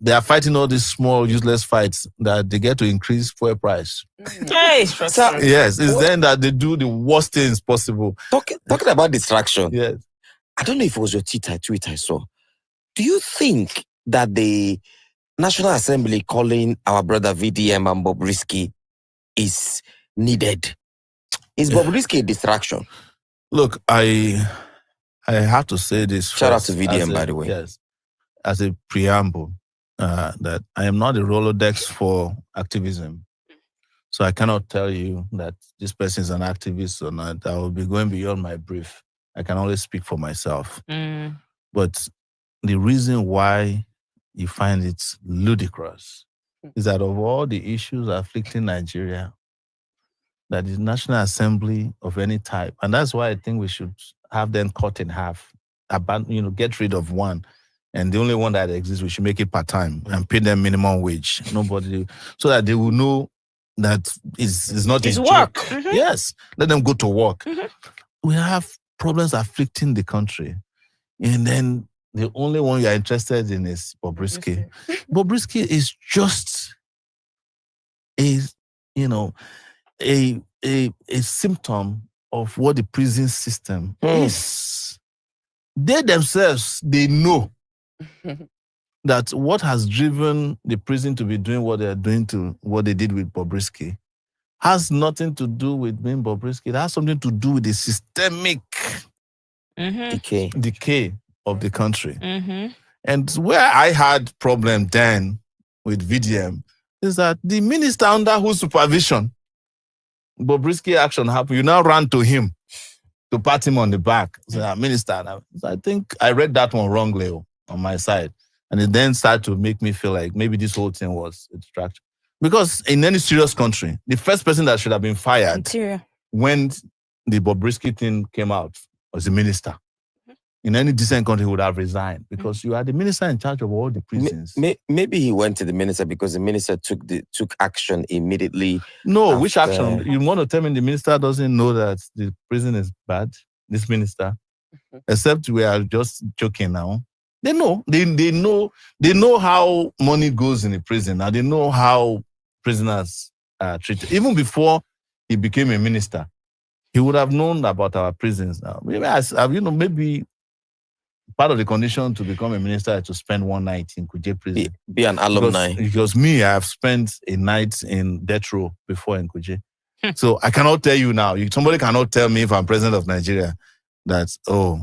they are fighting all these small, useless fights that they get to increase fuel price. Hey, So, Yes, it's then that they do the worst things possible. talking about distraction, Yes. I don't know if it was your tweet I saw. Do you think that the National Assembly calling our brother VDM and Bobrisky is needed? Is Bobrisky a distraction? Look, I have to say this. Shout out to VDM, by the way. Yes, as a preamble, that I am not a Rolodex for activism. So I cannot tell you that this person is an activist or not. I will be going beyond my brief. I can only speak for myself. But the reason why you find it ludicrous is that of all the issues afflicting Nigeria, that the National Assembly of any type, and that's why I think we should have them cut in half, get rid of one, and the only one that exists, we should make it part-time and pay them minimum wage. Nobody, so that they will know that it's not It's a work. joke. Yes, let them go to work. We have problems afflicting the country, and then the only one you are interested in is Bobrisky. Bobrisky is just a symptom of what the prison system is. They themselves, they know that what has driven the prison to be doing what they are doing to what they did with Bobrisky has nothing to do with being Bobrisky. It has something to do with the systemic decay of the country. And where I had problem then with VDM is that the minister under whose supervision Bobrisky action happened, you now ran to him to pat him on the back. Say, Minister, I think I read that one wrongly on my side. And it then started to make me feel like maybe this whole thing was a distraction. Because in any serious country, the first person that should have been fired when the Bobrisky thing came out was the minister. In any decent country, he would have resigned because you are the minister in charge of all the prisons. Maybe he went to the minister because the minister took action immediately. No, which action? You want to tell me the minister doesn't know that the prison is bad? This minister, except we are just joking now. They know. They know how money goes in the prison, and they know how prisoners are treated. Even before he became a minister, he would have known about our prisons now. Maybe part of the condition to become a minister is to spend one night in Kuje prison. Be an alumni. Because me, I have spent a night in death row before in Kuje. So I cannot tell you now. Somebody cannot tell me if I'm president of Nigeria that,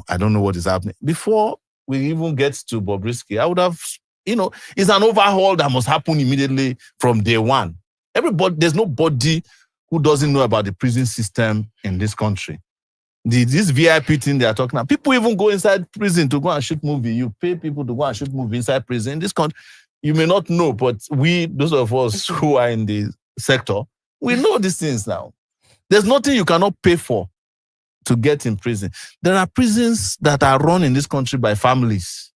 I don't know what is happening. Before we even get to Bobrisky, I would have, it's an overhaul that must happen immediately from day one. There's nobody who doesn't know about the prison system in this country. This VIP thing they are talking about. People even go inside prison to go and shoot movie. You pay people to go and shoot movie inside prison. In this country, you may not know, but those of us who are in the sector, we know these things now. There's nothing you cannot pay for to get in prison. There are prisons that are run in this country by families.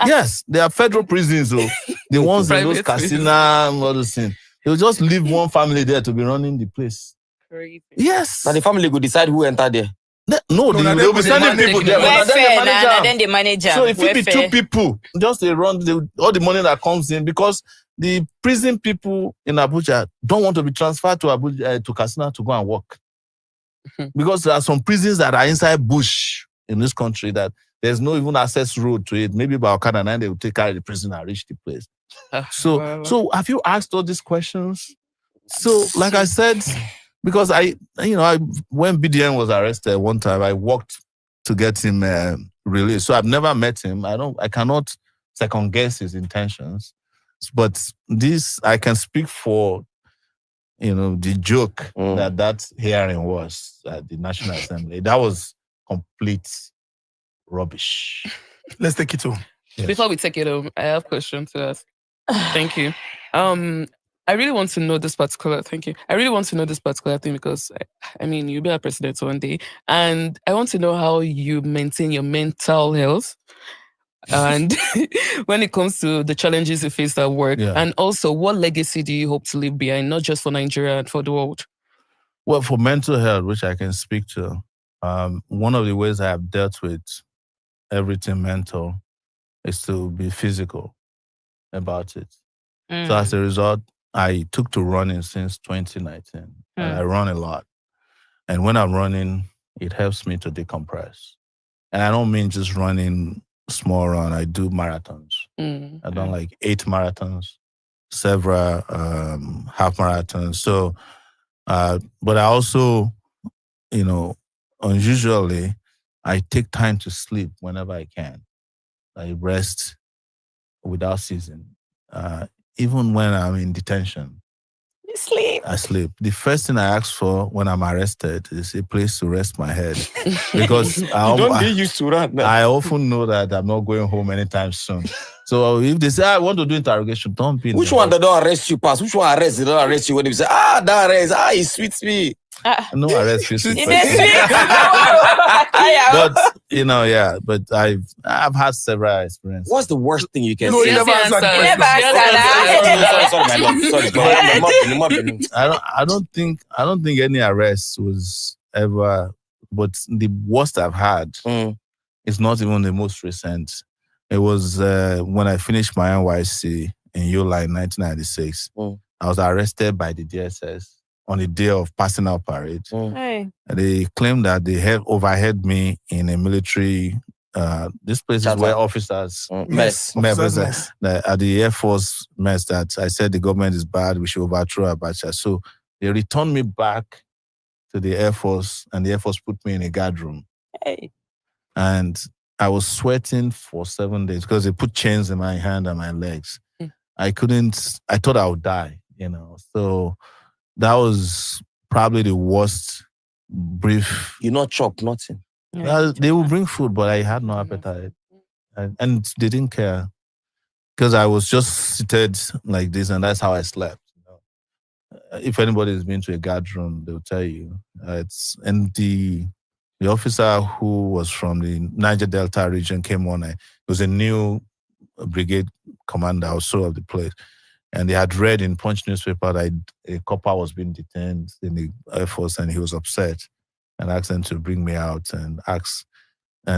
Yes, there are federal prisons, so the ones in those casinos and all those things. They'll just leave one family there to be running the place. Crazy. Yes. Now the family will decide who entered there. They'll be sending people there. Then the manager. So if it be two people, just they run all the money that comes in, because the prison people in Abuja don't want to be transferred to Abuja to Katsina to go and work. Because there are some prisons that are inside bush in this country that there's no even access road to it. Maybe by Okada 9 they will carry the prison and reach the place. So have you asked all these questions? So like I said, because when BDN was arrested one time, I worked to get him released. So I've never met him. I cannot second guess his intentions. But this, I can speak for, the joke that hearing was at the National Assembly. That was complete rubbish. Let's take it home. Yes. Before we take it home, I have a question to ask. Thank you. I really want to know this particular. Thank you. I really want to know this particular thing because, you'll be a president one day, and I want to know how you maintain your mental health, and when it comes to the challenges you face at work, and also what legacy do you hope to leave behind, not just for Nigeria and for the world? Well, for mental health, which I can speak to, one of the ways I have dealt with everything mental is to be physical. about it. So as a result, I took to running since 2019, and I run a lot. And when I'm running, it helps me to decompress. And I don't mean just running small run. I do marathons. I've done like 8 marathons, several half marathons. So, but I also, unusually, I take time to sleep whenever I can. I rest without ceasing. Even when I'm in detention, You sleep. I sleep. The first thing I ask for when I'm arrested is a place to rest my head. Because you don't get used to that. I often know that I'm not going home anytime soon. So if they say, I want to do interrogation, don't be. Which one that don't arrest you pass? Which one arrest? They don't arrest you when you say, that arrest, it sweets me. No arrest. But but I've had several experiences. What's the worst thing you can say? say? You never answered Sorry. I don't think any arrest was ever. But the worst I've had is not even the most recent. It was when I finished my NYC in July 1996. I was arrested by the DSS on the day of passing out parade. They claimed that they had overheard me in a military. This place is where officers mess. At the Air Force mess that I said the government is bad. We should overthrow Abacha. So they returned me back to the Air Force, and the Air Force put me in a guard room. And I was sweating for 7 days because they put chains in my hand and my legs. I thought I would die, So that was probably the worst brief. You not chop nothing. They would bring food, but I had no appetite. And they didn't care. Because I was just seated like this, and that's how I slept. If anybody's been to a guard room, they'll tell you. And the officer who was from the Niger Delta region came on. It was a new brigade commander also of the place. And they had read in Punch newspaper that a copper was being detained in the Air Force, and he was upset and asked them to bring me out and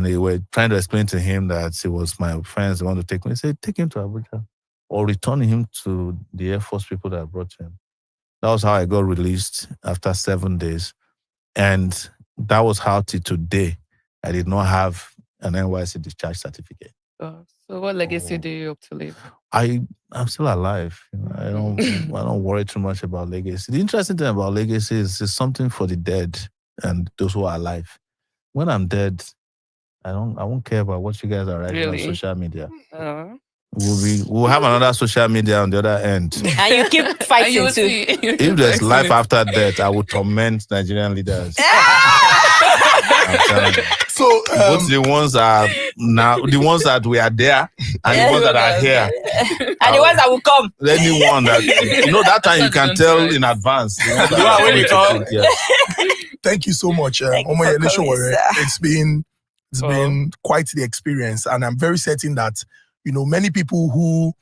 they were trying to explain to him that it was my friends who want to take me. They said, take him to Abuja or return him to the Air Force people that brought him. That was how I got released after 7 days. And that was how till today I did not have an NYC discharge certificate. So what legacy do you hope to leave? I'm still alive. I don't worry too much about legacy. The interesting thing about legacy is it's something for the dead and those who are alive. When I'm dead, I won't care about what you guys are writing on social media. We'll have another social media on the other end. And you keep fighting too. If there's life after death, I will torment Nigerian leaders. So both the ones that we are there, and the ones that are here, and the ones that will come. Anyone that that time you can tell in advance. When you come. Thank you so much, Omoyele Sowore. It's been quite the experience, and I'm very certain that many people who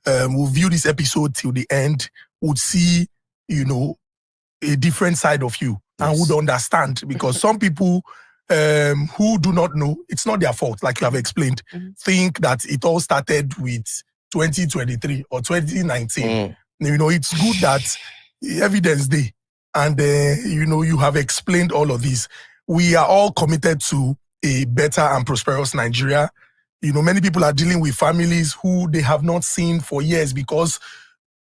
will view this episode till the end would see a different side of you and would understand, because some people who do not know, it's not their fault, like you have explained, think that it all started with 2023 or 2019. It's good that evidence day, and you have explained all of this. We are all committed to a better and prosperous Nigeria. Many people are dealing with families who they have not seen for years because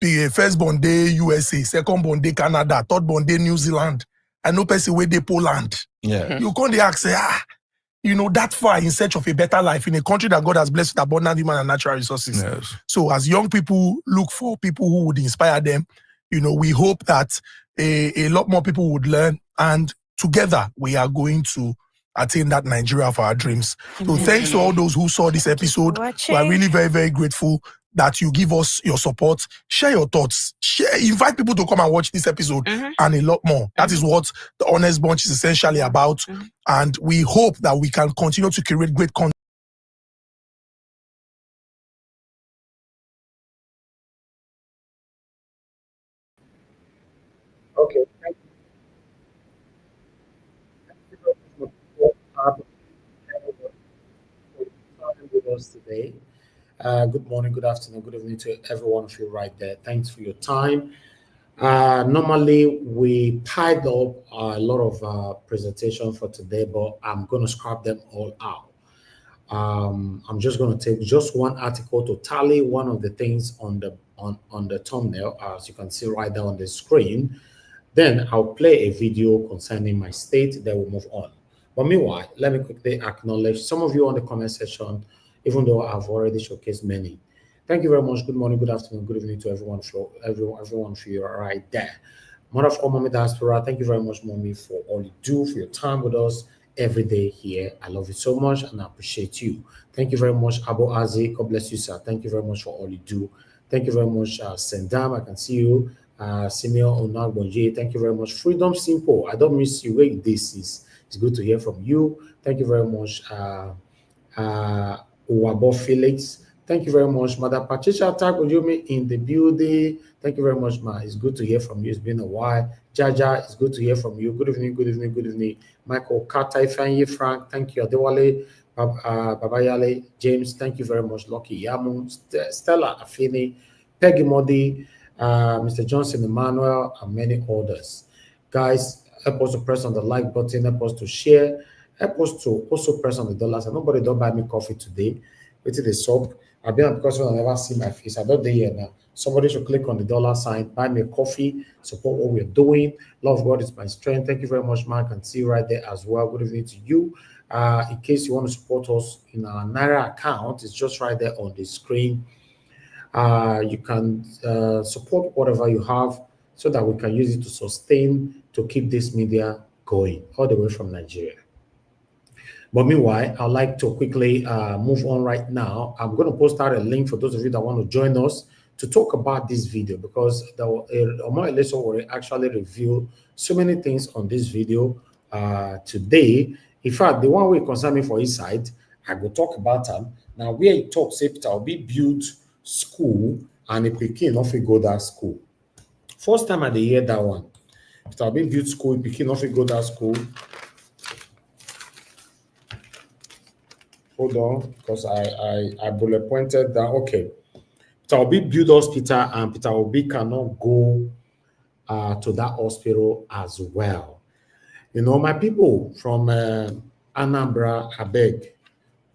the first born day USA, second born day Canada, third born day New Zealand, and no person where they Poland. Yeah. You can't ask, that far in search of a better life in a country that God has blessed with abundant human and natural resources. Yes. So as young people look for people who would inspire them, we hope that a lot more people would learn, and together we are going to attain that Nigeria of our dreams. So thanks to all those who saw this episode. We are really very, very grateful that you give us your support. Share your thoughts. Invite people to come and watch this episode and a lot more. That is what the Honest Bunch is essentially about. And we hope that we can continue to create great content. Okay, thank you. With us today. Good morning, good afternoon, good evening to every one of you right there. Thanks for your time. Normally, we piled up a lot of presentations for today, but I'm going to scrap them all out. I'm just going to take just one article to tally one of the things on the thumbnail, as you can see right there on the screen. Then I'll play a video concerning my state. Then we'll move on. But meanwhile, let me quickly acknowledge some of you on the comment section, even though I've already showcased many. Thank you very much. Good morning, good afternoon, good evening to everyone for you right there. Mother of all, Mommy Diaspora, thank you very much, Mommy, for all you do, for your time with us every day here. I love you so much and I appreciate you. Thank you very much, Abo Azi. God bless you, sir. Thank you very much for all you do. Thank you very much, Sendam. I can see you. Simeon Onagbonje, thank you very much. Freedom Simple, I don't miss you. Wait, this is it's good to hear from you. Thank you very much, Uwabo Felix. Thank you very much, Mother Patricia Tagoyomi in the building. Thank you very much, ma. It's good to hear from you. It's been a while. Jaja, it's good to hear from you. Good evening, good evening, good evening. Michael Kata, Ifeanyi, Frank, thank you. Adewale, Babayale, James, thank you very much. Lucky Yamu, Stella Afini, Peggy Modi, Mr. Johnson Emmanuel, and many others. Guys, help us to press on the like button, help us to share, help us to also press on the dollars. And nobody don't buy me coffee today. Wait till they soap. I've been because I never see my face. I don't do here now. Somebody should click on the dollar sign, buy me a coffee, support what we're doing. Love God is my strength. Thank you very much, Mark. I can see right there as well. Good evening to you. In case you want to support us in our Naira account, it's just right there on the screen. You can support whatever you have so that we can use it to sustain, to keep this media going all the way from Nigeria. But meanwhile, I'd like to quickly move on right now. I'm going to post out a link for those of you that want to join us to talk about this video, because Omoyele Sowore actually revealed so many things on this video today. In fact, the one will concern me for his side, I will talk about them. Now, where he talks, Peter Obi build school and a Pekin off go that school. First time I hear that one. Peter Obi build school, Pekin off go that school. Hold on, because I bullet pointed that. Okay, Peter Obi build hospital and Peter Obi cannot go to that hospital as well. You know, my people from Anambra, Abeg,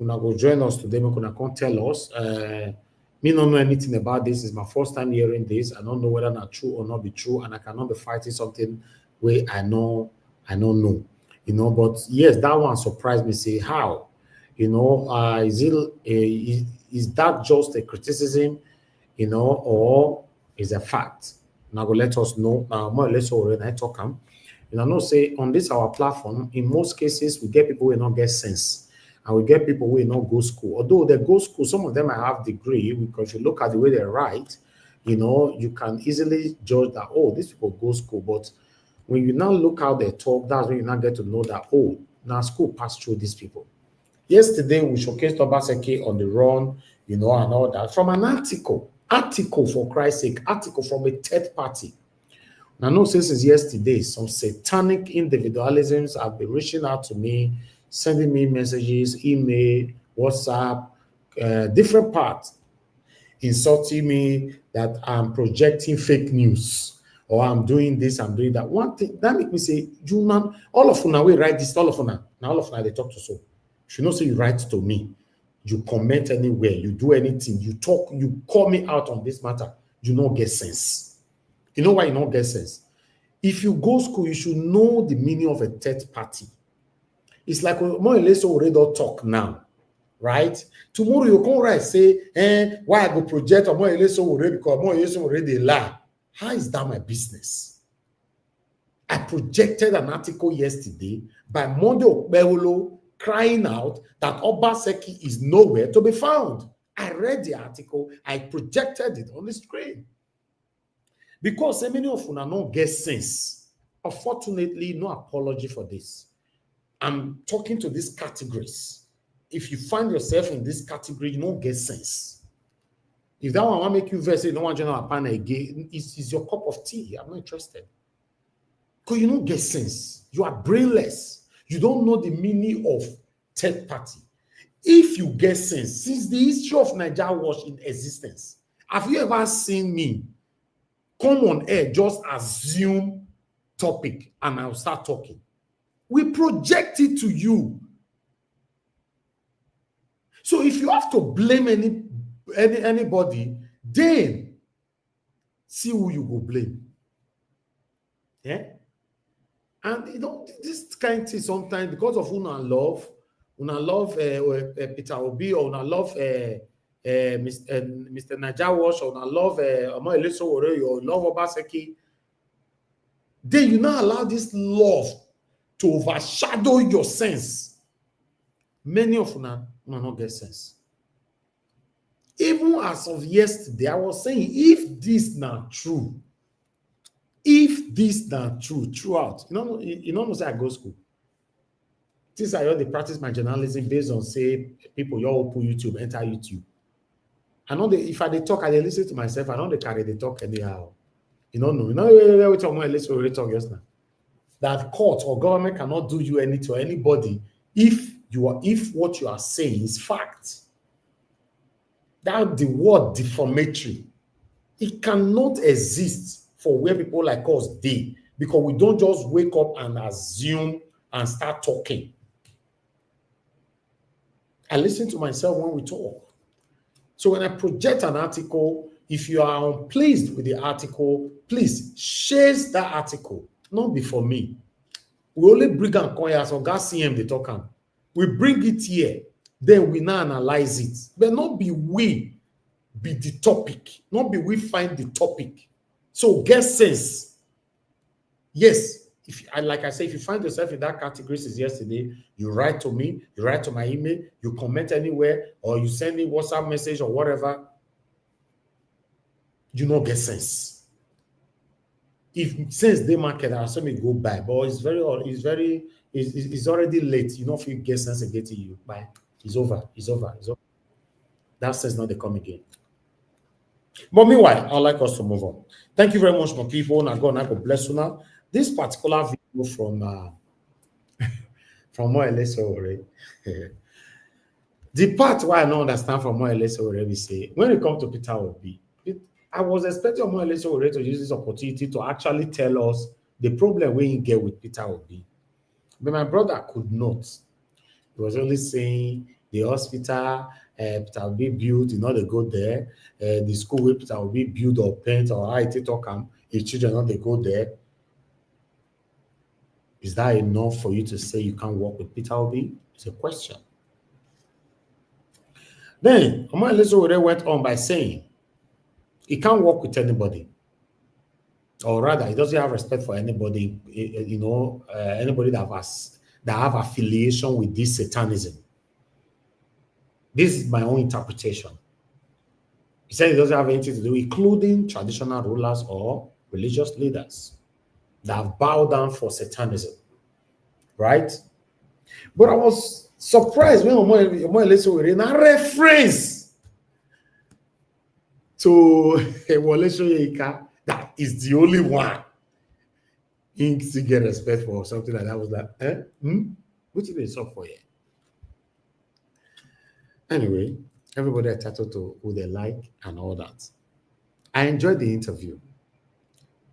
una go join us today. Una come tell us. Me don't know anything about this. It's my first time hearing this. I don't know whether not true or not be true, and I cannot be fighting something where I don't know. You know, but yes, that one surprised me. Say how. You know, is that just a criticism, you know, or is a fact? Now go let us know. Now more or less already I talk them. You know, say on this our platform, in most cases we get people who not get sense, and we get people who not go school. Although they go school, some of them might have degree, because if you look at the way they write, you know, you can easily judge that, oh, these people go school. But when you now look how they talk, that's when you now get to know that, oh, now school passed through these people. Yesterday, we showcased Obaseki on the run, you know, and all that from an article for Christ's sake, article from a third party. Now, no, since yesterday, some satanic individualisms have been reaching out to me, sending me messages, email, WhatsApp, different parts, insulting me that I'm projecting fake news, or I'm doing this, I'm doing that. One thing that make me say, you man, all of you now we write this, all of you now they talk to so. You know, say you write to me, you comment anywhere, you do anything, you talk, you call me out on this matter, you don't get sense. You know why you don't get sense? If you go school, you should know the meaning of a third party. It's like Omoyele Sowore don't talk now, right? Tomorrow you come right say, why I go project Omoyele Sowore because Omoyele Sowore they lie. How is that my business? I projected an article yesterday by Monday Okpewolo crying out that Obaseki is nowhere to be found. I read the article, I projected it on the screen. Because so many of you don't get sense. Unfortunately, no apology for this. I'm talking to these categories. If you find yourself in this category, you don't get sense. If that one will make you vex, you don't want general partner again, it's your cup of tea. I'm not interested. Because you don't get sense. You are brainless. You don't know the meaning of third party. If you get sense, since the history of Nigeria was in existence, have you ever seen me come on air, just assume topic, and I'll start talking? We project it to you. So if you have to blame anybody, then see who you go blame. Yeah? And you know, this kind of thing sometimes, because of una love Peter Obi, or una love Mr. Najawash, or una love Omoyele Sowore, or love Obaseki, then you now allow this love to overshadow your sense. Many of una not get sense. Even as of yesterday, I was saying, if this not true, throughout, you know, say I go school. Since I already practice my journalism based on, say, people, you all open YouTube, enter YouTube. I know if I talk, I listen to myself. I know they carry the talk anyhow. You know, which one let's already talk just now. That court or government cannot do you any to anybody if what you are saying is fact. That the word defamatory, it cannot exist for where people like us did, because we don't just wake up and assume and start talking. I listen to myself when we talk. So when I project an article, if you are unpleased with the article, please share that article. Not before me. We only bring and coins or gas CM the talk. We bring it here, then we now analyze it. But not be we be the topic, not be we find the topic. So get sense. Yes, like I say, if you find yourself in that category since yesterday, you write to me, you write to my email, you comment anywhere, or you send me WhatsApp message or whatever, you don't get sense. If since the market, I saw me go by, but it's already late. You know, if you get sense and get to you, bye. It's over. That sense not they come again. But meanwhile, I'd like us to move on. Thank you very much, my people. Now God bless you now. This particular video from Omoyele Sowore. The part why I don't understand from Omoyele Sowore, we say, when it comes to Peter Obi, I was expecting Omoyele Sowore to use this opportunity to actually tell us the problem we get with Peter Obi. But my brother could not. He was only saying the hospital Peter Obi built, they go there. The school where Peter Obi build or paint or IT talk, his children, they go there. Is that enough for you to say you can't work with Peter Obi? It's a question. Then Omoyele Sowore went on by saying he can't work with anybody, or rather, he doesn't have respect for anybody. Anybody that have affiliation with this satanism. This is my own interpretation. He said he doesn't have anything to do, including traditional rulers or religious leaders that have bowed down for satanism, right? But I was surprised when Omoyele Sowore na reference to Wole Soyinka that is the only one he to get respect for, or something like that. Was like, what did they suffer for here? Anyway, everybody entitled to who they like and all that. I enjoyed the interview.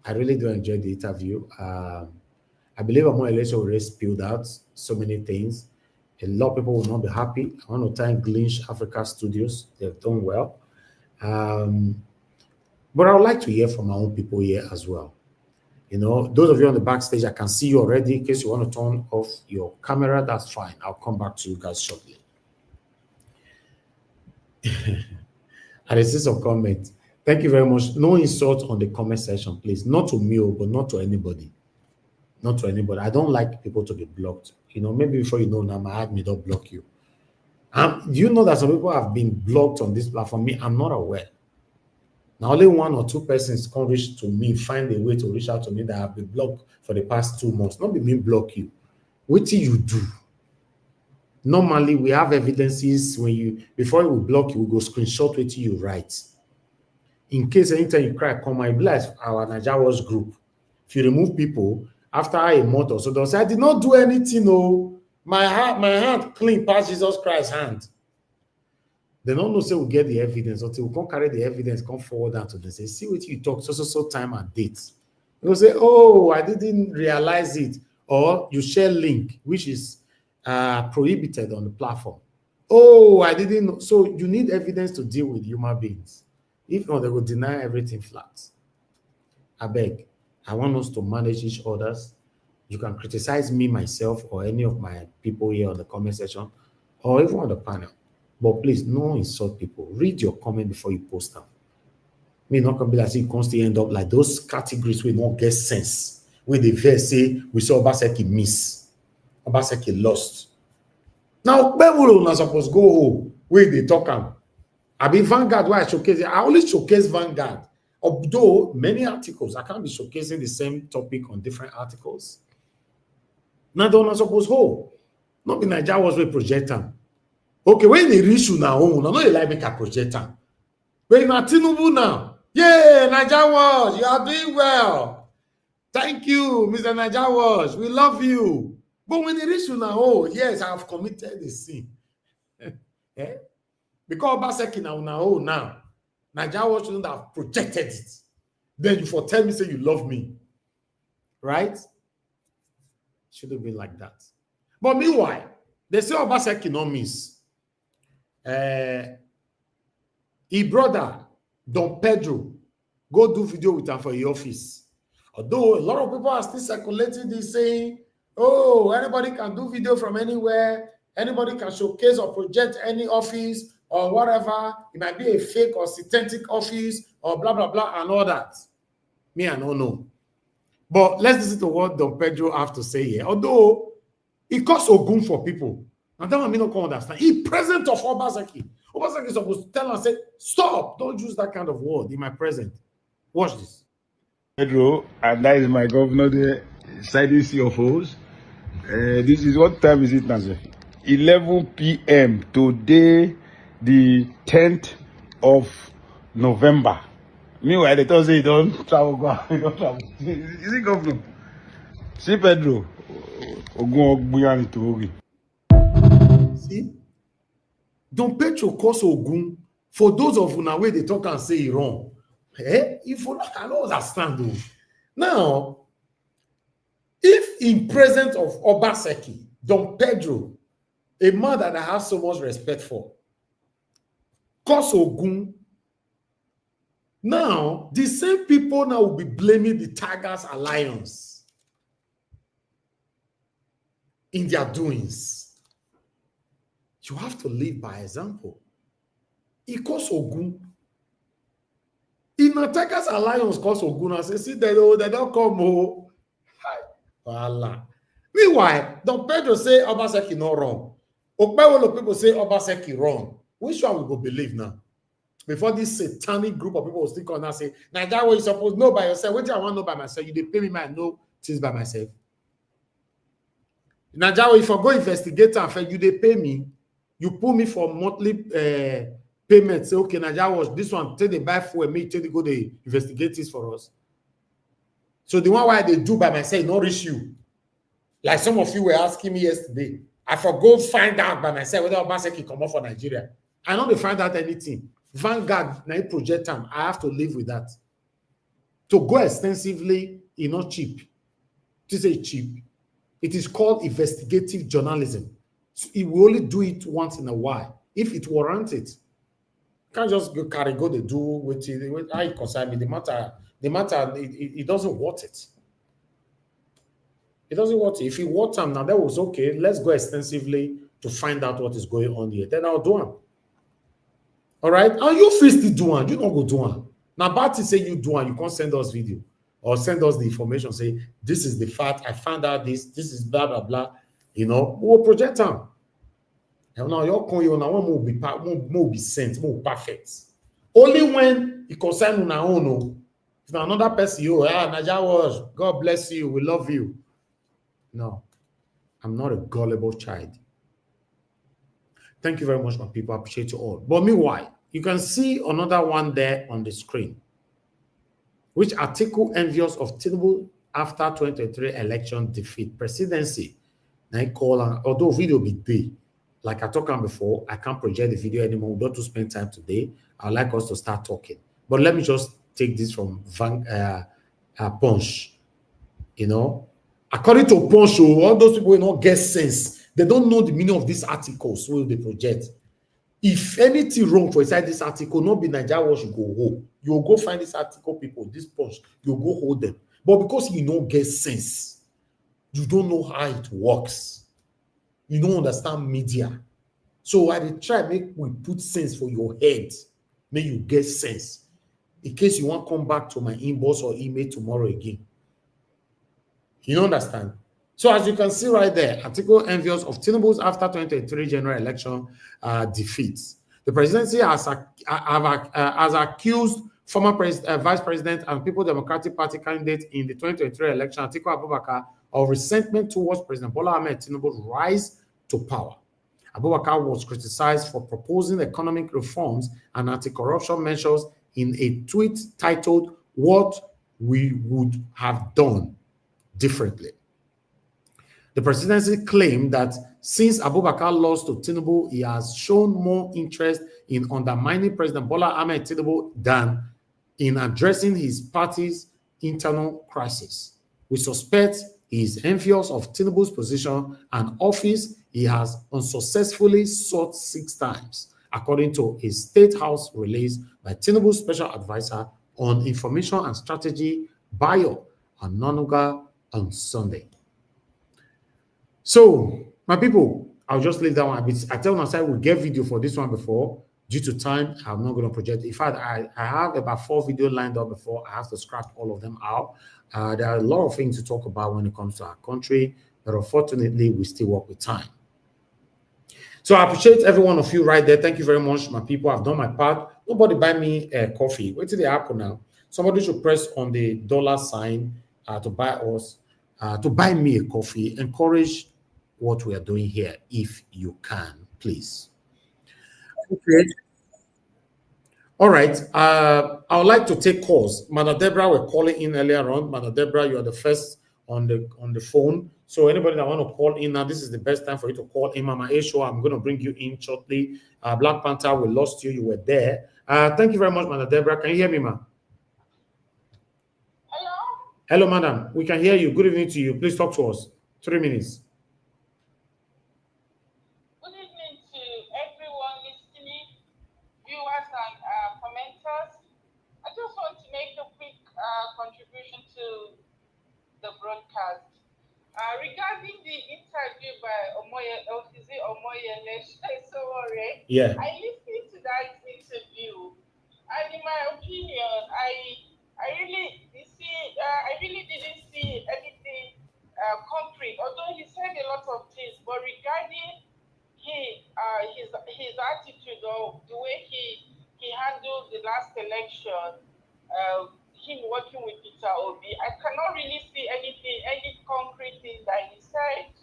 I really do enjoy the interview. I believe Omoyele Sowore spilled out so many things. A lot of people will not be happy. I want to thank Glinch Africa Studios. They've done well. But I would like to hear from our own people here as well. Those of you on the backstage, I can see you already. In case you want to turn off your camera, that's fine. I'll come back to you guys shortly. And I see some comments. Thank you very much. No insult on the comment section, please. Not to me, but not to anybody. Not to anybody. I don't like people to be blocked. Maybe before you know now, my admin don't block you. Do you know that some people have been blocked on this platform? Me, I'm not aware. Now, only one or two persons can reach to me, find a way to reach out to me that have been blocked for the past 2 months. Not be me block you. What do you do? Normally, we have evidences before we block you, we go screenshot what you write. In case anytime you cry, come and be like our Najawa's group. If you remove people, after a month or so, they'll say, I did not do anything, no. My heart clean past Jesus Christ's hand. They don't know say we get the evidence until we can't carry the evidence, come forward down to them. Say, see what you talk, so time and date. They will say, oh, I didn't realize it. Or you share link, which is prohibited on the platform. Oh, I didn't know. So you need evidence to deal with human beings. If not, they will deny everything flat. I beg. I want us to manage each other's. You can criticize me, myself, or any of my people here on the comment section, or even on the panel. But please, no insult people. Read your comment before you post them. Me not gonna be like you constantly end up like those categories will not get sense. Where they first say we saw Obaseki miss, Obaseki lost. Now, where will not supposed to go? Where they talk am? I be Vanguard why I showcase it. I only showcase Vanguard. Although many articles, I can't be showcasing the same topic on different articles. Now they're not supposed to hold. Not be Nigeria was with project them. Okay, when they reach you now, no, they like make a project them. But in Tinubu now, yeah, Nigeria was, you are doing well. Thank you, Mr. Nigeria was, we love you. But when they reach you now, oh, yes, I have committed a sin. Yeah? Because Obaseki now, Nigeria was shouldn't have projected it. Then you for tell me, say you love me. Right? Should have been like that. But meanwhile, they say Obaseki no miss. His brother, Don Pedro, go do video with him for your office. Although a lot of people are still circulating this saying, oh, anybody can do video from anywhere, anybody can showcase or project any office or whatever. It might be a fake or synthetic office or blah, blah, blah, and all that. Me, I don't know. But let's listen to what Don Pedro have to say here. Although it costs Ogun for people. And that one may not come understand. He present of Obaseki. Obaseki is supposed to tell and say, stop, don't use that kind of word in my present. Watch this. Pedro, and that is my governor there, citing CFOs. This is what time is it now, sir? 11 p.m. today, the 10th of November. Meanwhile, they don't say you don't travel. You don't travel. Is it governor? See Pedro. See? Don Pedro calls Ogun for those of una where they talk and say he wrong. Eh? If you cannot understand though. Now, if in presence of Obaseki, Don Pedro, a man that I have so much respect for, calls Ogun, now the same people now will be blaming the Tigers Alliance in their doings. You have to live by example. He calls Ogun. In the Tigers Alliance calls Ogun and says, see, they don't come. Oh. Voila. Meanwhile, Don Pedro say Obaseki not wrong. Okpewolo people say Obaseki wrong. Which one we go believe now? Before this satanic group of people will still come and say, Nigeria, what you supposed to know by yourself? What do I want to know by myself? You dey pay me, I know things by myself. Nigeria, if I go investigate and you dey pay me, you put me for monthly payment. Say, okay, Nigeria was this one, take the buy for me, take the go they investigate this for us. So the one why they do by myself, not reach you. Like some of you were asking me yesterday. I forgo find out by myself whether Obaseki come up for Nigeria. I know they find out anything. Vanguard, now project time. I have to live with that. To go extensively is not cheap. To say cheap. It is called investigative journalism. So it will only do it once in a while. If it warrants it. You can't just go carry go to do with it. I concern me. The matter, it doesn't want it. It doesn't want it. If it wants them now, that was okay. Let's go extensively to find out what is going on here. Then I'll do one. All right? And you feel still do one. You don't go do one. Now, Barty say you do one. You can't send us video or send us the information. Say, this is the fact. I found out this. This is blah, blah, blah. You know, we'll project them. And now you're calling you now will be sent, more perfect. Only when it concerns on our own. If another person, Naja was, God bless you, we love you. No, I'm not a gullible child. Thank you very much, my people. I appreciate you all. But meanwhile, you can see another one there on the screen, which Atiku envious of Tinubu after 2023 election defeat presidency. Now call, although video be big, like I talked about before, I can't project the video anymore. We don't to spend time today. I'd like us to start talking. But let me just take this from Punch. You know, according to Punch, all those people will not get sense. They don't know the meaning of these articles will they project. If anything wrong for inside this article, not be Nigeria Watch, you go home. You'll go find this article, people, this Punch, you'll go hold them. But because you don't get sense, you don't know how it works. You don't understand media. So I try make we put sense for your head, make you get sense. In case you want to come back to my inbox or email tomorrow again. You understand? So as you can see right there, Atiku envious of Tinubu's after 2023 general election defeats. The presidency has accused former Vice President and People Democratic Party candidate in the 2023 election, Atiku Abubakar, of resentment towards President Bola Ahmed Tinubu's rise to power. Abubakar was criticized for proposing economic reforms and anti-corruption measures in a tweet titled, "What We Would Have Done Differently." The presidency claimed that since Abubakar lost to Tinubu, he has shown more interest in undermining President Bola Ahmed Tinubu than in addressing his party's internal crisis. We suspect he is envious of Tinubu's position and office he has unsuccessfully sought 6 times, according to a State House release by Tinubu's special advisor on information and strategy, Bayo Onanuga, on Sunday. So, my people, I'll just leave that one a bit. I tell myself we'll get video for this one before. Due to time, I'm not going to project. In fact, I have about 4 videos lined up before. I have to scrap all of them out. There are a lot of things to talk about when it comes to our country, but unfortunately, we still work with time. So I appreciate every one of you right there. Thank you very much, my people. I've done my part. Nobody buy me coffee. Wait till the Apple now. Somebody should press on the dollar sign to buy us, to buy me a coffee. Encourage what we are doing here, if you can, please. Okay. All right. I would like to take calls. Mana Deborah were calling in earlier on. Mana Deborah, you are the first on the phone. So anybody that want to call in now, this is the best time for you to call in. Mama Esho, I'm going to bring you in shortly. Black Panther, we lost you. You were there. Thank you very much, Mana Deborah. Can you hear me, ma? Hello? Hello, madam. We can hear you. Good evening to you. Please talk to us. 3 minutes. Good evening to everyone listening, viewers and commenters. I just want to make a quick contribution to the broadcast. Regarding the interview by Omoyele Sowore, Yeah. I listened to that interview, and in my opinion, I really didn't see anything concrete. Although he said a lot of things, but regarding his attitude or the way he handled the last election, him working with Peter Obi, I cannot really see any concrete thing that he said.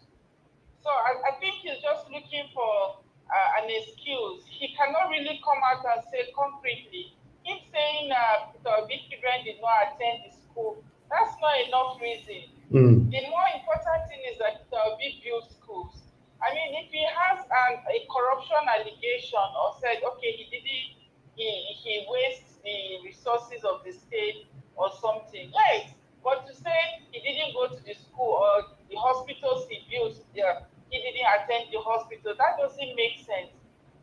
So I think he's just looking for an excuse. He cannot really come out and say concretely. Him saying Peter Obi children did not attend the school, that's not enough reason. The more important thing is that Peter Obi built schools. I mean, if he has a corruption allegation or said, okay, he wastes the resources of the state or something, yes. But to say he didn't go to the school or the hospitals he built, he didn't attend the hospital, that doesn't make sense.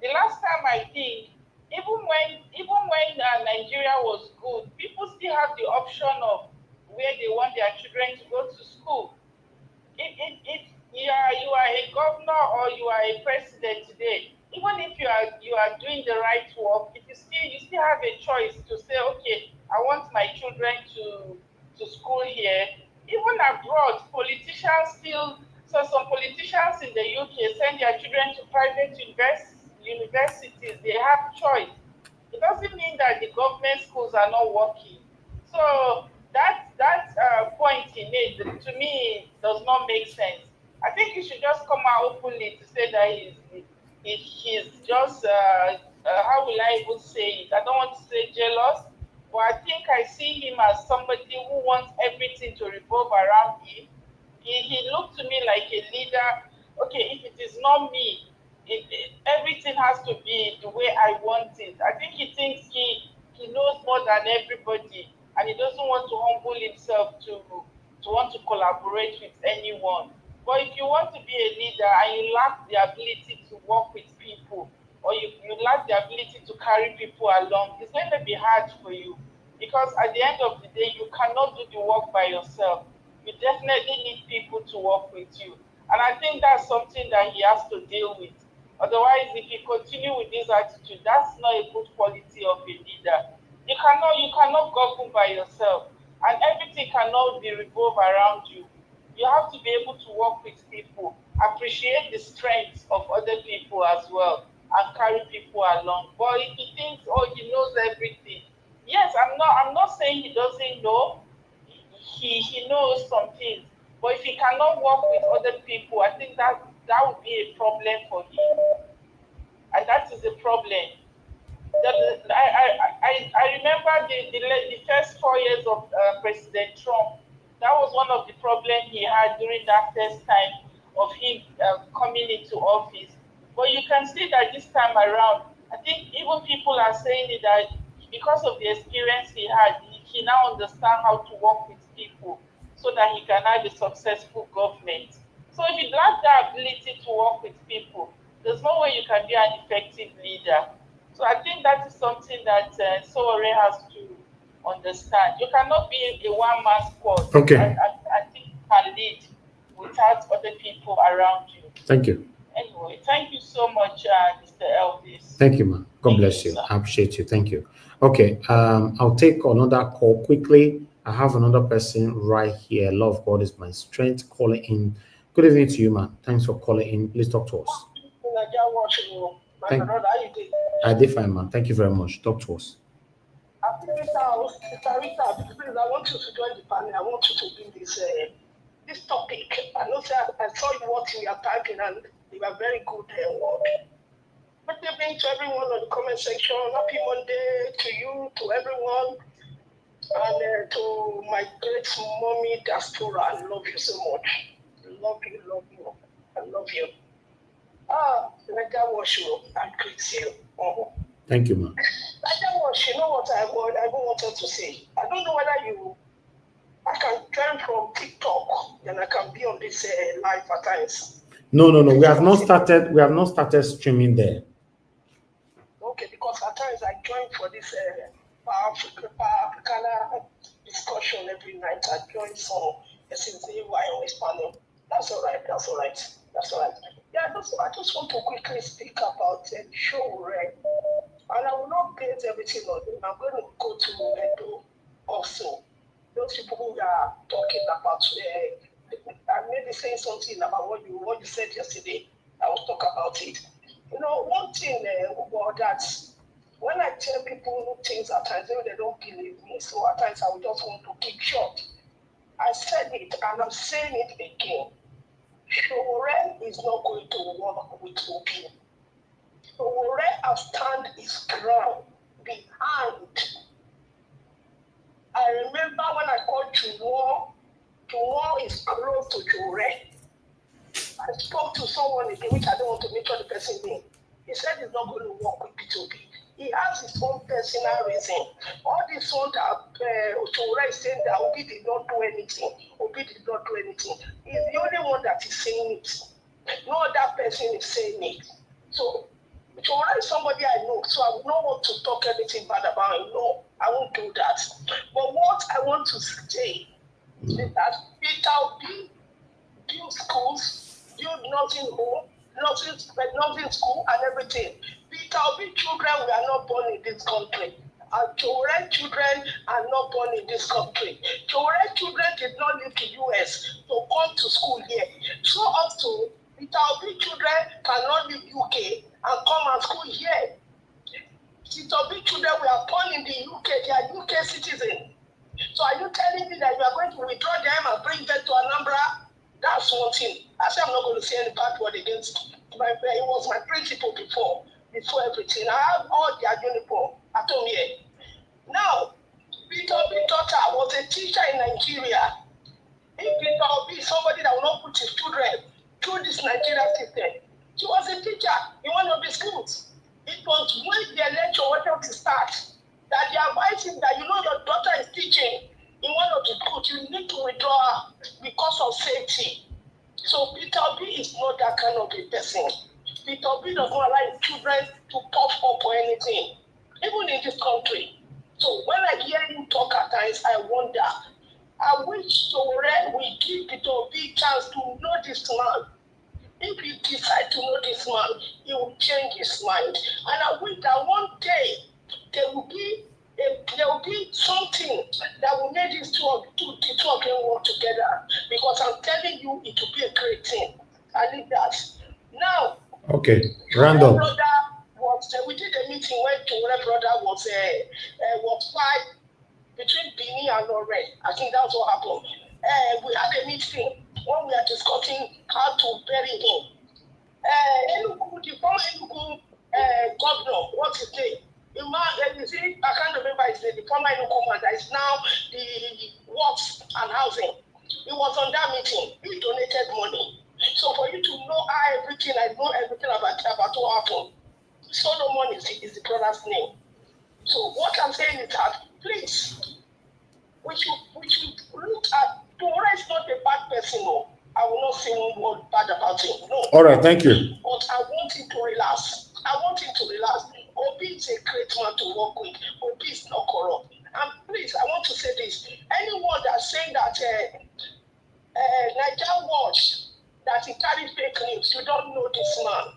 The last time I think, even when Nigeria was good, people still have the option of where they want their children to go to school. If you are a governor or you are a president today, even if you are doing the right work, you still have a choice to say, okay, I want my children to school here. Even abroad, some politicians in the UK send their children to private universities. They have choice. It doesn't mean that the government schools are not working. So that point he made, to me, does not make sense. I think he should just come out openly to say that he's just, how will I even say it? I don't want to say jealous, but I think I see him as somebody who wants everything to revolve around him. He looked to me like a leader. Okay, if it is not me, everything has to be the way I want it. I think he thinks he knows more than everybody, and he doesn't want to humble himself to want to collaborate with anyone. But if you want to be a leader and you lack the ability to work with people, or you lack the ability to carry people along, it's going to be hard for you. Because at the end of the day, you cannot do the work by yourself. You definitely need people to work with you. And I think that's something that he has to deal with. Otherwise, if you continue with this attitude, that's not a good quality of a leader. You cannot govern by yourself, and everything cannot be revolved around you. You have to be able to work with people, appreciate the strengths of other people as well, and carry people along. But if he thinks, oh, he knows everything, yes, I'm not saying he doesn't know. He knows some things, but if he cannot work with other people, I think that would be a problem for him, and that is a problem. I remember the first 4 years of President Trump. That was one of the problems he had during that first time of him coming into office. But you can see that this time around, I think even people are saying it that because of the experience he had, he now understands how to work with people so that he can have a successful government. So if you lack the ability to work with people, there's no way you can be an effective leader. So I think that is something that Sowore has to understand. You cannot be a one-man squad. Okay. I think you can lead without other people around you. Thank you. Anyway, thank you so much, Mr. Elvis. Thank you, man. God bless you. I appreciate you. Thank you. Okay, I'll take another call quickly. I have another person right here. Love of God is my strength. Calling in. Good evening to you, man. Thanks for calling in. Please talk to us. I did fine, man. Thank you very much. Talk to us. After this house, Mr. Rita, please, I want you to join the panel. I want you to bring this topic. I know, sir, I saw what you are typing, and you are very good work. Good evening to everyone on the comment section. Happy Monday to you, to everyone, and to my great mommy Diaspora. I love you so much. Love you, love you. I love you. I greet you. Thank you, man. You know what I wanted to say? I don't know whether I can join from TikTok and I can be on this live at times. No. We have not started streaming there. Okay, because at times I join for this Africana discussion every night. I join some SNZY on this panel. That's all right. Yeah, I just want to quickly speak about Sowore. And I will not base everything on him. I'm going to go to Pedro also. Those people who are talking about, I may be saying something about what you said yesterday. I will talk about it. You know, one thing about that, when I tell people things at times, they don't believe me. So at times I will just want to keep short. I said it and I'm saying it again. Sowore is not going to work with Obi. Sowore has stand his ground behind. I remember when I called Juwon is close to Sowore. I spoke to someone again, which I don't want to mention the person's name. He said he's not going to work with P2P. He has his own personal reason. All this one that Sowore is saying that Obi did not do anything. He's the only one that is saying it. No other person is saying it. So Sowore is somebody I know, so I would not want to talk anything bad about him. No, I won't do that. But what I want to say is that Peter Obi build schools, build nursing home, nursing school and everything. Peter Obi children were not born in this country. And Sowore children are not born in this country. Sowore children did not leave the US to come to school here. So also, Peter Obi children cannot leave UK and come and school here. Peter Obi children were born in the UK, they are UK citizens. So are you telling me that you are going to withdraw them and bring them to Anambra? That's one thing. I said I'm not going to say any bad word against it was my principle before everything. I have all their uniform at home here. Now, Peter Obi's daughter was a teacher in Nigeria. If Peter Obi is somebody that will not put his children through this Nigeria system, She was a teacher in one of the schools. It was when the lecture wanted to start that they advised him that, your daughter is teaching in one of the schools, you need to withdraw her because of safety. So Peter B is not that kind of a person. Peter B does not allow his children to puff up or anything, even in this country. So when I hear him talk at times, I wonder, I wish Sowore will give Peter B chance to know this man. If you decide to know this man, he will change his mind. And I wish that one day there will be something that will make the two of them work together. Because I'm telling you, it will be a great thing. I need that. Now, okay, random. We did a meeting where Sowore brother was fight between Bini and Lore. I think that's what happened. We had a meeting when we are discussing how to bury him. Enugu, the former Enugu governor, what's his name? I can't remember his name. The former Enugu man that is now the works and housing. He was on that meeting. He donated money. So for you to know I know everything about what happened. Solomon is the brother's name. So what I'm saying is that, please, we should look at Sowore is not a bad person. No. I will not say one word bad about him. No. All right, thank you. But I want him to relax. Obi is a great man to work with. Obi is not corrupt. And please, I want to say this. Anyone that's saying that Niger Watch, that he carries fake news, you don't know this man.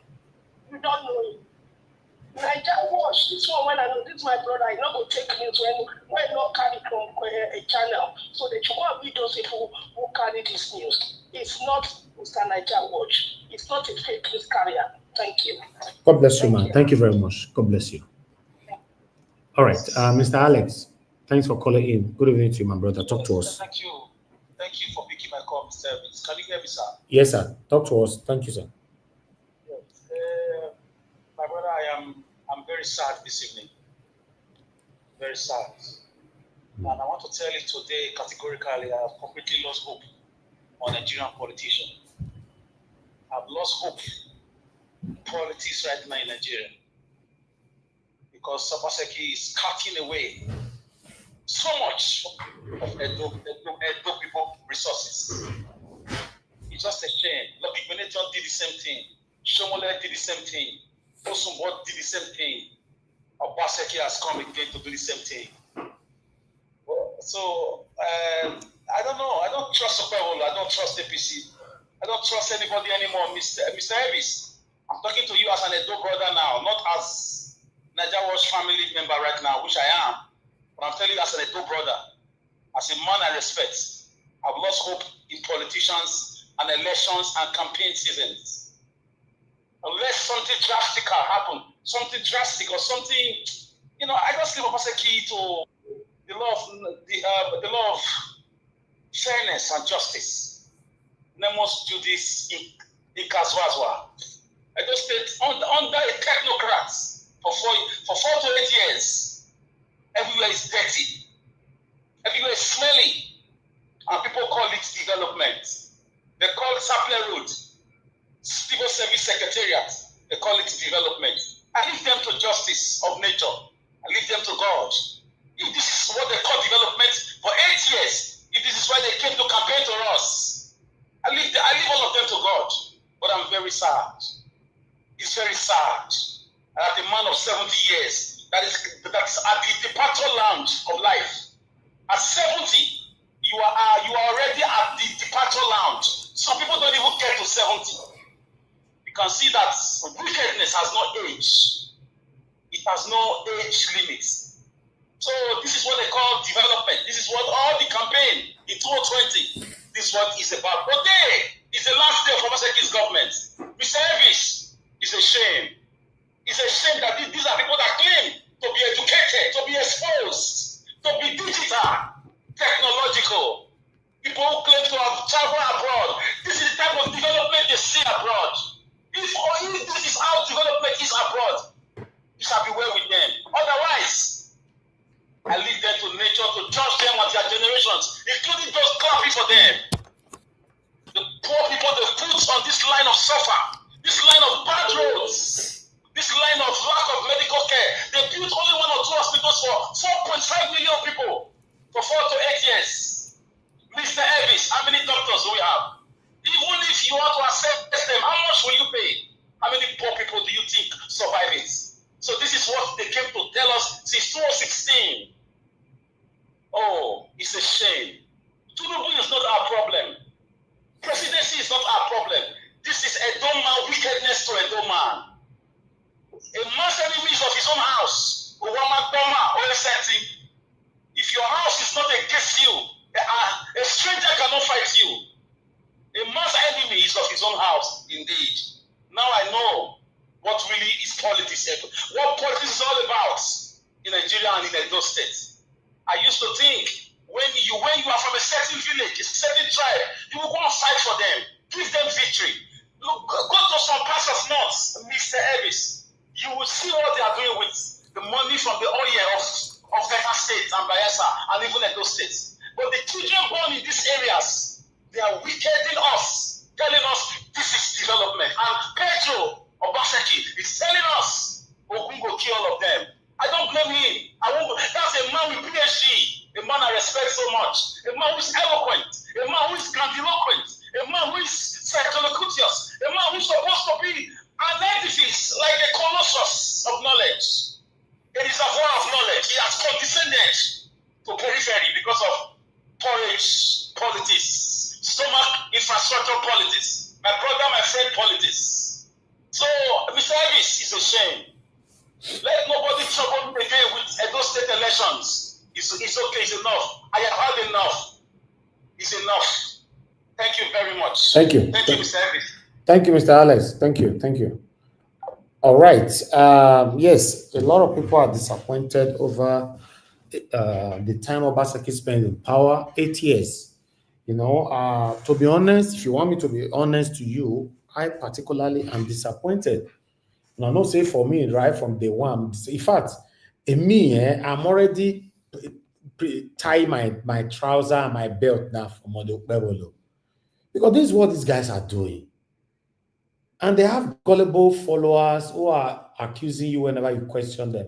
You don't know him. Niger Watch, this one, when I know this is my brother, I not go take news when not carry from a channel. So they should go and be those people who carry this news. It's not Mr. Niger Watch. It's not a fake news carrier. Thank you. God bless you, man. Thank you very much. God bless you. All right, Mr. Alex, thanks for calling in. Good evening to you, my brother. Talk to us. Thank you. Thank you for picking my call, Mr. Evans. Can you hear me, sir? Yes, sir. Talk to us. Thank you, sir. Yes. My brother, I'm very sad this evening. Very sad. And I want to tell you today, categorically, I have completely lost hope on Nigerian politicians. I've lost hope in politics right now in Nigeria. Because Obaseki is cutting away so much of Edo people resources. It's just a shame. Look, Benetton did the same thing. Shomole did the same thing. Osumbo did the same thing. Obaseki has come again to do the same thing. So, I don't know. I don't trust Sowore. I don't trust APC. I don't trust anybody anymore. Mr. Envious, I'm talking to you as an Edo brother now, not as Niger Watch family member right now, which I am. But I'm telling you as an Edo brother, as a man I respect, I've lost hope in politicians and elections and campaign seasons. Unless something drastic happen, something drastic or something, I just leave Obaseki to the law of fairness and justice. Nemos Judice in Kazwazwa. I just stayed under a technocrat for 4 to 8 years. Everywhere is dirty. Everywhere is smelly. And people call it development. They call it Sapler Road. Civil Service Secretariat. They call it development. I leave them to justice of nature. I leave them to God. If this is what they call development for 8 years, if this is why they came to campaign to us, I leave all of them to God. But I'm very sad. It's very sad that a man of 70 years that is at the departure lounge of life. At 70, you are already at the departure lounge. Some people don't even get to 70. You can see that wickedness has no age. It has no age limit. So this is what they call development. This is what all the campaign in 2020, this is what is about. But today is the last day of Obaseki's government. Mr. Envious, it's a shame. It's a shame that these are people that claim to be educated, to be exposed, to be digital, technological. People who claim to have traveled abroad. This is the type of development they see abroad. If this is how development is abroad, it shall be well with them. Otherwise, I leave them to nature to judge them and their generations, including those clapping for them. The poor people they put on this line of suffer, this line of bad built only 1 or 2 hospitals for 4.5 million people for 4 to 8 years. Mr. Elvis, how many doctors do we have? Even if you want to assess them, how much will you pay? How many poor people do you think survive it? So this is what they came to tell us since 2016. Oh, it's a shame. Tinubu is not our problem. Presidency is not our problem. This is a dumb man, wickedness to a dumb man. A man's enemy is of his own house. If your house is not against you, a stranger cannot fight you. A man's enemy is of his own house, indeed. Now I know what really is politics. What politics is all about in Nigeria and in Edo State. I used to think when you are from a certain village, a certain tribe, you will go and fight for them, give them victory. Look, go to some parts of North, Mr. Elvis. You will see what they are doing with the money from the oil of Delta State and Bayelsa and even Edo State. But the children born in these areas, they are wickeding us, telling us this is development. And Pedro, Obaseki, is telling us Ogun go kill all of them. I don't blame him. That's a man with PhD, a man I respect so much, a man who is eloquent, a man who is grandiloquent, a man who is psycholocutus, a man who is supposed to be an edifice, like a colossus of knowledge, a reservoir of knowledge. He has condescended to periphery because of porridge politics, stomach infrastructure politics, my brother, my friend politics. So, Mr. Elvis, it's a shame. Let nobody trouble me again with Edo State elections. It's okay, it's enough. I have had enough. It's enough. Thank you very much. Thank you. Thank you, Mr. Elvis. Thank you, Mr. Alex. Thank you. Thank you. All right. Yes, a lot of people are disappointed over the time Obaseki spent in power, 8 years. You know, to be honest, if you want me to be honest to you, I particularly am disappointed. And I know, say for me, right from day one, in fact, in me, I'm already tie my trouser and my belt now for Omoyele. Because this is what these guys are doing. And they have gullible followers who are accusing you whenever you question them.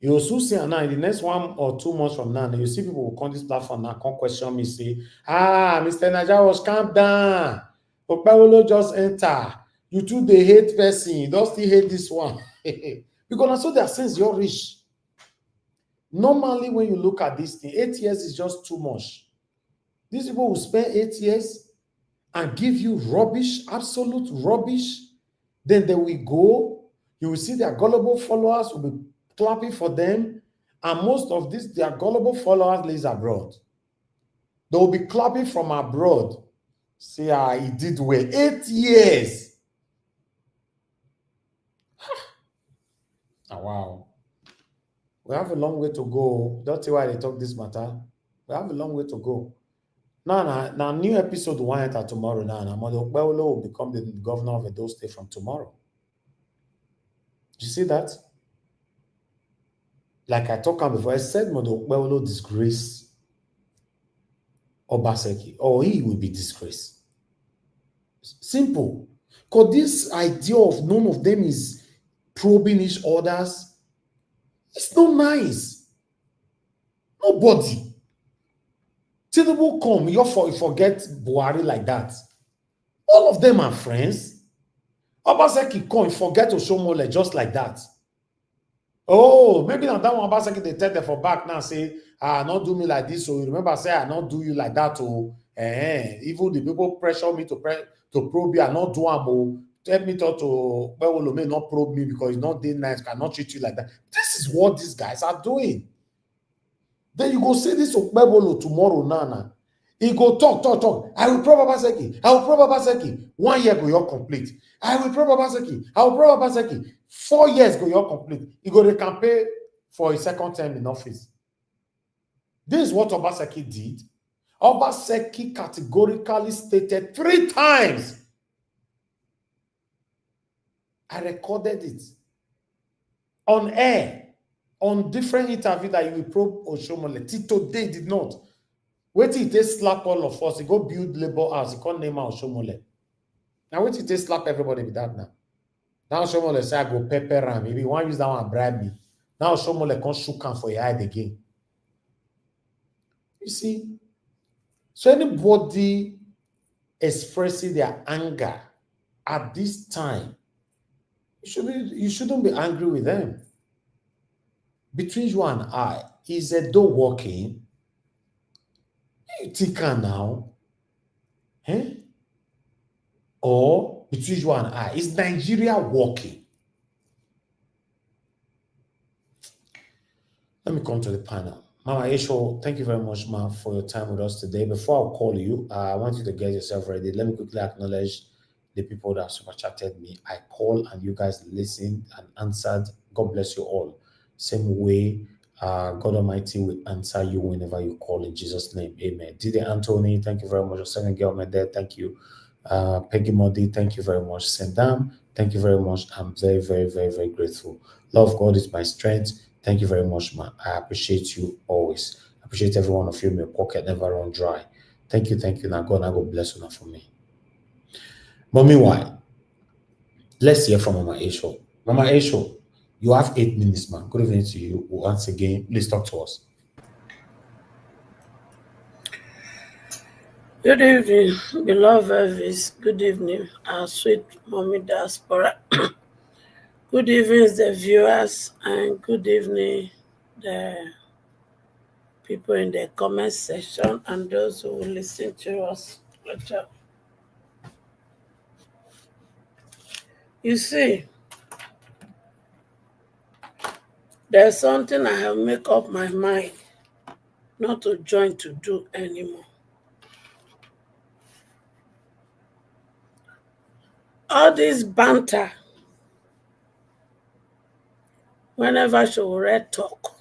You will soon see now in the next 1 or 2 months from now, you see people will come this platform now, come question me, say, Mr. Naja was calm down. Omoyele just enter. You too, they hate person. You don't still hate this one. Because I saw their sense you're rich. Normally, when you look at this thing, 8 years is just too much. These people will spend 8 years and give you rubbish, absolute rubbish. Then they will go. You will see their gullible followers will be clapping for them. And most of this, their gullible followers lives abroad. They will be clapping from abroad. Say, he did well. 8 years. Wow. We have a long way to go. Don't see why they talk this matter. We have a long way to go. Now, new episode will enter tomorrow. Now, Omoyele will become the governor of Edo State from tomorrow. Do you see that? Like I talked about before, I said Omoyele will disgrace Obaseki, or he will be disgraced. Simple. Because this idea of none of them is probing each other's, it's not nice. Nobody. Tinubu come, you forget Buhari like that. All of them are friends. Obaseki come, forget Oshomole just like that. Oh, maybe now that one Obaseki they tell them for back now, say, not do me like this. So you remember, say, I not do you like that. Oh, even the people pressure me to probe you, I not do am. Tell me to may not probe me because it's not day nice, cannot treat you like that. This is what these guys are doing. Then you go say this Omoyele tomorrow, Nana. He go talk. I will probe Obaseki. 1 year go your complete. I will probe Obaseki. 4 years go your complete. He go to campaign for his second term in office. This is what Obaseki did. Obaseki categorically stated 3 times. I recorded it on air, on different interviews that you will probe Oshomole. Today did not. Wait till they slap all of us. He go build labor house. He can't name Oshomole. Now wait till they slap everybody with that now. Now Oshomole say I go pepper him. Maybe one use that one and bribe me. Now Shomole can shook him for your head again. You see, so anybody expressing their anger at this time, you shouldn't be angry with them. Between you and I, is a door walking? You think now? Eh? Or between you and I, is Nigeria walking? Let me come to the panel. Mama Esho, thank you very much, ma, for your time with us today. Before I call you, I want you to get yourself ready. Let me quickly acknowledge the people that super chatted me. I called and you guys listened and answered. God bless you all. Same way, God Almighty will answer you whenever you call in Jesus' name. Amen. Didi Anthony, thank you very much. Second girl, my dad, thank you. Peggy Modi, thank you very much. Sendam, thank you very much. I'm very, very, very, very grateful. Love God is my strength. Thank you very much, man. I appreciate you always. I appreciate every one of you. My pocket never run dry. Thank you. Now God bless you now for me. But meanwhile, let's hear from Mama Esho. Mama Esho, you have 8 minutes, man. Good evening to you. Once again, please talk to us. Good evening, beloved Elvis. Good evening, our sweet mommy diaspora. Good evening, the viewers, and good evening, the people in the comment section and those who will listen to us later. You see, there's something I have made up my mind not to join to do anymore. All this banter, whenever Sowore talk,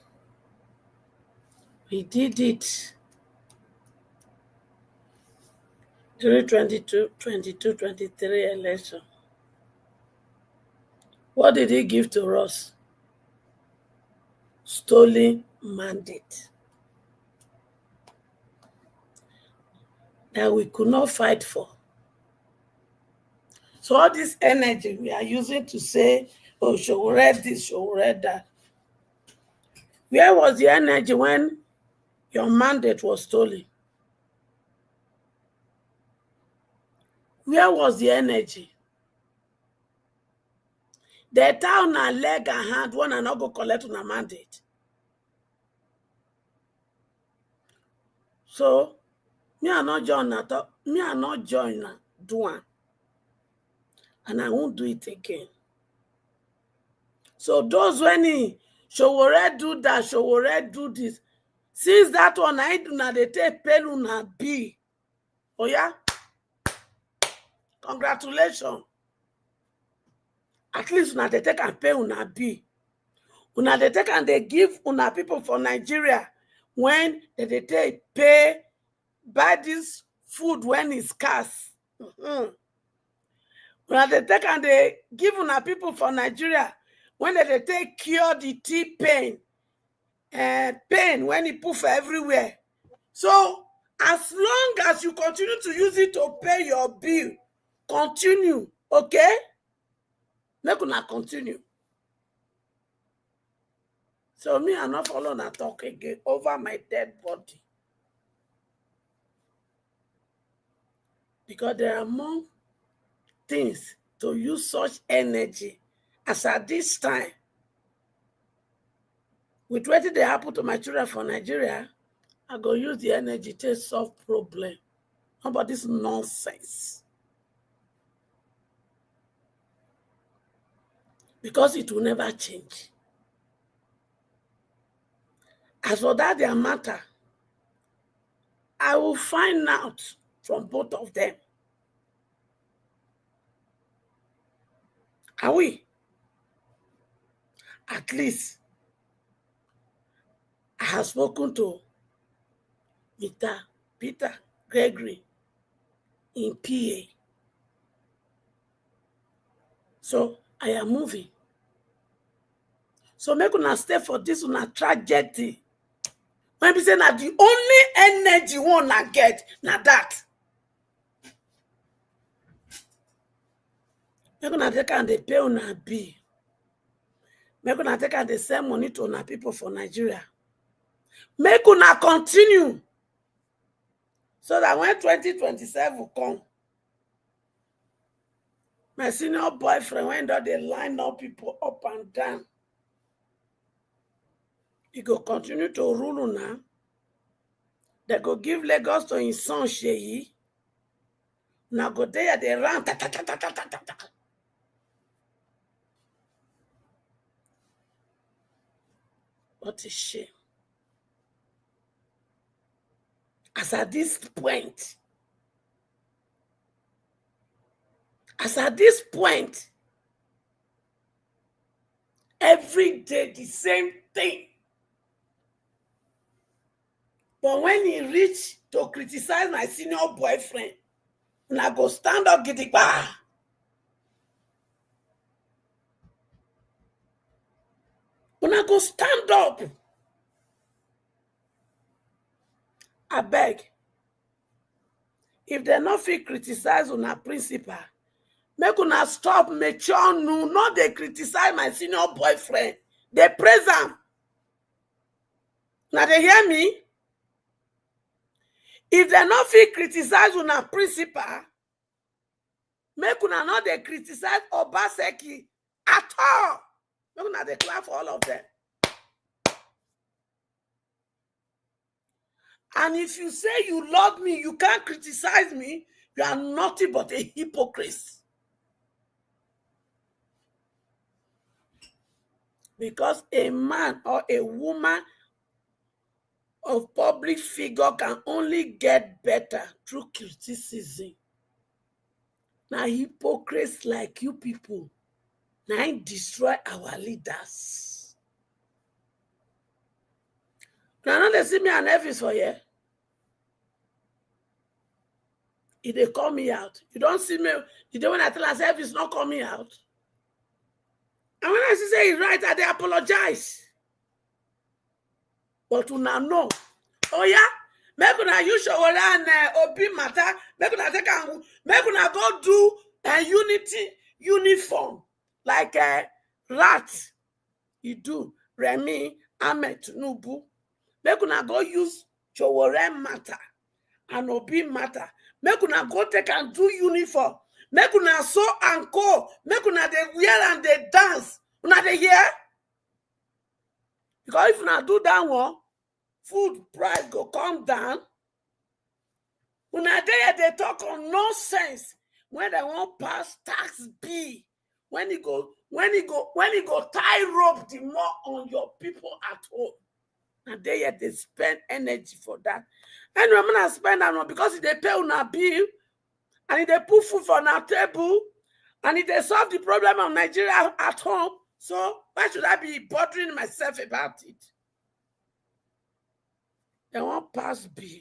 we did it during 22-23 election. What did he give to us? Stolen mandate that we could not fight for. So all this energy we are using to say, oh, Sowore this, Sowore that. Where was the energy when your mandate was stolen? Where was the energy? The town and leg and hand one and not go collect on a mandate. So me are not join do one. And I won't do it again. So those when Sowore do that, Sowore do this. Since that one I do not they take pay una be. Oh yeah? Congratulations. At least una they take and pay una be. Una they take and they give una people for Nigeria when they take pay buy this food when it's scarce. Una they take and they give una people for Nigeria when they take cure the tea pain pain when it poof everywhere. So as long as you continue to use it to pay your bill, continue, okay? Make una continue. So me, I'm not following a talk again over my dead body. Because there are more things to use such energy as at this time. With what they happen to my children for Nigeria, I go use the energy to solve problem. How about this nonsense? Because it will never change. As for that their matter, I will find out from both of them. Are we? At least I have spoken to Peter Gregory in PA. So I am moving. So make una stay for this una tragedy. When we say that the only energy one I get, now that. Make una take and they pay una bill. Make una take and they send money to una people for Nigeria. Make una continue. So that when 2027 will come, my senior boyfriend, when they line up people up and down, he go continue to rule now. They go give Lagos to his son Sheyi. Now go there, they run. What a shame. As at this point, every day the same thing. But when he reach to criticize my senior boyfriend, and I go stand up gidigba. When I go stand up, I beg. If they not fit criticize on a principal, make una stop mature no, not they criticize my senior boyfriend. They praise him. Now they hear me? If they not fit criticize on a principal, make una not they criticize Obaseki at all. Make una they clap for all of them. And if you say you love me, you can't criticize me, you are nothing but a hypocrite. Because a man or a woman of public figure can only get better through criticism. Now hypocrites like you people, now destroy our leaders. Now they see me and Envious for here. If they call me out, you don't see me. The day when I tell myself it's not coming out. And when I say it's right, they apologize. But una know. Oh yeah? Make una use Sowore and Obi matter. Make una go do a unity uniform. Like rat. You do. Remi, Ahmed, Tinubu. Make una go use Sowore matter and Obi matter. Make una go take and do uniform. Make una sew and co. Make una they wear and they dance. Una they hear? Because if una do that one, food price go come down. Una they talk on nonsense when they won't pass tax bill. When you go tie rope the more on your people at home. And they spend energy for that. And I'm gonna spend that one because they pay on a bill and they put food on our table and they solve the problem of Nigeria at home. So why should I be bothering myself about it? They won't pass bill.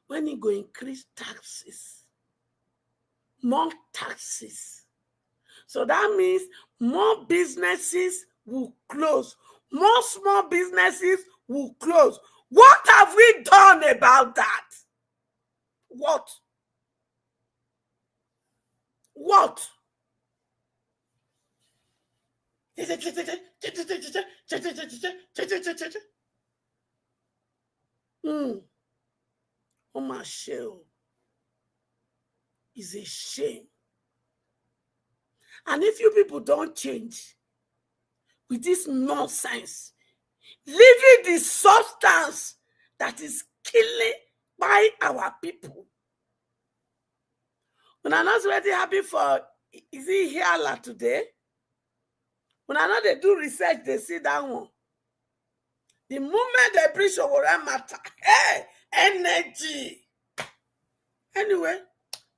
When you go increase taxes, more taxes. So that means more businesses will close. More small businesses will close. What have we done about that? What? Oh my shell is a shame. And if you people don't change with this nonsense, leaving the substance that is killing by our people. When I'm not really happy for, is it here today? When I know they do research, they see that one. The moment they bring Sowore matter, hey, energy. Anyway,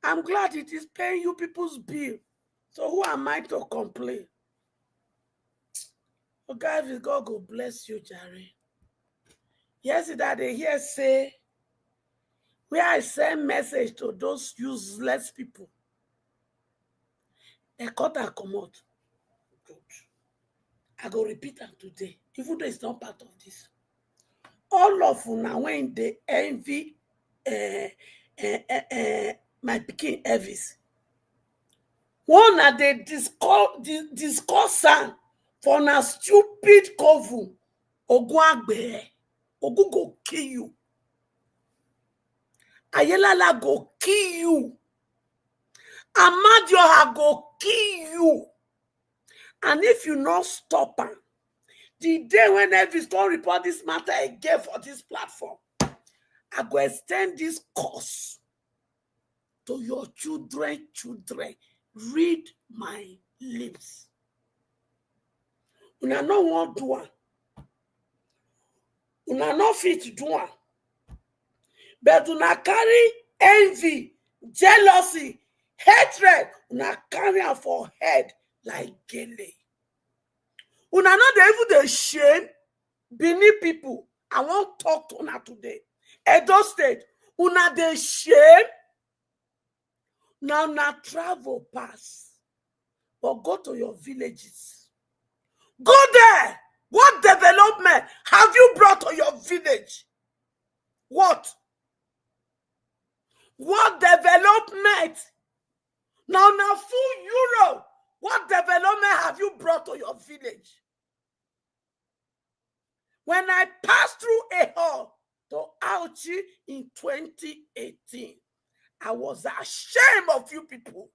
I'm glad it is paying you people's bill. So who am I to complain? Oh God, if God go bless you, Jerry. Yesterday, they hear say, where I send message to those useless people, they cut and come out. Good. I go repeat them today, even though it's not part of this. All of you now, when they envy my pikin Envious, one that they discuss for na stupid coven, Oguagbe, Ogu go kill you. Ayelala go kill you. Amadioha go kill you. And if you not stop am, the day when Envious going report this matter again for this platform, I go extend this course to your children. Read my lips. Una no want do am. Una no fit do am. But una carry envy, jealousy, hatred. Una carry am for head like gele. Una no dey even dey shame Benin people. I won't talk to una today. Edo State, una dey shame. Now travel pass. But go to your villages. Go there. What development have you brought to your village? What? What development? Now full Europe. What development have you brought to your village? When I passed through a hall to Auchi in 2018, I was ashamed of you people.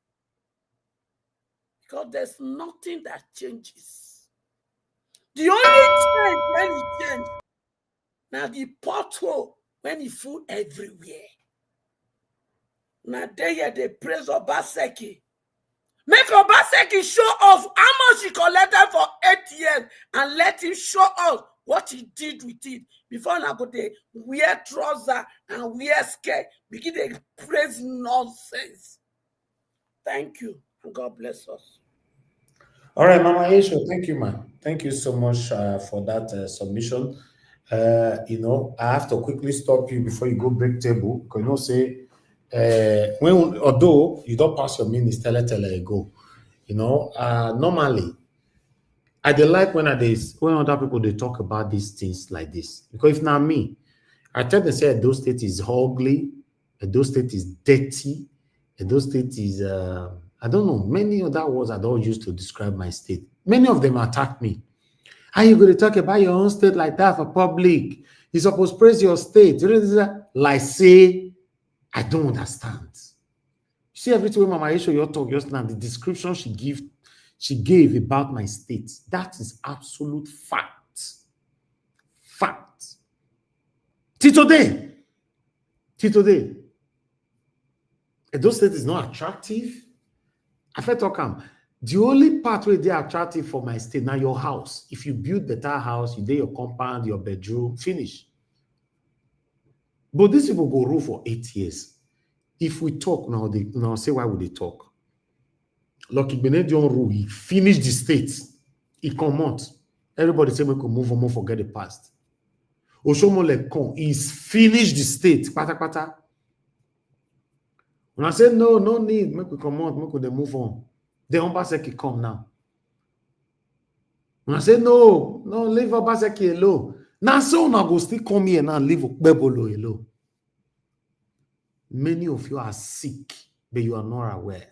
Because there's nothing that changes. The only change when it changes, now the pothole when it full everywhere. Now they praise Obaseki. Make Obaseki show off how much he collected for 8 years and let him show us what he did with it. Before now go they wear trouser and wear skirt, begin to praise nonsense. Thank you, and God bless us. All right, Mama Aisha, thank you, man. Thank you so much for that submission. I have to quickly stop you before you go break table. Because say, although you don't pass your minutes, tell go. Normally, I dey like when other people they talk about these things like this. Because if not me, I tell them say Edo State is ugly, Edo State is dirty, Edo State is I don't know, many other words I don't use to describe my state. Many of them attack me. How you going to talk about your own state like that for public? You supposed to praise your state. Like say, I don't understand. You see everything Mama Aisha you talk just now, the description she gave about my state. That is absolute fact. Fact. Till today, Edo State is not attractive. I feel talk the only part where they are attractive for my state now your house. If you build better house, you do your compound, your bedroom, finish. But these people go rule for 8 years. If we talk now, they now say why would they talk? Lucky Benedion rule, he finished the state. He come out. Everybody say we could move on, forget the past. Oshomole Kon, he's finished the state. Pata pata. When I say no need, make we come out, make we move on. The Obaseki come now. When I say no, leave Obaseki alone. Now so now go still come here now and leave Bebolo alone. Many of you are sick, but you are not aware.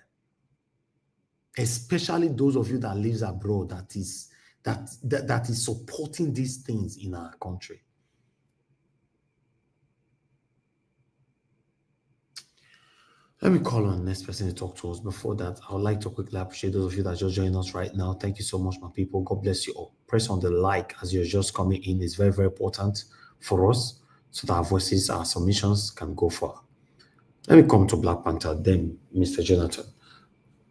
Especially those of you that lives abroad that is supporting these things in our country. Let me call on the next person to talk to us. Before that, I would like to quickly appreciate those of you that just joined us right now. Thank you so much, my people. God bless you all. Press on the like as you're just coming in. It's very, very important for us so that our voices, our submissions can go far. Let me come to Black Panther, then Mr. Jonathan.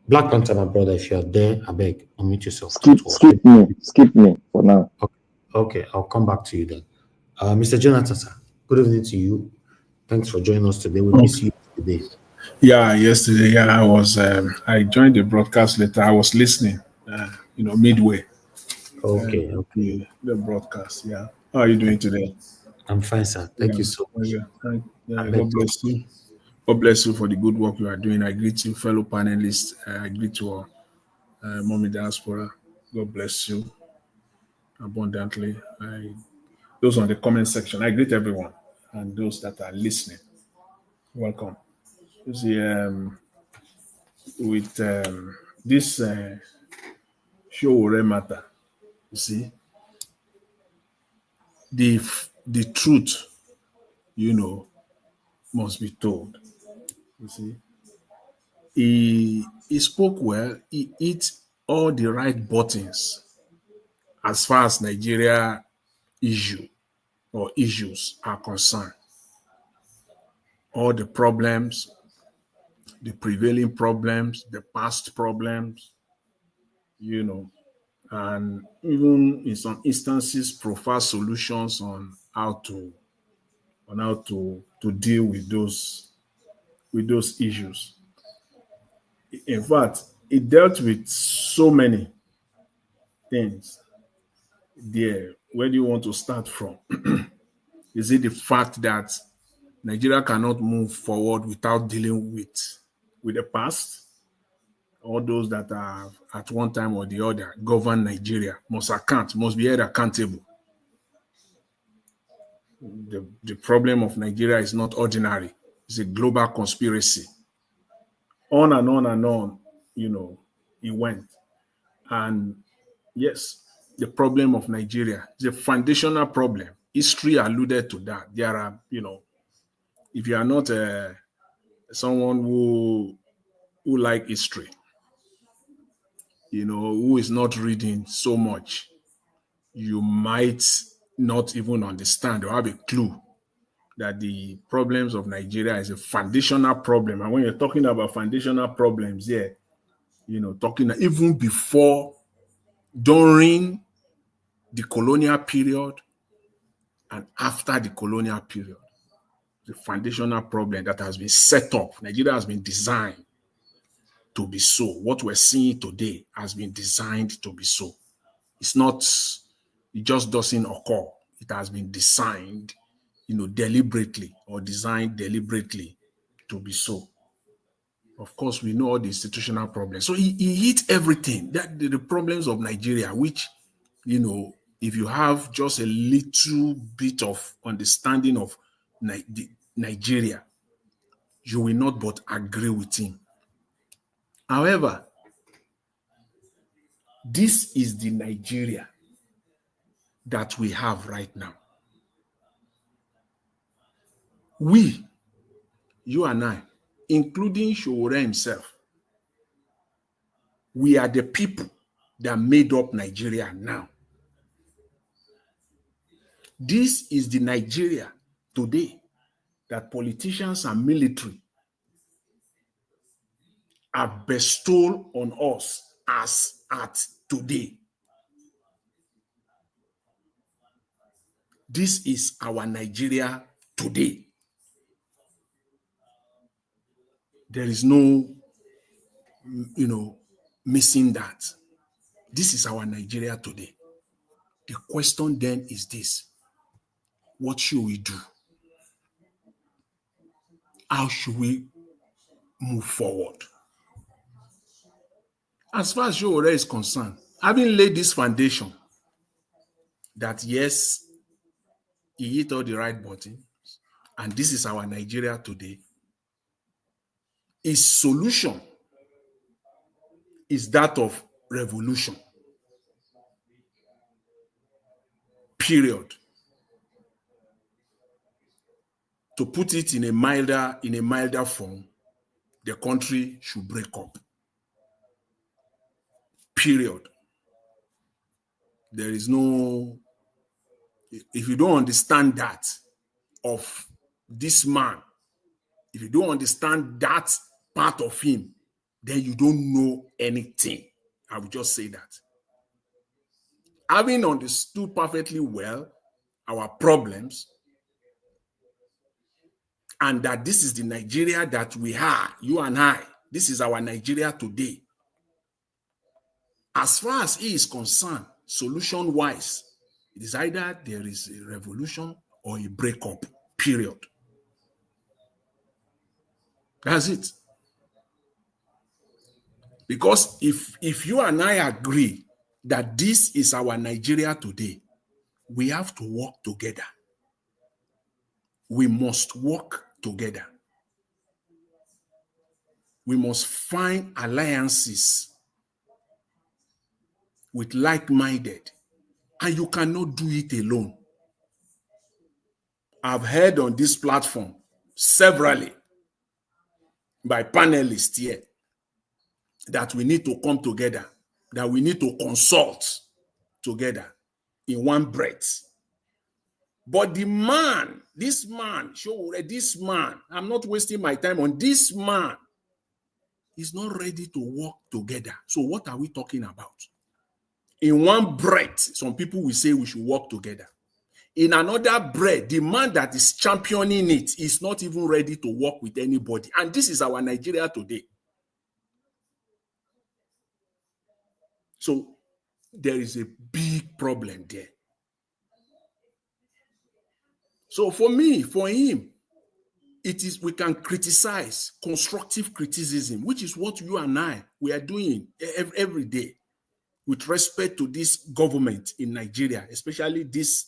Black Panther, my brother, if you're there, I beg, unmute yourself. Skip me for now. Okay, I'll come back to you then. Mr. Jonathan, sir, good evening to you. Thanks for joining us today. We miss you today. Yeah, yesterday, yeah, I was. I joined the broadcast later. I was listening, midway. Okay. The broadcast, yeah. How are you doing today? I'm fine, sir. Thank you so much. God bless you. God bless you for the good work you are doing. I greet you, fellow panelists. I greet you all, Mommy Diaspora. God bless you abundantly. Those on the comment section, I greet everyone and those that are listening. Welcome. You see, with this Sowore matter, You see, the truth, must be told. You see, he spoke well. He hit all the right buttons as far as Nigeria issues are concerned. All the problems, the prevailing problems, the past problems, and even in some instances provide solutions on how to deal with those issues. In fact, it dealt with so many things there. Where do you want to start from? Is it the fact that Nigeria cannot move forward without dealing with the past? All those that are at one time or the other govern Nigeria must be held accountable. The problem of Nigeria is not ordinary. It's a global conspiracy. On and on and on, it went. And yes, the problem of Nigeria is a foundational problem. History alluded to that. There are, if you are not someone who like history, who is not reading so much, you might not even understand or have a clue that the problems of Nigeria is a foundational problem. And when you're talking about foundational problems here, talking even before, during the colonial period and after the colonial period, the foundational problem that has been set up. Nigeria has been designed to be so. What we're seeing today has been designed to be so. It's not, it just doesn't occur. It has been designed, deliberately or designed deliberately to be so. Of course, we know all the institutional problems. So he hit everything. That the problems of Nigeria, which, if you have just a little bit of understanding of Nigeria, you will not but agree with him. However, this is the Nigeria that we have right now. We, you and I, including Sowore himself, we are the people that made up Nigeria now. This is the Nigeria today that politicians and military have bestowed on us as at today. This is our Nigeria today. There is no, missing that. This is our Nigeria today. The question then is this: what should we do? How should we move forward? As far as Sowore is concerned, having laid this foundation, that yes, he hit all the right buttons, and this is our Nigeria today, his solution is that of revolution. Period. To put it in a milder form, the country should break up. Period. There is no, if you don't understand that of this man, if you don't understand that part of him, then you don't know anything. I will just say that. Having understood perfectly well our problems, and that this is the Nigeria that we are, you and I, this is our Nigeria today. As far as he is concerned, solution-wise, it is either there is a revolution or a breakup, period. That's it. Because if you and I agree that this is our Nigeria today, we have to work together. We must work together. We must find alliances with like-minded And you cannot do it alone. I've heard on this platform severally by panelists here that we need to come together, that we need to consult together in one breath. But the man, this man, I'm not wasting my time on this man, is not ready to work together. So what are we talking about? In one breath, some people will say we should work together. In another breath, the man that is championing it is not even ready to work with anybody. And this is our Nigeria today. So there is a big problem there. So for me, for him, we can criticize, constructive criticism, which is what you and we are doing every day with respect to this government in Nigeria, especially this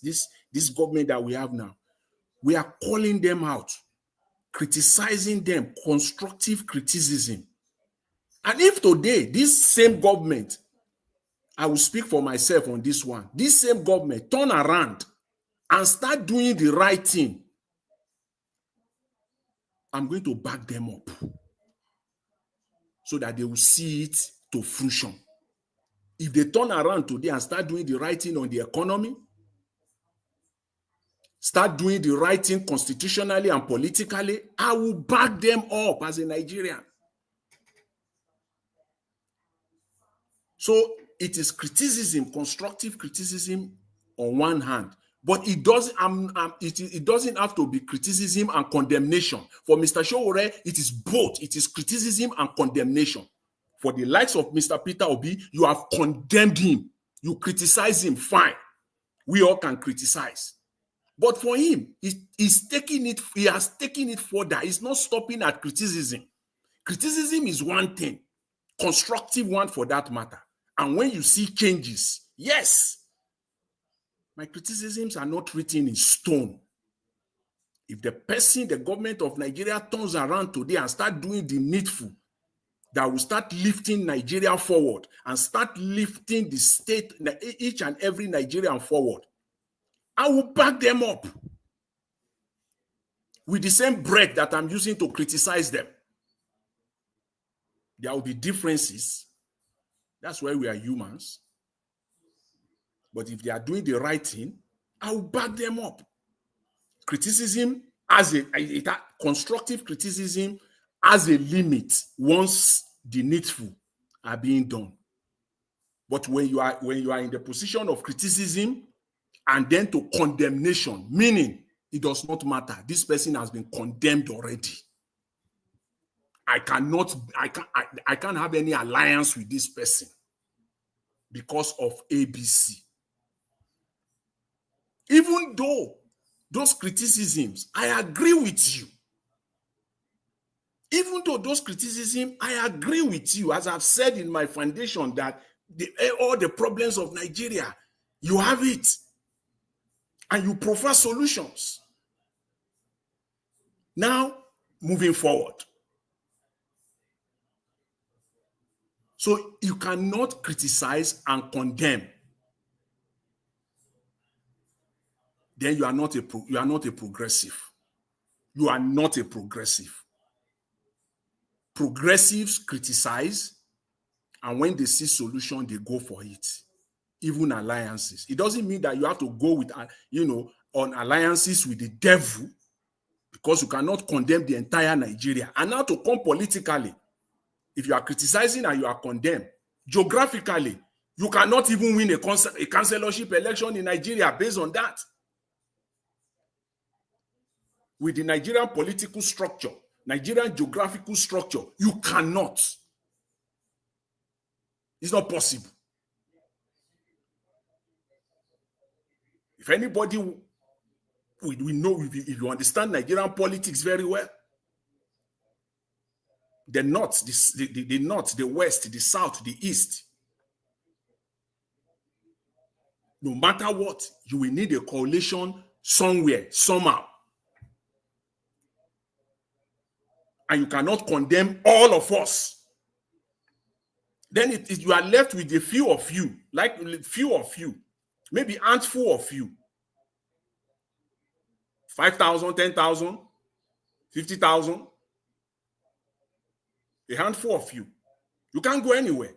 government that we have now. We are calling them out, criticizing them, constructive criticism. And if today, this same government, I will speak for myself on this one, this same government turn around and start doing the right thing, I'm going to back them up so that they will see it to fruition. If they turn around today and start doing the right thing on the economy, start doing the right thing constitutionally and politically, I will back them up as a Nigerian. So it is criticism, constructive criticism on one hand, but it doesn't have to be criticism and condemnation. For Mr. Sowore, it is both. It is criticism and condemnation. For the likes of Mr. Peter Obi, you have condemned him. You criticize him, fine. We all can criticize. But for him, he has taken it further. He's not stopping at criticism. Criticism is one thing, constructive one for that matter. And when you see changes, yes, my criticisms are not written in stone. If the government of Nigeria turns around today and start doing the needful, that will start lifting Nigeria forward and start lifting the state, each and every Nigerian forward, I will back them up with the same breath that I'm using to criticize them. There will be differences. That's why we are humans. But if they are doing the right thing, I will back them up. Criticism constructive criticism has a limit once the needful are being done. But when you are in the position of criticism and then to condemnation, meaning it does not matter, this person has been condemned already. I can't have any alliance with this person because of ABC. Even though those criticisms, I agree with you. Even though those criticisms, I agree with you, as I've said in my foundation, that all the problems of Nigeria, you have it. And you prefer solutions. Now, moving forward. So you cannot criticize and condemn. Then you are not a progressive. You are not a progressive. Progressives criticize, and when they see solution, they go for it. Even alliances. It doesn't mean that you have to go with, on alliances with the devil, because you cannot condemn the entire Nigeria. And now to come politically, if you are criticizing and you are condemned, geographically, you cannot even win a councillorship election in Nigeria based on that. With the Nigerian political structure, Nigerian geographical structure, you cannot. It's not possible. If anybody, we know, if you understand Nigerian politics very well, the north, the north, the west, the south, the east, no matter what, you will need a coalition somewhere, somehow. And you cannot condemn all of us. Then you are left with a few of you, like few of you, maybe handful of you, 5,000, 10,000, 50,000, a handful of you. You can't go anywhere.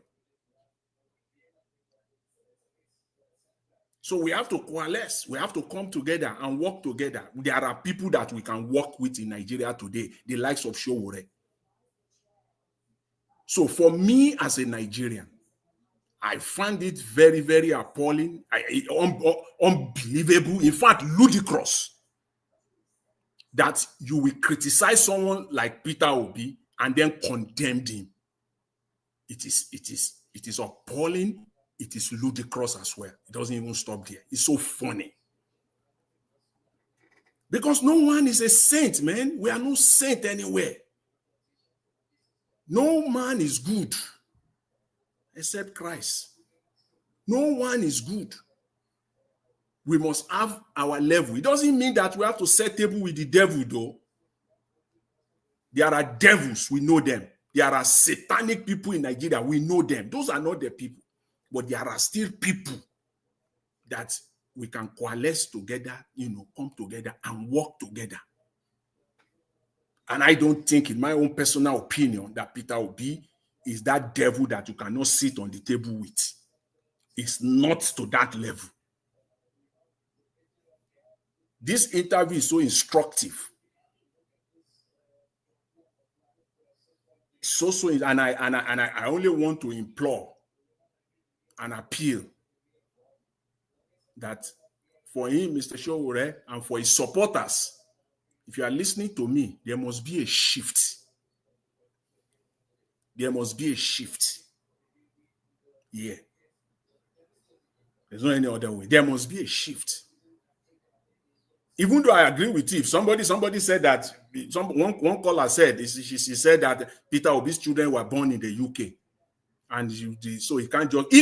So we have to coalesce. We have to come together and work together. There are people that we can work with in Nigeria today, the likes of Sowore. So for me as a Nigerian, I find it very, very appalling, unbelievable, in fact, ludicrous, that you will criticize someone like Peter Obi and then condemn him. It is appalling. It is ludicrous as well. It doesn't even stop there. It's so funny. Because no one is a saint, man. We are no saint anywhere. No man is good except Christ. No one is good. We must have our level. It doesn't mean that we have to set table with the devil, though. There are devils, we know them. There are satanic people in Nigeria, we know them. Those are not the people. But there are still people that we can coalesce together, come together and work together. And I don't think, in my own personal opinion, that Peter Obi is that devil that you cannot sit on the table with. It's not to that level. This interview is so instructive. And I only want to implore and appeal that for him, Mr. Sowore, and for his supporters, if you are listening to me, there must be a shift. There must be a shift. Yeah. There's no any other way. There must be a shift. Even though I agree with you, if somebody said that, one caller said, she said that Peter Obi's children were born in the UK. And so he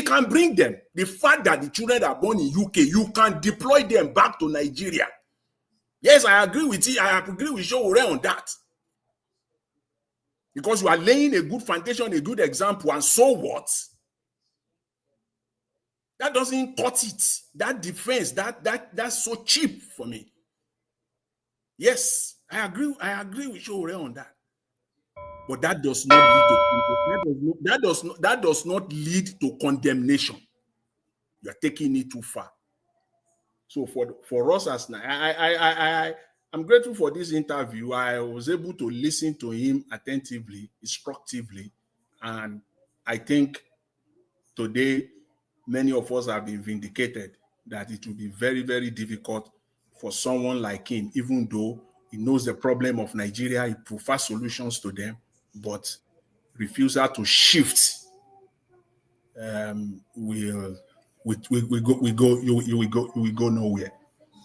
can bring them. The fact that the children are born in UK, you can deploy them back to Nigeria. Yes, I agree with you. I agree with Sowore on that. Because you are laying a good foundation, a good example, and so what? That doesn't cut it. That defense, that's so cheap for me. Yes, I agree with Sowore on that. But that does not lead to condemnation. You are taking it too far. So for us as I'm grateful for this interview. I was able to listen to him attentively, instructively, and I think today many of us have been vindicated that it will be very, very difficult for someone like him, even though he knows the problem of Nigeria, he prefers solutions to them, but refusal to shift we go nowhere.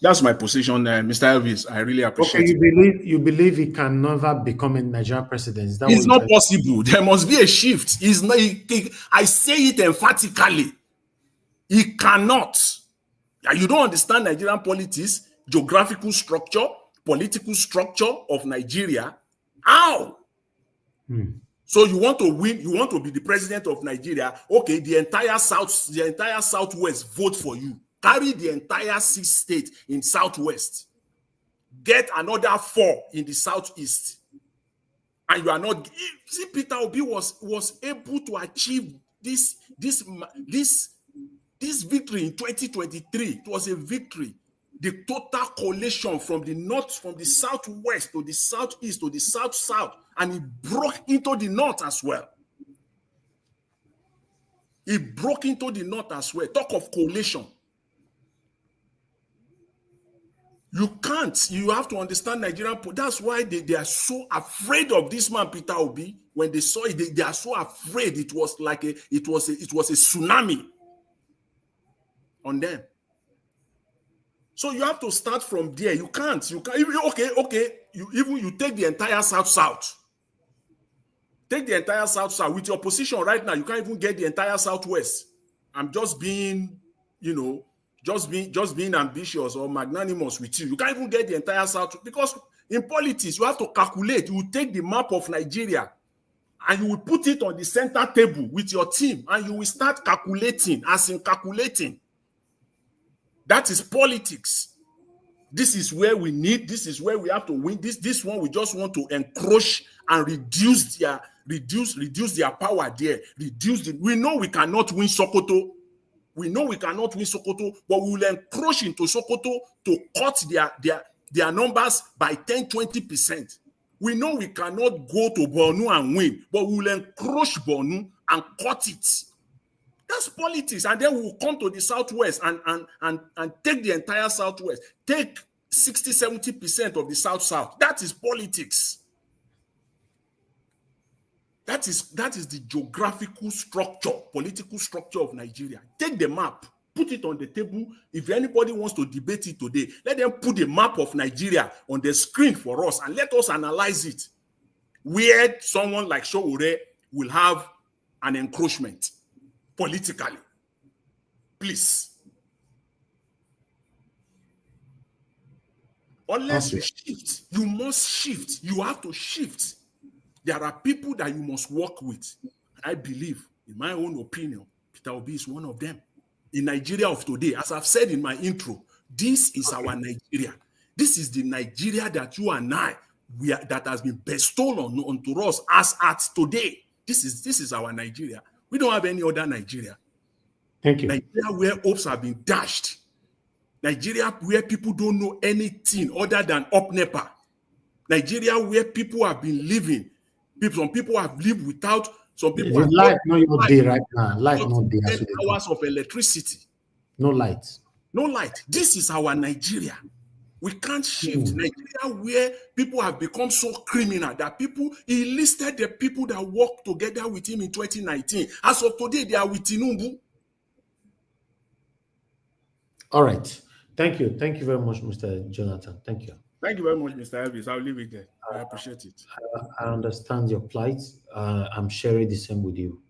That's my position, Mr. Elvis. I really appreciate it. You believe he can never become a Nigerian president? It's not possible. There must be a shift. I say it emphatically. He cannot. You don't understand Nigerian politics, geographical structure, political structure of Nigeria. How? So you want to win, you want to be the president of Nigeria. Okay, the entire Southwest vote for you. Carry the entire 6 states in Southwest. Get another 4 in the Southeast. And you are not. See, Peter Obi was able to achieve this victory in 2023. It was a victory. The total coalition from the north, from the southwest to the southeast to the south, and it broke into the north as well. It broke into the north as well. Talk of coalition. You can't. You have to understand Nigerian. That's why they are so afraid of this man, Peter Obi. When they saw it, they are so afraid. It was like it was a tsunami on them. So you have to start from there. You can't. Okay. You take the entire South. Take the entire South. With your position right now, you can't even get the entire Southwest. I'm just being, just being ambitious or magnanimous with you. You can't even get the entire South, because in politics, you have to calculate. You will take the map of Nigeria and you will put it on the center table with your team, and you will start calculating, as in calculating. That is politics. This is where we have to win. This one we just want to encroach and reduce their power there. We know we cannot win Sokoto. But we will encroach into Sokoto to cut their numbers by 10-20%. We know we cannot go to Borno and win, but we will encroach Borno and cut it. That's politics. And then we'll come to the Southwest and take the entire Southwest. Take 60-70% of the South. That is politics. That is the geographical structure, political structure of Nigeria. Take the map, put it on the table. If anybody wants to debate it today, let them put the map of Nigeria on the screen for us and let us analyze it. Where someone like Sowore will have an encroachment politically. Please. Unless you shift, you must shift. You have to shift. There are people that you must work with. I believe, in my own opinion, Peter Obi is one of them. In Nigeria of today, as I've said in my intro, this is our Nigeria. This is the Nigeria that you and I, that has been bestowed onto us as at today. This is our Nigeria. We don't have any other Nigeria. Thank you. Nigeria where hopes have been dashed. Nigeria where people don't know anything other than up NEPA. Nigeria where people have been living. Some people have lived without. Some people have light not your day right now. Light not day. 10 hours of electricity. No light. No light. This is our Nigeria. We can't shift. Nigeria where people have become so criminal that he listed the people that worked together with him in 2019. As of today, they are with Tinubu. All right. Thank you. Thank you very much, Mr. Jonathan. Thank you. Thank you very much, Mr. Elvis. I'll leave it there. I appreciate it. I understand your plight. I'm sharing the same with you,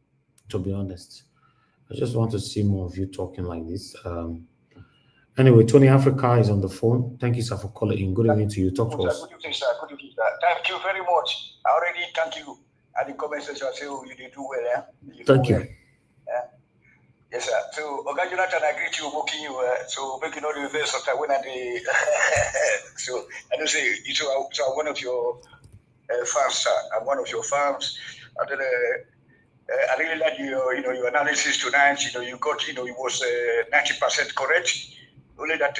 to be honest. I just want to see more of you talking like this. Anyway, Tony Africa is on the phone. Thank you, sir, for calling in. Good evening to you. Talk to us. Good evening, sir. Good evening, sir. Thank you very much. I already thank you. At the comment section, I say, oh, you did do well, yeah? Thank you. Yes, sir. So, Oga Jonathan, I greet you, working you. So, making all the reverse of that when I did. So, I don't say, so I'm one of your fans, sir. I'm one of your fans. I really like your analysis tonight. You got, it was 90% correct. Only that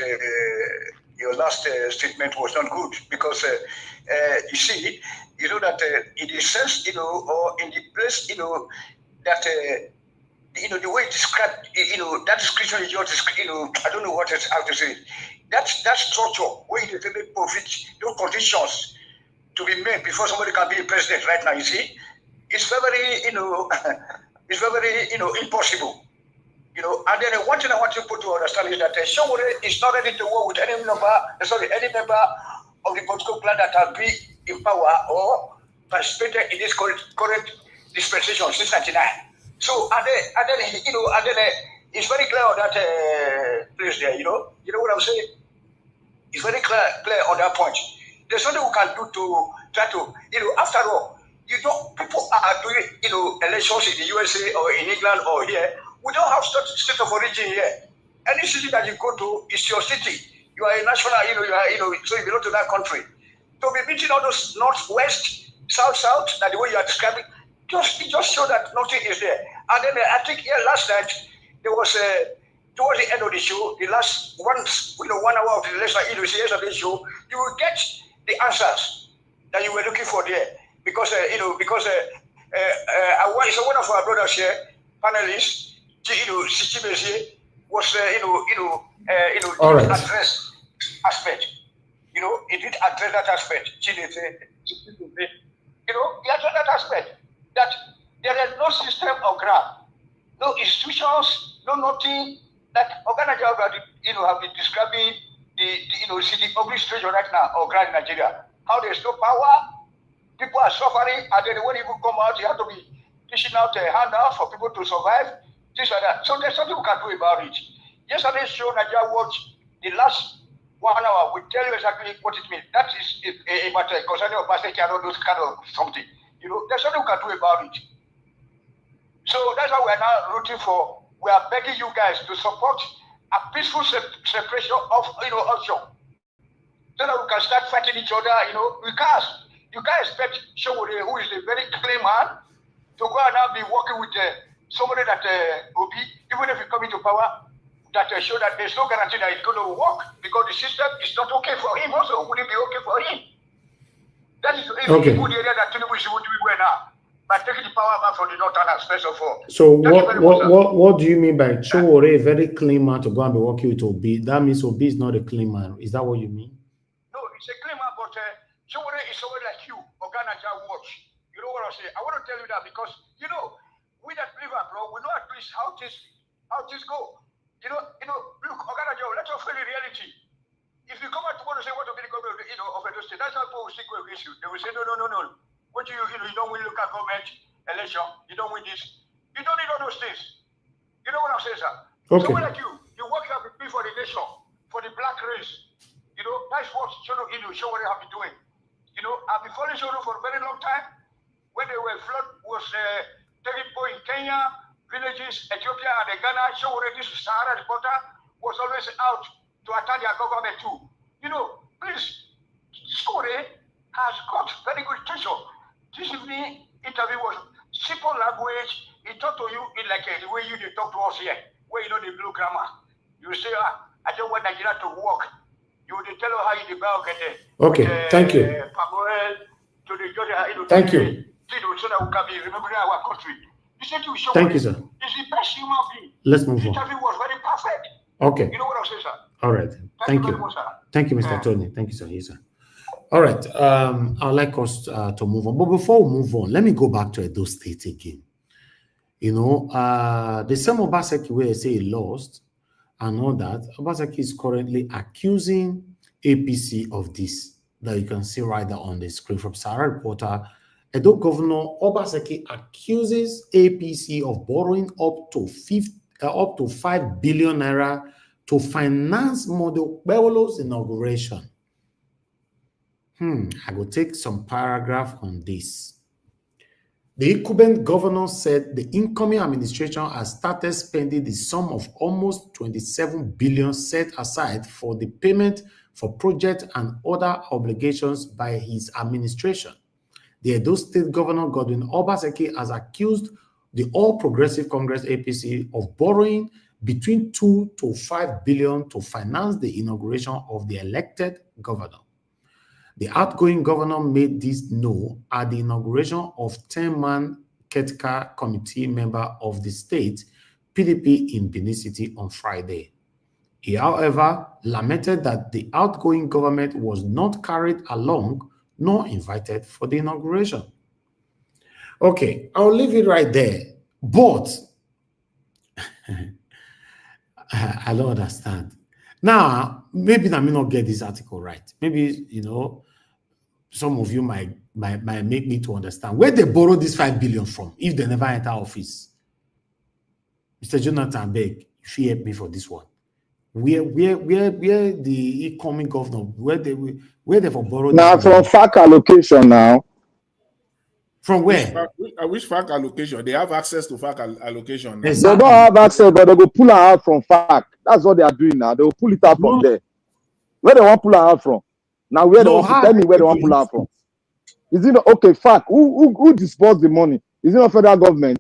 your last statement was not good because you see, that in the sense, or in the place, that. The way it's described, that description is just, I don't know what else how to say. That structure where you make profit, those conditions to be made before somebody can be a president right now, you see, it's very, it's very, impossible. And then one thing I want you to understand is that Sowore is not ready to work with any member of the political clan that has been in power or participated in this current dispensation since 1999. So and then it's very clear on that place there. You know what I'm saying? It's very clear on that point. There's nothing we can do to try to after all, people are doing elections in the USA or in England or here. We don't have state of origin here. Any city that you go to is your city. You are a national. So you belong to that country. To be meeting all those northwest, south, that the way you are describing. It just show that nothing is there. And then I think last night there was towards the end of the show, the last 1 hour of the yesterday's show, you will get the answers that you were looking for there. Because one of our brothers here, panelists, Sichimesi, was all right. Address aspect. It did address that aspect. He addressed that aspect. That there is no system or graph, no institutions, no nothing that Organizer have been describing the ugly situation right now or grand Nigeria. How there's no power, people are suffering, and then when people come out, you have to be dishing out a handout for people to survive, things like that. So there's something we can do about it. Yesterday's show, Nigeria Watch, the last 1 hour, we tell you exactly what it means. That is a matter concerning Obaseki and all those kind of something. There's something we can do about it. So that's why we're now rooting for. We are begging you guys to support a peaceful separation of option, so that we can start fighting each other. Because you can't expect Sowore, who is a very clean man, to go and now be working with somebody that Obi, even if he come into power, that show that there's no guarantee that it's going to work because the system is not okay for him. Also, would it be okay for him? That is okay. The area that Tinubu is doing well now by taking the power back from the Northerners, first of all. So what do you mean by Sowore, a very clean man to go and be working with Obi? That means Obi is not a clean man. Is that what you mean? No, it's a clean man, but Sowore is somebody like you, Oganaja Watch. You know what I'm saying? I want to tell you that because we that live abroad, we know at least how things go. Look, Oganaja, let's face the reality. If you come out tomorrow and say what to be the government of Edo State, that's not what we stick with issue. They will say no. What you don't win local government election, you don't win this. You don't need all those things. You know what I'm saying, sir? Okay. Someone like you work out with me for the nation, for the black race. That's what Sowore have been doing. I've been following Sowore for a very long time. When flood was taking place in Kenya, villages, Ethiopia, and Ghana, Sowore, this Sahara reporter, was always out to attack their government too. Please, Sowore has got very good attention. This evening interview was simple language. He talked to you in like the way you talk to us here, where the blue grammar. You say, I don't want Nigeria to work. You will tell her how you develop it. Okay, thank you. Thank you. So that we can be remembering our country. Thank you, sir. He's the best human being. Let's move on. The interview was very perfect. Okay. You know what I'm saying, sir? All right. Thank you. Very much, sir. Thank you, Mr. Tony. Thank you, sir. Yes, sir. All right. I'd like us to move on. But before we move on, let me go back to Edo State again. The same Obaseki where I say he lost and all that, Obaseki is currently accusing APC of this that you can see right there on the screen from Sahara Reporter. Edo Governor Obaseki accuses APC of borrowing up to 5 billion naira to finance Model Beolo's inauguration. I will take some paragraph on this. The incumbent governor said the incoming administration has started spending the sum of almost 27 billion set aside for the payment for projects and other obligations by his administration. The Edo State Governor Godwin Obaseki has accused the All Progressive Congress APC of borrowing between 2 to 5 billion to finance the inauguration of the elected governor. The outgoing governor made this known at the inauguration of 10-man Ketka committee member of the state PDP in Benin City on Friday. He, however, lamented that the outgoing government was not carried along nor invited for the inauguration. Okay, I'll leave it right there. But I don't understand. Now, maybe I may not get this article right. Maybe, some of you might make me to understand where they borrow this 5 billion from if they never enter office. Mr. Jonathan Beg, if you help me for this one. Where the incoming governor, where they for borrow now from FAC allocation now. From where? Which FAC allocation? They have access to FAC allocation. Exactly. They don't have access, but they go pull it out from FAC. That's what they are doing now. They will pull it out from there. Where they want to pull it out from? Now, where they want to tell me where they want to pull it out from? Is it okay? FAC. Who disbursed the money? Is it not federal government?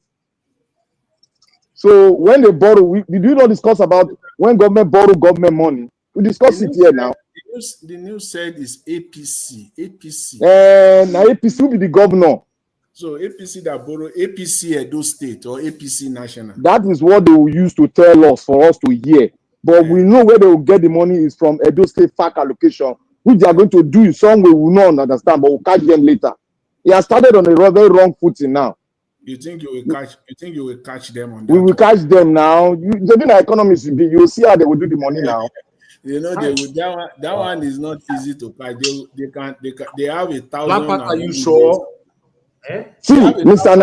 So when they borrow, we do not discuss about when government borrow government money. We discuss it here now. The news said it's APC. Now APC will be the governor. So APC that borrow APC Edo State or APC National. That is what they will use to tell us for us to hear. But we know where they will get the money is from Edo State FAC allocation, which they are going to do in some way we will not understand, but we'll catch them later. He has started on a very wrong footing now. You think you will catch them on that? We will catch them now. The thing economists will be, you will see how they will do the money now. That one is not easy to catch. They have 1,000. Are you sure? See, Mr.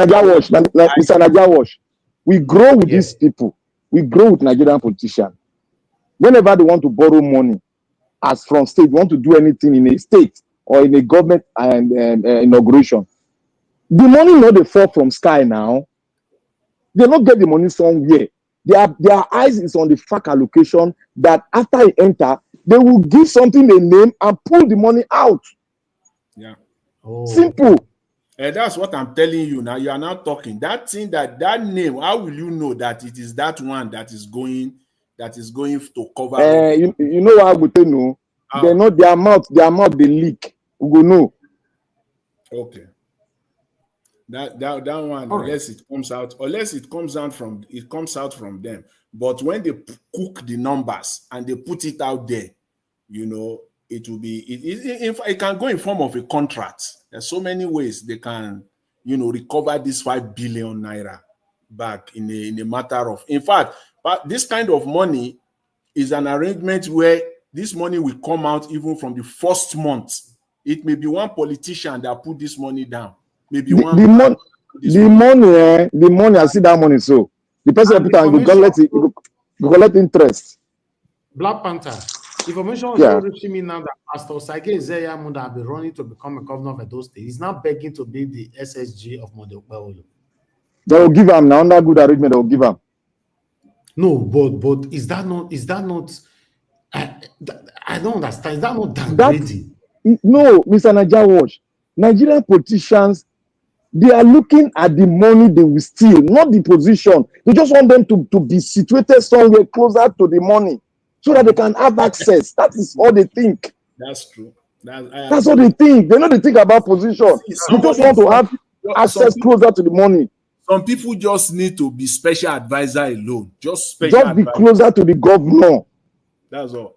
Najawash, we grow with these people. We grow with Nigerian politicians. Whenever they want to borrow money, as from state, want to do anything in a state or in a government inauguration, the money not they fall from sky now. They not get the money somewhere. Their eyes is on the FAC allocation, that after he enter, they will give something a name and pull the money out. Yeah. Simple. And that's what I'm telling you now. You are now talking. That thing, that name, how will you know that it is that one that is going to cover You know what I would say no? They know their mouth they leak. We go know. Okay. That one, unless it comes out from them. But when they cook the numbers and they put it out there, it will be it can go in form of a contract. There's so many ways they can, recover this 5 billion naira back in a matter of. In fact, but this kind of money is an arrangement where this money will come out even from the first month. It may be one politician that put this money down. Maybe the money, I see that money. So the person put and go collect interest. Black Panther. Information was reaching me now that Pastor Sage Zeyamuda have been running to become a governor of Edo State. He's now begging to be the SSG of Omoyele. They will give him now under good arrangement. They will give him. No, but is that not? I don't understand. Is that not downgrading? No, Mr. Najawash. Nigerian politicians, they are looking at the money they will steal, not the position. They just want them to be situated somewhere closer to the money so that they can have access. That is all they think. That's true. That's all they think. They know they think about position. They just want to have access closer to the money. Some people just need to be special advisor alone. Just be closer to the governor. That's all.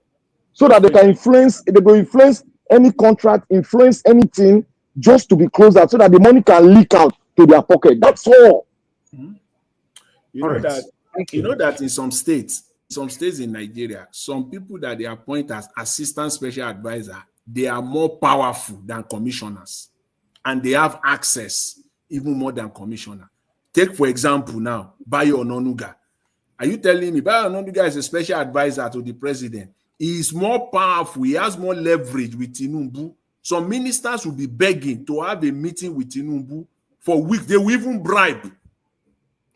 So that they can influence, they will influence any contract, influence anything, just to be closer so that the money can leak out to their pocket. That's all. Mm-hmm. You know that in some states in Nigeria, some people that they appoint as assistant special advisor, they are more powerful than commissioners. And they have access even more than commissioner. Take, for example, now, Bayo Ononuga. Are you telling me Bayo Ononuga is a special advisor to the president? He is more powerful. He has more leverage with Tinubu. Some ministers will be begging to have a meeting with Tinubu for weeks. They will even bribe.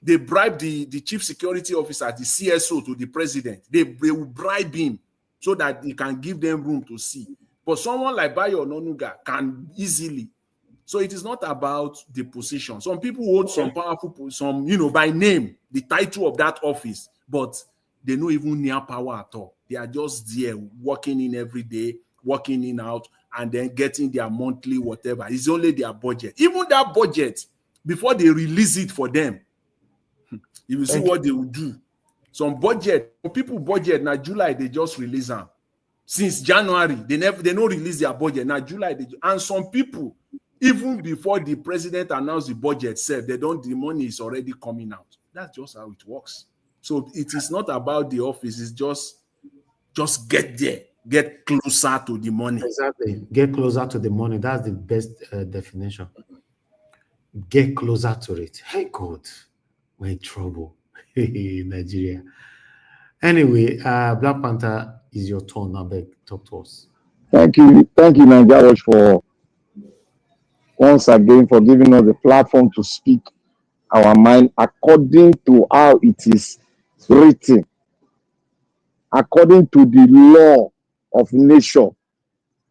They bribe the chief security officer, the CSO, to the president. They will bribe him so that he can give them room to see. But someone like Bayo Ononuga can easily. So it is not about the position. Some people hold some powerful, by name, the title of that office, but they don't even near power at all. They are just there, working in every day, working in out, and then getting their monthly whatever. It's only their budget. Even that budget, before they release it for them, you will see what they will do. Some people budget, now July, they just release them. Since January, they don't release their budget. Now July, and some people, even before the president announced the budget, said the money is already coming out. That's just how it works. So it is not about the office. It's just get there, get closer to the money. Exactly. Get closer to the money. That's the best definition. Get closer to it. Hey, God, we're in trouble. Nigeria. Anyway, Black Panther, is your turn. Now, talk to us. Thank you, Nigeria, for once again for giving us the platform to speak our mind according to how it is written, according to the law of nature.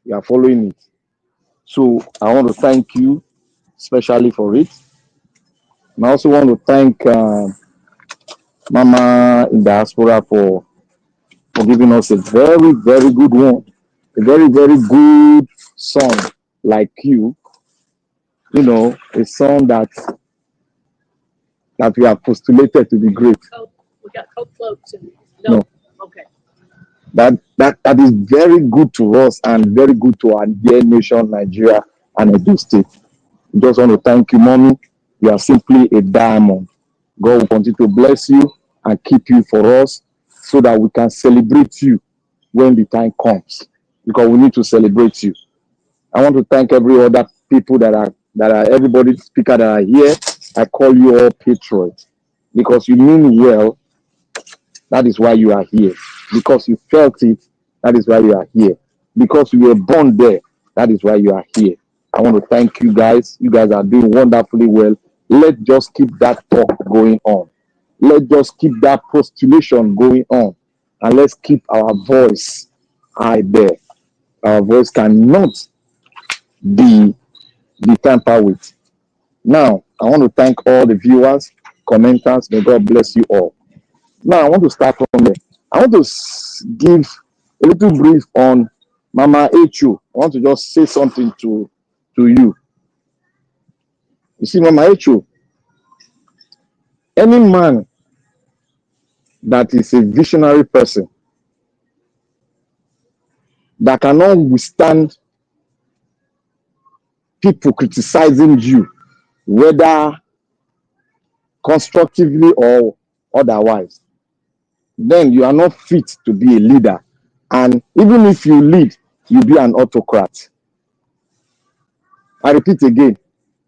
We are following it. So I want to thank you especially for it. And I also want to thank Mama in diaspora for giving us a very, very good one, a very, very good song like you. A song that we have postulated to be great. We got Coke floats and no. Okay. That is very good to us and very good to our dear nation, Nigeria and Edo State. We just want to thank you, Mommy. You are simply a diamond. God will continue to bless you and keep you for us so that we can celebrate you when the time comes, because we need to celebrate you. I want to thank every other people that are everybody speaker that are here. I call you all patriots because you mean well. That is why you are here. Because you felt it. That is why you are here. Because you were born there. That is why you are here. I want to thank you guys. You guys are doing wonderfully well. Let's just keep that talk going on. let's just keep that postulation going on, and let's keep our voice high there. Our voice cannot be tampered with. Now, I want to thank all the viewers, commenters. May God bless you all. Now, I want to start from there. I want to give a little brief on Mama Echu. I want to just say something to you. You see, Mama Echu, any man that is a visionary person that cannot withstand people criticizing you, whether constructively or otherwise, then you are not fit to be a leader. And even if you lead, you'll be an autocrat. I repeat again,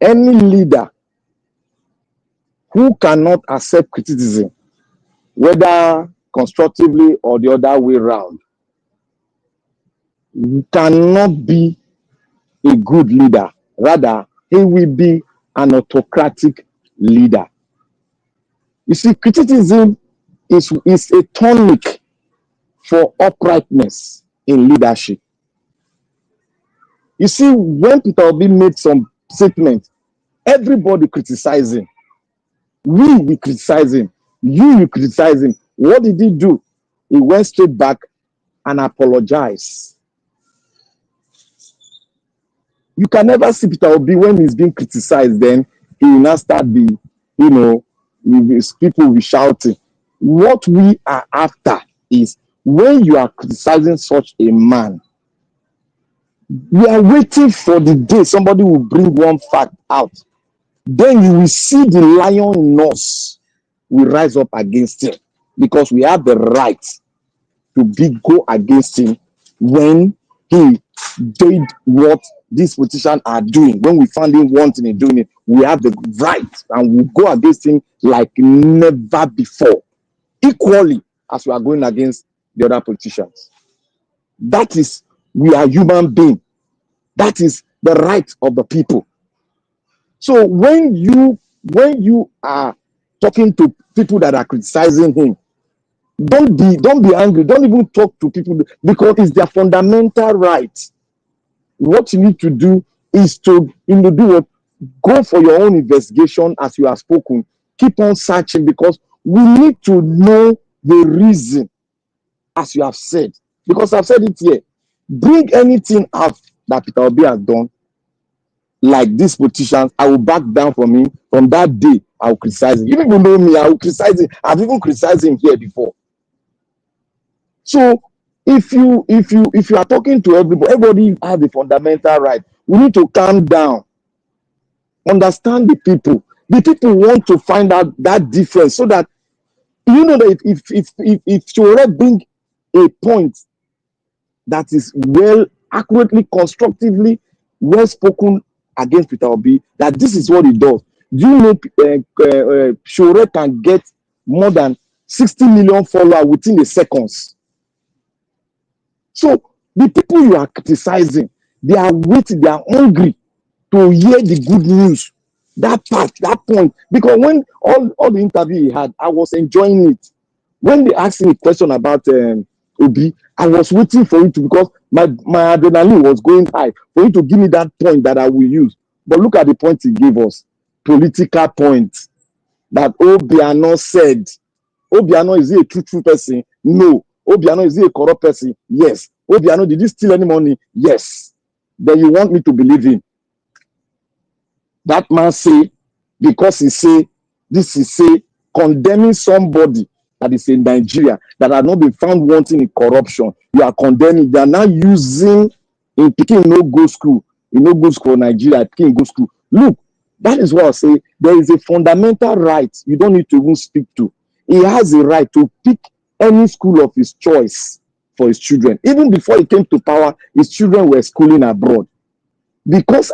any leader who cannot accept criticism, whether constructively or the other way around, cannot be a good leader. Rather, he will be an autocratic leader. You see, criticism is a tonic for uprightness in leadership. You see, when Peter Obi made some statement, everybody criticizing. We criticize him. You criticize him. What did he do? He went straight back and apologized. You can never see Peter Obi when he's being criticized, then he will not start the, people will be shouting. What we are after is when you are criticizing such a man, we are waiting for the day somebody will bring one fact out. Then you will see the lion in us will rise up against him, because we have the right to go against him when he did what these politicians are doing. When we find him wanting and doing it, we have the right, and we go against him like never before, equally as we are going against the other politicians. That is, we are human beings. That is the right of the people. So when you are talking to people that are criticizing him, don't be angry. Don't even talk to people, because it's their fundamental right. What you need to do is to do what? Go for your own investigation, as you have spoken. Keep on searching, because we need to know the reason, as you have said. Because I've said it here. Bring anything out that Peter Obi has done, like these politicians, I will back down from him. From that day, I will criticize him. You people know me, I will criticize him. I've even criticized him here before. So if you are talking to everybody has the fundamental right. We need to calm down, understand the people. The people want to find out that difference, so that you know that if Sowore bring a point that is well, accurately, constructively, well spoken against Peter Obi, that this is what he does. Do you know Sowore can get more than 60 million followers within the seconds? So the people you are criticizing, they are waiting, they are hungry to hear the good news. That part, that point. Because when all the interview he had, I was enjoying it. When they asked me a question about Obi, I was waiting for him to, because my adrenaline was going high, for him to give me that point that I will use. But look at the point he gave us. Political point. That Obiano said. Obiano, is he a true person? No. Obiano, is he a corrupt person? Yes. Obiano, did he steal any money? Yes. Then you want me to believe him? That man say, because he say, this is say, condemning somebody that is in Nigeria that has not been found wanting in corruption. You are condemning. They are now using in picking no go school. In no go school Nigeria, picking go school. Look, that is what I say. There is a fundamental right you don't need to even speak to. He has a right to pick any school of his choice for his children. Even before he came to power, his children were schooling abroad. Because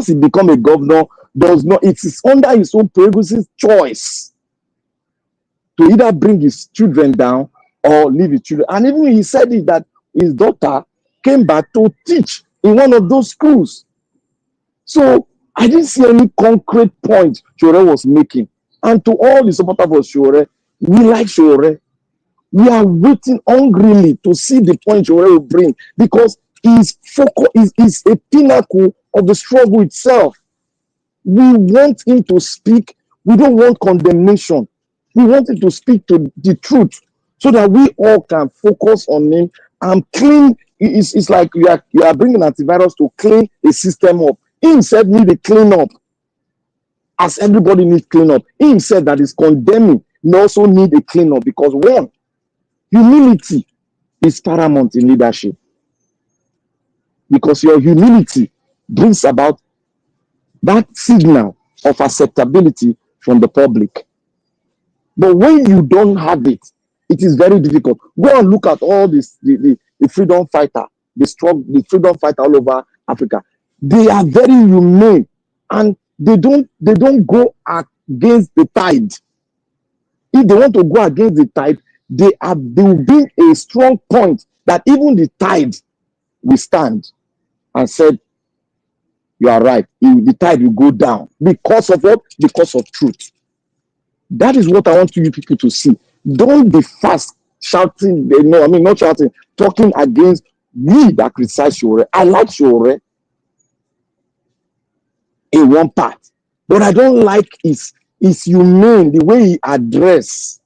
he become a governor, does not, it is under his own prerogative choice to either bring his children down or leave his children. And even he said it, that his daughter came back to teach in one of those schools. So I didn't see any concrete point Sowore was making. And to all the supporters of Sowore, we like Sowore. We are waiting hungrily to see the point Sowore will bring, because his focus is a pinnacle of the struggle itself. We want him to speak. We don't want condemnation. We want him to speak to the truth so that we all can focus on him and clean. It's like you are bringing antivirus to clean a system up. He himself need a clean up, as everybody needs clean up. He himself that is condemning, he also need a clean up, because one, humility is paramount in leadership, because your humility brings about that signal of acceptability from the public. But when you don't have it, it is very difficult. Go and look at all this, the freedom fighter, the freedom fighter all over Africa. They are very humane, and they don't go against the tide. If they want to go against the tide, they will bring a strong point that even the tide will stand and said, you are right. The tide will go down. Because of what? Because of truth. That is what I want you people to see. Don't be fast shouting. No, I mean, not shouting, talking against me that criticize Sowore. I like Sowore in one part, but I don't like his humane, the way he address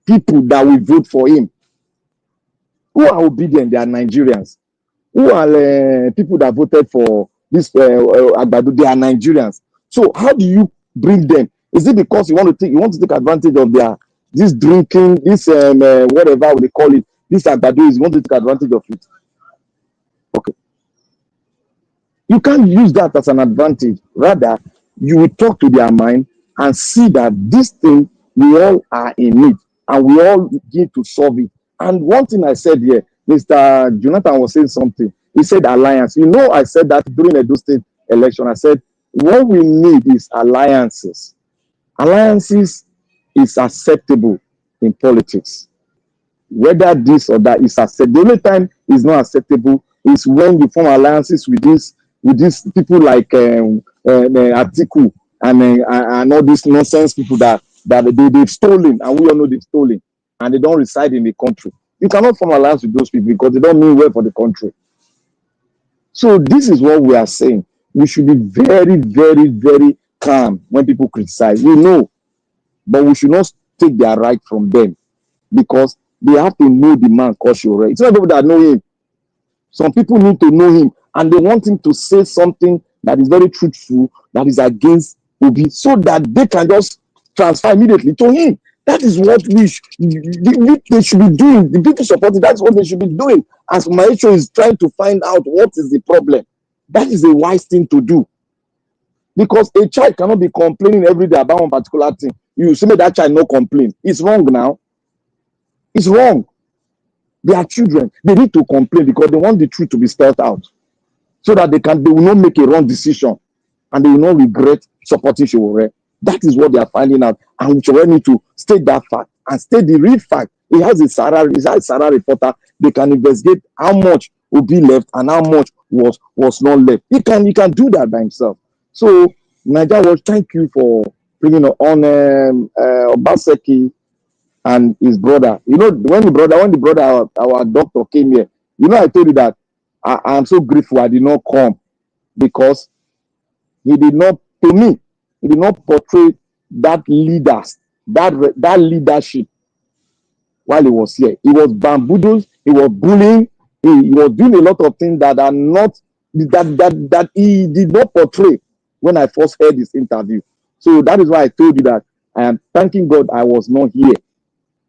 people that will vote for him. Who are obedient? They are Nigerians. Who are people that voted for this Agbado? They are Nigerians. So how do you bring them? Is it because you want to take advantage of this drinking, this whatever they call it, this Agbado is, you want to take advantage of it? Okay. You can't use that as an advantage. Rather, you will talk to their mind and see that this thing, we all are in need and we all need to solve it. And one thing I said here, Mr. Jonathan was saying something. He said alliance. You know, I said that during the Edo State election. I said, what we need is alliances. Alliances is acceptable in politics. Whether this or that is acceptable. The only time it's not acceptable is when you form alliances with these people like Atiku and all these nonsense people that they've stolen, and we all know they've stolen, and they don't reside in the country. You cannot form alliance with those people because they don't mean well for the country. So this is what we are saying. We should be very, very, very calm when people criticize. We know, but we should not take their right from them, because they have to know the man called Sowore. It's not people that know him. Some people need to know him, and they want him to say something that is very truthful, that is against Obi, so that they can just transfer immediately to him. That is what they should be doing. The people supporting, that's what they should be doing. As Maestro is trying to find out what is the problem, that is a wise thing to do. Because a child cannot be complaining every day about one particular thing. You say that child no complain. It's wrong now. It's wrong. They are children. They need to complain because they want the truth to be spelled out, so that they will not make a wrong decision and they will not regret supporting Sowore. That is what they are finding out. And Sowore need to state that fact and state the real fact. He has a Sarah reporter. They can investigate how much will be left and how much was not left. He can do that by himself. So, Naija Watch, thank you for bringing on Obaseki and his brother. You know, when the brother, our doctor came here, you know, I told you that I am so grateful I did not come, because he did not portray that leadership while he was here. He was bamboozled, he was bullying, he was doing a lot of things that are not that he did not portray when I first heard this interview. So that is why I told you that I am thanking God I was not here.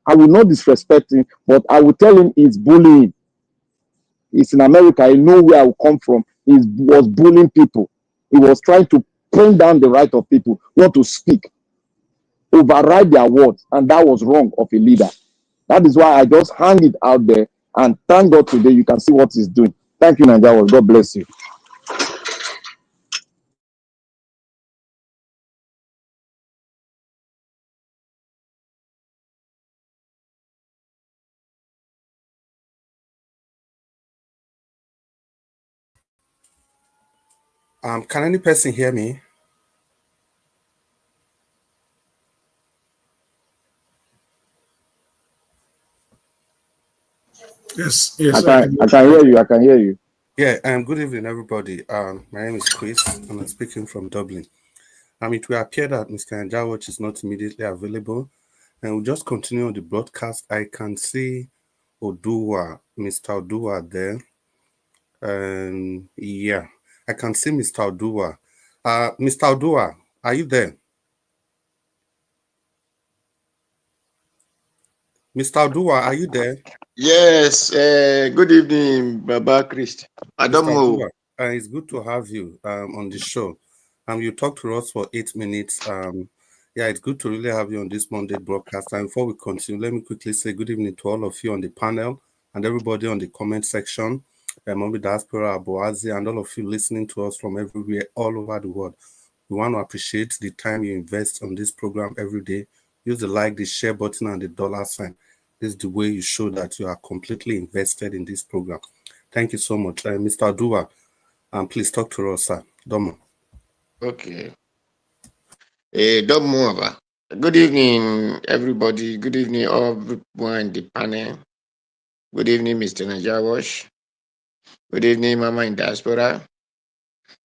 I will not disrespect him, but I will tell him it's bullying. He's in America. He knows where I will come from. He was bullying people. He was trying to bring down the right of people, not to speak, override their words, and that was wrong of a leader. That is why I just hang it out there, and thank God today you can see what he's doing. Thank you, Naija. God bless you. Can any person hear me? Yes, I can hear you. I can hear you. Yeah, good evening, everybody. My name is Chris, and I'm speaking from Dublin. It will appear that Mr. Njawach is not immediately available, and we'll just continue on the broadcast. I can see Mr. Odua there. Yeah, I can see Mr. Odua. Mr. Odua, are you there? Mr. Odua, are you there? Yes, good evening, Baba Christ. I don't Mr. know. Odua, it's good to have you on the show. You talked to us for 8 minutes. Yeah, it's good to really have you on this Monday broadcast. And before we continue, let me quickly say good evening to all of you on the panel and everybody on the comment section. Mommy Diaspora, Aboazi, and all of you listening to us from everywhere, all over the world. We want to appreciate the time you invest on this program every day. Use the like, the share button, and the dollar sign. This is the way you show that you are completely invested in this program. Thank you so much. Mr. Odua, please talk to us, sir. Domo. Okay. Domo. Good evening, everybody. Good evening, everyone in the panel. Good evening, Mr. Najawash. Good evening, Mama in Diaspora.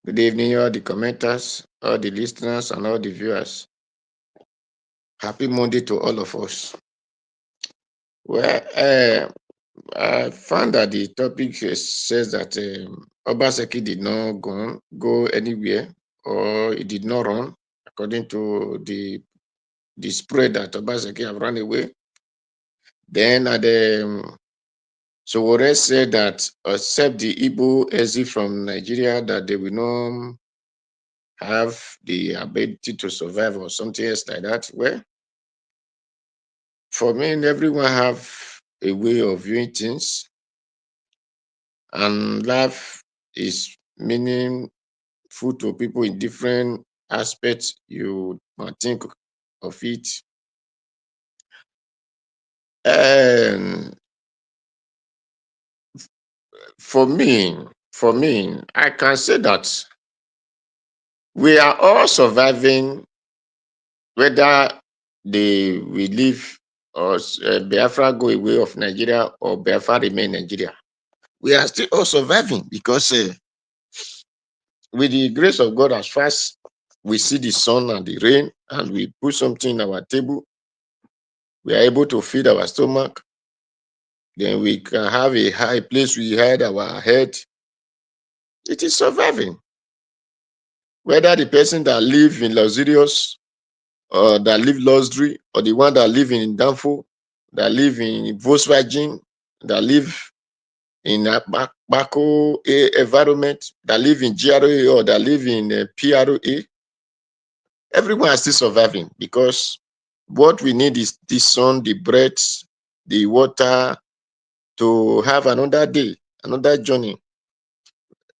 Good evening, all the commenters, all the listeners, and all the viewers. Happy Monday to all of us. Well, I found that the topic says that Obaseki did not go anywhere, or he did not run, according to the spread that Obaseki have run away. Then Sowore said that except the Igbo exit from Nigeria, that they will not have the ability to survive or something else like that. Well, for me, everyone have a way of viewing things, and life is meaningful to people in different aspects. You might think of it. And for me, I can say that we are all surviving, whether we live or Biafra go away of Nigeria or Biafra remain Nigeria. We are still all surviving because with the grace of God, as far as we see the sun and the rain and we put something in our table, we are able to feed our stomach. Then we can have a high place we hide our head. It is surviving. Whether the person that live in luxurious or that live luxury, or the one that live in Danfo, that live in Volkswagen, that live in a Bako environment, that live in GRA or that live in PRA, everyone is still surviving, because what we need is the sun, the bread, the water to have another day, another journey.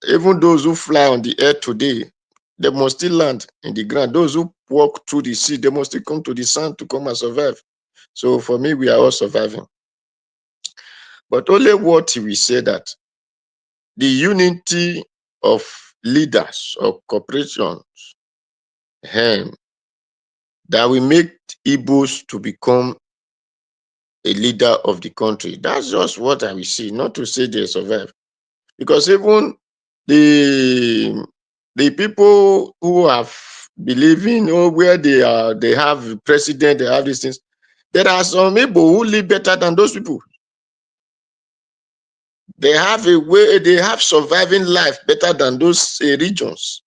Even those who fly on the air today, they must still land in the ground. Those who walk through the sea, they must still come to the sand to come and survive. So for me, we are all surviving. But only what we say that the unity of leaders or corporations that will make Igbos to become a leader of the country. That's just what I will see, not to say they survive. Because even the people who have believing, where they have president, they have these things, there are some people who live better than those people. They have a way, they have surviving life better than those regions.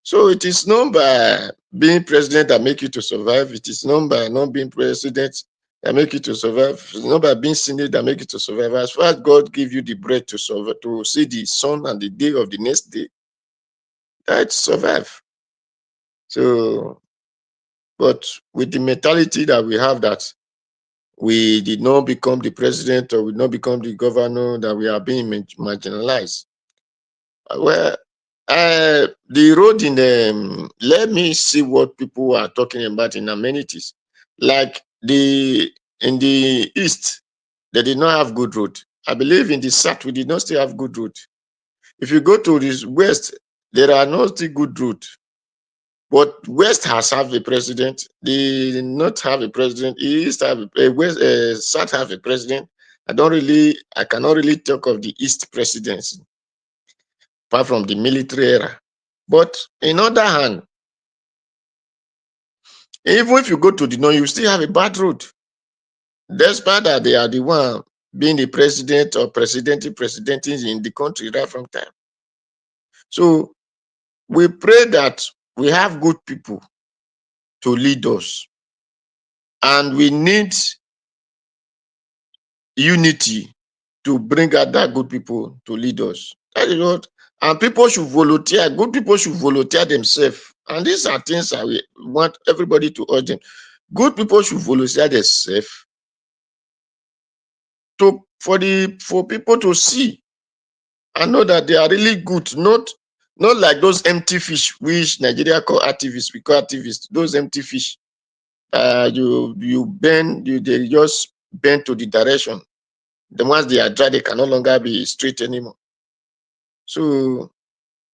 So it is not by being president that make you to survive. It is not by not being president that make you to survive. It's not by being senate that make you to survive. As far as God give you the breath to survive, to see the sun and the day of the next day, that survive. So, but with the mentality that we have, that we did not become the president or we did not become the governor, that we are being marginalized. Well, the road in the, let me see what people are talking about in amenities. Like in the east, they did not have good road. I believe in the south, we did not still have good road. If you go to the west, there are not still good road. But west has have a president. They did not have a president. East have a south have a president. I cannot really talk of the East Presidency, apart from the military era. But in other hand, even if you go to the North, you still have a bad road. Despite that they are the one being the president or presidents in the country right from time. So we pray that we have good people to lead us. And we need unity to bring out that good people to lead us. That is what, and people should volunteer. Good people should volunteer themselves. And these are things that we want everybody to urge them. Good people should volunteer themselves for people to see and know that they are really good, not like those empty fish which Nigeria call activists. We call activists those empty fish. They just bend to the direction. The ones they are dry, they can no longer be straight anymore. So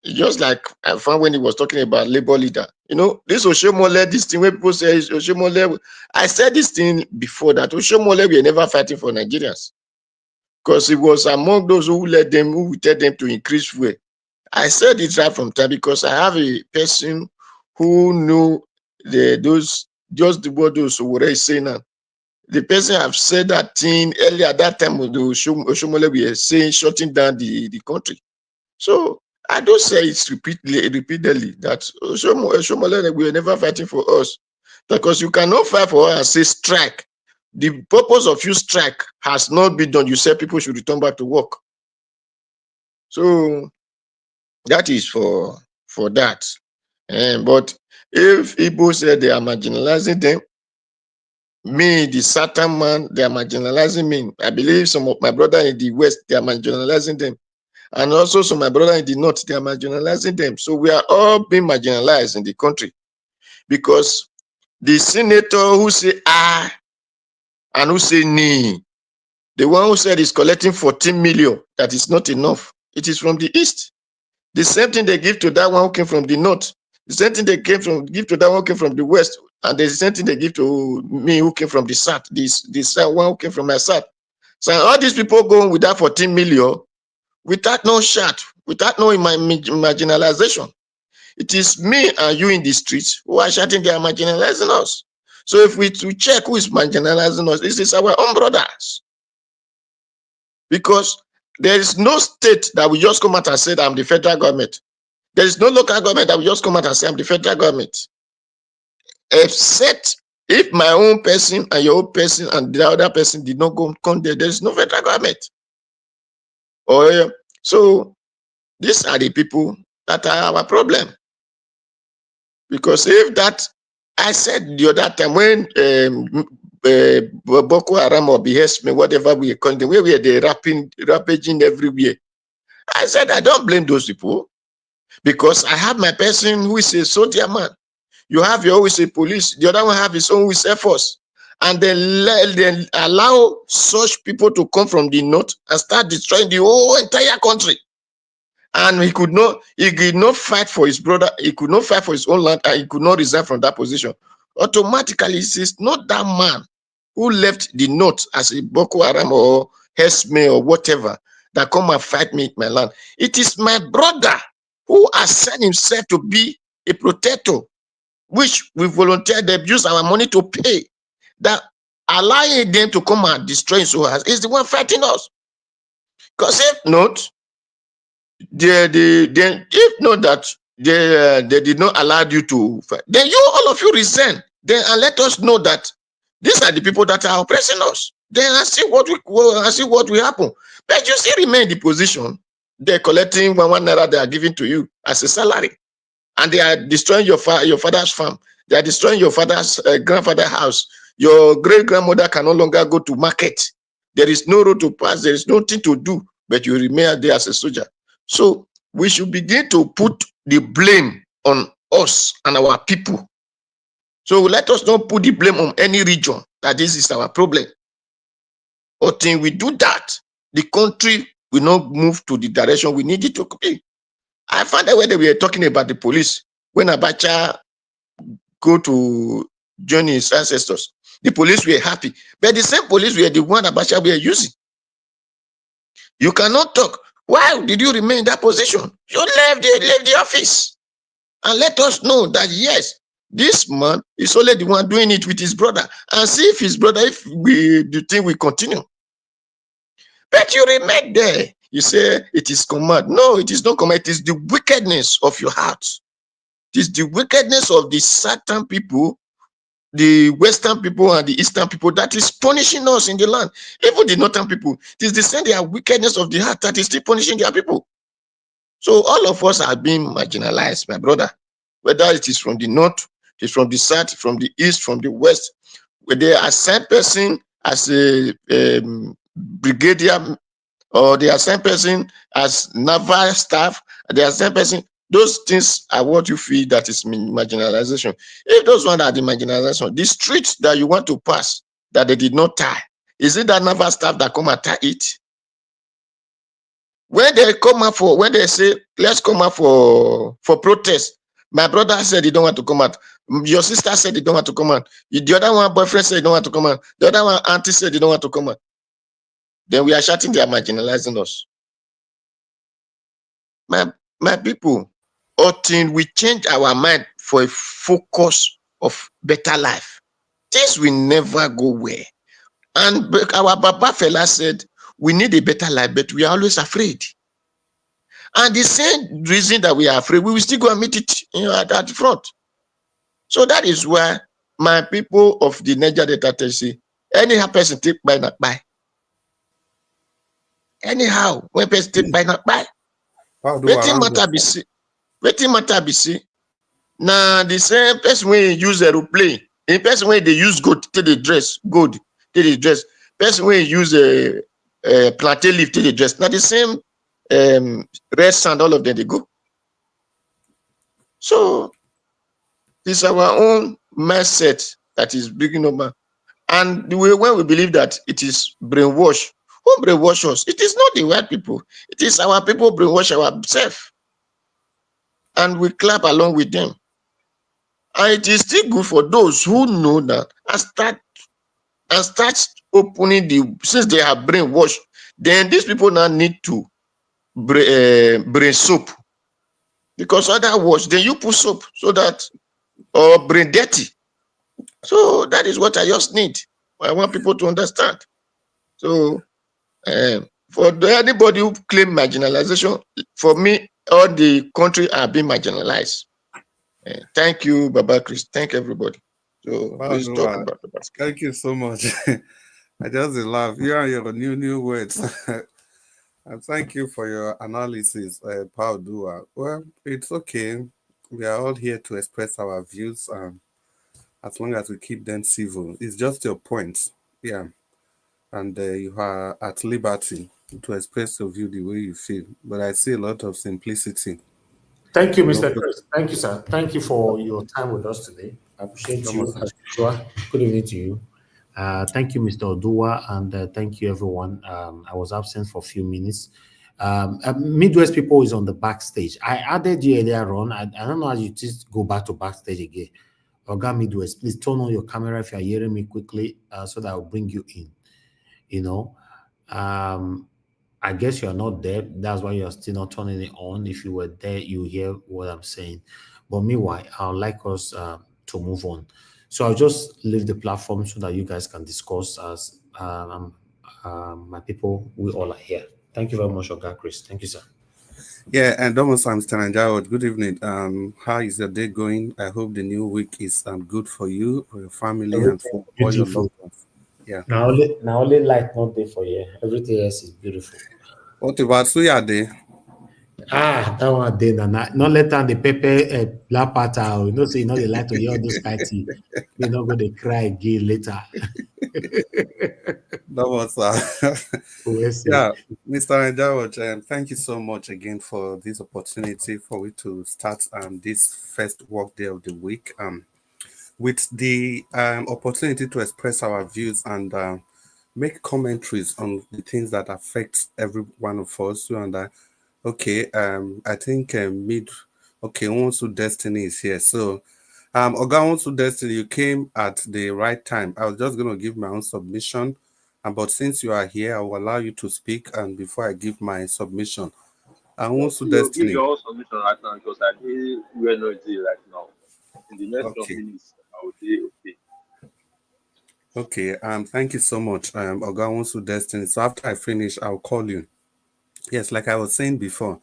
it's just like I found when he was talking about labor leader. You know, this Oshomole, this thing where people say Oshomole. I said this thing before that Oshomole were never fighting for Nigerians. Because it was among those who would tell them to increase fuel. I said it right from time because I have a person who knew those what those Sowore is saying now. The person have said that thing earlier at that time with the Oshomole were saying shutting down the country. So I don't say it repeatedly that Oshomole we were never fighting for us. Because you cannot fight for us and say strike. The purpose of you strike has not been done. You said people should return back to work. So that is for that. But if Igbo said they are marginalizing them, me, the certain man, they are marginalizing me. I believe some of my brother in the West, they are marginalizing them. And also some of my brother in the North, they are marginalizing them. So we are all being marginalized in the country. Because the senator who say ah and who say nee, the one who said he's collecting 14 million, that is not enough. It is from the East. The same thing they give to that one who came from the North. The same thing they give to that one who came from the West. And the same thing they give to me who came from the South. This one who came from my South. So all these people going with that 14 million without no shot, without no marginalization. It is me and you in the streets who are shouting they are marginalizing us. So if we to check who is marginalizing us, this is our own brothers. Because there is no state that will just come out and say that I'm the federal government. There is no local government that will just come out and say I'm the federal government. Except if my own person and your own person and the other person did not come there, there is no federal government. So these are the people that are our problem. Because if that, I said the other time when Boko Haram or BSM, whatever we call them, where we are the rampaging everywhere. I said I don't blame those people because I have my person who is a soldier man. You have your always a police. The other one have his own with Air Force, and they allow such people to come from the north and start destroying the whole entire country. And he could not fight for his brother. He could not fight for his own land, and he could not resign from that position. Automatically, it's not that man who left the north as a Boko Haram or Hesme or whatever that come and fight me in my land. It is my brother who assigned himself to be a protector, which we volunteered, they use our money to pay. That allowing them to come and destroy us is the one fighting us. Because if not, if not that they did not allow you to fight, then all of you resign. Then and let us know that these are the people that are oppressing us. Then I see what will happen. But you still remain in the position. They're collecting one naira they are giving to you as a salary, and they are destroying your father's farm. They are destroying your father's grandfather's house. Your great grandmother can no longer go to market. There is no road to pass. There is nothing to do, but you remain there as a soldier. So we should begin to put the blame on us and our people. So let us not put the blame on any region that this is our problem. Until we do that, the country will not move to the direction we need it to be. I found out when they were talking about the police, when Abacha go to join his ancestors, the police were happy. But the same police were the one Abacha were using. You cannot talk. Why did you remain in that position? You left the office. And let us know that, yes, this man is only the one doing it with his brother. And see if his brother, if the thing will continue. But you remain there. You say it is command. No, it is not command. It is the wickedness of your heart. It is the wickedness of the certain people, the Western people and the Eastern people, that is punishing us in the land. Even the Northern people, it is the same their wickedness of the heart that is still punishing their people. So all of us are being marginalized, my brother. Whether it is from the north, it is from the south, from the east, from the west, where they assign person as a brigadier, or they assign person as naval staff, they assign person. Those things are what you feel that is marginalization. If those ones are the marginalization, the streets that you want to pass that they did not tie, is it that naval staff that come and tie it? When they come out for, when they say, let's come out for protest, my brother said he don't want to come out. Your sister said he don't want to come out. The other one boyfriend said he don't want to come out. The other one auntie said he don't want to come out. Then we are shouting they are marginalizing us. My people, until we change our mind for a focus of better life, things will never go well. And our Baba fella said, we need a better life, but we are always afraid. And the same reason that we are afraid, we will still go and meet it at the front. So that is why my people of the Niger Delta say, anyhow person take by not buy. Anyhow, when person take by not buy. Waiting matter be see. Waiting matter be see. Now the same person when use aeroplane, the person when they use gold till they dress, gold till they dress. Person when use a plantain leaf till they dress. Now the same red sand, all of them they go. So it's our own mindset that is bringing over. And the way when we believe that it is brainwash, who brainwash us? It is not the white people. It is our people brainwash ourselves. And we clap along with them. And it is still good for those who know that and start opening the, since they have brainwashed, then these people now need to brain soap. Because otherwise, then you put soap so that, or brain dirty. So that is what I just need. I want people to understand. So for anybody who claim marginalization, for me, all the country are being marginalized. Thank you, Baba Chris. Thank everybody. So please talk about that. Thank you so much. I just love you and your new words. And thank you for your analysis, Paudua. Well, it's okay. We are all here to express our views, as long as we keep them civil. It's just your point, yeah. And you are at liberty to express your view the way you feel. But I see a lot of simplicity. Thank you, Mr. Chris. Thank you, sir. Thank you for your time with us today. I appreciate you as usual. Good evening to you. Thank you, Mr. Odua, and thank you, everyone. I was absent for a few minutes. Midwest people is on the backstage. I added you earlier on. I don't know how you just go back to backstage again. Oga Midwest, please turn on your camera if you're hearing me quickly, so that I'll bring you in. You know, I guess you're not there. That's why you're still not turning it on. If you were there, you hear what I'm saying. But meanwhile, I'd like us to move on. So I'll just leave the platform so that you guys can discuss as my people, we all are here. Thank you very much, Oga Chris. Thank you, sir. Yeah, and almost I'm Mr. Nanjawad. Good evening. How is your day going? I hope the new week is good for you, for your family, and for all your loved ones. Yeah. Now only light not day for you. Everything else is beautiful. What about Suya Day? That one day not let down the pepper black pata. You know, say you know they like to hear all those party. They're not going to cry again later. That was yeah, Mr. Njawaj, thank you so much again for this opportunity for we to start this first work day of the week with the opportunity to express our views and make commentaries on the things that affect every one of us. And okay, I think Onsu Destiny is here. So Oga Onsu Destiny, you came at the right time. I was just going to give my own submission But since you are here, I will allow you to speak. And before I give my submission, I want to Destiny. Give your submission right now because I need energy right now. In the next 12 minutes, I will be okay. Okay, thank you so much. Oga Wonsu Destiny. So after I finish, I'll call you. Yes, like I was saying before,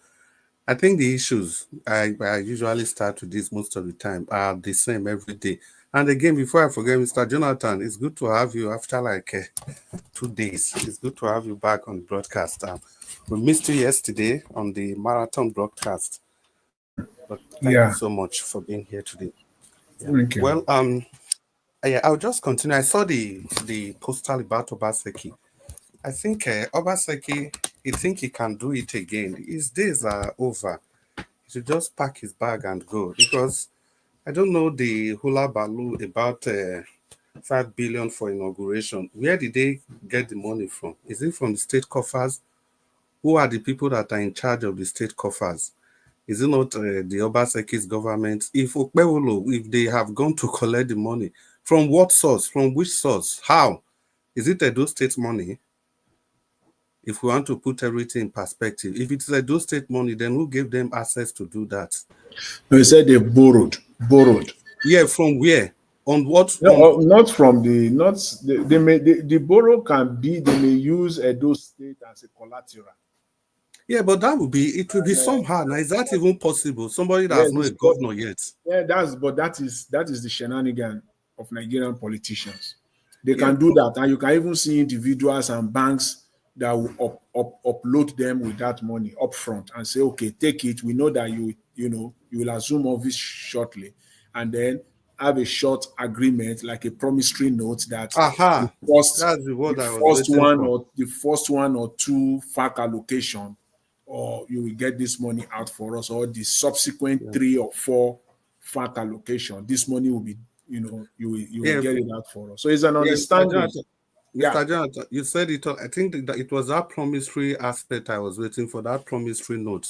I think the issues I usually start with this most of the time are the same every day. And again, before I forget, Mr. Jonathan, it's good to have you after like 2 days. It's good to have you back on the broadcast. We missed you yesterday on the marathon broadcast. But thank you so much for being here today. Yeah. Thank you. Well, I'll just continue. I saw the postal about Obaseki. I think Obaseki, he think he can do it again. His days are over. He should just pack his bag and go, because I don't know the hula baloo about 5 billion for inauguration. Where did they get the money from? Is it from the state coffers? Who are the people that are in charge of the state coffers? Is it not the Obaseki's government? If they have gone to collect the money, from what source? From which source? How? Is it Edo State money? If we want to put everything in perspective, if it's Edo State money, then who gave them access to do that? No, he said they borrowed. Yeah, from where? On what? No, not from the, not, the borrow can be, they may use Edo State as a collateral. Yeah, but that would be, it will be somehow. Now, is that even possible? Somebody that's not a governor yet. Yeah, that is the shenanigan of Nigerian politicians. They can do that, and you can even see individuals and banks that will upload them with that money upfront and say, okay, take it. We know that you will assume office shortly, and then have a short agreement, like a promissory note that the first one or two FAC allocation, or you will get this money out for us, or the subsequent 3 or 4 FAC allocation, this money will be, you will get it out for us. So it's an understanding. Mr. Jonathan, you said it. I think that it was that promissory aspect I was waiting for, that promissory note,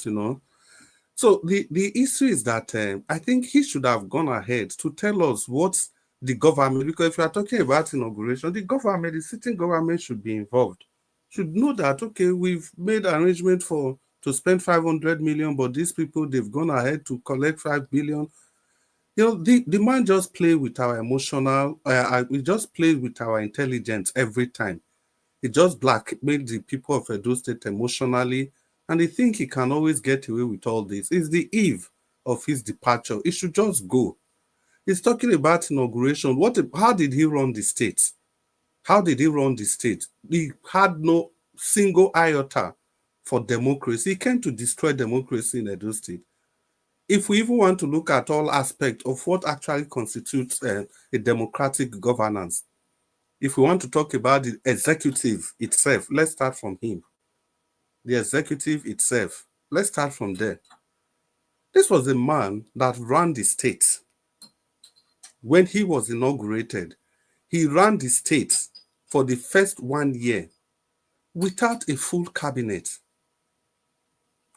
So the issue is that I think he should have gone ahead to tell us what the government, because if you are talking about inauguration, the sitting government should be involved, should know that, okay, we've made arrangement to spend 500 million, but these people, they've gone ahead to collect 5 billion. The man just play with our emotional, we just play with our intelligence every time. He just blackmailed the people of Edo State emotionally, and they think he can always get away with all this. It's the eve of his departure. He should just go. He's talking about inauguration. How did he run the state? How did he run the state? He had no single iota for democracy. He came to destroy democracy in Edo State. If we even want to look at all aspects of what actually constitutes a democratic governance, if we want to talk about the executive itself, let's start from him. The executive itself, let's start from there. This was a man that ran the state. When he was inaugurated, he ran the state for the first 1 year without a full cabinet.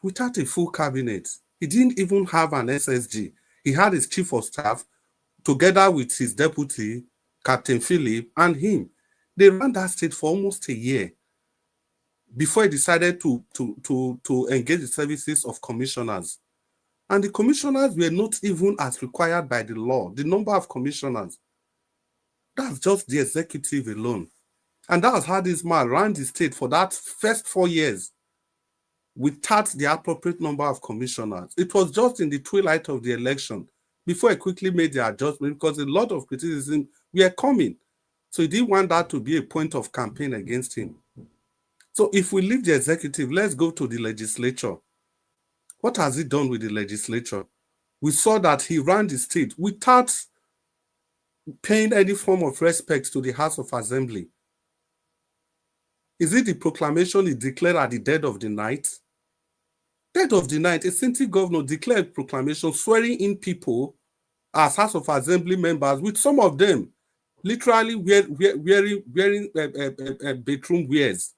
Without a full cabinet. He didn't even have an SSG. He had his chief of staff together with his deputy, Captain Philip, and him. They ran that state for almost a year before he decided to engage the services of commissioners. And the commissioners were not even as required by the law. The number of commissioners, that's just the executive alone. And that was how this man ran the state for that first 4 years without the appropriate number of commissioners. It was just in the twilight of the election before he quickly made the adjustment, because a lot of criticism were coming. So he didn't want that to be a point of campaign against him. So if we leave the executive, let's go to the legislature. What has he done with the legislature? We saw that he ran the state without paying any form of respect to the House of Assembly. Is it the proclamation he declared at the dead of the night? Dead of the night, a sitting governor declared proclamation swearing in people as House of Assembly members, with some of them literally wearing bedroom wears.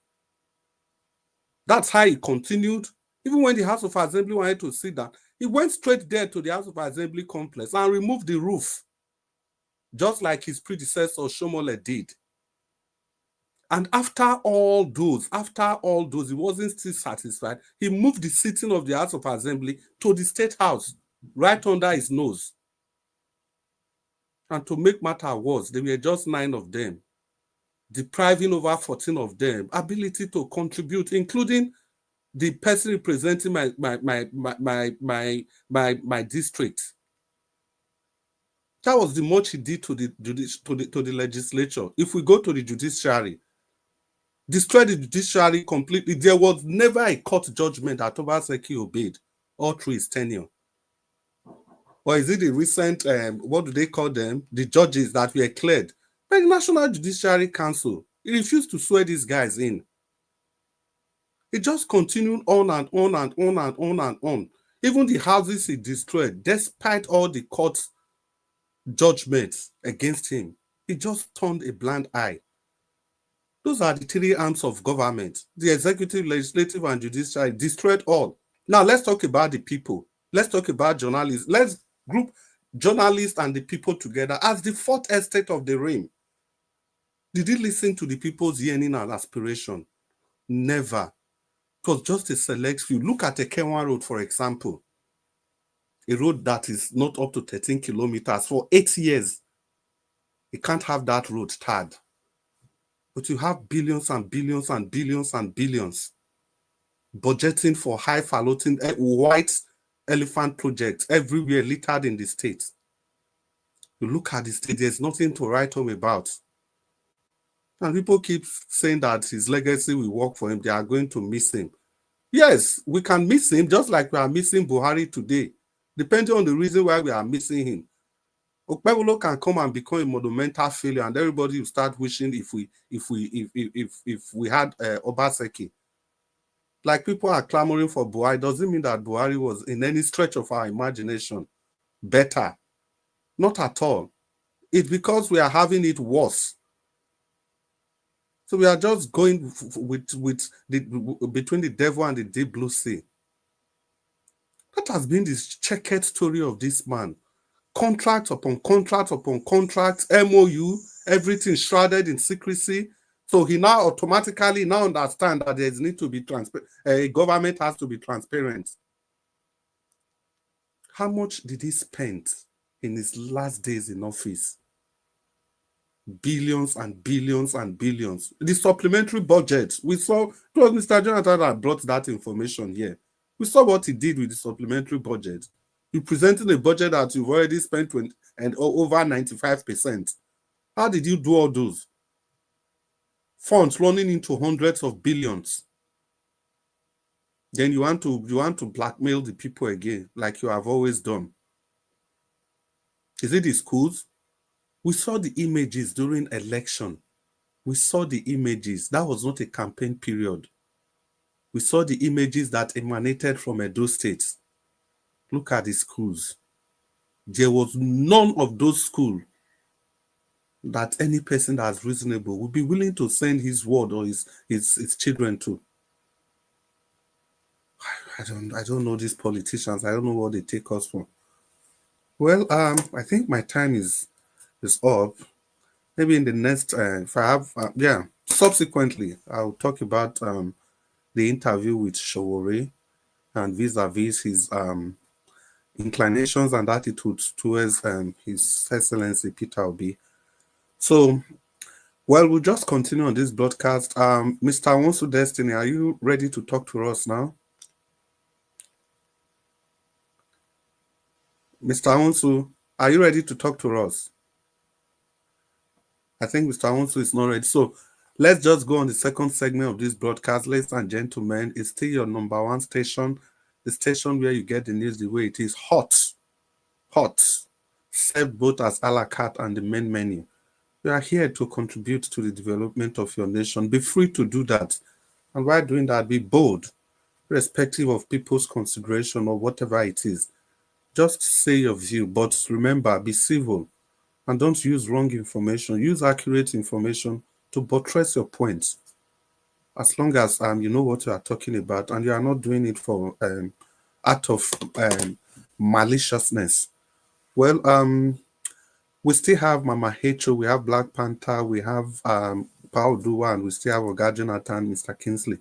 That's how he continued. Even when the House of Assembly wanted to sit down, he went straight there to the House of Assembly complex and removed the roof, just like his predecessor Shomole did. And after all those, he wasn't still satisfied. He moved the sitting of the House of Assembly to the State House, right under his nose. And to make matter worse, there were just 9 of them, depriving over 14 of them ability to contribute, including the person representing my district. That was the much he did to the legislature. If we go to the judiciary, destroy the judiciary completely. There was never a court judgment that Obaseki obeyed all through his tenure. Or is it the recent, what do they call them? The judges that were cleared by the National Judiciary Council. He refused to swear these guys in. It just continued on and on and on and on and on. Even the houses he destroyed, despite all the court judgments against him, he just turned a blind eye. Those are the 3 arms of government. The executive, legislative, and judiciary destroyed all. Now let's talk about the people. Let's talk about journalists. Let's group journalists and the people together as the 4th estate of the realm. Did he listen to the people's yearning and aspiration? Never. It was just a select few. Look at the Kenwa Road, for example. A road that is not up to 13 kilometers for 8 years. You can't have that road tarred. But you have billions and billions and billions and billions budgeting for high-falutin white elephant projects everywhere littered in the state. You look at the state, there's nothing to write home about. And people keep saying that his legacy will work for him. They are going to miss him. Yes, we can miss him just like we are missing Buhari today, depending on the reason why we are missing him. Okpebolo can come and become a monumental failure, and everybody will start wishing if we had Obaseki. Like people are clamoring for Buhari, doesn't mean that Buhari was in any stretch of our imagination better. Not at all. It's because we are having it worse. So we are just going between the devil and the deep blue sea. That has been this checkered story of this man. Contract upon contract upon contract, MOU, everything shrouded in secrecy. So he now automatically understands that there needs to be transparent. Government has to be transparent. How much did he spend in his last days in office? Billions and billions and billions. The supplementary budget, we saw, it was Mr. Jonathan that brought that information here. We saw what he did with the supplementary budget. You presented a budget that you've already spent over 95%. How did you do all those? Funds running into hundreds of billions. Then you want to blackmail the people again, like you have always done. Is it the schools? We saw the images during election. We saw the images. That was not a campaign period. We saw the images that emanated from Edo State. Look at the schools. There was none of those schools that any person that's reasonable would be willing to send his ward or his children to. I don't know these politicians. I don't know what they take us for. Well, I think my time is up. Maybe in the next, if I have, subsequently, I'll talk about the interview with Sowore and vis-a-vis his inclinations and attitudes towards His Excellency Peter Obi. So, well, we'll just continue on this broadcast. Mr. Wonsu Destiny, are you ready to talk to us now? Mr. Wonsu, are you ready to talk to us? I think Mr. Wonsu is not ready. So let's just go on the second segment of this broadcast. Ladies and gentlemen, it's still your number one station, the station where you get the news the way it is, hot, served both as a la carte and the main menu. We are here to contribute to the development of your nation. Be free to do that. And while doing that, be bold, irrespective of people's consideration or whatever it is. Just say your view, but remember, be civil and don't use wrong information. Use accurate information to buttress your points. As long as you know what you are talking about and you are not doing it for out of maliciousness. Well, we still have Mama Hecho, we have Black Panther, we have Paul Dua, and we still have Oga Jonathan, Mr. Kingsley.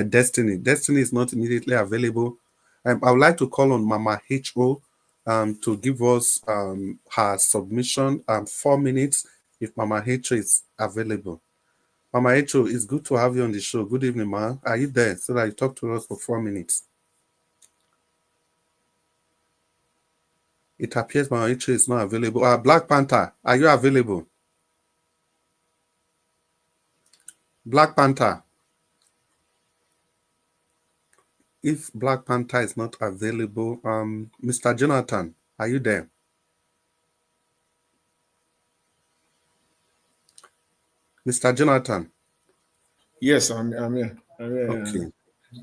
Destiny. Destiny is not immediately available. I would like to call on Mama H.O. To give us her submission 4 minutes if Mama H.O. is available. Mama H.O., it's good to have you on the show. Good evening, ma. Are you there so that you talk to us for 4 minutes? It appears Mama H.O. is not available. Black Panther, are you available? Black Panther. If Black Panther is not available, Mr. Jonathan, are you there? Mr. Jonathan. Yes, I'm here. Okay.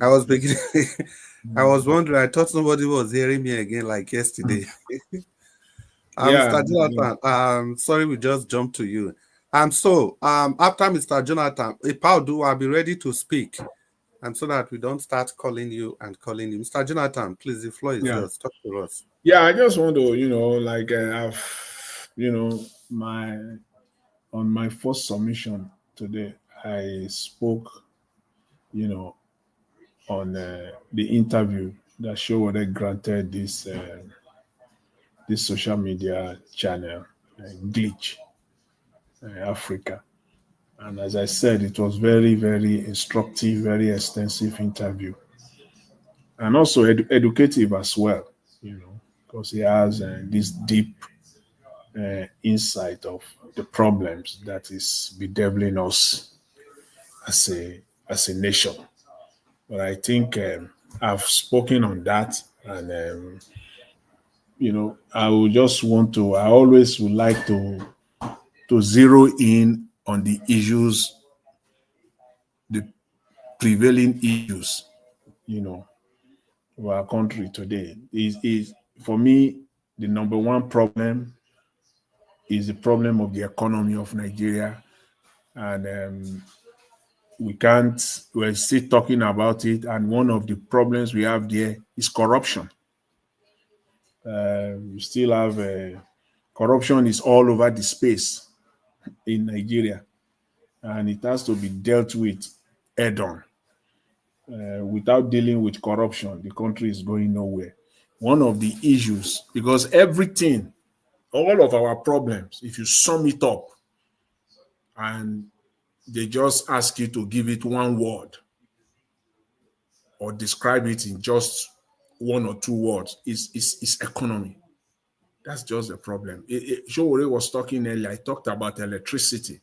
I was beginning. I was wondering. I thought somebody was hearing me again, like yesterday. Mr. Jonathan. Sorry, we just jumped to you. So after Mr. Jonathan, Paudu, I'll be ready to speak, so that we don't start calling you and calling you. Mr. Jonathan, please, the floor is yours. Talk to us. Yeah, I just want to, on my first submission today, I spoke, on the interview that Sowore granted this social media channel, Glitch Africa. And as I said, it was very, very instructive, very extensive interview. And also educative as well, because he has this deep insight of the problems that is bedeviling us as a nation. But I think I've spoken on that, and I always would like to zero in on the issues, the prevailing issues, of our country today. Is for me, the number one problem is the problem of the economy of Nigeria, and we're still talking about it, and one of the problems we have there is corruption. We still have corruption is all over the space in Nigeria, and it has to be dealt with head on. Without dealing with corruption, the country is going nowhere. One of the issues, because everything, all of our problems, if you sum it up and they just ask you to give it one word or describe it in just one or two words, is economy. That's just the problem. Sowore was talking earlier, I talked about electricity,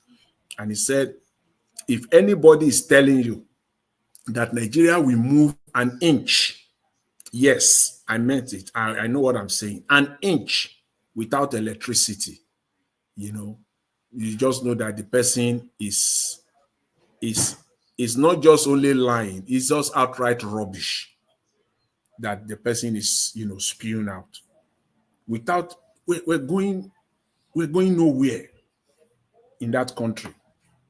and he said, if anybody is telling you that Nigeria will move an inch, yes, I meant it. I know what I'm saying. An inch without electricity, you just know that the person is not just only lying, it's just outright rubbish that the person is, spewing out. We're going nowhere in that country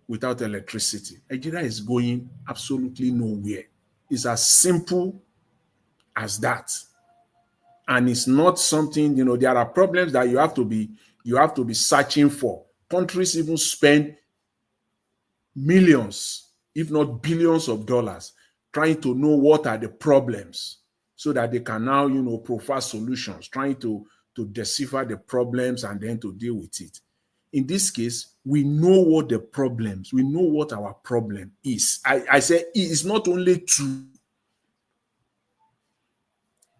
without electricity. Nigeria is going absolutely nowhere. It's as simple as that. And it's not something, there are problems that you have to be searching for. Countries even spend millions, if not billions of dollars, trying to know what are the problems so that they can now, provide solutions, trying to decipher the problems and then to deal with it. In this case, we know what the problems, we know what our problem is. I say it is not only two.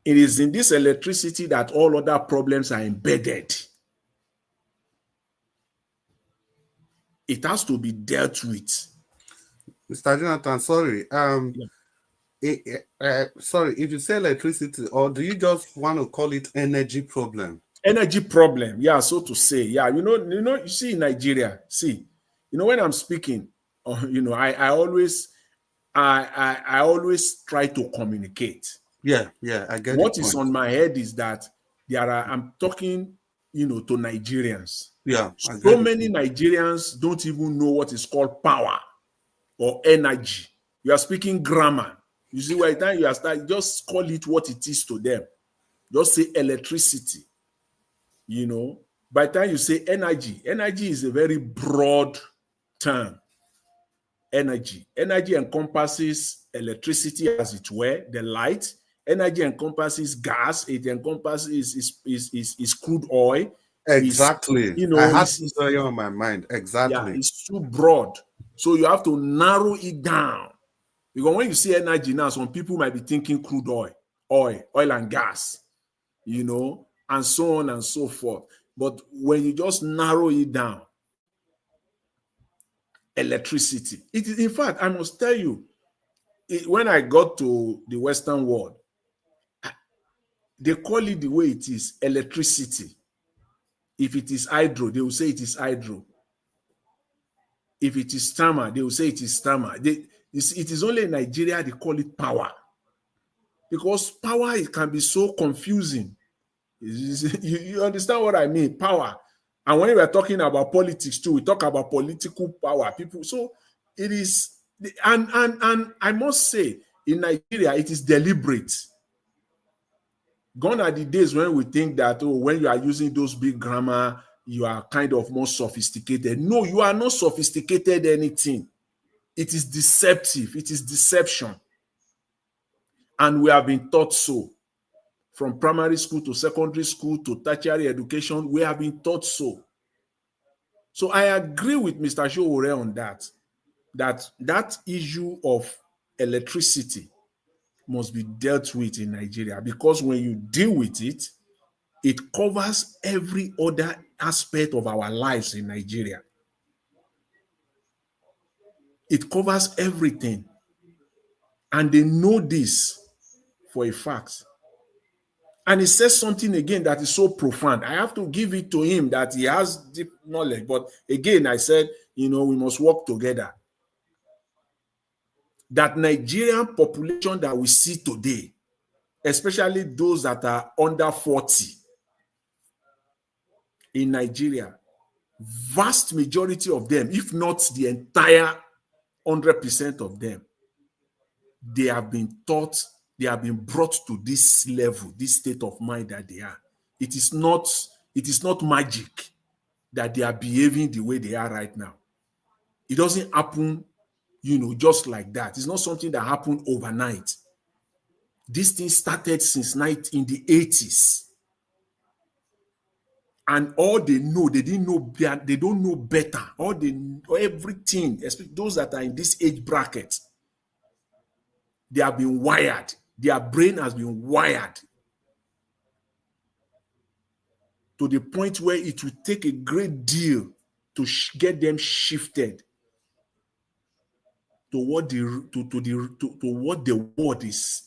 It is in this electricity that all other problems are embedded. It has to be dealt with. Mr. Jonathan, sorry. Sorry, if you say electricity, or do you just want to call it energy problem? Energy problem, yeah, so to say. Yeah, you see in Nigeria, when I'm speaking, I always try to communicate. Yeah, I get what is on my head is that I'm talking, to Nigerians. Yeah. So many Nigerians don't even know what is called power or energy. You are speaking grammar. You see, by the time you are starting, just call it what it is to them. Just say electricity. By the time you say energy is a very broad term. energy. Energy encompasses electricity, as it were, the light. Energy encompasses gas. It encompasses is crude oil. Exactly. I had this on my mind. Exactly. Yeah, it's too broad. So you have to narrow it down. Because when you see energy now, some people might be thinking crude oil and gas, and so on and so forth. But when you just narrow it down, electricity. It is, in fact, I must tell you, when I got to the Western world, they call it the way it is, electricity. If it is hydro, they will say it is hydro. If it is thermal, they will say it is thermal. It is only in Nigeria they call it power. Because power, it can be so confusing. You understand what I mean? Power. And when we are talking about politics too, we talk about political power. People, so it is, and I must say, in Nigeria, it is deliberate. Gone are the days when we think that, when you are using those big grammar, you are kind of more sophisticated. No, you are not sophisticated anything. It is deceptive. It is deception. And we have been taught so. From primary school to secondary school to tertiary education, we have been taught so. So I agree with Mr. Sowore on that issue of electricity must be dealt with in Nigeria, because when you deal with it, it covers every other aspect of our lives in Nigeria. It covers everything. And they know this for a fact. And he says something again that is so profound. I have to give it to him that he has deep knowledge. But again, I said, we must work together. That Nigerian population that we see today, especially those that are under 40 in Nigeria, vast majority of them, if not the entire 100% of them, they have been taught, they have been brought to this level, this state of mind that they are. It is not magic that they are behaving the way they are right now. It doesn't happen, just like that. It's not something that happened overnight. This thing started since in the 80s. And all they know, they don't know better. Everything, especially those that are in this age bracket, they have been wired. Their brain has been wired to the point where it will take a great deal to get them shifted to what the world is,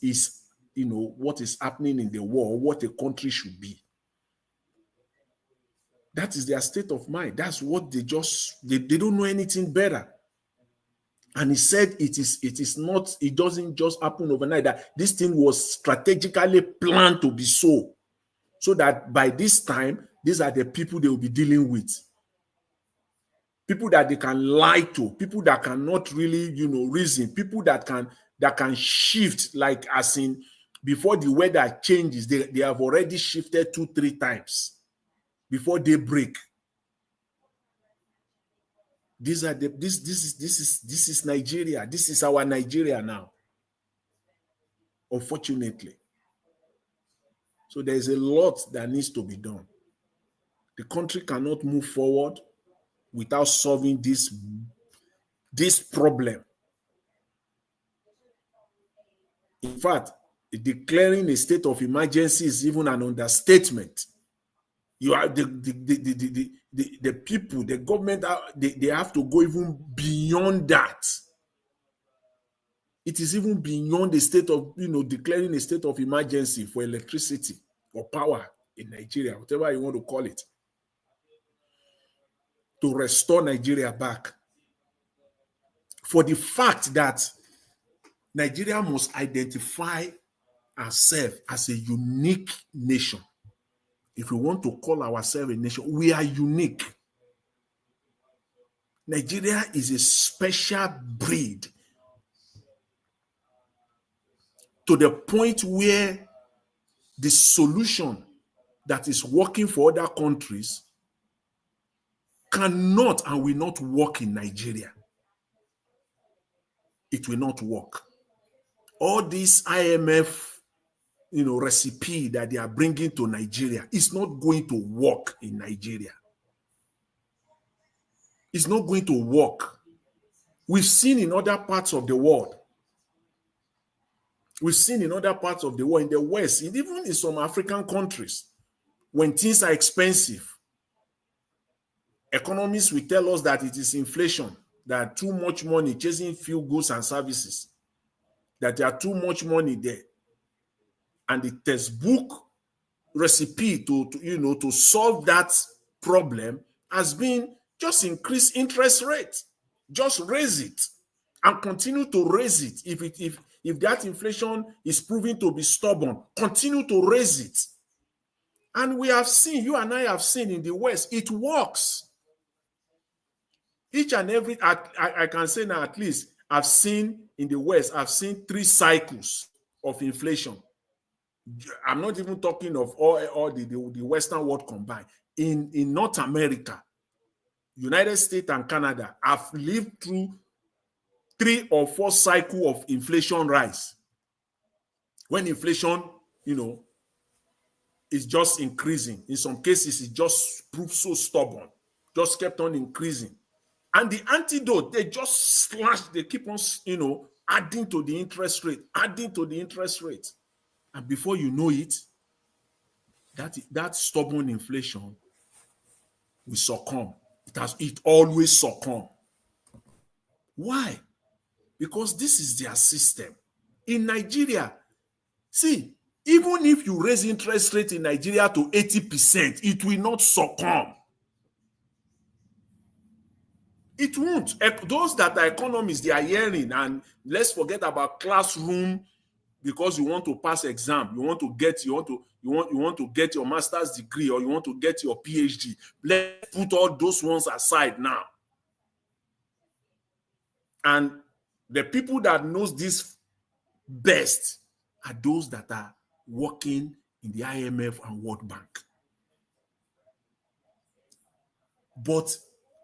what is happening in the world, what a country should be. That is their state of mind. That's what they don't know anything better. And he said it doesn't just happen overnight, that this thing was strategically planned to be so that by this time, these are the people they will be dealing with. People that they can lie to, people that cannot really, reason, people that can shift, like as in before the weather changes, they have already shifted 2-3 times before they break. This is Nigeria. This is our Nigeria now, unfortunately. So there is a lot that needs to be done. The country cannot move forward without solving this problem. In fact, declaring a state of emergency is even an understatement. You are the people, the government, they have to go even beyond that. It is even beyond the state of, declaring a state of emergency for electricity or power in Nigeria, whatever you want to call it, to restore Nigeria back. For the fact that Nigeria must identify ourselves as a unique nation. If we want to call ourselves a nation, we are unique. Nigeria is a special breed, to the point where the solution that is working for other countries cannot and will not work in Nigeria. it will not work. All this IMF, recipe that they are bringing to Nigeria is not going to work in Nigeria. It's not going to work. We've seen in other parts of the world. We've seen in other parts of the world, in the West, even in some African countries, when things are expensive, economists will tell us that it is inflation, that too much money chasing few goods and services, that there are too much money there. And the textbook recipe to solve that problem has been just increase interest rate, just raise it and continue to raise it. If that inflation is proving to be stubborn, continue to raise it. And we have seen, you and I have seen in the West, it works. Each and every, I can say now at least, I've seen in the West, I've seen 3 cycles of inflation. I'm not even talking of all the Western world combined. In North America, United States and Canada have lived through 3 or 4 cycles of inflation rise. When inflation, is just increasing. In some cases, it just proved so stubborn, just kept on increasing. And the antidote, they just slash, they keep on, adding to the interest rate, adding to the interest rate. And before you know it, that stubborn inflation will succumb. It always succumb. Why? Because this is their system. In Nigeria, see, even if you raise interest rate in Nigeria to 80%, it will not succumb. It won't. Those that are economists, they are hearing, and let's forget about classroom because you want to pass exam, you want to get your master's degree or you want to get your PhD. Let's put all those ones aside now. And the people that knows this best are those that are working in the IMF and World Bank. But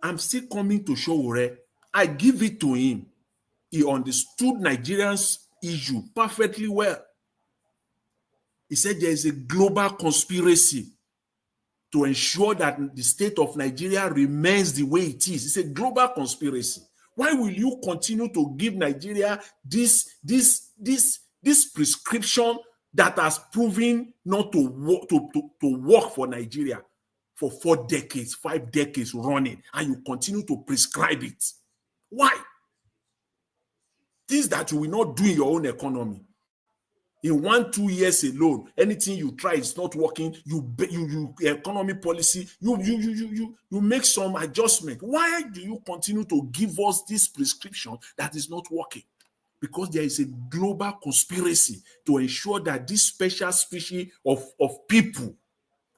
I'm still coming to Sowore. I give it to him. He understood Nigerians' issue perfectly well. He said there is a global conspiracy to ensure that the state of Nigeria remains the way it is. It's a global conspiracy. Why will you continue to give Nigeria this prescription that has proven not to work for Nigeria for 4 decades, 5 decades running, and you continue to prescribe it? Why? Things that you will not do in your own economy. In 1-2 years alone, anything you try is not working. You economy policy, you make some adjustment. Why do you continue to give us this prescription that is not working? Because there is a global conspiracy to ensure that this special species of people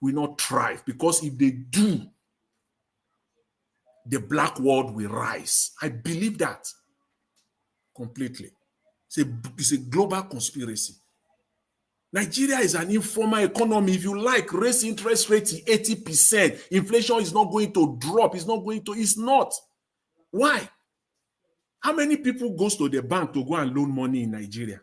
will not thrive. Because if they do, the black world will rise. I believe that completely. It's a global conspiracy. Nigeria is an informal economy. If you like, raise interest rate to 80%. Inflation is not going to drop. It's not. Why? How many people goes to the bank to go and loan money in Nigeria?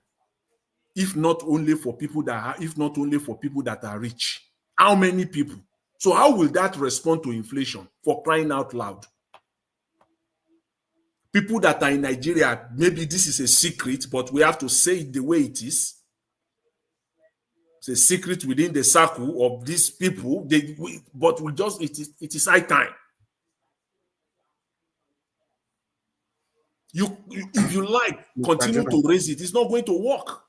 If not only for people that are rich. How many people? So how will that respond to inflation, for crying out loud? People that are in Nigeria, maybe this is a secret, but we have to say it the way it is. It's a secret within the circle of these people. It is high time. If you like, continue to raise it. It's not going to work.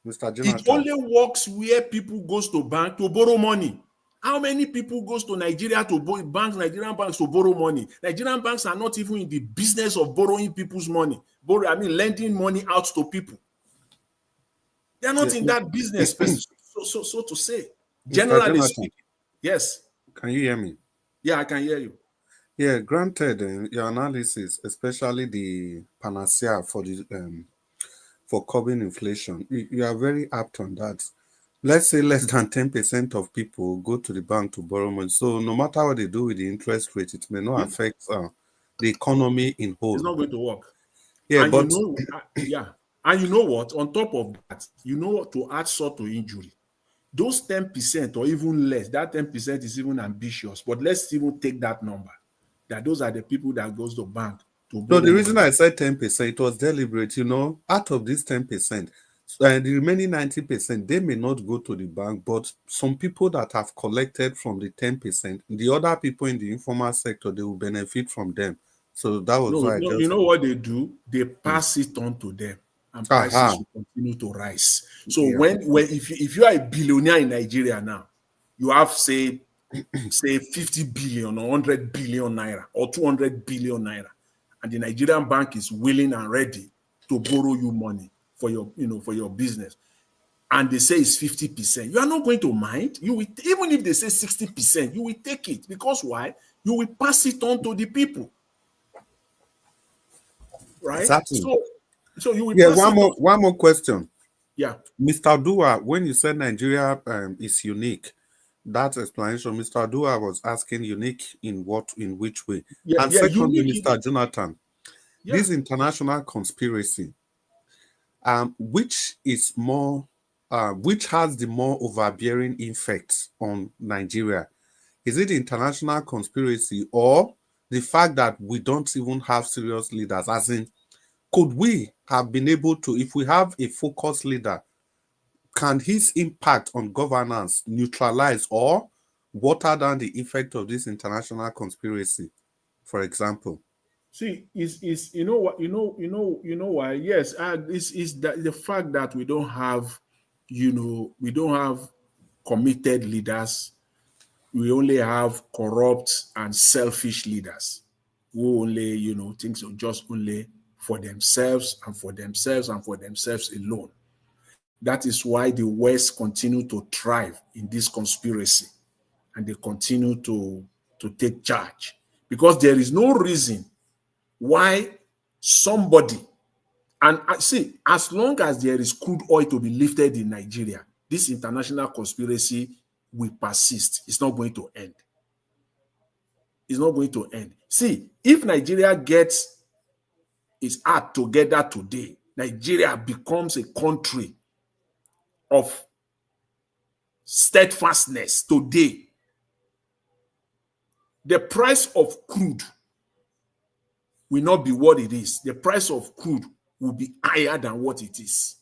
It only works where people goes to bank to borrow money. How many people goes to Nigeria to Nigerian banks to borrow money? Nigerian banks are not even in the business of borrowing people's money. Lending money out to people. They are not in that business, so to say. Generally speaking. Yes. Can you hear me? Yeah, I can hear you. Yeah, granted, your analysis, especially the panacea for curbing inflation, you are very apt on that. Let's say less than 10% of people go to the bank to borrow money. So no matter what they do with the interest rate, it may not affect the economy in whole. It's not going to work. Yeah, and but yeah, and you know what? On top of that, to add salt to injury, those 10% or even less, that 10% is even ambitious. But let's even take that number. That those are the people that goes to bank to no, borrow the reason money. I said 10%, it was deliberate. Out of this 10%, and the remaining 90%, they may not go to the bank, but some people that have collected from the 10%, the other people in the informal sector, they will benefit from them. So that was No, why I no, you just. know what they do? They pass it on to them, and prices Aha. will continue to rise. So Yeah. when if you are a billionaire in Nigeria now, you have say 50 billion or 100 billion naira or 200 billion naira, and the Nigerian bank is willing and ready to borrow you money for your business, and they say it's 50%, you are not going to mind. You will, even if they say 60%, you will take it, because why? You will pass it on to the people, right? Exactly. So you will Yeah, pass it on. one more question. Yeah. Mr. Dua, when you said Nigeria is unique, that explanation, Mr. Dua was asking unique in which way? Yeah, And yeah, secondly, unique. Mr. Jonathan, Yeah. this international conspiracy, which is more, which has the more overbearing effect on Nigeria? Is it the international conspiracy or the fact that we don't even have serious leaders? As in, could we have been able to, if we have a focused leader, can his impact on governance neutralize or water down the effect of this international conspiracy, for example? See, is you know what why? Yes, this is the fact that we don't have, we don't have committed leaders. We only have corrupt and selfish leaders who only, think so just only for themselves and for themselves and for themselves alone. That is why the West continue to thrive in this conspiracy, and they continue to take charge, because there is no reason why somebody, and see, as long as there is crude oil to be lifted in Nigeria, this international conspiracy will persist. It's not going to end. It's not going to end. See, if Nigeria gets its act together today, Nigeria becomes a country of steadfastness today. The price of crude will not be what it is. The price of crude will be higher than what it is.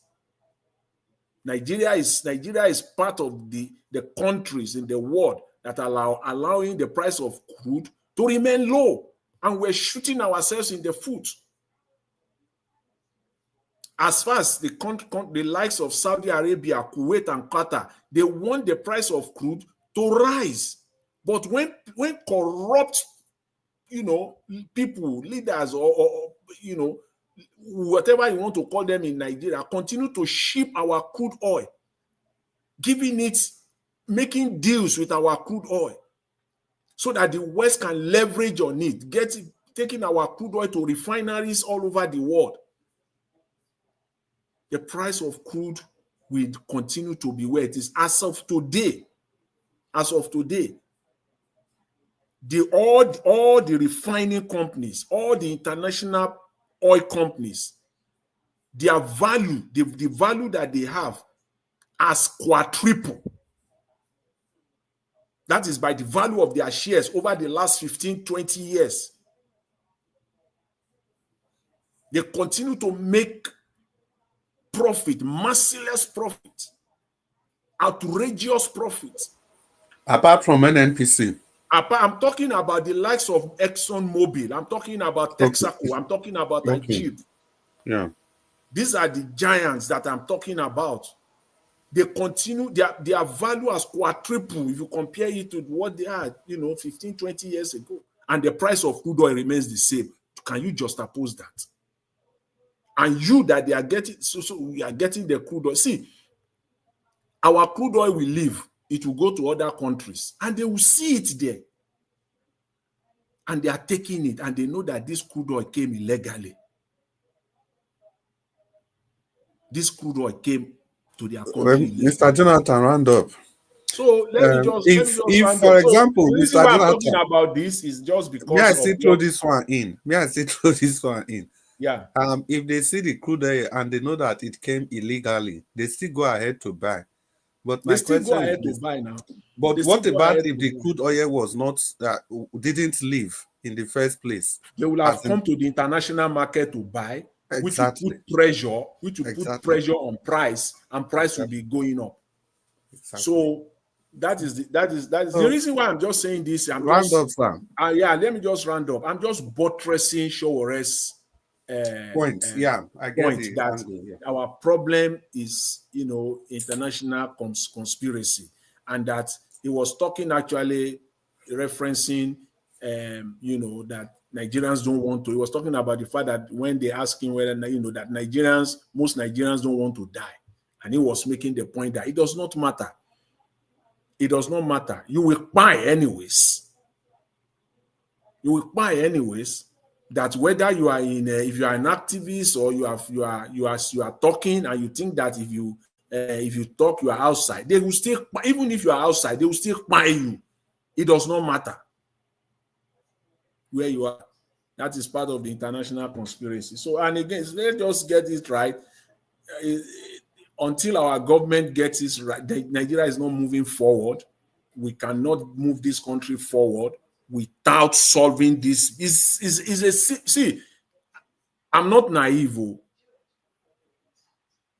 Nigeria is part of the countries in the world that are allowing the price of crude to remain low, and we're shooting ourselves in the foot. As far as the likes of Saudi Arabia, Kuwait, and Qatar, they want the price of crude to rise. But when corrupt, people, leaders, or whatever you want to call them in Nigeria, continue to ship our crude oil, making deals with our crude oil, so that the West can leverage on it, taking our crude oil to refineries all over the world, the price of crude will continue to be where it is. As of today, all the refining companies, all the international oil companies, their value, the value that they have has quadrupled. That is by the value of their shares over the last 15, 20 years. They continue to make profit, merciless profit, outrageous profit. Apart from NNPC. I'm talking about the likes of ExxonMobil. I'm talking about Texaco. I'm talking about Ajib. Yeah. These are the giants that I'm talking about. They continue, their value has quadrupled if you compare it to what they had, 15, 20 years ago. And the price of crude oil remains the same. Can you juxtapose that? And you that they are getting, so we are getting the crude oil. See, our crude oil will leave. It will go to other countries, and they will see it there. And they are taking it, and they know that this crude oil came illegally. This crude oil came to their country illegally. Mr. Jonathan, round up. So let me just if for example, the reason Mr. why I'm Jonathan, talking about this is just because may I still throw this one in? Yeah. If they see the crude oil and they know that it came illegally, they still go ahead to buy. But They my still go question is ahead to this. buy now. But They still what go about ahead if to the buy. crude oil was not didn't leave in the first place? They will have come to the international market to buy, which will Exactly. put pressure on price, and price will Exactly. be going up. Exactly. So that is the reason why I'm just saying this. Round up, sir. Let me just round up. I'm just buttressing Sowore's Point. Yeah, I get point the that angle. Yeah. our problem is, international conspiracy, and that he was talking actually referencing, that Nigerians don't want to. He was talking about the fact that when they ask him whether, that most Nigerians don't want to die, and he was making the point that it does not matter. It does not matter. You will buy anyways. You will buy anyways. That whether you are if you are an activist or you are talking and you think that if you talk you are outside, they will still, even if you are outside, they will still buy you. It does not matter where you are. That is part of the international conspiracy. So, and again, let's just get it right. Until our government gets it right, Nigeria is not moving forward. We cannot move this country forward without solving this. See, I'm not naive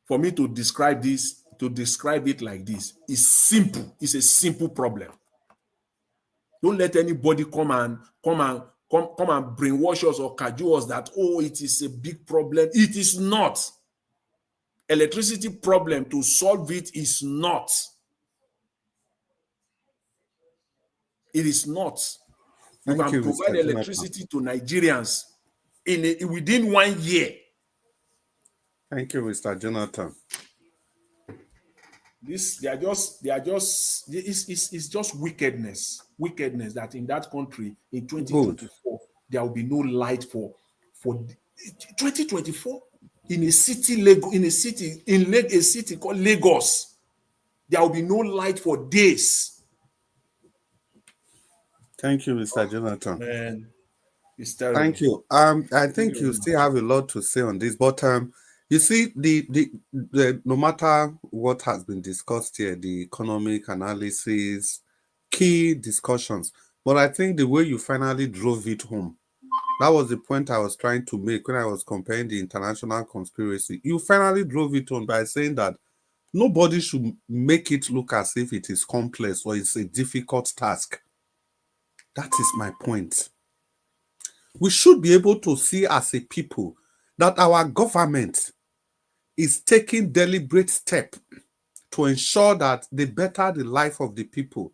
for me to describe it like this. It's simple. It's a simple problem. Don't let anybody come and brainwash us or cajole us that, it is a big problem. It is not. Electricity problem, to solve it, is not. It is not. You Thank can you, provide Mr. Jonathan. electricity to Nigerians within 1 year. Thank you, Mr. Jonathan. It's just wickedness that in that country in 2024 there will be no light for 2024 in a city called Lagos. There will be no light for days. Thank you, Mr. Jonathan. Man, it's terrible. Thank you. I think you still have a lot to say on this, but you see, the no matter what has been discussed here, the economic analysis, key discussions, but I think the way you finally drove it home, that was the point I was trying to make when I was comparing the international conspiracy. You finally drove it home by saying that nobody should make it look as if it is complex or it's a difficult task. That is my point. We should be able to see as a people that our government is taking deliberate steps to ensure that they better the life of the people.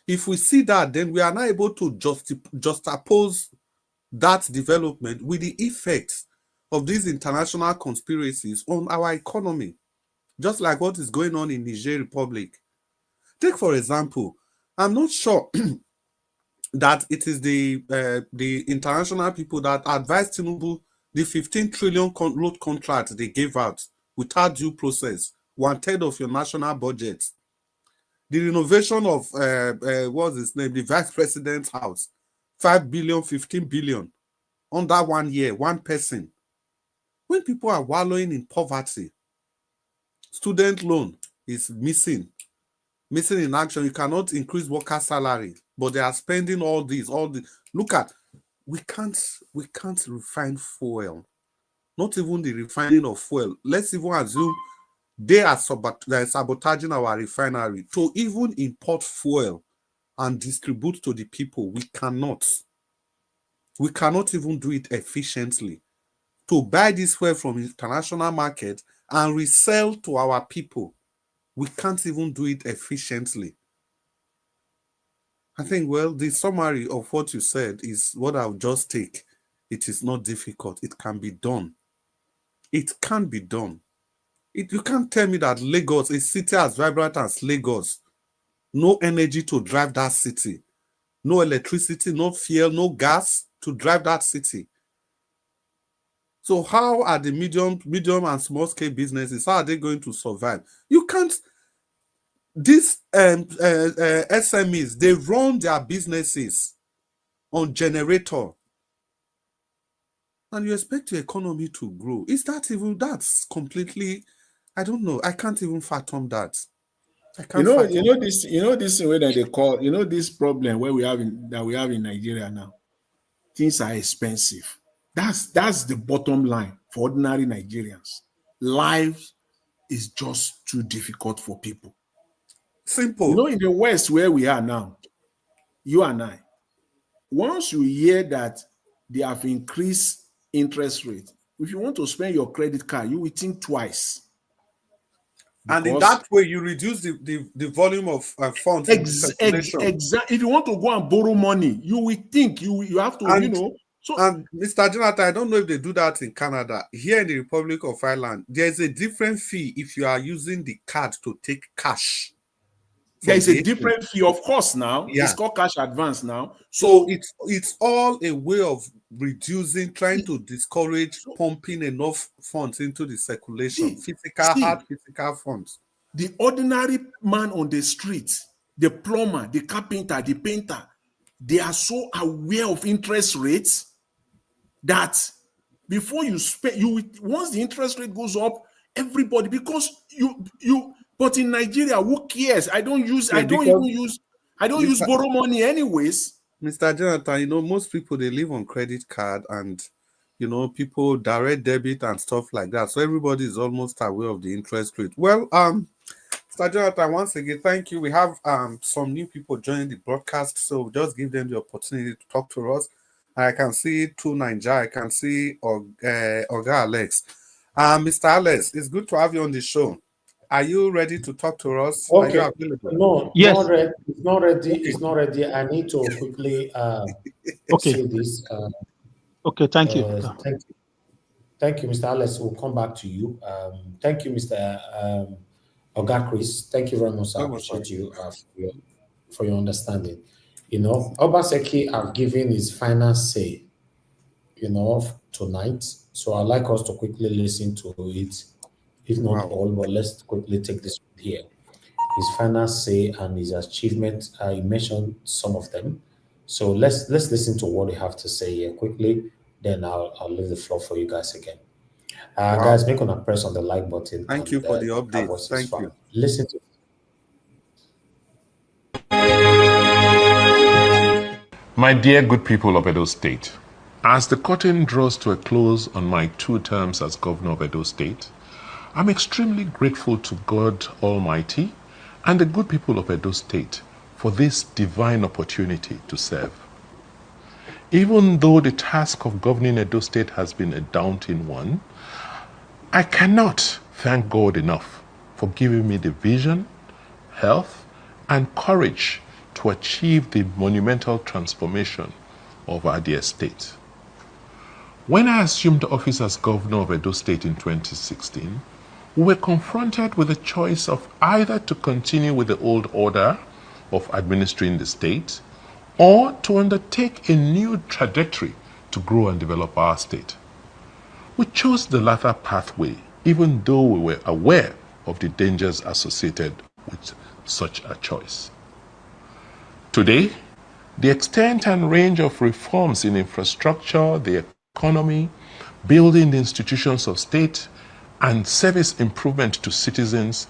If we see that, then we are not able to juxtapose that development with the effects of these international conspiracies on our economy, just like what is going on in Niger Republic. Take, for example, I'm not sure that it is the international people that advised Tinubu the 15 trillion load contract they gave out without due process, 1/3 of your national budget. The renovation of what's his name, the vice president's house, 5 billion, 15 billion, under 1 year, one person. When people are wallowing in poverty, student loan is missing in action. You cannot increase worker salary, but they are spending all this. Look at, we can't refine fuel. Not even the refining of fuel. Let's even assume they are sabotaging our refinery to even import fuel and distribute to the people. We cannot even do it efficiently. To buy this fuel from international market and resell to our people, we can't even do it efficiently. I think, well, the summary of what you said is what I'll just take. It is not difficult. It can be done. It can be done. You can't tell me that Lagos, a city as vibrant as Lagos, no energy to drive that city, no electricity, no fuel, no gas to drive that city. So how are the medium and small scale businesses, how are they going to survive? You can't. These SMEs, they run their businesses on generator. and you expect your economy to grow. Is that even, that's completely, I don't know. I can't even fathom that. I can't fathom this way that they call, this problem where we have in Nigeria now. Things are expensive. That's the bottom line for ordinary Nigerians. Life is just too difficult for people. Simple. In the West where we are now, you and I, once you hear that they have increased interest rate, if you want to spend your credit card, you will think twice. And in that way, you reduce the volume of funds in circulation. Exactly. If you want to go and borrow money, you will think you have to, And Mr. Jonathan, I don't know if they do that in Canada. Here in the Republic of Ireland, there's a different fee if you are using the card to take cash. There is a different fee, of course, now. Yeah. It's called cash advance now. So it's all a way of reducing, trying to discourage pumping enough funds into the circulation. Hard physical funds. The ordinary man on the street, the plumber, the carpenter, the painter, they are so aware of interest rates that before you spend, once the interest rate goes up, everybody, because but in Nigeria, who cares? I don't use borrow money anyways. Mr. Jonathan, most people, they live on credit card and, people direct debit and stuff like that. So everybody is almost aware of the interest rate. Well, Mr. Jonathan, once again, thank you. We have some new people joining the broadcast, so just give them the opportunity to talk to us. I can see two Ninja. I can see Oga Alex. Mr. Alex, it's good to have you on the show. Are you ready to talk to us? Okay. Are you available? No, yes. It's not ready. Okay. It's not ready. I need to quickly say this. Okay, thank you. Thank you, Mr. Alex. We'll come back to you. Thank you, Mr. Oga Chris. Thank you very much. I appreciate you for your understanding. Obaseki have given his final say, tonight. So I'd like us to quickly listen to it. If not all, but let's quickly take this here. His final say and his achievement, he mentioned some of them. So let's listen to what he have to say here quickly. Then I'll leave the floor for you guys again. Guys, make a press on the like button. Thank you for the update. Thank you. Listen to it. My dear good people of Edo State, as the curtain draws to a close on my 2 terms as governor of Edo State, I'm extremely grateful to God Almighty and the good people of Edo State for this divine opportunity to serve. Even though the task of governing Edo State has been a daunting one, I cannot thank God enough for giving me the vision, health, and courage to achieve the monumental transformation of our dear state. When I assumed office as governor of Edo State in 2016, we were confronted with a choice of either to continue with the old order of administering the state or to undertake a new trajectory to grow and develop our state. We chose the latter pathway, even though we were aware of the dangers associated with such a choice. Today, the extent and range of reforms in infrastructure, the economy, building the institutions of state, and service improvement to citizens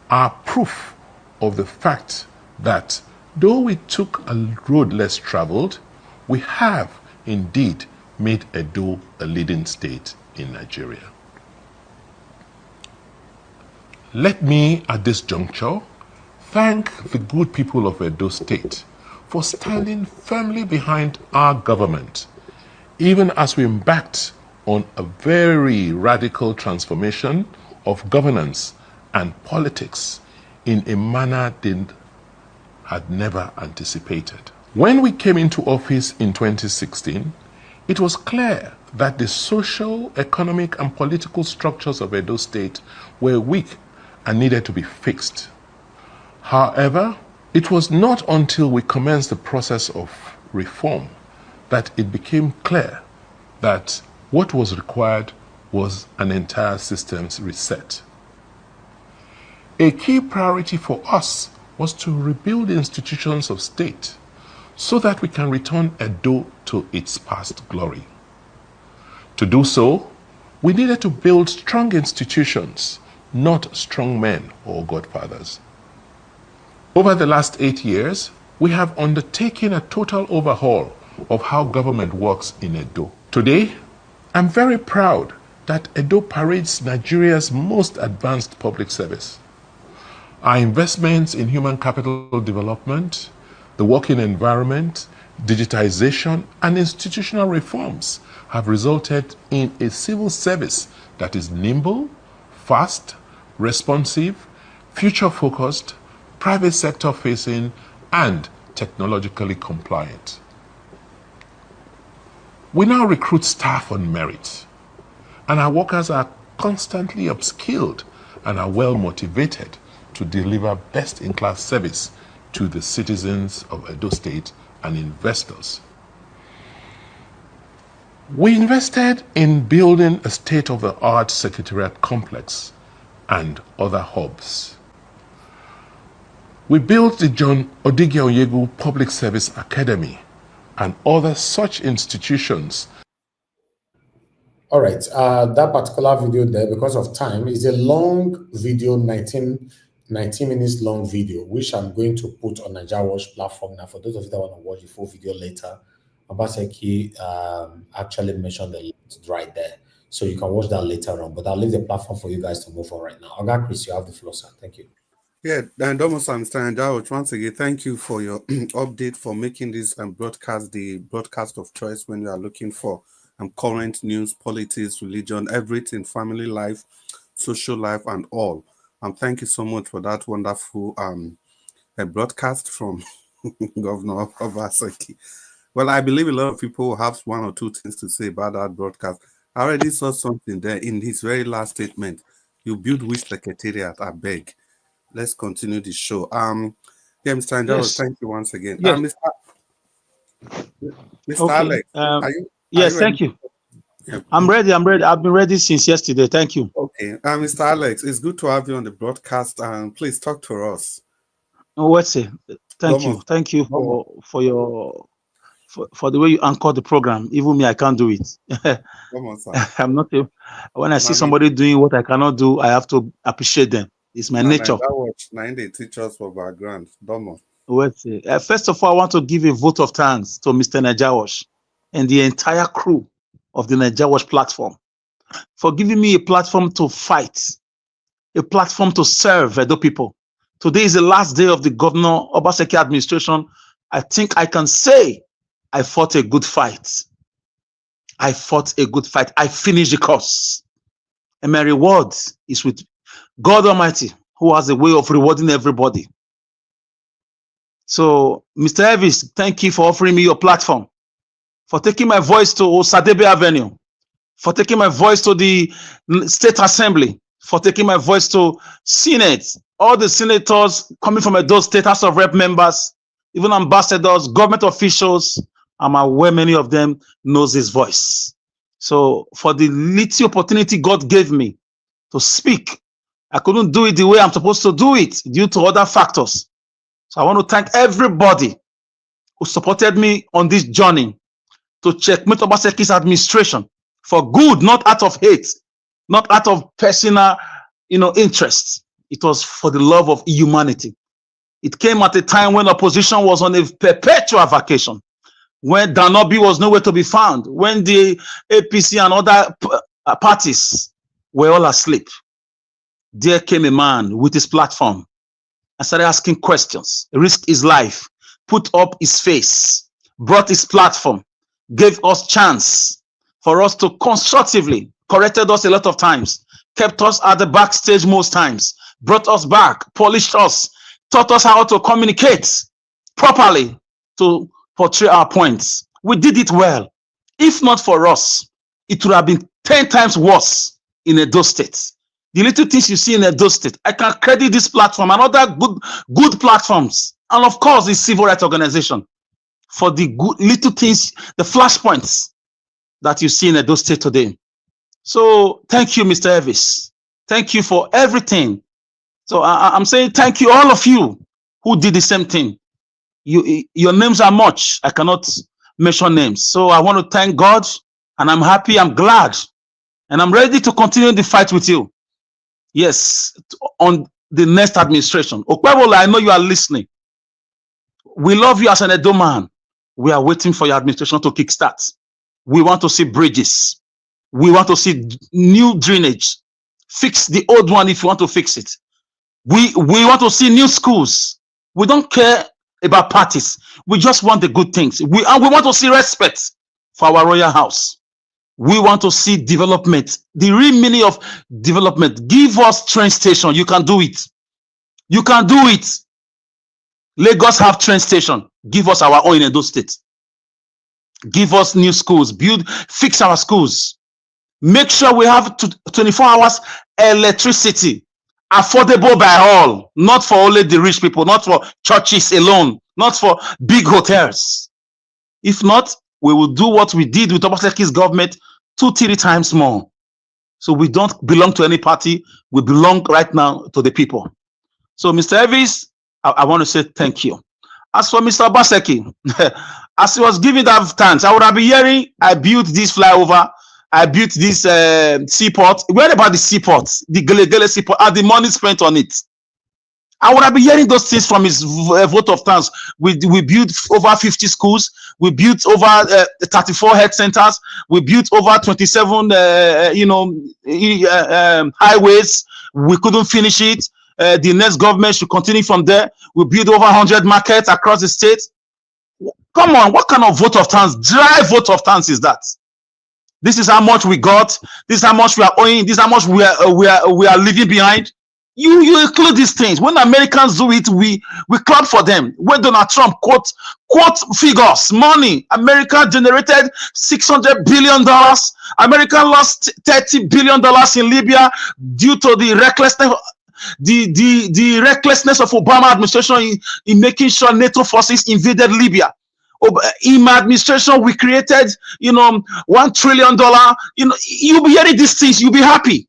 are proof of the fact that though we took a road less traveled, we have indeed made Edo a leading state in Nigeria. Let me, at this juncture, thank the good people of Edo State for standing firmly behind our government, even as we embarked on a very radical transformation of governance and politics in a manner they had never anticipated. When we came into office in 2016, it was clear that the social, economic, and political structures of Edo State were weak and needed to be fixed. However, it was not until we commenced the process of reform that it became clear that what was required was an entire systems reset. A key priority for us was to rebuild the institutions of state so that we can return Edo to its past glory. To do so, we needed to build strong institutions, not strong men or godfathers. Over the last 8 years, we have undertaken a total overhaul of how government works in Edo. Today, I'm very proud that Edo parades Nigeria's most advanced public service. Our investments in human capital development, the working environment, digitization, and institutional reforms have resulted in a civil service that is nimble, fast, responsive, future-focused, private sector-facing, and technologically compliant. We now recruit staff on merit, and our workers are constantly upskilled and are well motivated to deliver best-in-class service to the citizens of Edo State and investors. We invested in building a state-of-the-art secretariat complex and other hubs. We built the John Odige Onyegu Public Service Academy and other such institutions. All right, that particular video there, because of time, is a long video, 19 minutes long video, which I'm going to put on Naija Watch platform. Now, for those of you that want to watch the full video later, Obaseki actually mentioned the link right there. So you can watch that later on, but I'll leave the platform for you guys to move on right now. Oga Chris, you have the floor, sir. Thank you. Yeah, and almost understand, George. Once again, thank you for your update, for making this broadcast the broadcast of choice when you are looking for current news, politics, religion, everything, family life, social life, and all. Thank you so much for that wonderful broadcast from Governor Obaseki. Well, I believe a lot of people have one or two things to say about that broadcast. I already saw something there in his very last statement. You build which secretariat, I beg. Let's continue the show. Yeah, Mr. Anjaro, Yes. thank you once again. Yes. Mr. Okay. Alex, yes, thank you. Yeah. I'm ready. I've been ready since yesterday. Thank you. Okay. Mr. Alex, it's good to have you on the broadcast, and please talk to us. Oh, what's it? Thank you. Thank you for the way you anchor the program. Even me, I can't do it. Come on, sir. I'm not able. When I see somebody doing what I cannot do, I have to appreciate them. It's my nature. They teach us for background. Domo. First of all, I want to give a vote of thanks to Mr. Najawash and the entire crew of the Najawash platform for giving me a platform to fight, a platform to serve Edo people. Today is the last day of the Governor Obaseki administration. I think I can say I fought a good fight. I fought a good fight. I finished the course. And my reward is with God Almighty, who has a way of rewarding everybody. So, Mr. Envious, thank you for offering me your platform, for taking my voice to Osadebe Avenue, for taking my voice to the State Assembly, for taking my voice to Senate, all the senators coming from those State House of Rep members, even ambassadors, government officials. I'm aware many of them knows his voice. So, for the little opportunity God gave me to speak, I couldn't do it the way I'm supposed to do it due to other factors. So I want to thank everybody who supported me on this journey to checkmate Obaseki's administration for good, not out of hate, not out of personal, interest. It was for the love of humanity. It came at a time when opposition was on a perpetual vacation, when Danobi was nowhere to be found, when the APC and other parties were all asleep. There came a man with his platform and started asking questions, risked his life, put up his face, brought his platform, gave us chance for us to constructively, corrected us a lot of times, kept us at the backstage most times, brought us back, polished us, taught us how to communicate properly to portray our points. We did it well. If not for us, it would have been 10 times worse in Edo State. The little things you see in Edo State, I can credit this platform and other good platforms, and of course the civil rights organization, for the good little things, the flashpoints that you see in Edo State today. So thank you, Mr. Envious. Thank you for everything. So I'm saying thank you, all of you who did the same thing. Your names are much. I cannot mention names. So I want to thank God And I'm happy, I'm glad, and I'm ready to continue the fight with you. Yes, on the next administration. Okpebola, I know you are listening. We love you as an Edo man. We are waiting for your administration to kickstart. We want to see bridges. We want to see new drainage. Fix the old one if you want to fix it. We want to see new schools. We don't care about parties. We just want the good things. We want to see respect for our royal house. We want to see development. The real meaning of development. Give us train station. You can do it. You can do it. Lagos have train station. Give us our own in Edo State. Give us new schools. Fix our schools. Make sure we have 24 hours electricity. Affordable by all. Not for only the rich people. Not for churches alone. Not for big hotels. If not, we will do what we did with Obaseki's government 2-3 times more. So we don't belong to any party. We belong right now to the people. So Mr. Envious, I want to say thank you. As for Mr. Obaseki, as he was giving that thanks, I would have been hearing, I built this flyover, I built this seaport. Where about the seaport? The Gele seaport, and the money spent on it. I would have been hearing those things from his vote of thanks. We built over 50 schools. We built over 34 health centers. We built over 27, highways. We couldn't finish it. The next government should continue from there. We built over 100 markets across the state. Come on, what kind of vote of thanks? Dry vote of thanks is that? This is how much we got. This is how much we are owing. This is how much we are leaving behind. You include these things. When Americans do it, we clap for them. When Donald Trump quote figures, money, America generated $600 billion. America lost $30 billion in Libya due to the recklessness. The recklessness of Obama administration in making sure NATO forces invaded Libya. In my administration, we created, $1 trillion. You'll be hearing these things. You'll be happy.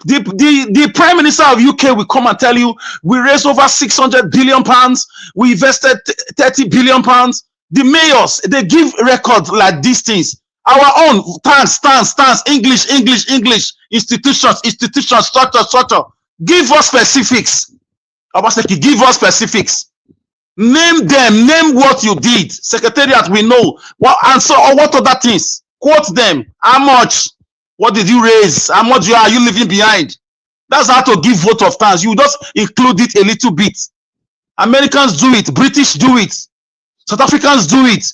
The Prime Minister of UK will come and tell you we raised over 600 billion pounds. We invested 30 billion pounds. The mayors, they give records like these things. Our own stance, English, institutions, structure. Give us specifics. Obaseki, give us specifics. Name them. Name what you did. Secretariat, we know. What answer or what other things? Quote them. How much? What did you raise? How much are you leaving behind? That's how to give vote of thanks. You just include it a little bit. Americans do it. British do it. South Africans do it.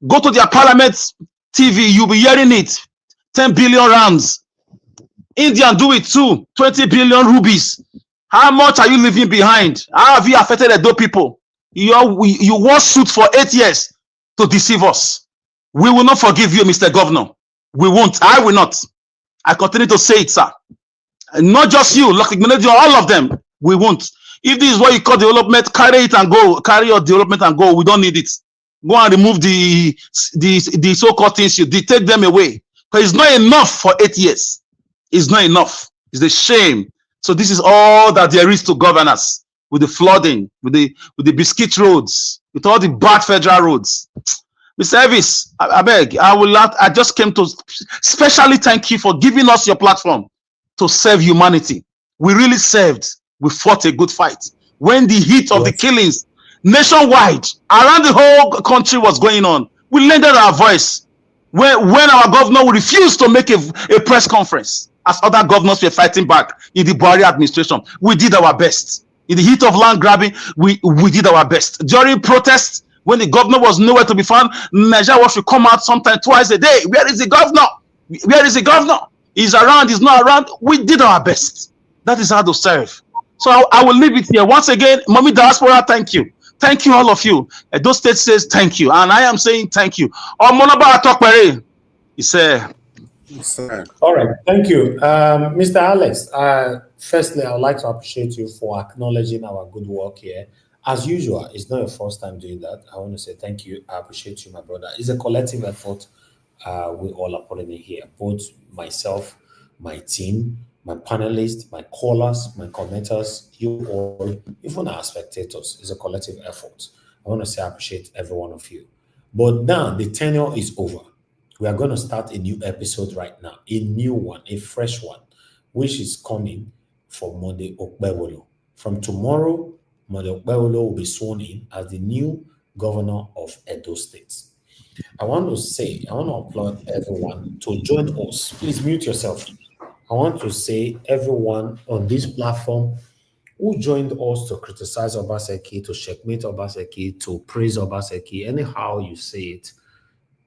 Go to their parliament TV. You'll be hearing it. 10 billion rands. Indian do it too. 20 billion rupees. How much are you leaving behind? How have you affected the Edo people? You wore suit for 8 years to deceive us. We will not forgive you, Mr. Governor. We won't. I will not. I continue to say it, sir. And not just you, all of them. We won't. If this is what you call development, carry it and go. Carry your development and go. We don't need it. Go and remove the so-called things you did. Take them away. Because it's not enough for 8 years. It's not enough. It's a shame. So this is all that there is to governance. With the flooding, with the biscuit roads, with all the bad federal roads. Mr. Envious, I beg, I just came to specially thank you for giving us your platform to serve humanity. We really served. We fought a good fight. When the heat of the killings nationwide, around the whole country was going on, we lended our voice. When our governor refused to make a press conference, as other governors were fighting back in the Buhari administration, we did our best. In the heat of land grabbing, we did our best. During protests, when the governor was nowhere to be found, Nigeria should come out sometime twice a day. Where is the governor? Where is the governor? He's around, he's not around. We did our best. That is how to serve. So I will leave it here. Once again, Mommy Diaspora, thank you. Thank you, all of you. Edo State says thank you. And I am saying thank you. Omonaba Atokpere, he said. All right, thank you. Mr. Alex, firstly, I would like to appreciate you for acknowledging our good work here. As usual, it's not your first time doing that. I want to say thank you. I appreciate you, my brother. It's a collective effort. We all are putting in here. Both myself, my team, my panelists, my callers, my commenters, you all, even our spectators. It's a collective effort. I want to say I appreciate every one of you. But now the tenure is over. We are going to start a new episode right now, a new one, a fresh one, which is coming for Mode Okpebolo. From tomorrow, Mode Okpebolo will be sworn in as the new governor of Edo State. I want to applaud everyone to join us. Please mute yourself. I want to say everyone on this platform who joined us to criticize Obaseki, to checkmate Obaseki, to praise Obaseki, anyhow you say it,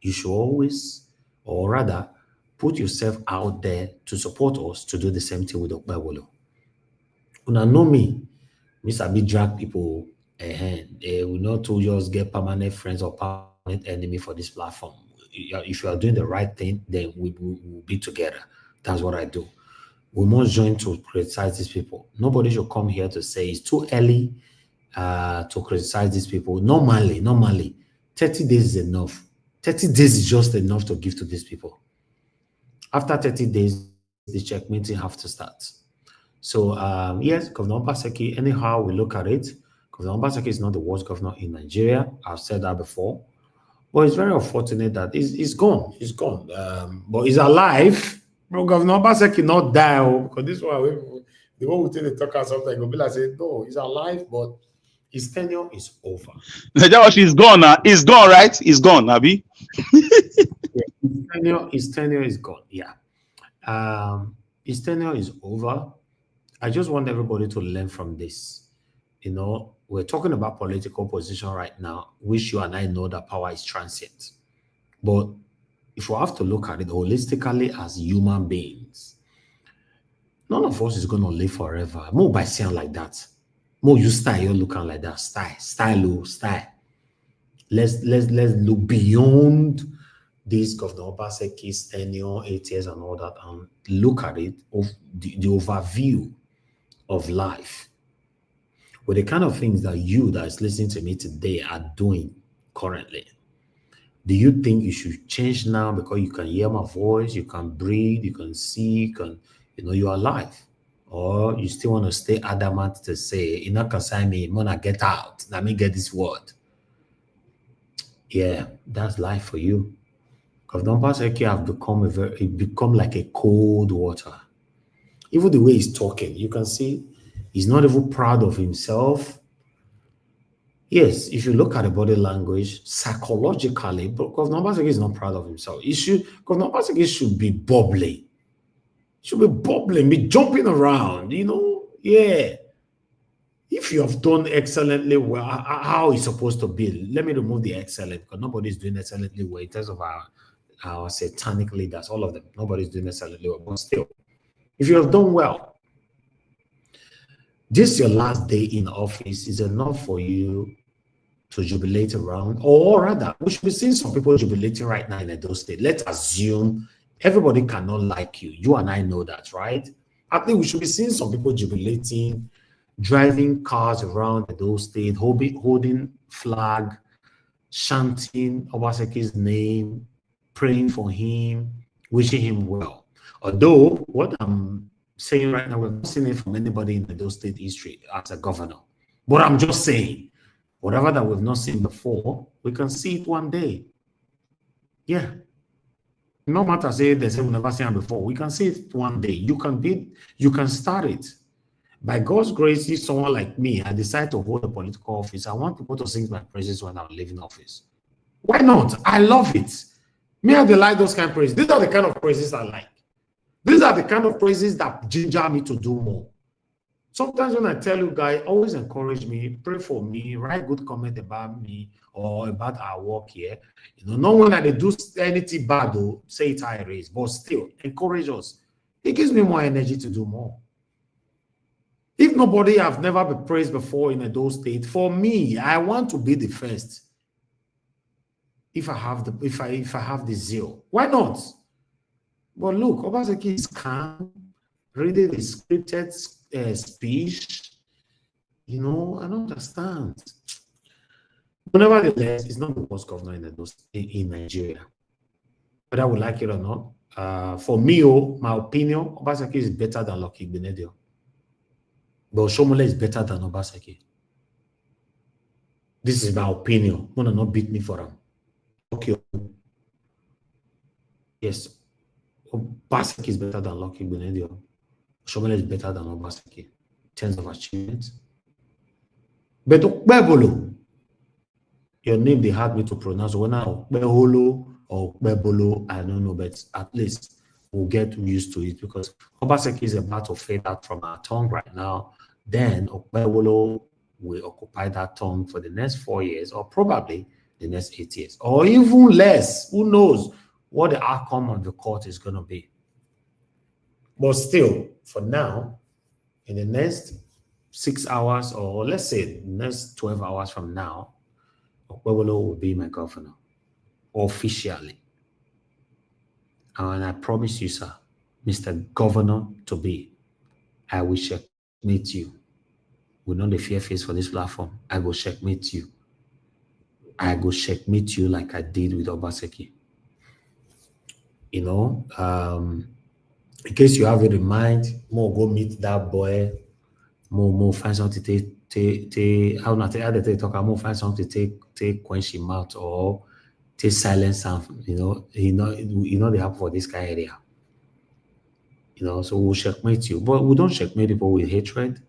you should always, or rather, put yourself out there to support us to do the same thing with Okpebolo. Una know me, Sabi drag people, they will not to just get permanent friends or permanent enemy for this platform. If you are doing the right thing, then we will be together. That's what I do. We must join to criticize these people. Nobody should come here to say it's too early to criticize these people. Normally, 30 days is enough. 30 days is just enough to give to these people. After 30 days, the checkmating have to start. So, yes, Governor Obaseki, anyhow we look at it, Governor Obaseki is not the worst governor in Nigeria. I've said that before. But it's very unfortunate that he's gone. He's gone. But he's alive. Bro, Governor Obaseki not die. Because this one, the one who tell the talker something, go be like, say, no, he's alive, but his tenure is over. He's gone now. He's gone, right? He's gone, Abi. His tenure is gone. Yeah. His tenure is over. I just want everybody to learn from this. You know, we're talking about political position right now, which you and I know that power is transient. But if we have to look at it holistically as human beings, none of us is going to live forever. More by saying like that. More you style, you're looking like that. Style. Let's look beyond this Governor Obaseki's tenure, 8 years and all that, and look at it of the overview of life. With the kind of things that you that is listening to me today are doing currently. Do you think you should change now because you can hear my voice, you can breathe, you can see, you're alive? Or you still want to stay adamant to say, you're not consign me, I'm gonna get out, let me get this word. Yeah, that's life for you. Governor Obaseki have become like a cold water. Even the way he's talking, you can see he's not even proud of himself. Yes, if you look at the body language, psychologically, but Governor Obaseki is not proud of himself. Governor Obaseki should be bubbly. Should be bubbling, be jumping around, yeah. If you have done excellently well, how is supposed to be? Let me remove the excellent, because nobody's doing excellently well in terms of our satanic leaders, all of them. Nobody's doing excellently well, but still, if you have done well, this your last day in office is enough for you to jubilate around, or rather, we should be seeing some people jubilating right now in Edo State. Let's assume everybody cannot like you. You and I know that, right? I think we should be seeing some people jubilating, driving cars around Edo State, holding flag, chanting Obaseki's name, praying for him, wishing him well. Although what I'm saying right now, we're not seeing it from anybody in Edo State history as a governor. But I'm just saying, whatever that we've not seen before, we can see it one day. Yeah. No matter say they say we've never seen it before, we can see it one day. You can start it. By God's grace, if someone like me, I decide to hold a political office, I want people to sing my praises when I'm leaving office. Why not? I love it. Me, I like those kind of praises. These are the kind of praises I like. These are the kind of praises that ginger me to do more. Sometimes when I tell you guys, always encourage me, pray for me, write good comment about me or about our work here. Not when they do anything bad, though, say it how it is, but still encourage us. It gives me more energy to do more. If nobody have never been praised before in Edo State, for me, I want to be the first. If I have the zeal, why not? But look, Obaseki is calm, reading the scripted speech. I don't understand. But nevertheless, it's not the worst governor in Nigeria. Whether I would like it or not, for me, my opinion, Obaseki is better than Lucky Benedio. But Shomole is better than Obaseki. This is my opinion. Wanna not beat me for him. Okay. Yes, Obaseki is better than Lucky Benedio. Oshomole is better than Obaseki in terms of achievements. But Okpebolo, your name they had me to pronounce. When I Okpeholo or Okpebolo, I don't know, but at least we'll get used to it because Obaseki is about to fade out from our tongue right now. Then Okpebolo will occupy that tongue for the next 4 years, or probably the next 8 years, or even less. Who knows what the outcome of the court is going to be? But still, for now, in the next 6 hours, or let's say next 12 hours from now, Okpebolo will be my governor officially. And I promise you, sir, Mr. Governor to be, I will checkmate you. We know the fear face for this platform. I will checkmate you. I will checkmate you like I did with Obaseki. You know, in case you have it in mind, more go meet that boy, more find something to how not to talk, more find something to take quench him out or take silence him. You know they happen for this kind of area. You know, so we'll checkmate you, but we don't checkmate people with hatred.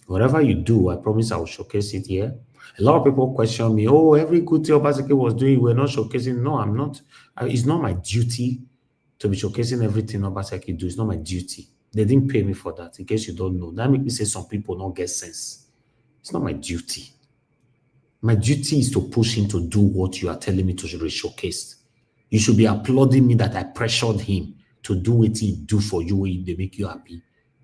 Whatever you do, I promise I will showcase it here. A lot of people question me, oh, every good thing Obaseki was doing, we're not showcasing. No, I'm not. It's not my duty to be showcasing everything Obaseki do. It's not my duty. They didn't pay me for that, in case you don't know. That makes me say some people don't get sense. It's not my duty. My duty is to push him to do what you are telling me to showcase. You should be applauding me that I pressured him to do what he do for you, they make you happy.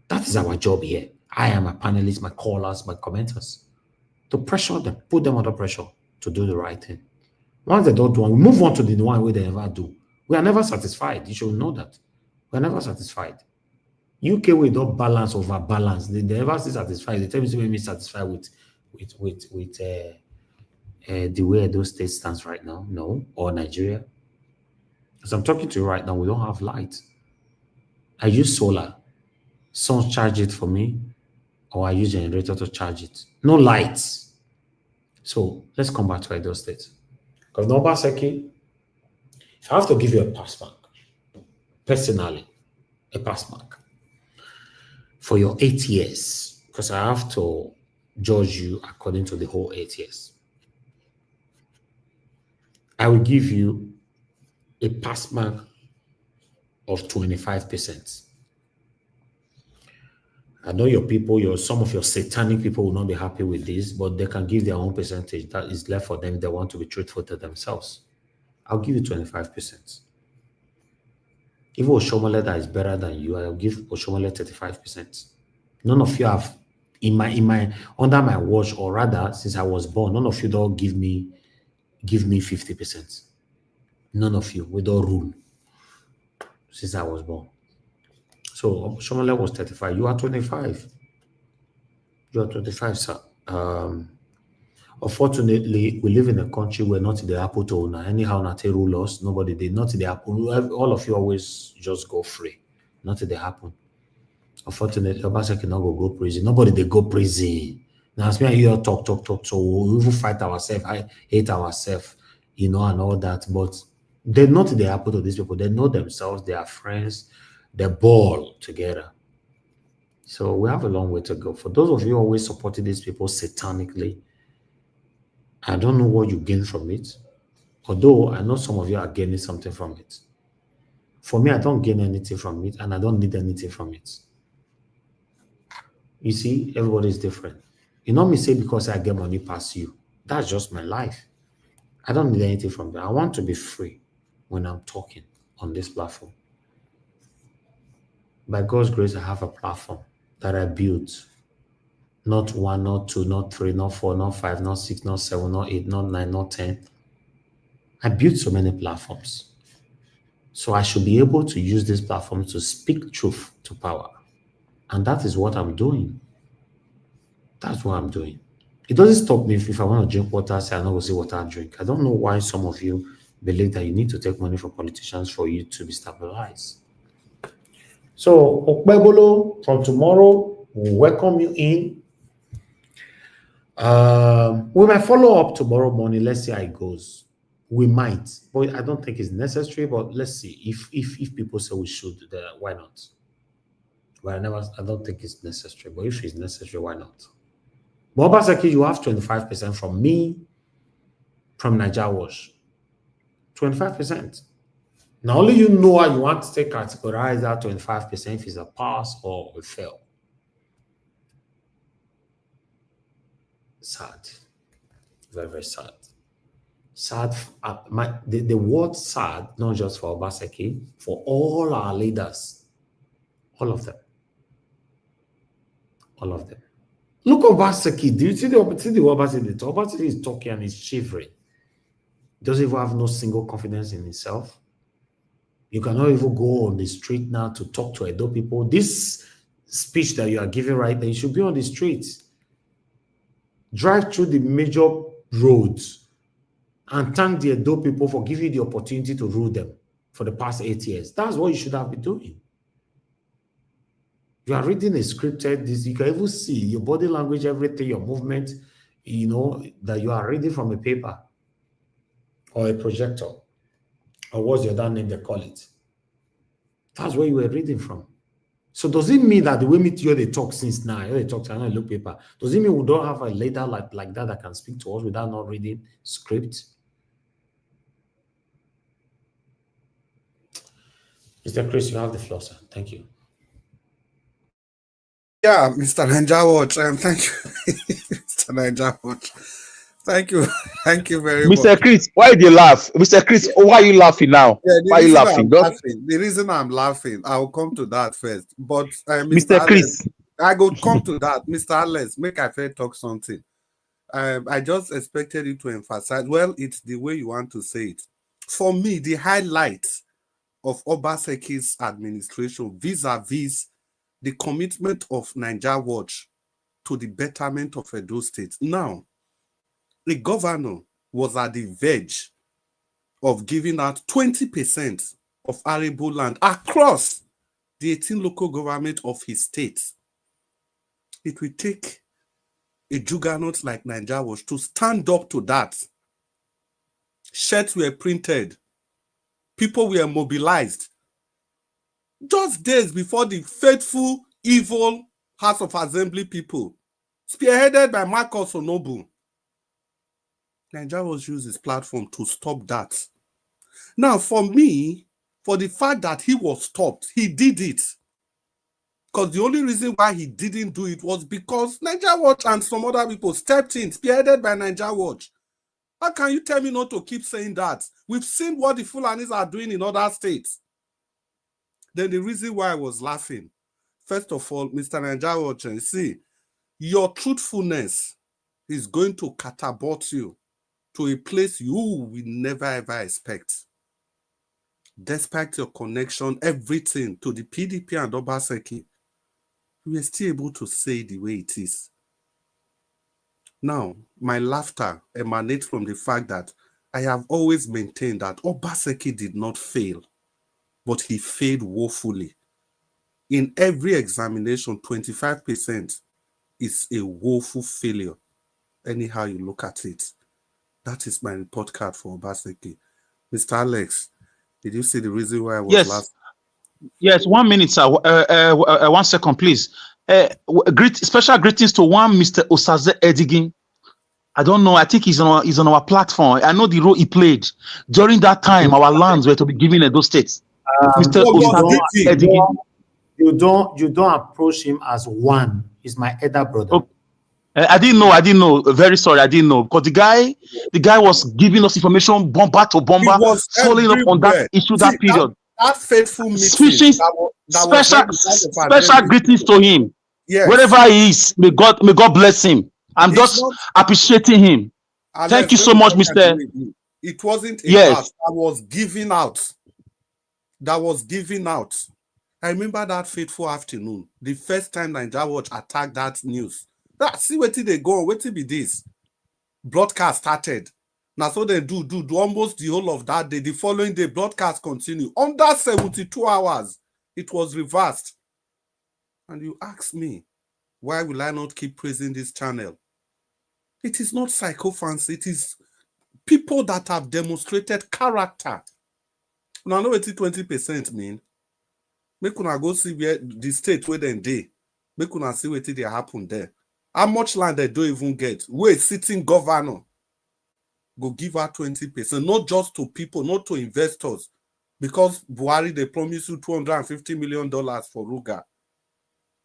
That is our job here. I am my panelists, my callers, my commenters. To pressure them, put them under pressure to do the right thing. Once they don't do it, we move on to the one way they never do. We are never satisfied. You should know that. We are never satisfied. UK we don't balance over balance. They never stay satisfied. They tell me to make me satisfied with the way those states stands right now. No, or Nigeria. As I'm talking to you right now, we don't have light. I use solar. Sun charge it for me, or I use generator to charge it. No lights. So let's come back to Edo State. Because Obaseki, if I have to give you a pass mark, personally, a pass mark for your 8 years, because I have to judge you according to the whole 8 years, I will give you a pass mark of 25%. I know your people, some of your satanic people will not be happy with this, but they can give their own percentage that is left for them if they want to be truthful to themselves. I'll give you 25%. If Oshomole that is better than you, I'll give Oshomole 35%. None of you have, under my watch, or rather, since I was born, none of you don't give me 50%. None of you, we don't rule since I was born. So Oshomole was 35. You are 25. You are 25, sir. Unfortunately, we live in a country where not the apple to owner. Anyhow, not they rule us. Nobody they not the apple. All of you always just go free. Not they happen. Unfortunately, Obaseki not go prison. Nobody they go prison. Now as me and you talk. So we even fight ourselves, hate ourselves, and all that. But they not the apple to these people. They know themselves. They are friends. They ball together. So we have a long way to go. For those of you always supporting these people satanically, I don't know what you gain from it, although I know some of you are gaining something from it. For me, I don't gain anything from it, and I don't need anything from it. You see, everybody is different. You know me say because I get money past you. That's just my life. I don't need anything from that. I want to be free when I'm talking on this platform. By God's grace, I have a platform that I built. Not 1, not 2, not 3, not 4, not 5, not 6, not 7, not 8, not 9, not 10. I built so many platforms. So I should be able to use this platform to speak truth to power. And that is what I'm doing. That's what I'm doing. It doesn't stop me if I want to drink water, say I'm not going to see water I drink. I don't know why some of you believe that you need to take money from politicians for you to be stabilized. So Okpebolo, from tomorrow, we'll welcome you in. We might follow up tomorrow morning. Let's see how it goes. We might, but I don't think it's necessary. But let's see. If people say we should, why not? But I don't think it's necessary. But if it's necessary, why not? But Obaseki, you have 25% from me, from Niger Wash. 25%. Now only you know how you want to categorize that 25% if it's a pass or a fail. Sad. Very, very sad. Sad. The word sad, not just for Obaseki, for all our leaders. All of them. All of them. Look at Obaseki. Do you see the Obaseki? The Obaseki is talking and he's shivering. Doesn't even have no single confidence in himself. You cannot even go on the street now to talk to Edo people. This speech that you are giving right now, you should be on the streets. Drive through the major roads and thank the Edo people for giving you the opportunity to rule them for the past 8 years. That's what you should have been doing. You are reading a scripted, this you can even see your body language, everything, your movement, you know, that you are reading from a paper or a projector, or what's the other name they call it. That's where you were reading from. So does it mean that the way they talk since now, they talk to look paper, does it mean we don't have a leader like that can speak to us without not reading script? Mr. Chris, you have the floor, sir. Thank you. Yeah, Mr. Niger Watch, thank you, Mr. Niger Watch. Thank you very much. Mr. Chris, why did you laugh? Mr. Chris, why are you laughing now? Yeah, why are you laughing? The reason I'm laughing, I'll come to that first. But Mr. Chris, I go come to that. Mr. Alex, make I fair talk something. I just expected you to emphasize, well, it's the way you want to say it. For me, the highlight of Obaseki's administration vis-a-vis the commitment of Niger Watch to the betterment of Edo State. Now, the governor was at the verge of giving out 20% of arable land across the 18 local government of his state. It will take a juggernaut like Niger Watch to stand up to that. Shirts were printed. People were mobilized. Just days before the faithful, evil House of Assembly people, spearheaded by Marcus Onobu, Niger Watch used his platform to stop that. Now, for me, for the fact that he was stopped, he did it. Because the only reason why he didn't do it was because Niger Watch and some other people stepped in, spearheaded by Niger Watch. How can you tell me not to keep saying that? We've seen what the Fulanis are doing in other states. Then the reason why I was laughing, first of all, Mr. Niger Watch, see, your truthfulness is going to catapult you to a place you will never ever expect. Despite your connection, everything to the PDP and Obaseki, we are still able to say the way it is. Now, my laughter emanates from the fact that I have always maintained that Obaseki did not fail, but he failed woefully. In every examination, 25% is a woeful failure, anyhow you look at it. That is my report card for Obaseki. Mr. Alex, did you see the reason why I was laughing? Yes, 1 minute, sir. 1 second, please. Special greetings to one Mr. Osaze Edigin. I don't know. I think he's on our platform. I know the role he played during that time. Our lands were to be given in those states. Mr. Osaze Edigin. You don't approach him as one. He's my elder brother. Okay. I didn't know. Very sorry, I didn't know, because the guy was giving us information bomber to bomber, following up on that issue, that period. That faithful meeting. Special greetings to him. Yes. Wherever he is, may God bless him. I'm just appreciating him. Thank you so much, Mr. It wasn't a house that was giving out. I remember that fateful afternoon, the first time Niger Watch attacked that news. See what they go on, what be this? Broadcast started. Now so they do almost the whole of that day. The following day, broadcast continue. Under 72 hours, it was reversed. And you ask me, why will I not keep praising this channel? It is not sycophancy, it is people that have demonstrated character. Now, know what 20% mean? Make una go see where the state where they dey. Make una see what they happen there. How much land they don't even get? Where sitting governor go give her 20%, not just to people, not to investors. Because Buhari, they promise you $250 million for Ruga.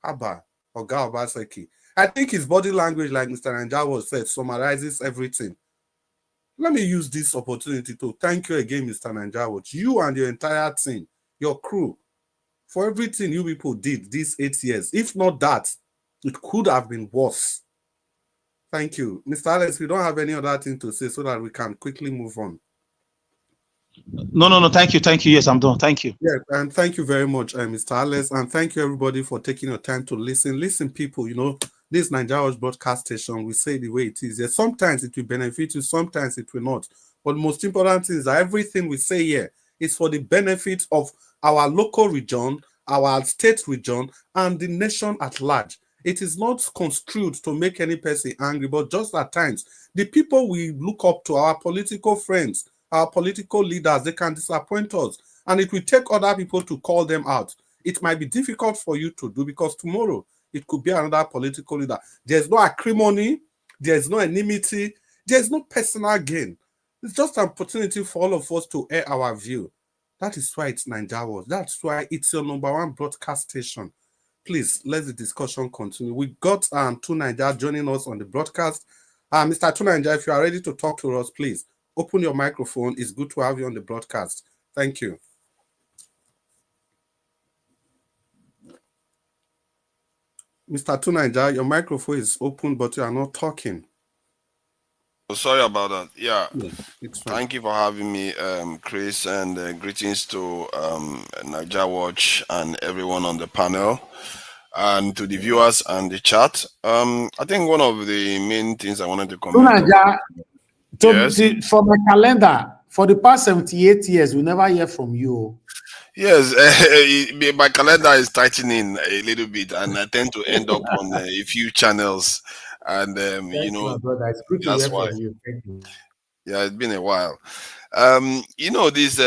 Haba, Oga Obaseki. I think his body language, like Mr. Nanjawo said, summarizes everything. Let me use this opportunity to thank you again, Mr. Nanjawo. You and your entire team, your crew, for everything you people did these 8 years. If not that, it could have been worse. Thank you. Mr. Alex, we don't have any other thing to say so that we can quickly move on. No. Thank you. Yes, I'm done. Thank you. Yeah, and thank you very much, Mr. Alex, and thank you everybody for taking your time to listen. Listen, people, you know, this Nigeria's broadcast station, we say the way it is. Yeah, sometimes it will benefit you, sometimes it will not. But the most important thing is that everything we say here is for the benefit of our local region, our state region, and the nation at large. It is not construed to make any person angry, but just at times, the people we look up to, our political friends, our political leaders, they can disappoint us. And it will take other people to call them out. It might be difficult for you to do because tomorrow it could be another political leader. There's no acrimony, there's no enmity, there's no personal gain. It's just an opportunity for all of us to air our view. That is why it's Nigeria. That's why it's your #1 broadcast station. Please, let the discussion continue. We got two Nigeria joining us on the broadcast. Mr. Tunanja, if you are ready to talk to us, please open your microphone. It's good to have you on the broadcast. Thank you. Mr. Tunanja, your microphone is open, but you are not talking. Oh, sorry about that. Yeah. It's fine. Thank you for having me, Chris, and greetings to Niger Watch and everyone on the panel, and to the viewers and the chat. I think one of the main things I wanted to comment on. Yes. For my calendar, for the past 78 years, we never hear from you. Yes, my calendar is tightening a little bit, and I tend to end up on a few channels, and you know, it's good to hear from you. Thank you. Yeah, it's been a while. You know, this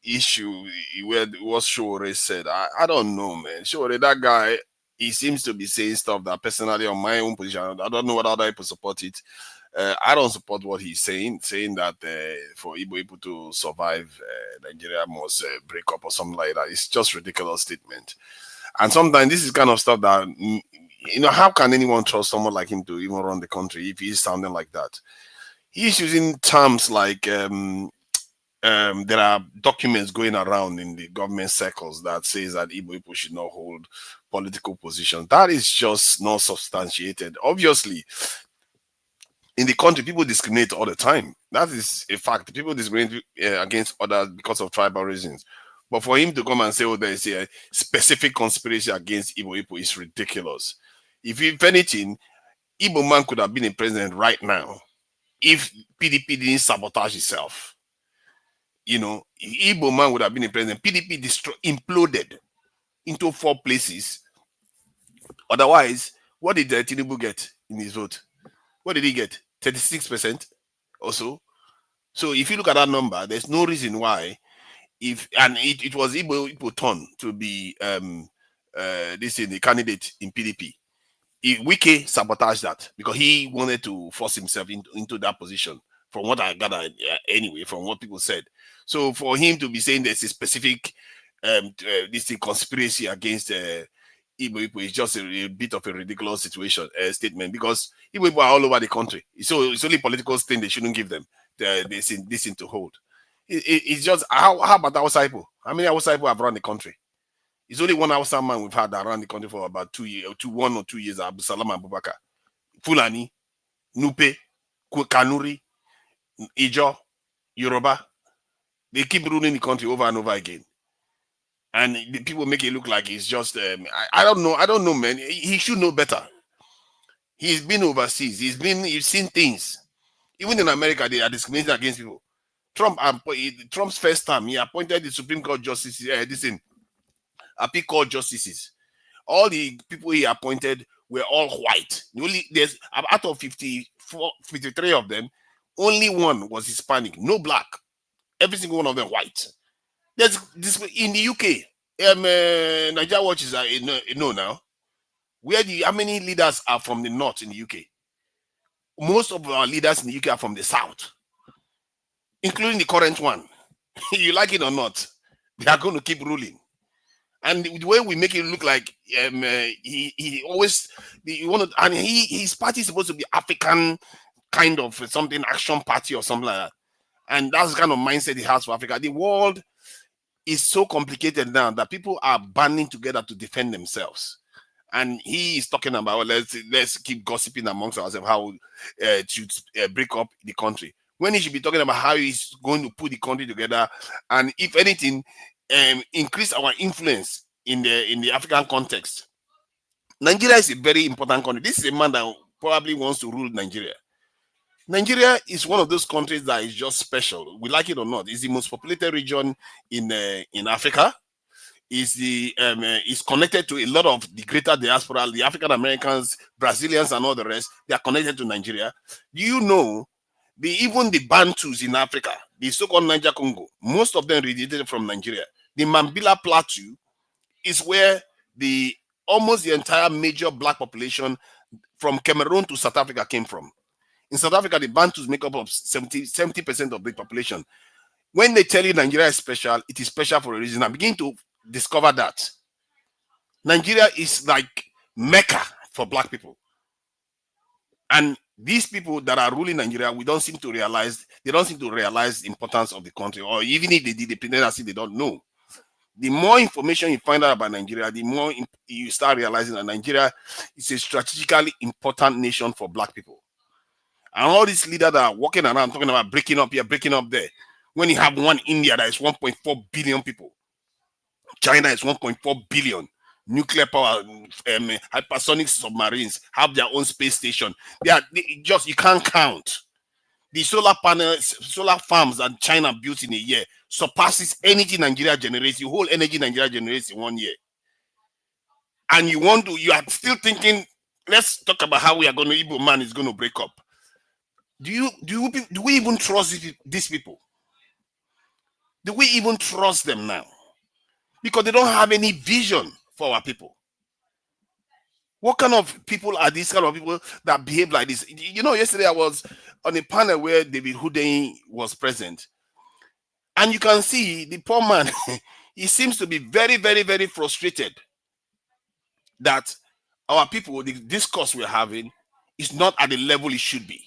issue where what Sowore said, I don't know, man. Sowore, that guy, he seems to be saying stuff that personally on my own position, I don't know what other people support it. I don't support what he's saying that for Igbo to survive, Nigeria must break up or something like that. It's just ridiculous statement. And sometimes this is kind of stuff that, you know, how can anyone trust someone like him to even run the country if he's sounding like that? He's using terms like there are documents going around in the government circles that says that Igbo people should not hold political positions. That is just not substantiated. Obviously, in the country, people discriminate all the time. That is a fact. People discriminate against others because of tribal reasons. But for him to come and say, oh, there is a specific conspiracy against Igbo people is ridiculous. If anything, Igbo man could have been a president right now if PDP didn't sabotage itself. You know, Igbo man would have been a president. PDP imploded into 4 places. Otherwise, what did Tinubu get in his vote? What did he get? 36% or so. So if you look at that number, there's no reason why, it was Igbo turn to be the candidate in PDP. Wike sabotaged that because he wanted to force himself into that position, from what I gathered anyway, from what people said. So for him to be saying there's a specific conspiracy against Igbo is just a bit of a ridiculous statement, because Igbo are all over the country. So it's only political thing they shouldn't give them this thing to hold. It's just how about outside people? How many outside people have run the country? It's only one outside man we've had around the country for about 2 years, 1 or 2 years. Abu Salam Abubakar, Fulani, Nupe, Kanuri, Ijo, Yoruba. They keep ruling the country over and over again. And the people make it look like it's just I don't know, man. He should know better. He's been overseas. He's seen things. Even in America, they are discriminating against people. Trump's first time, he appointed the Supreme Court justices. Appeal Court justices. All the people he appointed were all white. There's out of 53 of them, Only one was Hispanic, no black. Every single one of them white. There's this in the UK. Nigeria Watch is no now. How many leaders are from the north in the UK? Most of our leaders in the UK are from the south, including the current one. You like it or not, they are going to keep ruling. And the way we make it look like he always and his party is supposed to be African kind of something, action party or something like that. And that's the kind of mindset he has for Africa. The world is so complicated now that people are banding together to defend themselves. And he is talking about, well, let's keep gossiping amongst ourselves how to break up the country, when he should be talking about how he's going to put the country together, and if anything, increase our influence in the African context. Nigeria is a very important country. This is a man that probably wants to rule Nigeria. Nigeria is one of those countries that is just special. We like it or not. It's the most populated region in Africa. Is connected to a lot of the greater diaspora, the African Americans, Brazilians, and all the rest. They are connected to Nigeria. Do you know even the Bantus in Africa, the so-called Niger Congo, most of them originated from Nigeria. The Mambila Plateau is where almost the entire major black population from Cameroon to South Africa came from. In South Africa, the Bantus make up of 70% of the population. When they tell you Nigeria is special, it is special for a reason. I'm beginning to discover that Nigeria is like Mecca for black people. And these people that are ruling Nigeria, they don't seem to realize the importance of the country, or even if they did, they don't know. The more information you find out about Nigeria, the more you start realizing that Nigeria is a strategically important nation for black people. And all these leaders that are walking around talking about breaking up here, breaking up there, when you have one India that is 1.4 billion people, China is 1.4 billion, nuclear power, hypersonic submarines, have their own space station. You can't count. The solar panels, solar farms that China built in a year surpasses energy Nigeria generates. The whole energy Nigeria generates in 1 year. And you are still thinking, let's talk about how Igbo man is going to break up. Do we even trust these people? Do we even trust them now? Because they don't have any vision for our people. What kind of people are these kind of people that behave like this? You know, yesterday I was on a panel where David Hundeyin was present. And you can see the poor man, he seems to be very, very, very frustrated that our people, the discourse we're having, is not at the level it should be.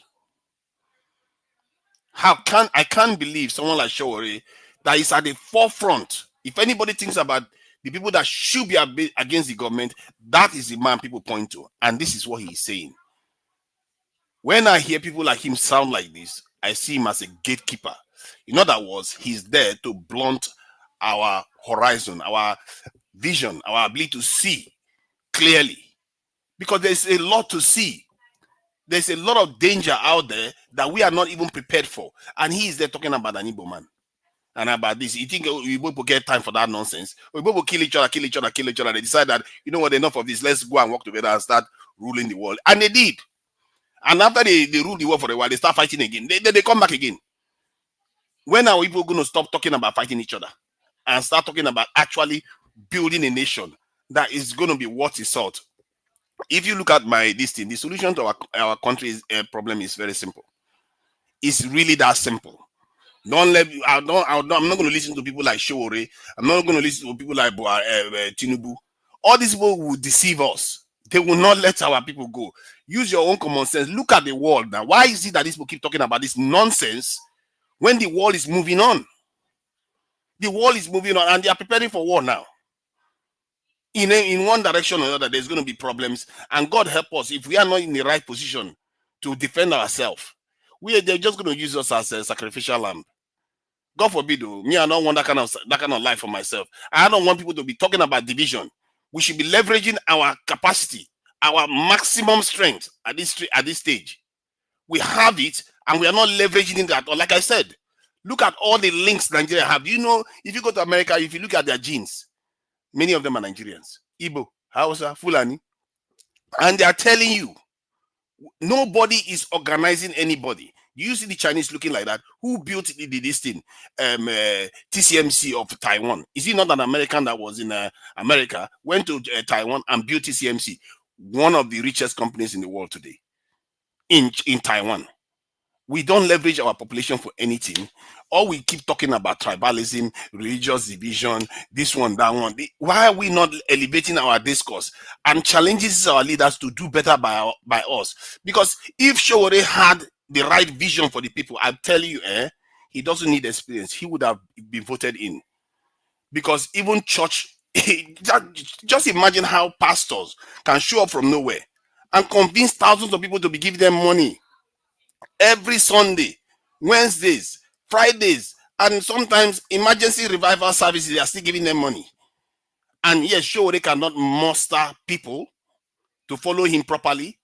I can't believe someone like Sowore that is at the forefront. If anybody thinks about the people that should be against the government, that is the man people point to. And this is what he is saying. When I hear people like him sound like this, I see him as a gatekeeper. In other words, he's there to blunt our horizon, our vision, our ability to see clearly. Because there's a lot to see. There's a lot of danger out there that we are not even prepared for. And he is there talking about an Igbo man. And about this. You think we will get time for that nonsense? We will kill each other. They decide that, you know what, enough of this. Let's go and work together and start ruling the world. And they did. And after they rule the world for a while, they start fighting again. They come back again. When are people going to stop talking about fighting each other and start talking about actually building a nation that is going to be worth its salt? If you look at the solution to our country's problem is very simple. It's really that simple. I'm not going to listen to people like Sowore. I'm not going to listen to people like Tinubu. All these people will deceive us. They will not let our people go. Use your own common sense. Look at the world now. Why is it that these people keep talking about this nonsense when the world is moving on? The world is moving on and they are preparing for war now. In one direction or another, there's going to be problems. And God help us if we are not in the right position to defend ourselves. They're just going to use us as a sacrificial lamb. God forbid, me, I don't want that kind of life for myself. I don't want people to be talking about division. We should be leveraging our capacity, our maximum strength at this stage. We have it, and we are not leveraging it at all. Like I said, look at all the links Nigeria have. You know, if you go to America, if you look at their genes, many of them are Nigerians, Igbo, Hausa, Fulani, and they are telling you nobody is organizing anybody. Do you see the Chinese looking like that? Who built this thing? TCMC of Taiwan. Is he not an American that was in America, went to Taiwan and built TCMC, one of the richest companies in the world today, in Taiwan? We don't leverage our population for anything. Or we keep talking about tribalism, religious division, this one, that one. Why are we not elevating our discourse and challenges our leaders to do better by us? Because if Sowore had the right vision for the people, I tell you, he doesn't need experience. He would have been voted in. Because even church, just imagine how pastors can show up from nowhere and convince thousands of people to be giving them money every Sunday, Wednesdays, Fridays, and sometimes emergency revival services. They are still giving them money. And yes, sure, they cannot muster people to follow him properly,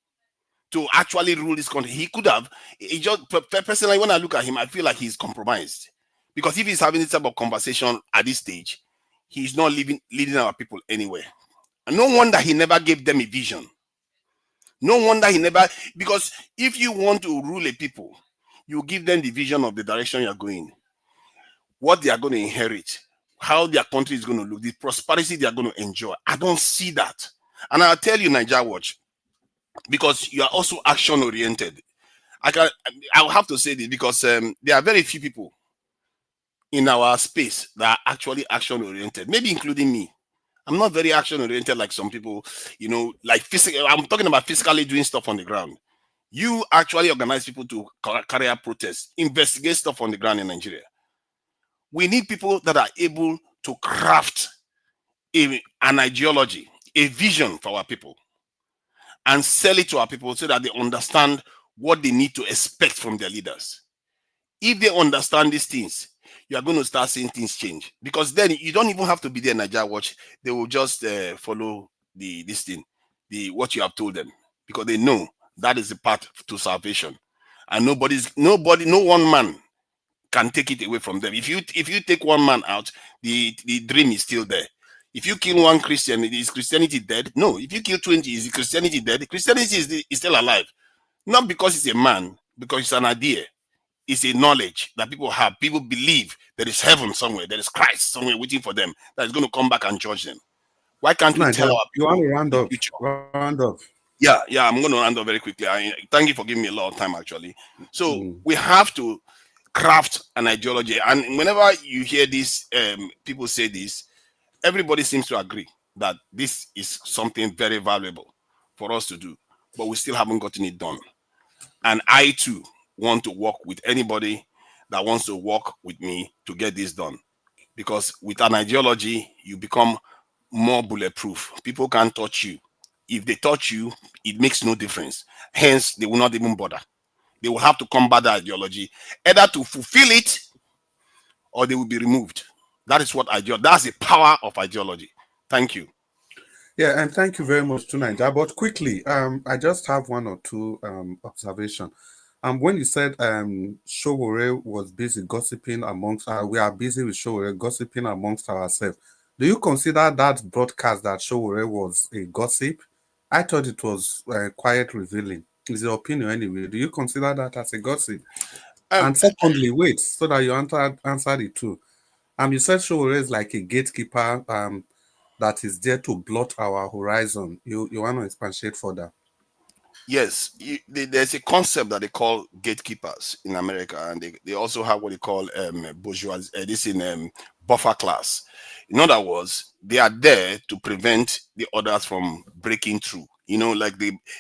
to actually rule this country. He could have. He just, personally, when I look at him, I feel like he's compromised. Because if he's having this type of conversation at this stage, he's not leading our people anywhere. And no wonder he never gave them a vision. No wonder he never, because if you want to rule a people, you give them the vision of the direction you're going, what they are going to inherit, how their country is going to look, the prosperity they are going to enjoy. I don't see that. And I'll tell you, Niger Watch, because you are also action oriented. I'll have to say this because there are very few people in our space that are actually action oriented, maybe including me. I'm not very action oriented like some people, like physical. I'm talking about physically doing stuff on the ground. You actually organize people to carry out protests, investigate stuff on the ground in Nigeria. We need people that are able to craft an ideology, a vision for our people, and sell it to our people so that they understand what they need to expect from their leaders. If they understand these things, you are going to start seeing things change, because then you don't even have to be there. Niger Watch, they will just follow what you have told them, because they know that is the path to salvation, and no one man can take it away from them. If you take one man out, the dream is still there. If you kill one Christian, is Christianity dead? No. If you kill 20, is Christianity dead? Christianity is still alive, not because it's a man, because it's an idea. It's a knowledge that people have. People believe there is heaven somewhere, there is Christ somewhere waiting for them that is going to come back and judge them. Why can't we tell our people? You want to round up? Yeah, I'm going to round up very quickly. Thank you for giving me a lot of time, actually. So we have to craft an ideology. And whenever you hear this, people say this, everybody seems to agree that this is something very valuable for us to do, but we still haven't gotten it done. And I too want to work with anybody that wants to work with me to get this done. Because with an ideology, you become more bulletproof. People can't touch you. If they touch you, it makes no difference. Hence, they will not even bother. They will have to combat the ideology, either to fulfill it or they will be removed. That is what that's the power of ideology. Thank you. Yeah, and thank you very much tonight. But quickly, I just have one or two observations. When you said Sowore was busy gossiping amongst, we are busy with Sowore gossiping amongst ourselves. Do you consider that broadcast that Sowore was a gossip? I thought it was quite revealing. Is your opinion anyway? Do you consider that as a gossip? And secondly, wait, so that you answered it too. You said Sowore is like a gatekeeper that is there to blot our horizon. You want to expatiate further? Yes, there's a concept that they call gatekeepers in America, and they also have what they call bourgeoisie. This in buffer class. In other words, they are there to prevent the others from breaking through. Like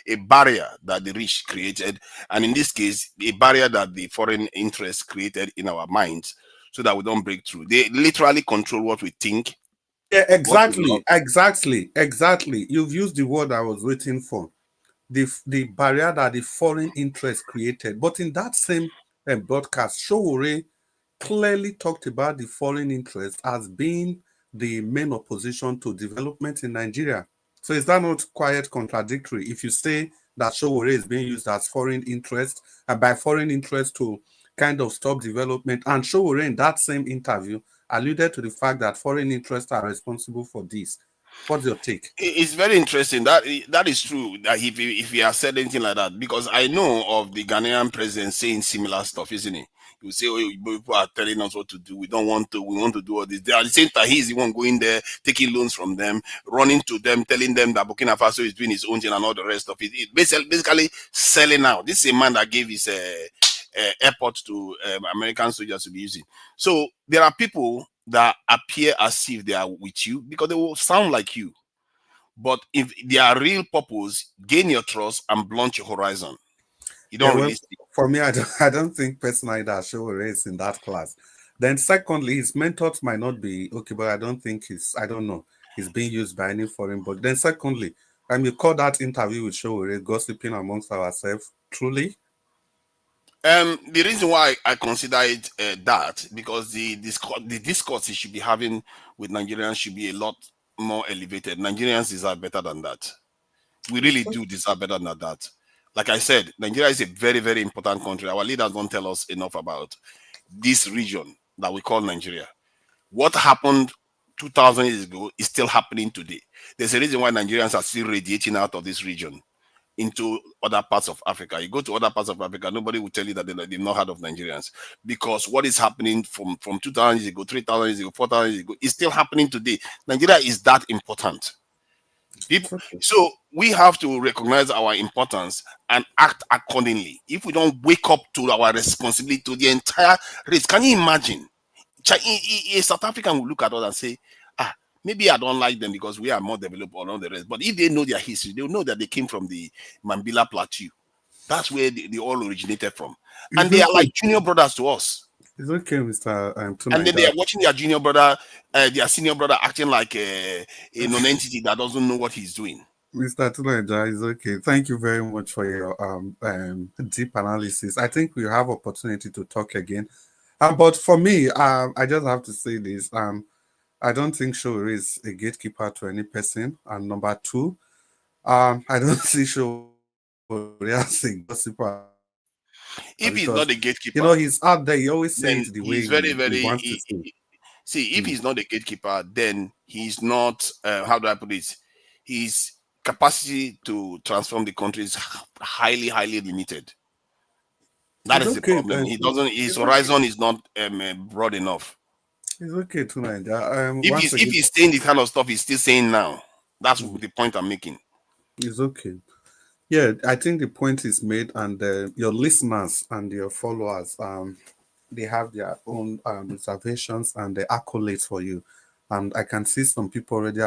a barrier that the rich created, and in this case, a barrier that the foreign interest created in our minds, so that we don't break through. They literally control what we think. Yeah, exactly. You've used the word I was waiting for. The barrier that the foreign interest created. But in that same broadcast, Sowore clearly talked about the foreign interest as being the main opposition to development in Nigeria. So is that not quite contradictory if you say that Sowore is being used as foreign interest, and by foreign interest to kind of stop development? And Sowore in that same interview alluded to the fact that foreign interests are responsible for this. What's your take? It's very interesting. That is true. That if he has said anything like that, because I know of the Ghanaian president saying similar stuff, isn't he? You say, "Oh, people are telling us what to do. We don't want to. We want to do all this." They are at the same time, he's the one going there, taking loans from them, running to them, telling them that Burkina Faso is doing his own thing and all the rest of it. Basically selling out. This is a man that gave his airport to American soldiers to be using. So there are people that appear as if they are with you because they will sound like you. But if their real purpose, gain your trust and blunt your horizon. You don't really see. For me, I don't think personally that Sowore is in that class. Then secondly, his mentors might not be okay, but I don't think I don't know, he's being used by any foreign body. Then secondly, you call that interview with Sowore gossiping amongst ourselves, truly? The reason why I consider it that, because the discourse he should be having with Nigerians should be a lot more elevated. Nigerians deserve better than that. We really do deserve better than that. Like I said, Nigeria is a very, very important country. Our leaders don't tell us enough about this region that we call Nigeria. What happened 2,000 years ago is still happening today. There's a reason why Nigerians are still radiating out of this region into other parts of Africa. You go to other parts of Africa, nobody will tell you that they've not heard of Nigerians, because what is happening from 2,000 years ago, 3,000 years ago, 4,000 years ago is still happening today. Nigeria is that important. People, so we have to recognize our importance and act accordingly. If we don't wake up to our responsibility to the entire race, can you imagine? A South African will look at us and say, maybe I don't like them because we are more developed or all the rest. But if they know their history, they'll know that they came from the Mambila Plateau. That's where they all originated from. And they are like junior brothers to us. It's okay, Mr. And then they are watching their junior brother, their senior brother acting like a non-entity that doesn't know what he's doing. Mr. Tunaja, is okay. Thank you very much for your deep analysis. I think we have opportunity to talk again. But for me, I just have to say this. I don't think Sowore is a gatekeeper to any person. And number two, I don't see Sowore as a gossiper. If he's not a gatekeeper, he's out there. He always says the way he's very, he wants to say. See, if he's not a gatekeeper, then he's not. How do I put it? His capacity to transform the country is highly, highly limited. That is the problem. He doesn't. His horizon is not broad enough. It's okay to if he's saying the kind of stuff he's still saying now, that's the point I'm making. It's okay. Yeah, I think the point is made, and your listeners and your followers, they have their own observations and the accolades for you. And I can see some people already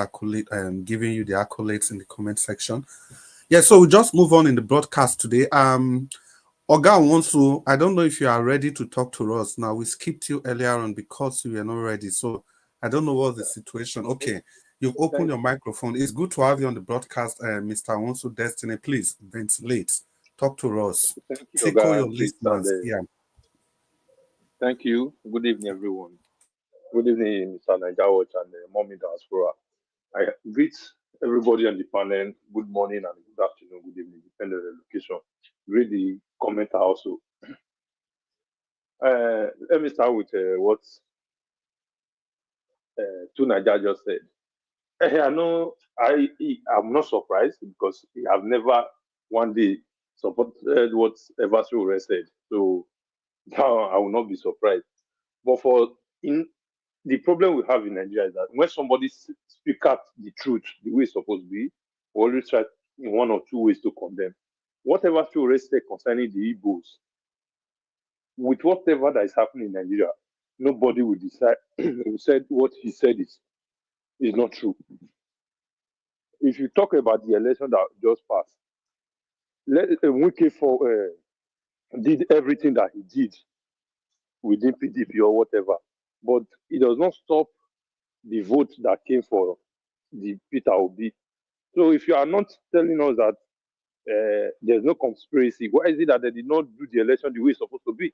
giving you the accolades in the comment section. Yeah, so we'll just move on in the broadcast today. Oga Wonsu, I don't know if you are ready to talk to us now. We skipped you earlier on because you were not ready. So I don't know what's the situation. Okay, you've opened your microphone. It's good to have you on the broadcast, Mr. Wonsu Destiny. Please ventilate. Talk to us. Tickle your listeners. Yeah. Thank you. Good evening, everyone. Good evening, Mr. Nigawatch and Mommy Diaspora. I greet everybody on the panel. Good morning and good afternoon, good evening, depending on the location. Read the commenter also. Let me start with what Tunaja just said. I know I'm not surprised because I've never one day supported what Sowore said. So now I will not be surprised. But the problem we have in Nigeria is that when somebody speaks out the truth the way it's supposed to be, we always try in one or two ways to condemn. Whatever Sowore said concerning the Igbos, with whatever that is happening in Nigeria, nobody will decide who said what he said is not true. If you talk about the election that just passed, Wike did everything that he did within PDP or whatever, but it does not stop the vote that came for the Peter Obi. So if you are not telling us that there's no conspiracy, why is it that they did not do the election the way it's supposed to be?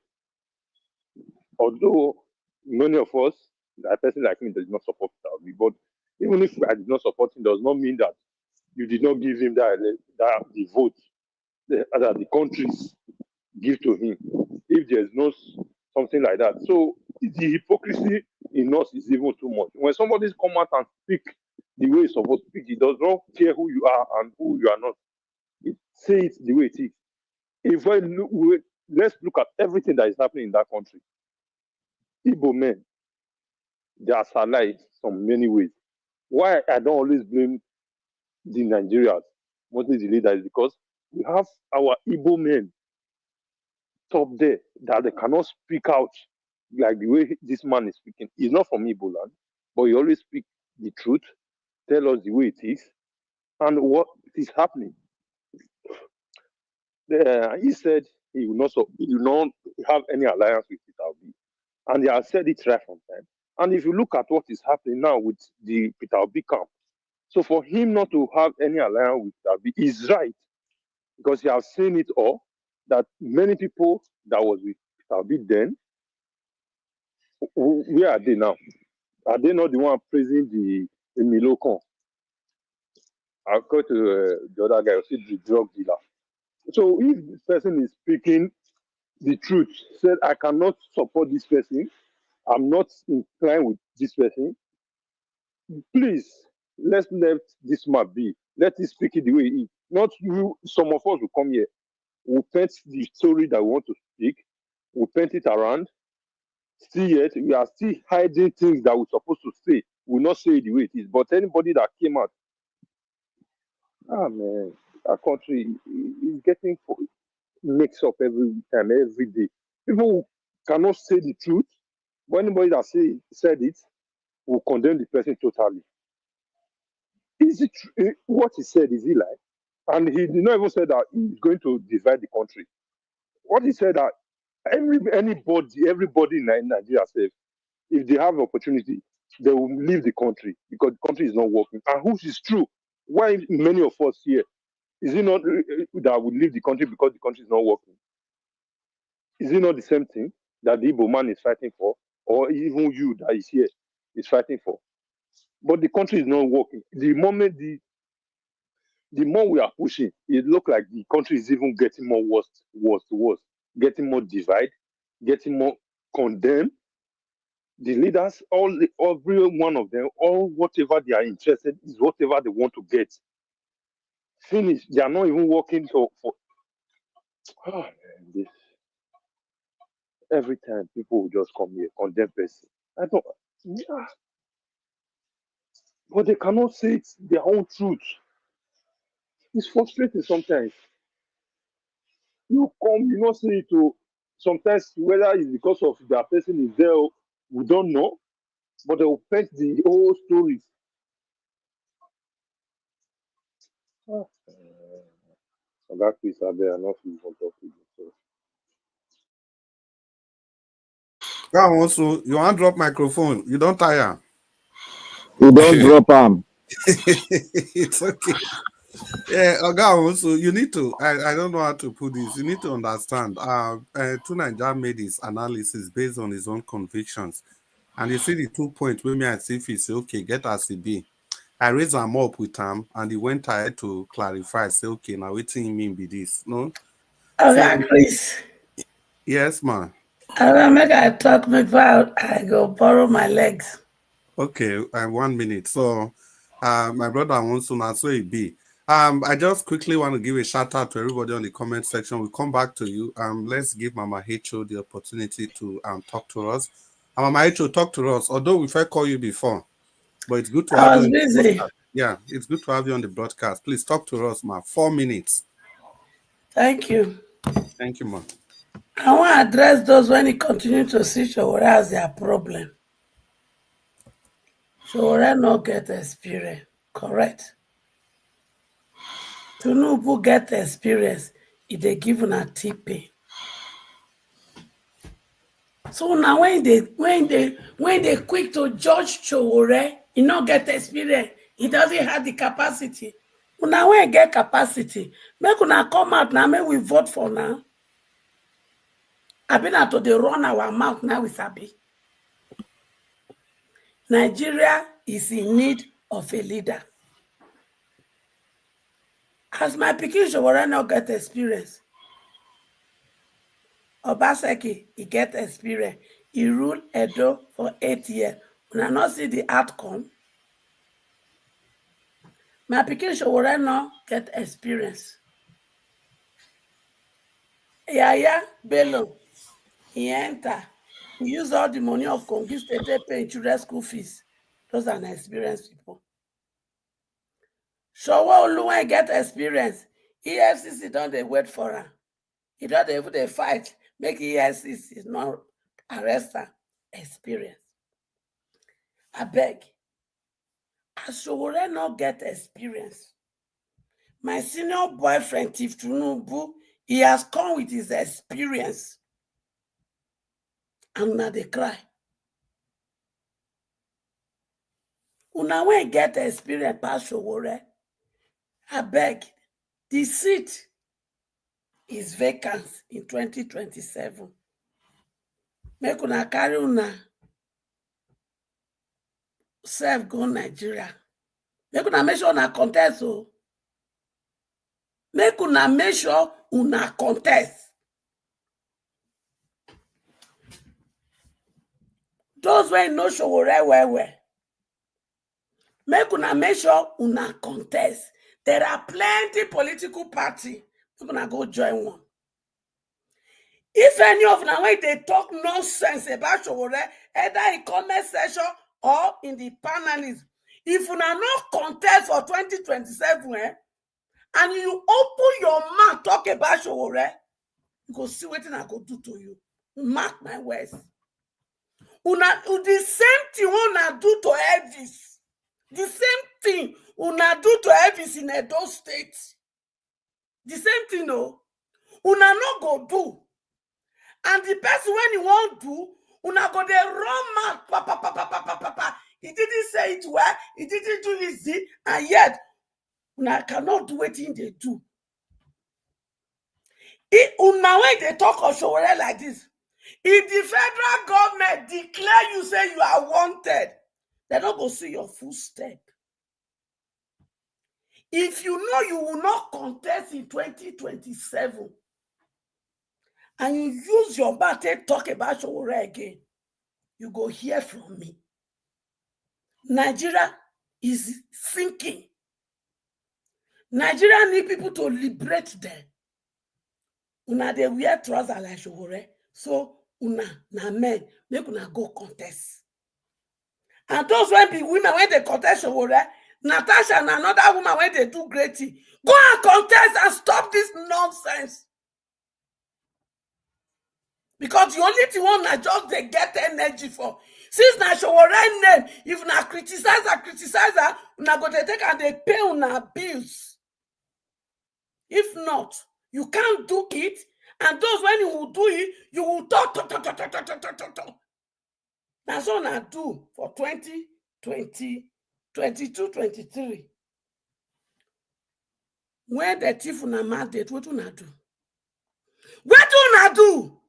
Although many of us, a person like me, does not support Peter Obi, but even if I did not support him, does not mean that you did not give him the vote that the countries give to him. If there's no something like that, so the hypocrisy in us is even too much. When somebody's come out and speak the way it's supposed to speak. It does not care who you are and who you are not. It says the way it is. If let's look at everything that is happening in that country. Igbo men, they are allied in many ways. Why I don't always blame the Nigerians, mostly the leaders, is because we have our Igbo men top there that they cannot speak out like the way this man is speaking. He's not from Igbo land, but he always speak the truth, tell us the way it is, and what is happening. He said he will not have any alliance with Peter Obi, and he has said it right from time. And if you look at what is happening now with the Peter Obi camp, so for him not to have any alliance with Peter Obi is right, because he has seen it all, that many people that was with Peter Obi then, where are they now? Are they not the one praising the Milocon? I'll go to the other guy, see the drug dealer. So if this person is speaking the truth, said, I cannot support this person, I'm not inclined with this person, please, let's let this man be. Let him speak it the way he is. Not you, some of us will come here, we'll paint the story that we want to speak, we'll paint it around, still yet, we are still hiding things that we're supposed to say. We'll not say it the way it is. But anybody that came out, man, our country is getting mixed up every time, every day. People cannot say the truth, but anybody that said it will condemn the person totally. Is it what he said? Is he lie? And he did not even say that he's going to divide the country. What he said that everybody in Nigeria says, if they have opportunity, they will leave the country because the country is not working. And which is true. Why many of us here, is it not that we leave the country because the country is not working? Is it not the same thing that the Igbo man is fighting for, or even you that is here is fighting for? But the country is not working. The more we are pushing, it looks like the country is even getting more worse, getting more divide, getting more condemned. The leaders, every one of them, all whatever they are interested is whatever they want to get. Finish. They are not even working for oh, man, every time people will just come here, condemn person. I don't but they cannot say it their own truth. It's frustrating sometimes. You come, you not say it to sometimes whether it's because of that person is there, we don't know, but they will paint the whole stories. That piece are there, not even talk to you. Now also, you want drop microphone, you don't tire. You don't drop arm. It's okay. Yeah, Oga, also, you need to, I don't know how to put this, you need to understand, Tunanja made his analysis based on his own convictions. And you see the 2 points where me and Sifi say, okay, get as it be. I raised him up with him, and he went ahead to clarify, say, okay, now what do you mean by this? No? Okay, Chris. Yes, man. I make I talk before I go borrow my legs. Okay, 1 minute. So, my brother wants to know, so it be. I just quickly want to give a shout out to everybody on the comment section. We'll come back to you. Let's give Mama H.O. the opportunity to talk to us. Mama H.O., talk to us. Although we've called you before, but it's good to have you on the broadcast. Yeah, it's good to have you on the broadcast. Please talk to us, ma. 4 minutes. Thank you. Thank you, ma. I want to address those when you continue to see Sowore as their problem. Sowore not get experience, correct? Tinubu get experience, if they give una TP. So now when they quick to judge Sowore, he not get experience, he doesn't have the capacity. Now when get capacity, make una come out now, make we vote for now. I been out to the run our mouth now with Abi. Nigeria is in need of a leader. As my pikin Sowore not get experience. Obaseki, he get experience. He ruled Edo for 8 years. When I not see the outcome, My pikin Sowore no get experience. Yaya Bello, he enter. He use all the money of Kongi State to pay children's school fees. Those are experienced people. Sowore Oluwen get experience. EFCC don't they wait for her. He don't even they fight. Make EFCC not arrest her. Experience. I beg. As Sowore not get experience. My senior boyfriend, Tinubu, he has come with his experience. And now they cry. Una when get experience past Sowore, I beg, the seat is vacant in 2027. Make una carry una self go Nigeria. Make una make sure una contest. So make una make sure una contest. Those wey know Sowore well. Make una make sure una contest. There are plenty political parties. Make una go join one. If any of them when they talk nonsense about Sowore, either in comment section or in the panelists, if you are not contest for 2027, and you open your mouth talk about Sowore, you go see what I go do to you. Mark my words. The same thing una do to Elvis. The same thing una do to Elvis in Edo State. The same thing, no. Una no go do. And the person when he won't do, una go dey run mouth, pa. He didn't say it well, he didn't do easy, and yet una cannot do what they do. Una when they talk of Sowore like this, if the federal government declare you say you are wanted, they don't go see your full step. If you know you will not contest in 2027, and you use your mouth to talk about Sowore again, you go hear from me. Nigeria is sinking. Nigeria need people to liberate them. Una they wear trousers like Sowore, so una na men make una go contest. And those when be women when they contest Sowore, Natasha and another woman when they do great thing, go and contest and stop this nonsense. Because the only thing one na just they get energy for. Since na Sowore name, if na criticize her, una go they take and they pay una bills. If not, you can't do it, and those when you will do it, you will talk. That's all I do for 2020, 22, 23. When the thief una mandate, what una do? What do una do?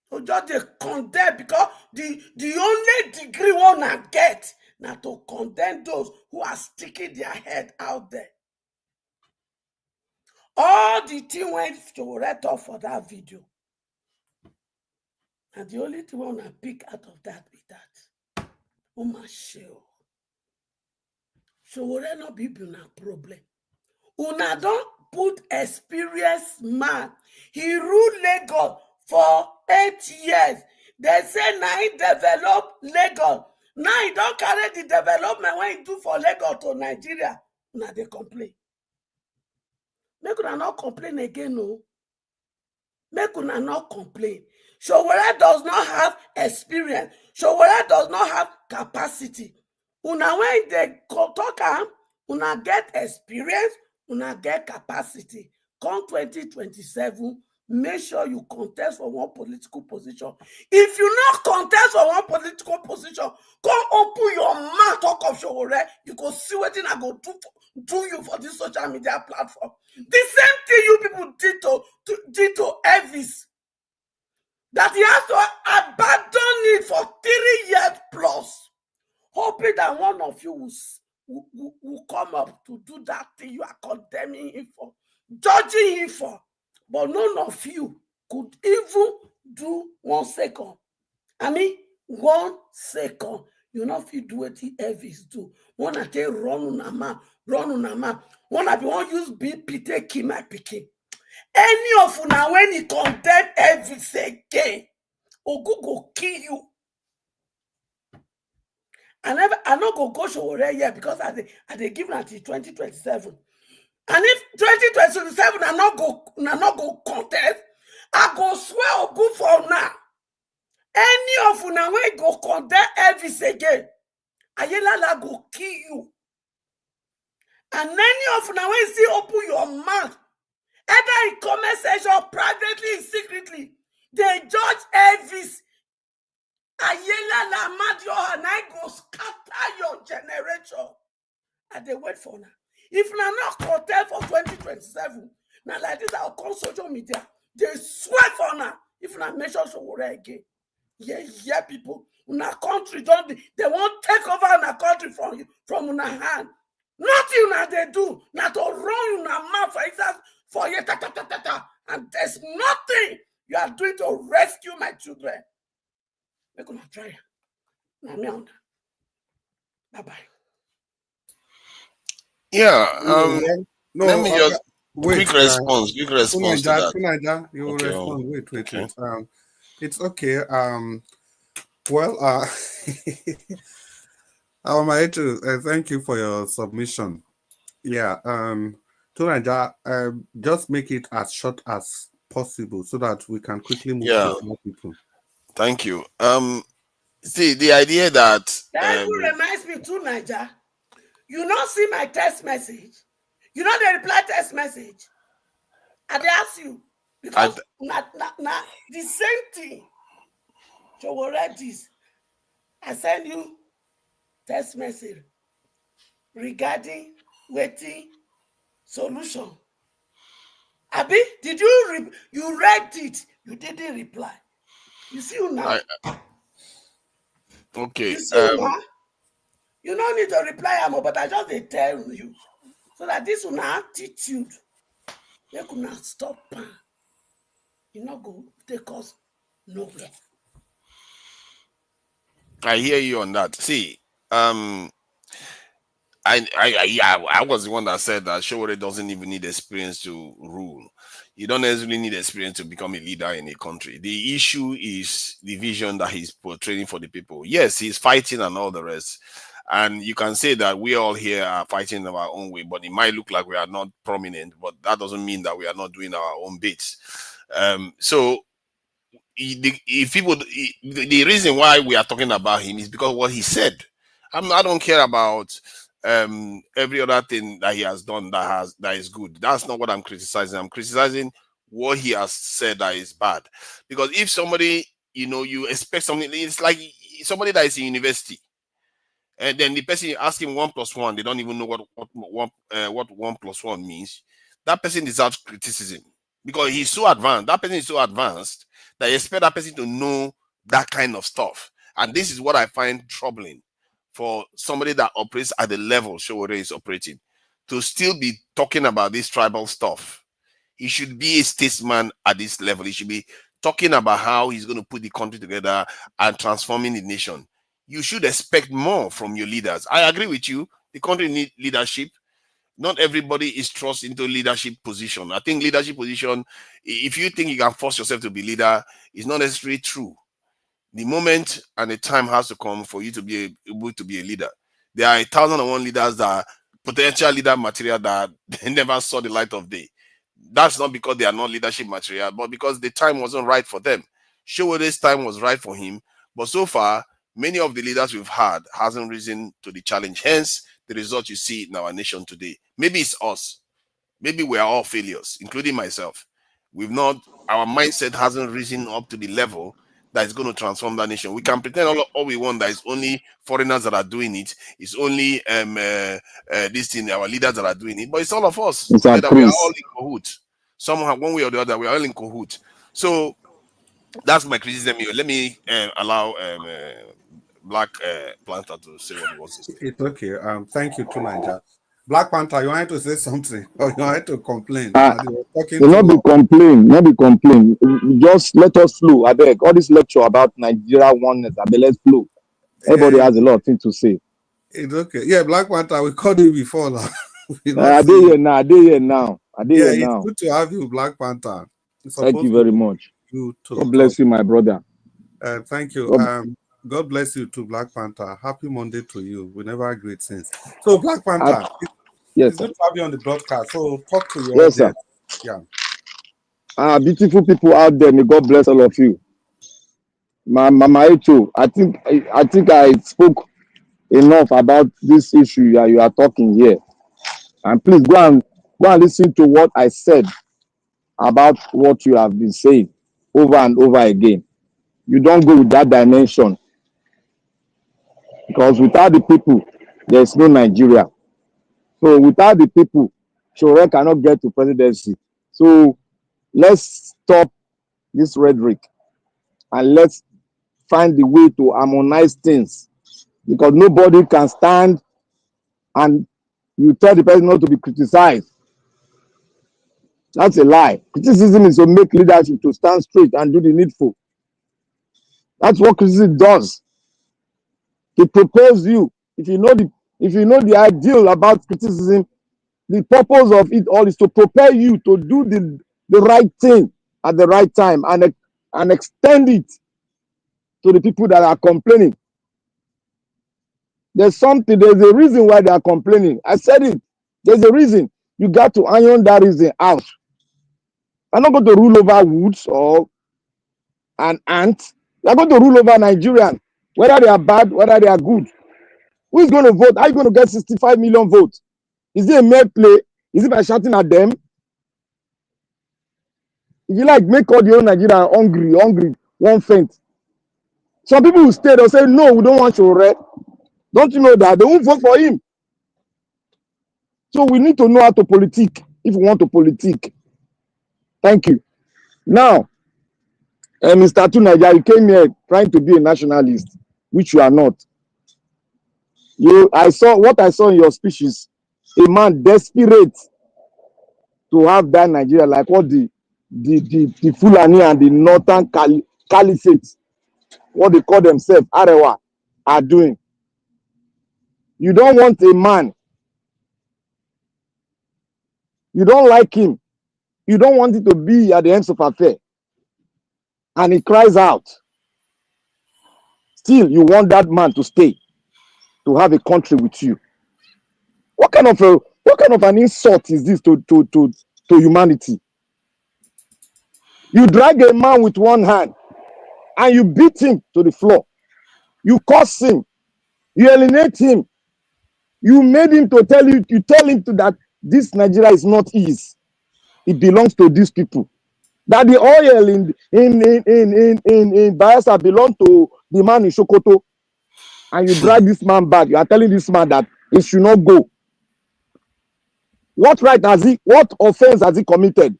So just they condemn, because the only degree one I get now to condemn those who are sticking their head out there. All the thing went to write off for that video. And the only thing I pick out of that is that. Oh my show. Sowore not be a problem. Una don't put experienced man. He ruled Lagos for 8 years. They say now he developed Lagos. Now he don't carry the development when he do for Lagos to Nigeria. Now they complain. Make una not complain again, no. Make una not complain. Sowore does not have experience. Sowore does not have capacity. Una when they talk am, una get experience, una get capacity. Come 2027, make sure you contest for one political position. If you not contest for one political position, come open your mouth talk of Sowore. You go see what I go do you for this social media platform. The same thing you people did to Elvis. That he has to abandon it for 3 years plus, hoping that one of you will come up to do that thing you are condemning him for, judging him for. But none of you could even do 1 second. I mean, 1 second. You not fit do what Elvis do. Wanna take run on a map. Wanna be one use BP take kill my pikin. Any of una when he condemn Elvis again, Ogu go kill you. I not go Sowore here because I they give until 2027. And if 2027 I not go contest, I go swear Ogu for now. Any of una when go condemn Elvis again, Ayelala go kill you. And any of una when see open your mouth, either in comment section or privately, secretly, they judge Elvis. Ayelala Madio and I go scatter your generation. And they wait for now. If na not contest for 2027, now like this I'll come social media. They swear for now. If na mention Sowore again. Yeah, people. Una country don't they won't take over una country from you from una hand. Nothing una they do, not to run una mouth for instance for you and there's nothing you are doing to rescue my children. We're gonna try. Bye bye. Yeah. No, Let me just wait. quick response to that. Tunaja, you will Okay, respond. Wait. okay. It's okay. Well, Maestro, thank you for your submission. Yeah. Tunaja, just make it as short as possible so that we can quickly move to more people. Thank you. See the idea that That reminds me too, Naija. You not see my text message. You know the reply text message. I they ask you because not the same thing. Sowore this. I send you text message regarding waiting solution. Abi, did you you read it? You didn't reply. You see you now. Okay. You see you now. You don't need to reply, but I just tell you so that this one attitude they could not stop. You not go take us nowhere. I hear you on that. See, I was the one that said that Sowore doesn't even need experience to rule. You don't necessarily need experience to become a leader in a country. The issue is the vision that he's portraying for the people. Yes, he's fighting and all the rest. And you can say that we all here are fighting in our own way, but it might look like we are not prominent, but that doesn't mean that we are not doing our own bits. So if people, the reason why we are talking about him is because of what he said. I don't care about every other thing that he has done that is good. That's not what I'm criticizing. I'm criticizing what he has said that is bad. Because if somebody, you expect something, it's like somebody that is in university, and then the person asking 1 + 1, they don't even know what 1 + 1 means. That person deserves criticism because he's so advanced. That person is so advanced that you expect that person to know that kind of stuff. And this is what I find troubling for somebody that operates at the level Sowore is operating, to still be talking about this tribal stuff. He should be a statesman at this level. He should be talking about how he's going to put the country together and transforming the nation. You should expect more from your leaders. I agree with you. The country needs leadership. Not everybody is thrust into leadership position. I think leadership position, if you think you can force yourself to be leader, is not necessarily true. The moment and the time has to come for you to be able to be a leader. There are 1,001 leaders that are potential leader material that they never saw the light of day. That's not because they are not leadership material, but because the time wasn't right for them. Sowore's time was right for him, but so far, many of the leaders we've had hasn't risen to the challenge. Hence, the result you see in our nation today. Maybe it's us. Maybe we are all failures, including myself. Our mindset hasn't risen up to the level that is going to transform that nation. We can pretend all we want that it's only foreigners that are doing it. It's only this thing, our leaders that are doing it. But it's all of us. Together, we are all in cahoot. Somehow, one way or the other, we are all in cahoot. So that's my criticism here. Let me allow Black Panther to say what he wants to say. It's okay. Thank you, Tunaja. Black Panther, you wanted to say something or you wanted to complain? Not be complain. Just let us flow. I beg. All this lecture about Nigeria oneness, I beg, let's flow. Everybody has a lot of things to say. It's okay. Yeah, Black Panther, we called you before now. I did here now. Yeah, it's good to have you, Black Panther. Thank you very much. God bless you, my brother. Thank you. God bless you too, Black Panther. Happy Monday to you. We never agreed since. So, Black Panther, it's good to have you on the broadcast. So, talk to your audience. Sir. Yeah. Beautiful people out there, may God bless all of you. Mama Echo, I think I spoke enough about this issue that you are talking here. And please go and listen to what I said about what you have been saying over and over again. You don't go with that dimension. Because without the people, there is no Nigeria. So without the people, Sowore cannot get to presidency. So let's stop this rhetoric and let's find the way to harmonize things. Because nobody can stand and you tell the person not to be criticized. That's a lie. Criticism is to make leadership to stand straight and do the needful. That's what criticism does. It prepares you. If you know the ideal about criticism, the purpose of it all is to prepare you to do the right thing at the right time and extend it to the people that are complaining. There's a reason why they are complaining. I said it. There's a reason. You got to iron that reason out. I'm not going to rule over Woods or an ant. They're going to rule over Nigerians, whether they are bad, whether they are good. Who is going to vote? How are you going to get 65 million votes? Is it a mere play? Is it by shouting at them? If you like, make all the whole Nigeria hungry, one faint. Some people will stay, they'll say, no, we don't want Sowore. Don't you know that? They won't vote for him. So we need to know how to politic if we want to politic. Thank you. Now, Mr. Tunaja, you came here trying to be a nationalist, which you are not. What I saw in your speech is a man desperate to have that Nigeria, like what the Fulani and the Northern Caliphate, what they call themselves, Arewa, are doing. You don't want a man. You don't like him. You don't want it to be at the ends of affair. And he cries out. Still, you want that man to stay, to have a country with you. What kind of an insult is this to humanity? You drag a man with one hand and you beat him to the floor. You curse him. You alienate him. You made him to tell him that this Nigeria is not his. It belongs to these people. That the oil in Bayelsa belongs to the man in Sokoto. And you drag this man back. You are telling this man that he should not go. What offense has he committed?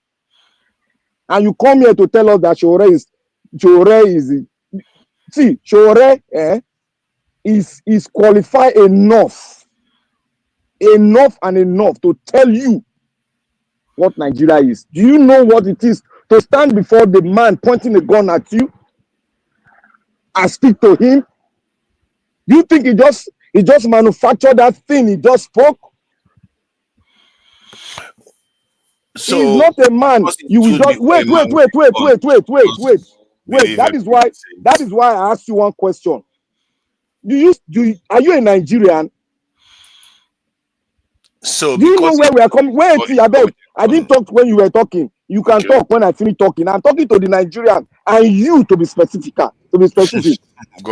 And you come here to tell us that Sowore is qualified enough to tell you what Nigeria is. Do you know what it is to stand before the man pointing a gun at you and speak to him? Do you think he just manufactured that thing he just spoke? So he's not a man. You will just wait. That is why I asked you one question. Are you a Nigerian? So do you know where we are coming? Wait, I didn't talk when you were talking. You can talk when I finish talking. I'm talking to the Nigerian and you to be specific. Go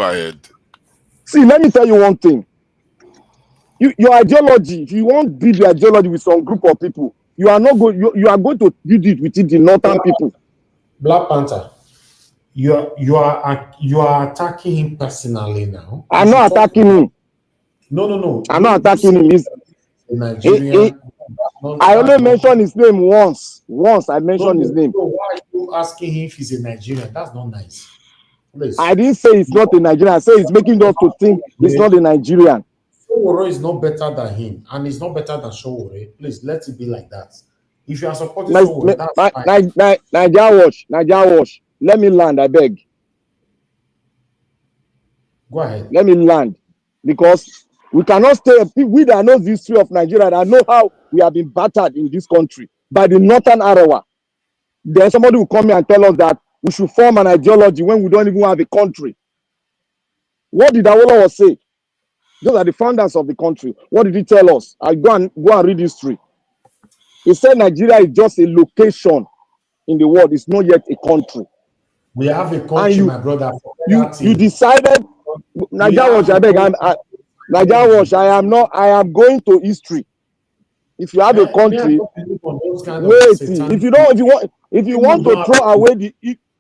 ahead. See, let me tell you one thing. Your ideology, if you want to build your ideology with some group of people, you are going to build it with the northern people. Black Panther, you are attacking him personally now. I'm not attacking him. No. I'm not attacking him. Nigerian. I only mentioned his name once. I mentioned his name. So why are you asking him if he's a Nigerian? That's not nice. Please. I didn't say it's not a Nigerian. I say it's making us to think it's not a Nigerian. Sowore is not better than him, and he's not better than Sowore. Please let it be like that. If you are supporting Sowore, that's fine. Naija watch. Let me land, I beg. Go ahead. Let me land. Because we cannot stay, we that know the history of Nigeria, that know how we have been battered in this country by the Northern Arewa. Then somebody will come here and tell us that we should form an ideology when we don't even have a country. What did Awolowo say? Those are the founders of the country. What did he tell us? I go and read history. He said Nigeria is just a location in the world. It's not yet a country. We have a country, my brother. You decided, Nigeria Wash, I am going to history. If you have a country, wait. If you want to throw away the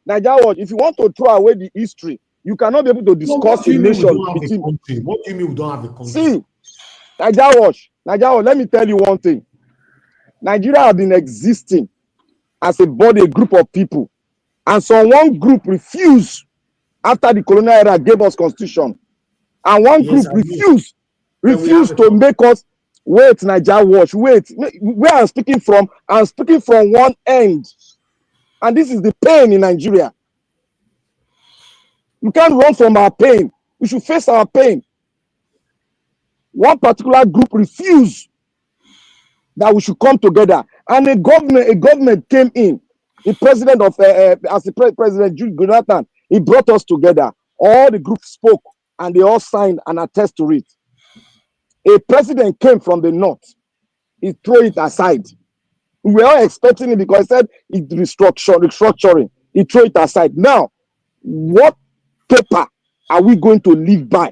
Nigeria Wash, if you want to throw away the history, you cannot be able to discuss the nation between. What do you mean we don't have a country? See, Nigeria Wash, let me tell you one thing. Nigeria has been existing as a body, a group of people, and so one group refused after the colonial era gave us constitution, and one group refused to make us wait. Nigeria Wash, wait. Where I'm speaking from one end, and this is the pain in Nigeria. We can't run from our pain. We should face our pain. One particular group refused that we should come together, and a government came in. The president of as the president Jonathan, he brought us together. All the groups spoke, and they all signed and attest to it. A president came from the north. He threw it aside. We were all expecting it because he said it's restructuring. He threw it aside. Now, what paper are we going to live by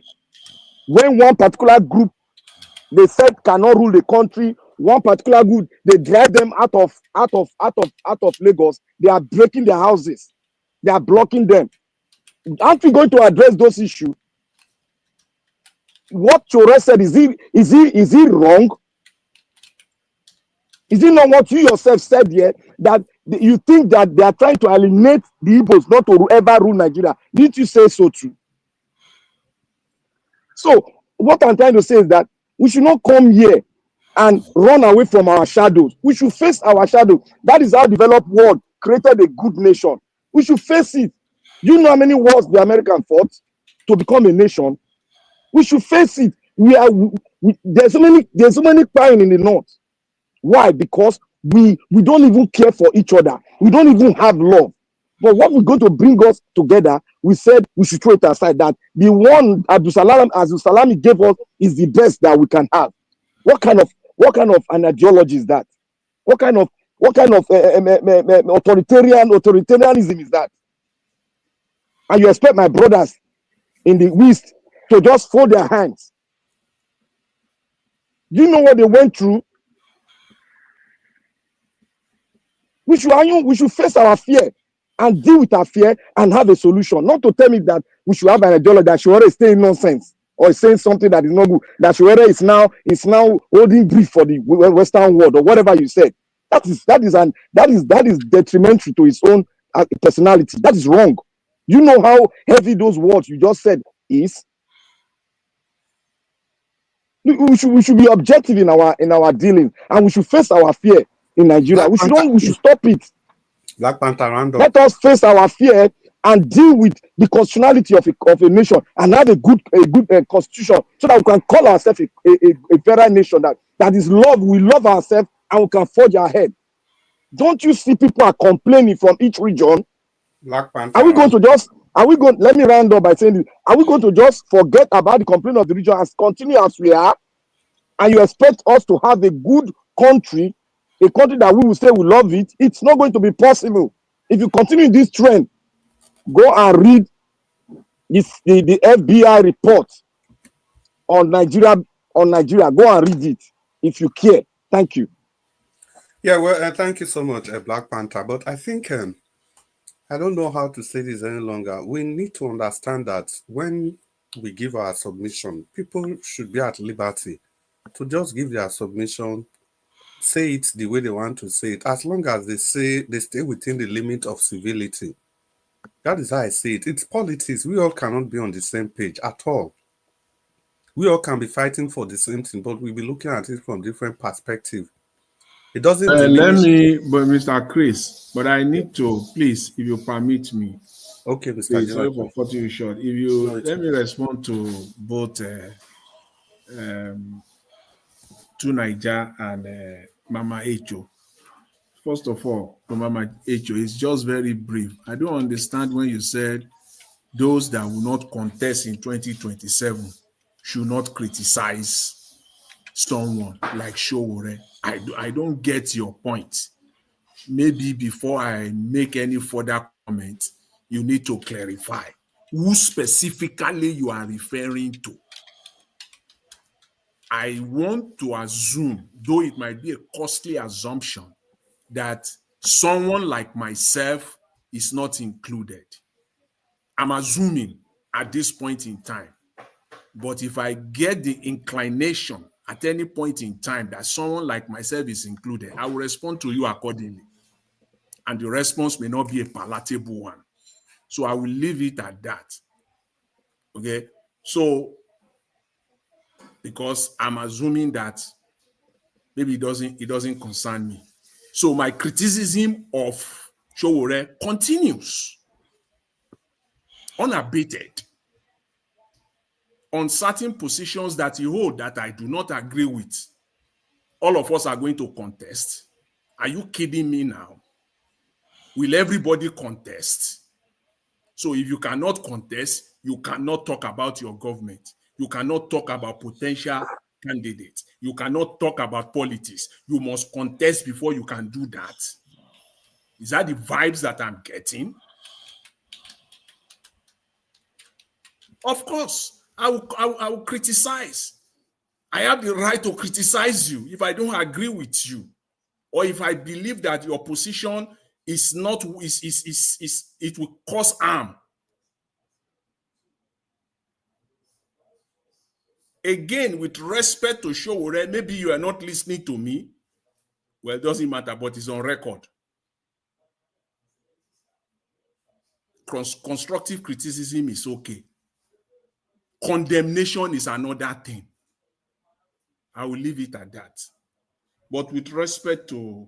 when one particular group they said cannot rule the country? One particular group, they drive them out of Lagos. They are breaking their houses. They are blocking them. Aren't we going to address those issues? What Sowore said, is he wrong? Is it not what you yourself said here, that you think that they are trying to eliminate the Igbos not to ever rule Nigeria? Didn't you say so too? So what I'm trying to say is that we should not come here and run away from our shadows. We should face our shadow. That is how developed world created a good nation. We should face it. You know how many wars the American fought to become a nation? We should face it. There's so many crying in the north. Why? Because we don't even care for each other. We don't even have love. But what we're going to bring us together, we said we should throw it aside. That the one Salami gave us is the best that we can have. What kind of an ideology is that? What kind of authoritarianism is that? And you expect my brothers in the West to just fold their hands? Do you know what they went through? We should face our fear and deal with our fear and have a solution. Not to tell me that we should have an ideology that Sowore is saying nonsense or is saying something that is not good. That Sowore is now holding grief for the Western world or whatever you said. That is detrimental to his own personality. That is wrong. You know how heavy those words you just said is. We should be objective in our dealing, and we should face our fear in Nigeria. We should stop it. Black Panther round up. Let us face our fear and deal with the constitutionality of a nation and have a good constitution so that we can call ourselves a federal nation that is love. We love ourselves and we can forge ahead. Don't you see people are complaining from each region? Black Panther. Let me round up by saying this. Are we going to just forget about the complaint of the region and continue as we are? And you expect us to have a good country, a country that we will say we love it? It's not going to be possible. If you continue this trend, go and read the FBI report on Nigeria. Go and read it if you care. Thank you. Yeah, well, thank you so much, Black Panther. But I think I don't know how to say this any longer. We need to understand that when we give our submission, people should be at liberty to just give their submission, say it the way they want to say it, as long as they stay within the limit of civility. That is how I see it. It's politics. We all cannot be on the same page at all. We all can be fighting for the same thing, but we'll be looking at it from different perspectives. It doesn't let me, but Mr. Chris, but I need to, please, if you permit me, Okay, Mr. Please, sorry for Jonathan. cutting you short. If you let me respond to both to Niger and Mama Echo. First of all, to Mama Echo, it's just very brief. I don't understand when you said those that will not contest in 2027 should not criticize someone like Sowore. I don't get your point. Maybe before I make any further comment, you need to clarify who specifically you are referring to. I want to assume, though it might be a costly assumption, that someone like myself is not included. I'm assuming at this point in time. But if I get the inclination at any point in time that someone like myself is included, I will respond to you accordingly. And the response may not be a palatable one. So I will leave it at that. Okay? So, because I'm assuming that maybe it doesn't concern me. So my criticism of Sowore continues unabated on certain positions that he holds that I do not agree with. All of us are going to contest. Are you kidding me now? Will everybody contest? So if you cannot contest, you cannot talk about your government. You cannot talk about potential candidates. You cannot talk about politics. You must contest before you can do that. Is that the vibes that I'm getting? Of course, I will criticize. I have the right to criticize you if I don't agree with you, or if I believe that your position is not it will cause harm. Again, with respect to Sowore, maybe you are not listening to me. Well, it doesn't matter, but it's on record. Constructive criticism is okay. Condemnation is another thing. I will leave it at that. But with respect to,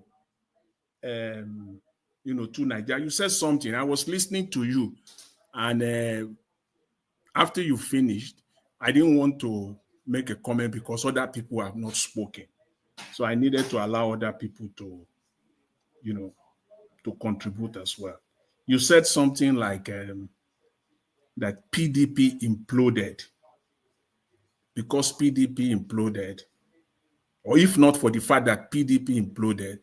to Nigeria, you said something. I was listening to you, and after you finished, I didn't want to make a comment because other people have not spoken. So I needed to allow other people to, to contribute as well. You said something like that PDP imploded. Because PDP imploded, or if not for the fact that PDP imploded,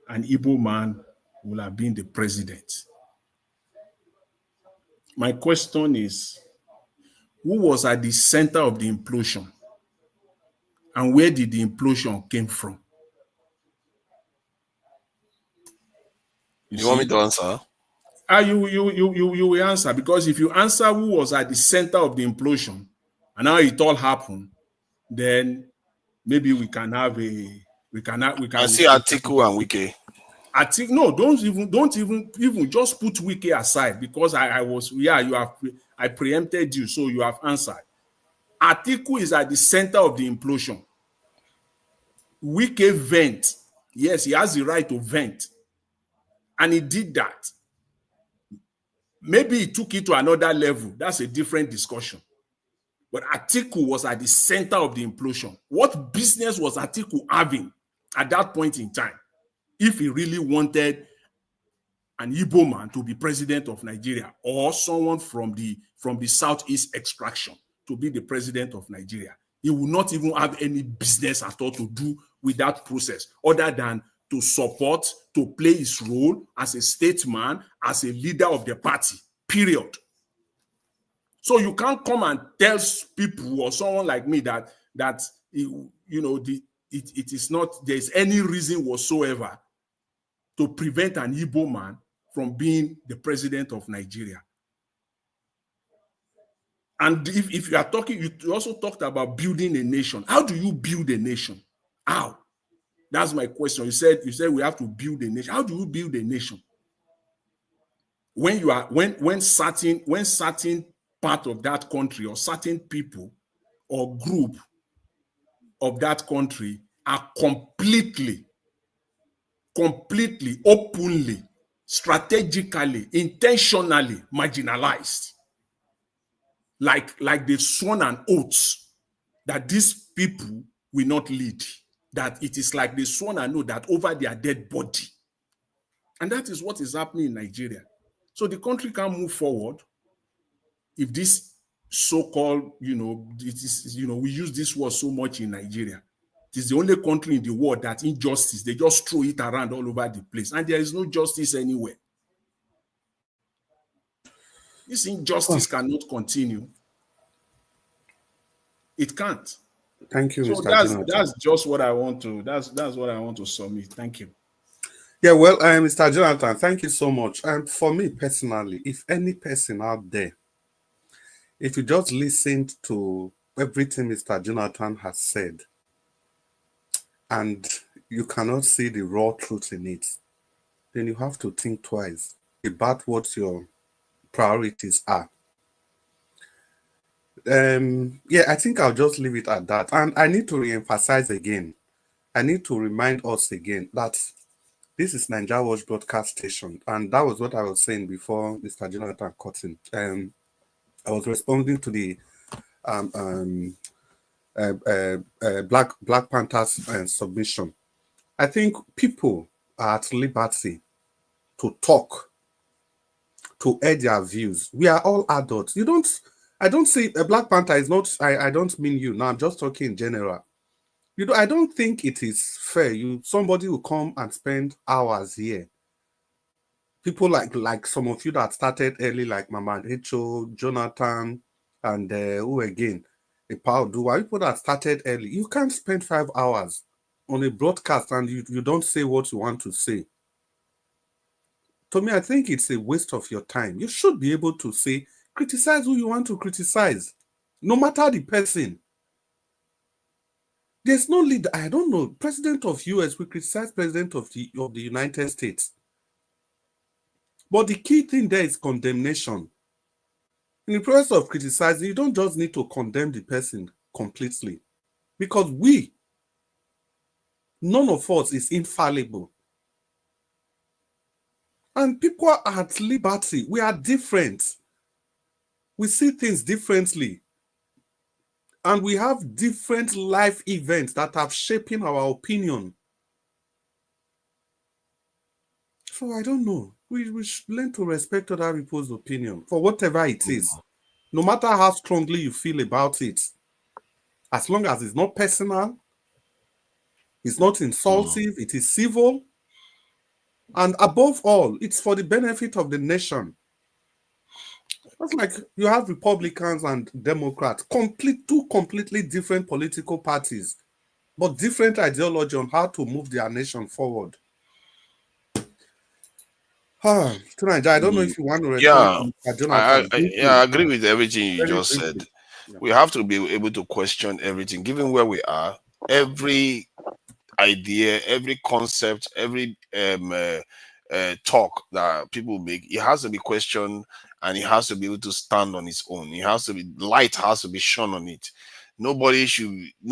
an Igbo man would have been the president. My question is, who was at the center of the implosion? And where did the implosion came from? You want me to answer? You will answer, because if you answer who was at the center of the implosion and how it all happened, then maybe we can have a I see Atiku and Wike. Atiku, no, don't even just put Wike aside, because I preempted you, so you have answered. Atiku is at the center of the implosion. Wike vent. Yes, he has the right to vent. And he did that. Maybe he took it to another level. That's a different discussion. But Atiku was at the center of the implosion. What business was Atiku having at that point in time if he really wanted an Igbo man to be president of Nigeria, or someone from the Southeast extraction to be the president of Nigeria? He would not even have any business at all to do with that process, other than to support, to play his role as a statesman, as a leader of the party, period. So you can't come and tell people or someone like me that it is not, there's any reason whatsoever to prevent an Igbo man from being the president of Nigeria. And if you are talking, you also talked about building a nation. How do you build a nation? How? That's my question. You said we have to build a nation. How do you build a nation? When certain part of that country, or certain people or group of that country are completely, openly strategically, intentionally marginalized. Like they've sworn an oath that these people will not lead. That it is like they sworn an oath that over their dead body. And that is what is happening in Nigeria. So the country can move forward if this so-called, it is, we use this word so much in Nigeria. It is the only country in the world that injustice, they just throw it around all over the place. And there is no justice anywhere. This injustice cannot continue. It can't. Thank you, So Mr. Jonathan. that's just what I want to, that's what I want to submit. Thank you. Yeah, well, Mr. Jonathan, thank you so much. And for me personally, if any person out there, if you just listened to everything Mr. Jonathan has said, and you cannot see the raw truth in it, then you have to think twice about what your priorities are. Yeah, I think I'll just leave it at that. And I need to re-emphasize again. I need to remind us again that this is Nigeria Watch Broadcast Station. And that was what I was saying before Mr. Jonathan cut in. I was responding to the Black Panthers submission. I think people are at liberty to talk, to air their views. We are all adults. I don't say a Black Panther is not, I don't mean you. Now I'm just talking in general. I don't think it is fair. Somebody will come and spend hours here. People like some of you that started early, like Mama Rachel, Jonathan, and who again? People that started early. You can't spend 5 hours on a broadcast and you don't say what you want to say. To me, I think it's a waste of your time. You should be able to say, criticize who you want to criticize, no matter the person. There's no leader. I don't know. President of US will criticize President of the United States. But the key thing there is condemnation. In the process of criticizing, you don't just need to condemn the person completely. Because none of us is infallible. And people are at liberty. We are different. We see things differently. And we have different life events that have shaping our opinion. So I don't know. We should learn to respect other people's opinion for whatever it is. No matter how strongly you feel about it. As long as it's not personal, it's not insultive, it is civil. And above all, it's for the benefit of the nation. That's like you have Republicans and Democrats, two completely different political parties, but different ideology on how to move their nation forward. Tonight, I don't know if you want to respond to Jonathan. I agree with everything you just briefly. said. Yeah. We have to be able to question everything, given where we are. Every idea, every concept, every talk that people make, it has to be questioned and it has to be able to stand on its own. Light has to be shone on it. No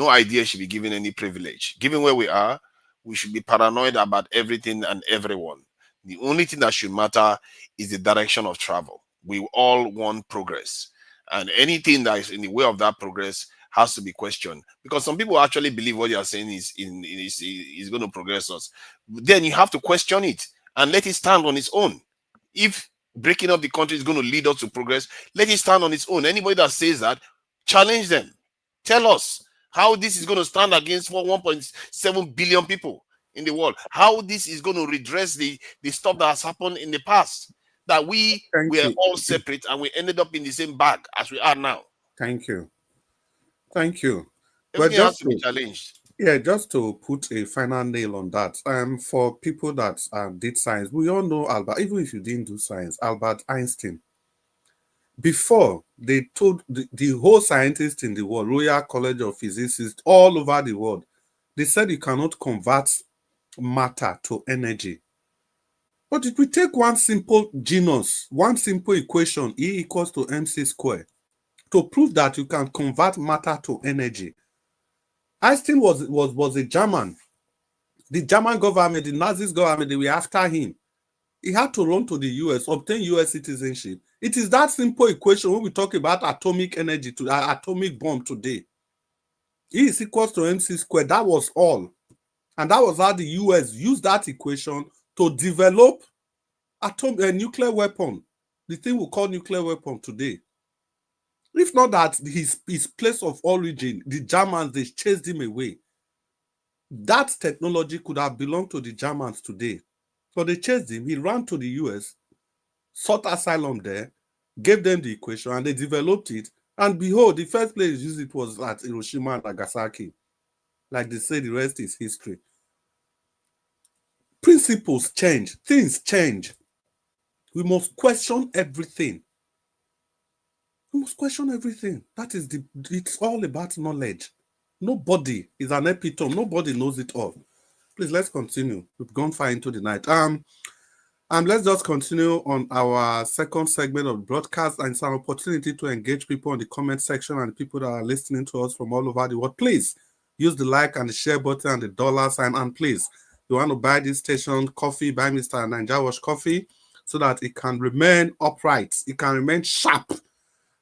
idea should be given any privilege. Given where we are, we should be paranoid about everything and everyone. The only thing that should matter is the direction of travel. We all want progress. And anything that is in the way of that progress has to be questioned. Because some people actually believe what you are saying is going to progress us. Then you have to question it and let it stand on its own. If breaking up the country is going to lead us to progress, let it stand on its own. Anybody that says that, challenge them. Tell us how this is going to stand against 1.7 billion people in the world, how this is going to redress the stuff that has happened in the past, that we were all separate and we ended up in the same bag as we are now. Thank you. Thank you. Everything has to be challenged. Yeah, just to put a final nail on that, for people that did science, we all know Albert, even if you didn't do science, Albert Einstein. Before, they told the whole scientists in the world, Royal College of Physicists, all over the world, they said you cannot convert matter to energy. But if we take one simple genus, one simple equation, E equals to mc squared, to prove that you can convert matter to energy. Einstein was a German. The German government, the Nazi government, they were after him. He had to run to the US, obtain US citizenship. It is that simple equation when we talk about atomic energy, to atomic bomb today. E is equals to MC squared. That was all. And that was how the US used that equation to develop a nuclear weapon. The thing we call nuclear weapon today. If not that, his place of origin, the Germans, they chased him away. That technology could have belonged to the Germans today. But they chased him. He ran to the US, sought asylum there, gave them the equation, and they developed it. And behold, the first place used it was at Hiroshima and Nagasaki. Like they say, the rest is history. Principles change. Things change. We must question everything. We must question everything. That is it's all about knowledge. Nobody is an epitome. Nobody knows it all. Please, let's continue. We've gone far into the night. Let's just continue on our second segment of broadcast, and it's an opportunity to engage people in the comment section and people that are listening to us from all over the world. Please use the like and the share button and the dollar sign. And please, you want to buy this station coffee, buy Mr. Naija Wash coffee so that it can remain upright. It can remain sharp.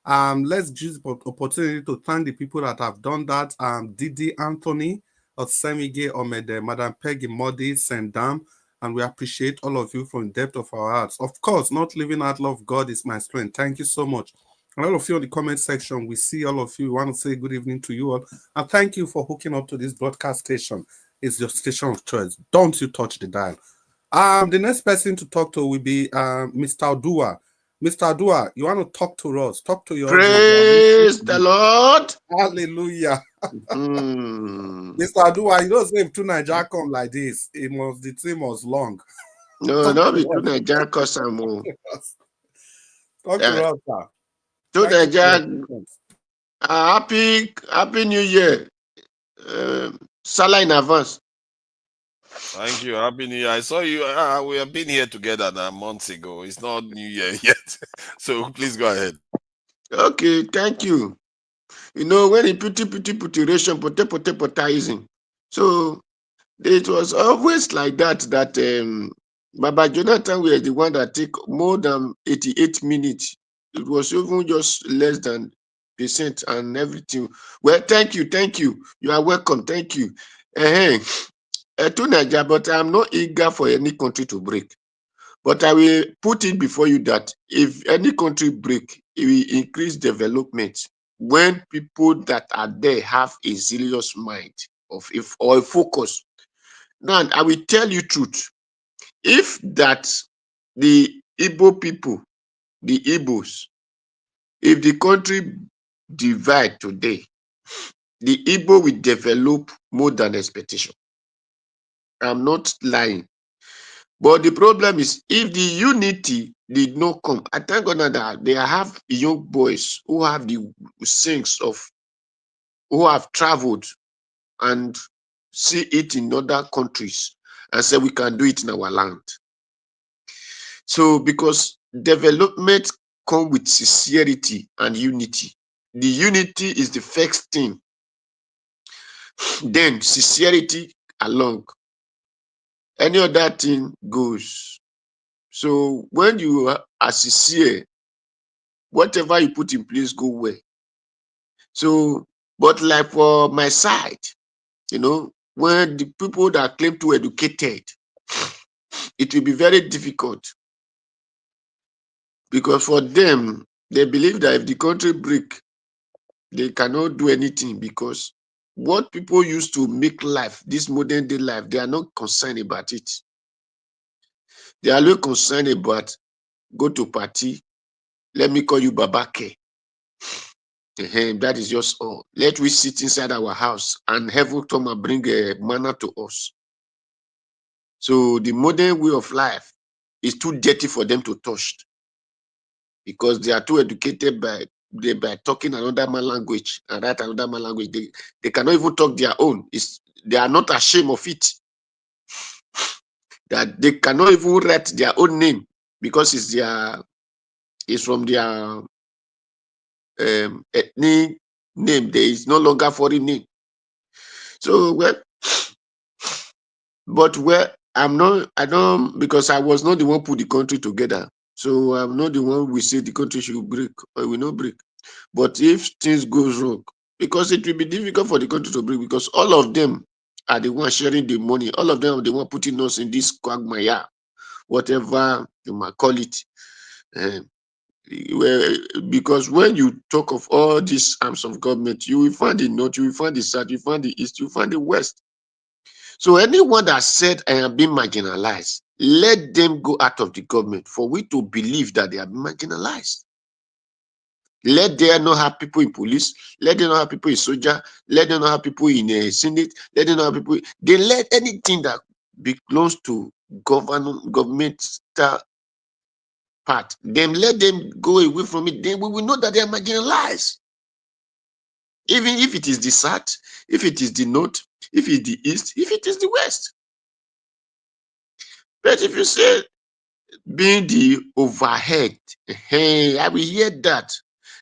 Let's use the opportunity to thank the people that have done that. Didi Anthony, Osemige Omede, Madam Peggy Modi, Sendam, and we appreciate all of you from the depth of our hearts. Of course, not living out love, God is my strength. Thank you so much. And all of you in the comment section, we see all of you. We want to say good evening to you all. And thank you for hooking up to this broadcast station. It's your station of choice. Don't you touch the dial. The next person to talk to will be Mr. Odua. Mr. Odua, you want to talk to us? Talk to your Praise the Lord. Hallelujah. Mr. Odua, you don't say if two Naija come like this, the team was long. No, not be two Naija cause I'm talk to us, sir. Two Naija, happy New Year. Salah in advance. Thank you. Happy New Year. I saw you. We have been here together now months ago. It's not New Year yet. So please go ahead. Okay, thank you. You know, when you put potatism. So it was always like that Baba Jonathan was the one that took more than 88 minutes. It was even just less than percent and everything. Well, thank you. You are welcome. Thank you. But I'm not eager for any country to break. But I will put it before you that if any country break, it will increase development when people that are there have a serious mind or a focus. Now, I will tell you truth. If that the Igbo people, the Igbos, if the country divide today, the Igbo will develop more than expectation. I'm not lying. But the problem is, if the unity did not come, I thank God that they have young boys who have the sense who have traveled and see it in other countries and say we can do it in our land. So because development comes with sincerity and unity. The unity is the first thing. Then sincerity along. Any other thing goes. So when you are sincere, whatever you put in place go well. So, but like for my side, you know, when the people that claim to educated, it will be very difficult. Because for them, they believe that if the country break, they cannot do anything because what people used to make life, this modern day life, they are not concerned about it. They are only concerned about go to party, let me call you Babake. That is just all. Let we sit inside our house and heaven come and bring a manna to us. So the modern way of life is too dirty for them to touch because they are too educated by talking another man language and write another man language. They cannot even talk their own. They are not ashamed of it. That they cannot even write their own name because it's from their ethnic name. There is no longer foreign name. So I don't, because I was not the one put the country together. So I'm not the one we say the country should break or will not break. But if things goes wrong, because it will be difficult for the country to break, because all of them are the ones sharing the money. All of them are the one putting us in this quagmire, whatever you might call it. Because when you talk of all these arms of government, you will find the north, you will find the south, you will find the east, you will find the west. So anyone that said I am being marginalized, let them go out of the government for we to believe that they are being marginalized. Let them not have people in police, let them not have people in soldier, let them not have people in a senate, let them not have people. They let anything that belongs to governmental part, then let them go away from it. Then we will know that they are marginalized. Even if it is the south, if it is the north, if it is the east, if it is the west. But if you say being the overhead, I will hear that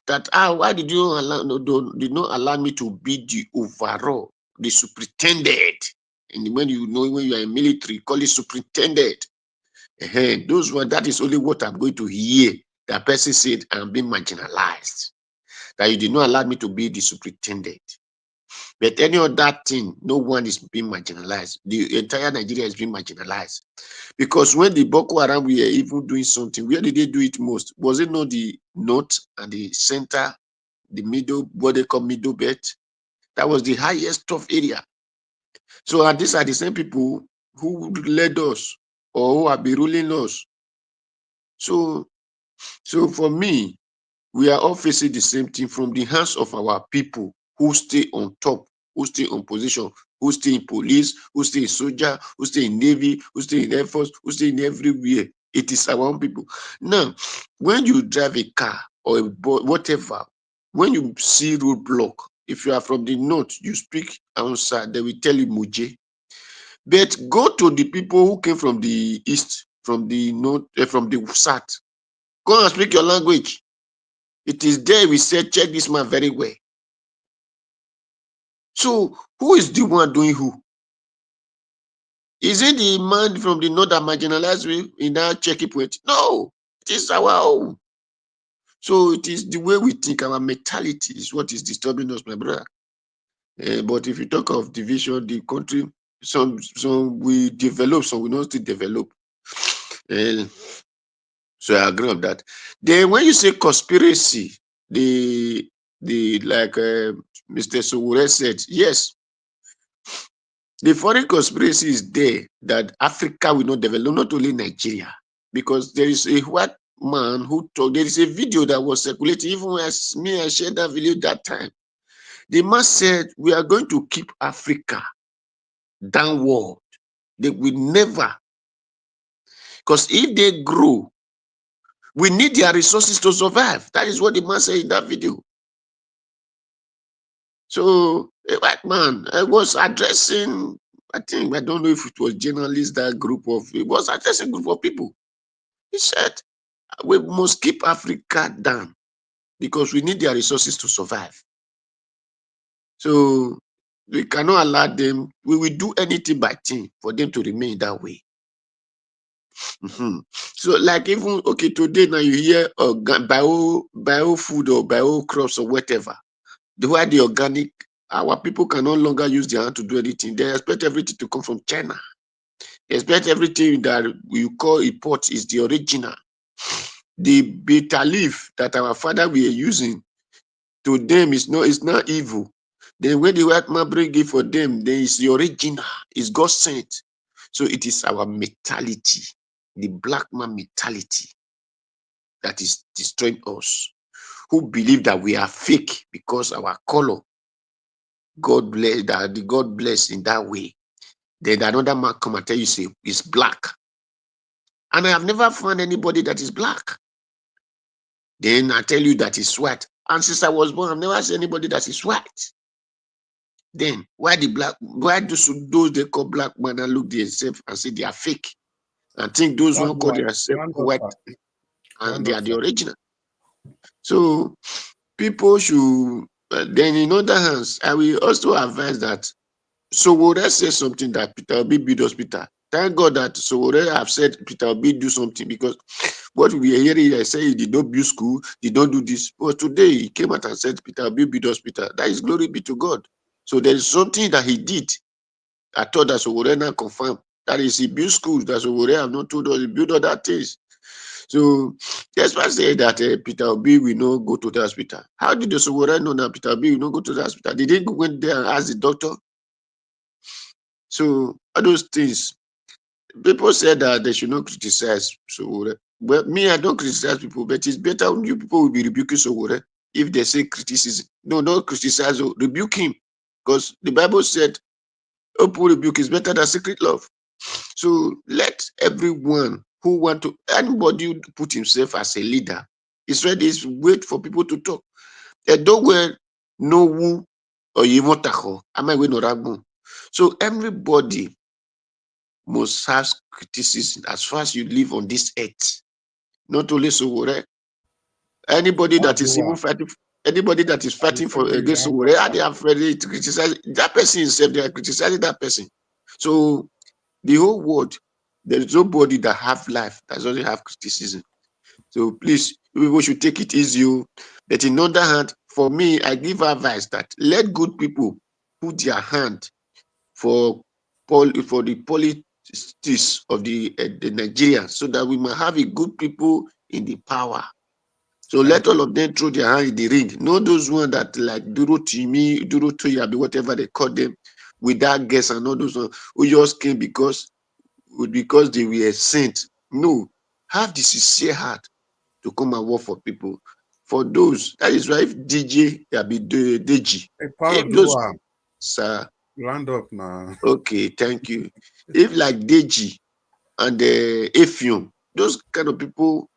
why did you did not allow me to be the overall, the superintendent? And when you are in military, call it superintendent. Those one, that is only what I'm going to hear. That person said I'm being marginalized. That you did not allow me to be the superintendent. But any other thing, no one is being marginalized. The entire Nigeria is being marginalized. Because when the Boko Haram were even doing something, where did they do it most? Was it not the north and the center, the middle, what they call middle belt? That was the highest tough area. So and these are the same people who led us or who have been ruling us. So for me, we are all facing the same thing from the hands of our people who stay on top, who stay on position, who stay in police, who stay in soldier, who stay in navy, who stay in air force, who stay in everywhere. It is our own people. Now, when you drive a car or a boat, whatever, when you see roadblock, if you are from the north, you speak outside, they will tell you Muje. But go to the people who came from the east, from the north, from the south. Go and speak your language. It is there we said, check this man very well. So who is the one doing who? Is it the man from the north that marginalized in that checking point? No, it is our own. So it is the way we think, our mentality is what is disturbing us, my brother. But if you talk of division, the country, some we develop, some we not still develop. So I agree on that. Then when you say conspiracy, the like Mr. Sowore said, yes, the foreign conspiracy is there that Africa will not develop, not only Nigeria, because there is a white man who told, there is a video that was circulating, even as me, I shared that video that time. The man said, we are going to keep Africa downward. They will never, because if they grow, we need their resources to survive. That is what the man said in that video. So a white man, I was addressing, I don't know if it was journalists, that group of, it was addressing a group of people. He said, we must keep Africa down because we need their resources to survive. So we cannot allow them, we will do anything by team for them to remain that way. So like even, okay, today now you hear bio food or bio crops or whatever. Why the organic, our people can no longer use their hand to do anything. They expect everything to come from China. They expect everything that we call import is the original. The bitter leaf that our father were using, to them it's not evil. Then when the white man bring it for them, then it's the original, it's God sent. So it is our mentality, the black man mentality, that is destroying us, who believe that we are fake because our color, God bless, that the God bless in that way. Then another man come and tell you, say, it's black. And I have never found anybody that is black. Then I tell you that is white. And since I was born, I've never seen anybody that is white. Then why do those they call black man and look themselves and say they are fake? And think those who call themselves white and they are the original. So people should, then in other hands, I will also advise that, so would I say something that Peter Obi build hospital? Thank God that Sowore have said Peter Obi do something, because what we are hearing, I say he did not build school, did not do this. But today he came out and said Peter Obi build hospital. That is glory be to God. So there is something that he did. I thought that Sowore now confirmed. That is, he built schools. That Sowore have not told us he built other things. So that's why I say that Peter Obi will not go to the hospital. How did the Sowore know that Peter Obi will not go to the hospital? Did they go there and ask the doctor? So all those things. People said that they should not criticize Sowore. Well, me, I don't criticize people, but it's better when you people will be rebuking Sowore if they say criticism. No, don't criticize, rebuke him. Because the Bible said open rebuke is better than secret love. So let everyone who want to, anybody who put himself as a leader, is ready to wait for people to talk. They don't know who or even tackle. Am I going to? So everybody must have criticism as far as you live on this earth. Not only Sowore. Anybody that is even fighting, anybody that is fighting for against Sowore, they have ready to criticize that person himself. They are criticizing that person. So the whole world, there is nobody that have life that doesn't have criticism. So please, we should take it easy. But in other hand, for me, I give advice that let good people put their hand for the politics of the Nigeria, so that we might have a good people in the power. So let all of them throw their hand in the ring. Not those ones that like Duro Timi, Duro Toyabi, whatever they call them, without guess, and all those ones who just came because they were sent. No, have the sincere heart to come and work for people. For those, that is why if DJ, there be Deji. If those, sir, round up now. Okay, thank you. If like Deji and Efium, those kind of people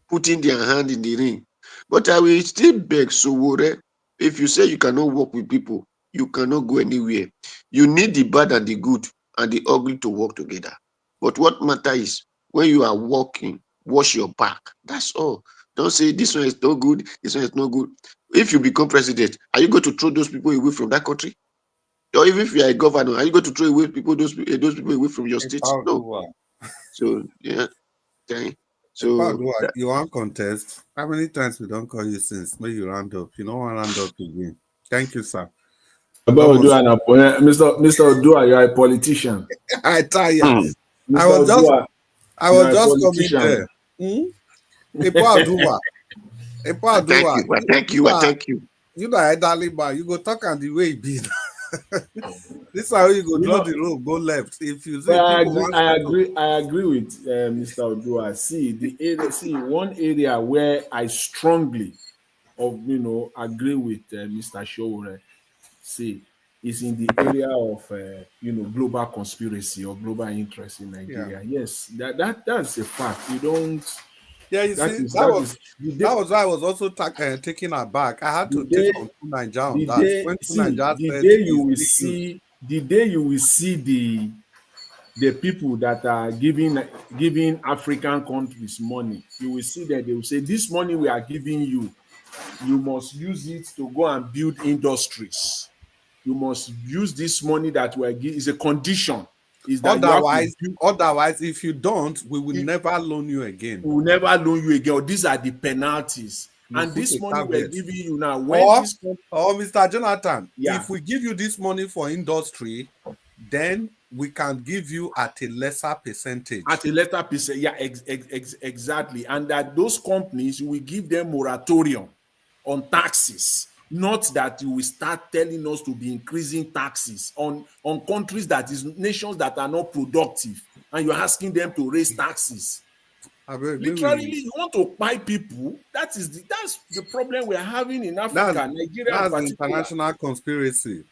putting their hand in the ring. But I will still beg Sowore, if you say you cannot work with people, you cannot go anywhere. You need the bad and the good and the ugly to work together. But what matter is, when you are working, wash your back. That's all. Don't say this one is no good, this one is no good. If you become president, are you going to throw those people away from that country? Or even if you are a governor, are you going to throw away those people away from your state? No. So yeah, okay. So you want contest? How many times we don't call you since? Maybe you round up. You don't want round up again. Thank you, sir. Mr. Odua, you are a politician. I tell you. I was just coming there. Thank you. You know, darling, you go talk and the way it be. This is how you go draw the road, go left. If you say I agree with Mr. Odua. See, one area where I strongly agree with Mr. Sowore, is in the area of global conspiracy or global interest in Nigeria. Yeah. Yes, that's a fact. You don't. Yeah, you see, that was why I was also taken aback. I had to take on Nigeria on that. The day you will see the people that are giving African countries money, you will see that they will say, this money we are giving you, you must use it to go and build industries. You must use this money that we are giving. Is a condition. Is that otherwise, if you don't, we will never loan you again. We will never loan you again. These are the penalties. And this money we're giving you now, Mr. Jonathan, if we give you this money for industry, then we can give you at a lesser percentage. At a lesser percentage, yeah, exactly. And that those companies, we give them moratorium on taxes. Not that you will start telling us to be increasing taxes on countries nations that are not productive, and you're asking them to raise taxes. Literally, you want to buy people. That's the problem we're having in Africa, Nigeria. That's the international conspiracy.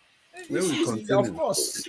Of course.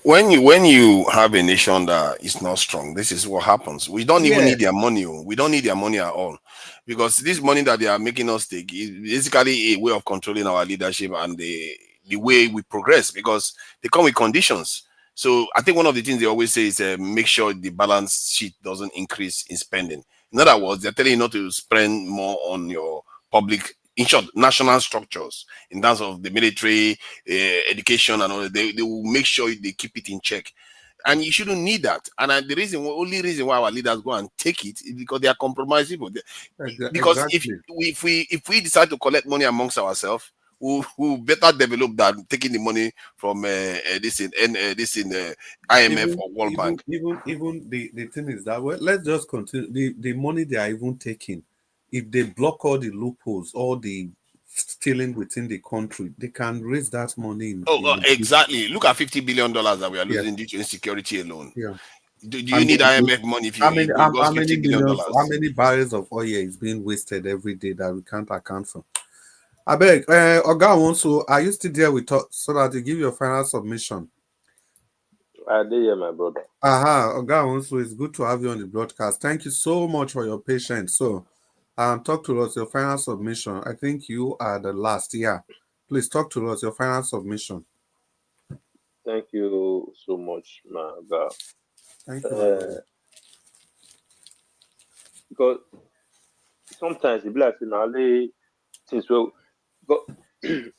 When you have a nation that is not strong, this is what happens. We don't even need their money. We don't need their money at all, because this money that they are making us take is basically a way of controlling our leadership and the way we progress, because they come with conditions. So I think one of the things they always say is make sure the balance sheet doesn't increase in spending. In other words, they're telling you not to spend more on your public, in short, national structures in terms of the military, education, and all. They will make sure they keep it in check. And you shouldn't need that. And the only reason why our leaders go and take it is because they are compromised people. Because Exactly. if we decide to collect money amongst ourselves, we'll better develop than taking the money from IMF or World Bank. Even the thing is that, well, let's just continue. The money they are even taking, if they block all the loopholes, all the stealing within the country, they can raise that money in Exactly. Look at $50 billion that we are Yeah. losing due to insecurity alone. Yeah. Do you need IMF money if you lost $50 billion? How many barrels of oil is being wasted every day that we can't account for? I beg, Oga Wonso, are you still there with us so that you give your final submission? I did hear my brother. Oga Wonso, it's good to have you on the broadcast. Thank you so much for your patience. So, talk to us, your final submission. I think you are the last. Yeah. Please talk to us, your final submission. Thank you so much, my God. Thank you, my brother. Because sometimes it be like since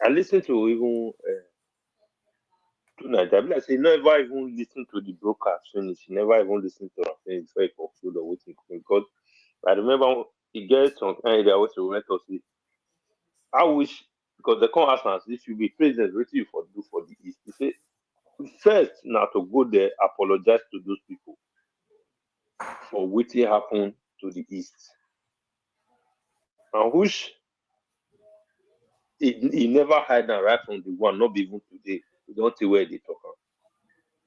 I listen to even tonight. I be like say never even listen to the broadcast finish. Never even listen to it finish before it conclude or waiting. Because I remember he gets some kind of way to let us see. I wish because the come ask us if you be president, what you for do for the East? He say first now to go there apologize to those people for what happened to the East. And which he never hide that right from the one, not even today. We don't see where they talk.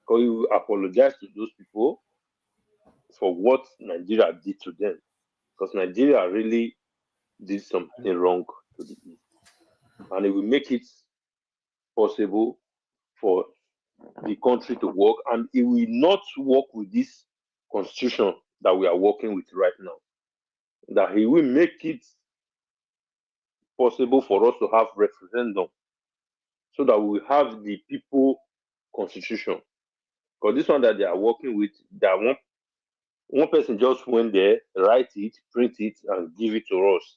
Because you apologize to those people for what Nigeria did to them. Because Nigeria really did something wrong to the East. And it will make it possible for the country to work. And it will not work with this constitution that we are working with right now. That he will make it possible for us to have referendum so that we have the people constitution. Because this one that they are working with, that one person just went there, write it, print it, and give it to us.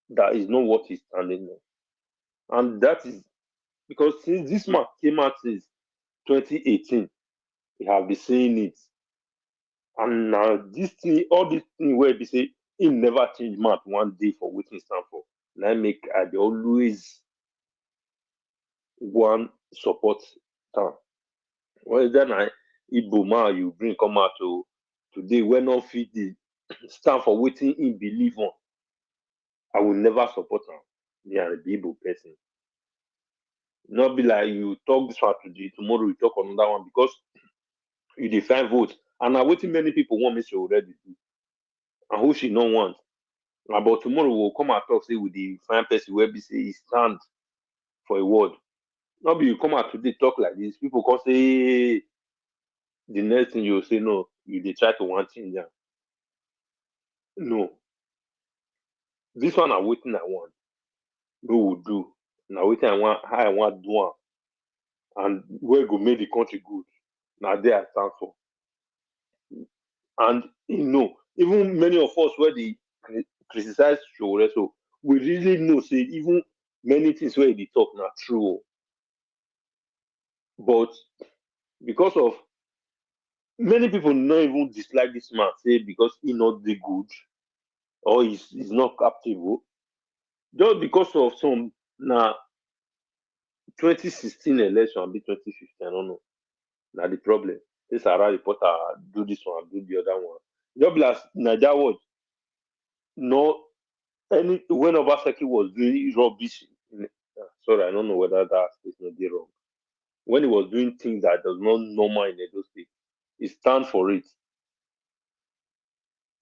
That is not what is standing there. And that is because since this man came out since 2018, he have been saying it. And now this thing, all this thing where they say he never change mouth one day for what he stand for. And I always one support town. Well, then Igbo man you bring come out to today when not fit the stand for waiting in believe on. I will never support him. Me and the Igbo person. Not be like you talk this one today, tomorrow you talk another one because you define vote. And now waiting many people want me to already do. And who she not want. About tomorrow we'll come and talk say with the fine person where be say he stand for a word. Not be you come out today talk like this. People can say the next thing you say no, you they try to want change them. No. This one I waiting I want. We will do. Now waiting I want how I want do one. And where go make the country good. Now there I stand for. And even many of us where they criticize Sowore, so we really know say even many things where they talk not true. But because of many people not even dislike this man, say because he not the good or he's not capable. Just because of some 2016 election and be 2015, I don't know. Now the problem. This Sarah reporter do this one, do the other one. Just like Naija Watch, no when Obaseki was doing rubbish. Sorry, I don't know whether that statement is wrong. When he was doing things that does not normal in Edo State, he stand for it.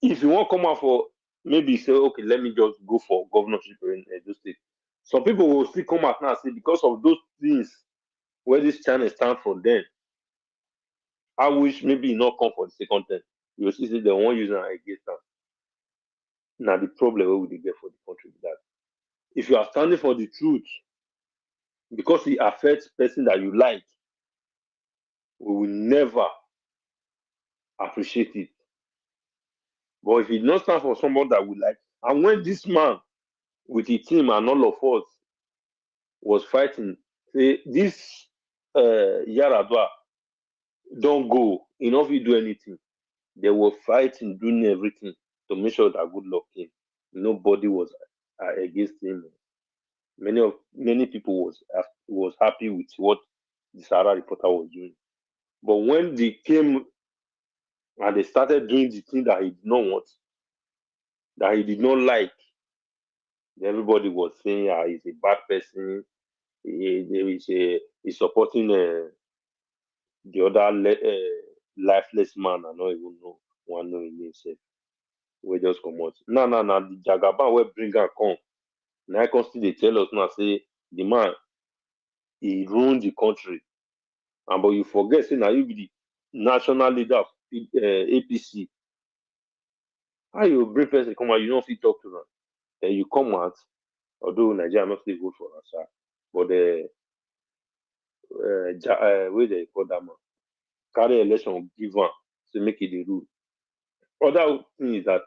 If you want to come out for maybe say, okay, let me just go for governorship in Edo State. Some people will still come out now and say because of those things where this channel stand for them, I wish maybe not come for the second time. You see, they won't use it against them. Now the problem where would they get for the country with that? If you are standing for the truth, because it affects person that you like, we will never appreciate it. But if you not stand for someone that we like, and when this man with his team and all of us was fighting, say this Yaradua don't go. You know, if you do anything, they were fighting, doing everything to make sure that good luck came. Nobody was against him. Many people was happy with what the Sahara reporter was doing. But when they came and they started doing the thing that he did not want, that he did not like, everybody was saying he's a bad person. He's supporting the other lifeless man. I don't even know one know him himself. We just come out. No. The Jagaban will bring and come. Now I can still they tell us now say the man he ruined the country. And but you forget say now you be the national leader of APC. How you bring person come out, you don't fit talk to them. Then you come out, although Nigeria not still vote for us, but the way they call that man, carry election give one to make it the rule. Other thing is that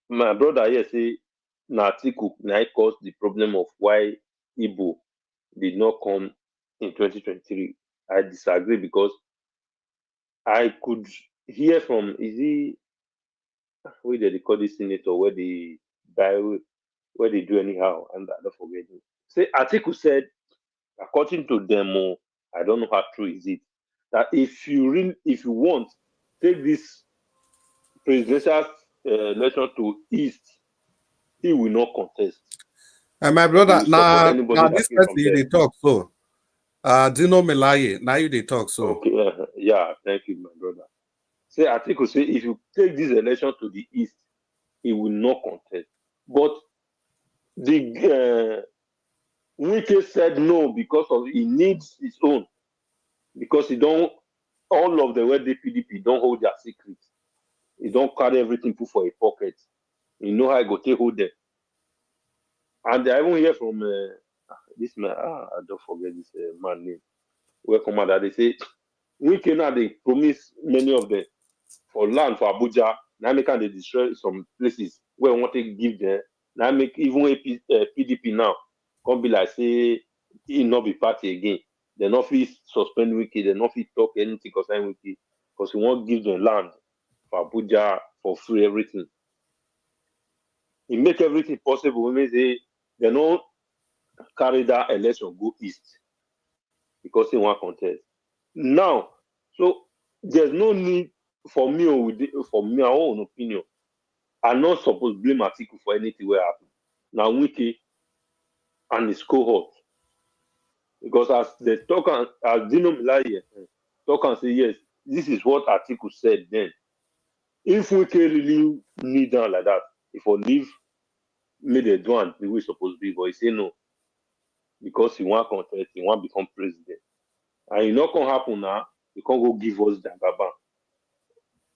my brother here say na Atiku na cause the problem of why Igbo did not come in 2023. I disagree because I could hear from where they call this senator where they buy where they do anyhow and I don't forget it. Say Atiku said, according to them, I don't know how true is it, that if you want, take this presidential election to East, he will not contest. And my brother, now this came person from there. they talk so. Dino Melaye, now you they talk so. Okay, yeah, thank you, my brother. Say Atiku say if you take this election to the East, he will not contest. But the Wike said no because of he needs his own. Because he don't all of the way the PDP don't hold their secrets. He don't carry everything put for a pocket. You know how I go take hold them. And I even hear from this man, I don't forget this man name. Welcome, that they say Wike now they promise many of them for land for Abuja. Now make they destroy some places where we want to give them. Now make even PDP now come be like say he not be party again. They not fit suspend Wike. They not fit talk anything concerning Wike because we want give them land for Abuja for free everything. He make everything possible. We may say they don't carry that election go east because he want contest. Now, so there's no need for me for my own opinion. I'm not supposed to blame Atiku for anything will happen. Now Wike and his cohort. Because as they talk as Dino Melaye talk and say, yes, this is what Atiku said then. If Wike really need down like that, if we leave made a do the way it's supposed to be, but he say no. Because he want contest, he want become president. And it not gonna happen now, he can't go give us Jagaban.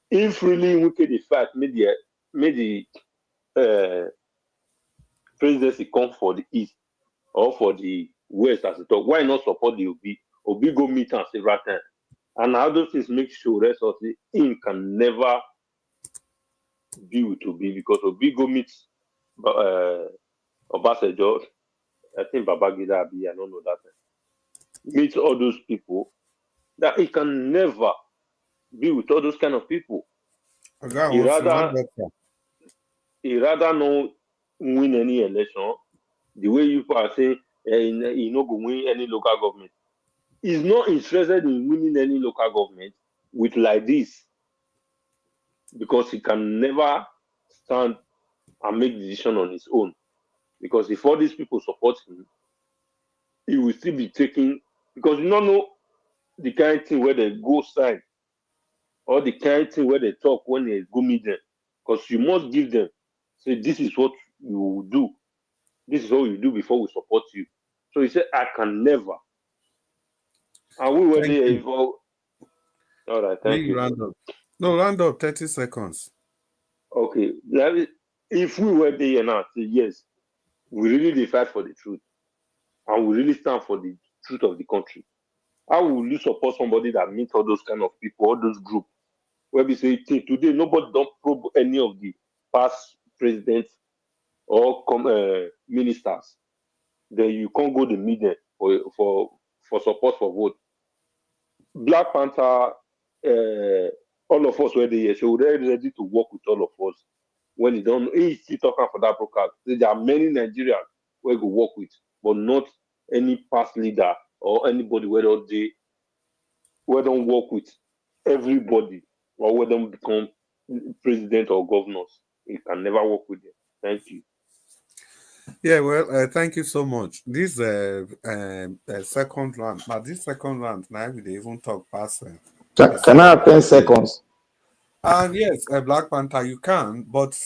If really Wike the fact made the presidency come for the east or for the west as it talk, why not support the Obi? Obi go meet and several times. And how those things make sure rest of the him can never be with Obi because Obi go meet Obasanjo, I think Babangida Abi, I don't know that. Meet all those people that he can never be with all those kind of people. He rather not win any election. The way you are saying he not go win any local government. He's not interested in winning any local government with like this because he can never stand and make decision on his own. Because if all these people support him, he will still be taking because you don't know the kind of thing where they go sign or the kind of thing where they talk when they go meet them. Because you must give them say this is what you will do. This is what you do before we support you. So he said, I can never. And we were there involved. All right, thank you. Round up. No, round up 30 seconds. Okay. If we were there now, say yes, we really did fight for the truth. And we really stand for the truth of the country. How will you support somebody that meets all those kind of people, all those groups? Where we say today nobody don't probe any of the past presidents or ministers. Then you can't go to meet them for support for vote. Black Panther all of us were there, so we're ready to work with all of us. When he don't, he's still talking for that broadcast. There are many Nigerians we go work with, but not any past leader or anybody where they don't work with everybody or where don't become president or governors. You can never work with them. Thank you. Yeah, well, thank you so much. This second round, now this second round, now we even talk past. Can I have 10 seconds? And yes, Black Panther, you can, but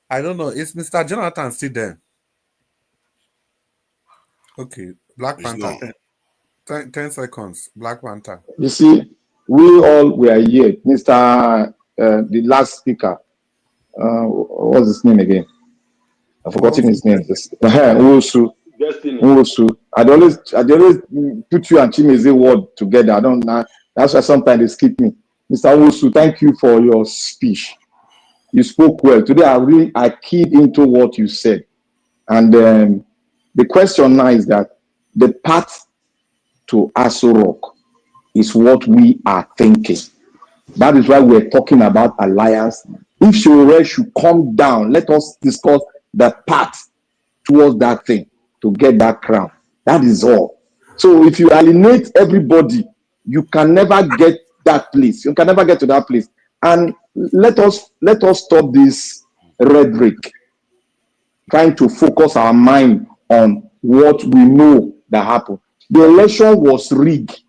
I don't know. Is Mr. Jonathan still there? Okay, Black It's Panther, 10 seconds. Black Panther. You see, we all were here. Mr. The last speaker, what's his name again? I've forgotten his name. Usu. I'd always put you and Chimeze word together. I don't know. That's why sometimes they skip me. Mr. Usu, thank you for your speech. You spoke well. Today I keyed into what you said. And the question now is that the path to Aso Rock is what we are thinking. That is why we're talking about alliance. If Sowore should come down, let us discuss the path towards that thing to get that crown. That is all. So if you alienate everybody, you can never get that place. You can never get to that place. And let us stop this rhetoric, trying to focus our mind on what we know that happened. The election was rigged.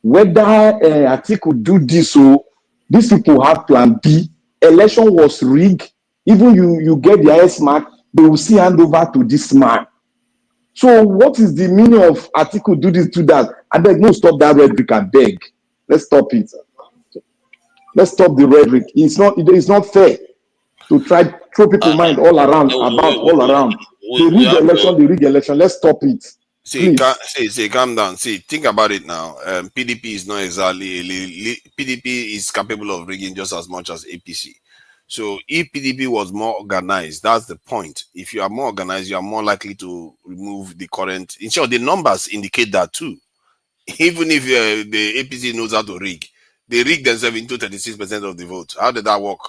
Whether Atiku do this or these people have plan B, election was rigged. Even you get the highest mark, they will see hand over to this man. So what is the meaning of Atiku do this, do that? I beg, no, stop that rhetoric, I beg. Let's stop it. Let's stop the rhetoric. It's not fair to try to throw people mind all around, all around. They rig election. Let's stop it. See, calm down. See, think about it now. PDP is not exactly PDP is capable of rigging just as much as APC. So if PDP was more organized, that's the point. If you are more organized, you are more likely to remove the current. In short, the numbers indicate that too. Even if the APC knows how to rig, they rig themselves into 36% of the vote. How did that work?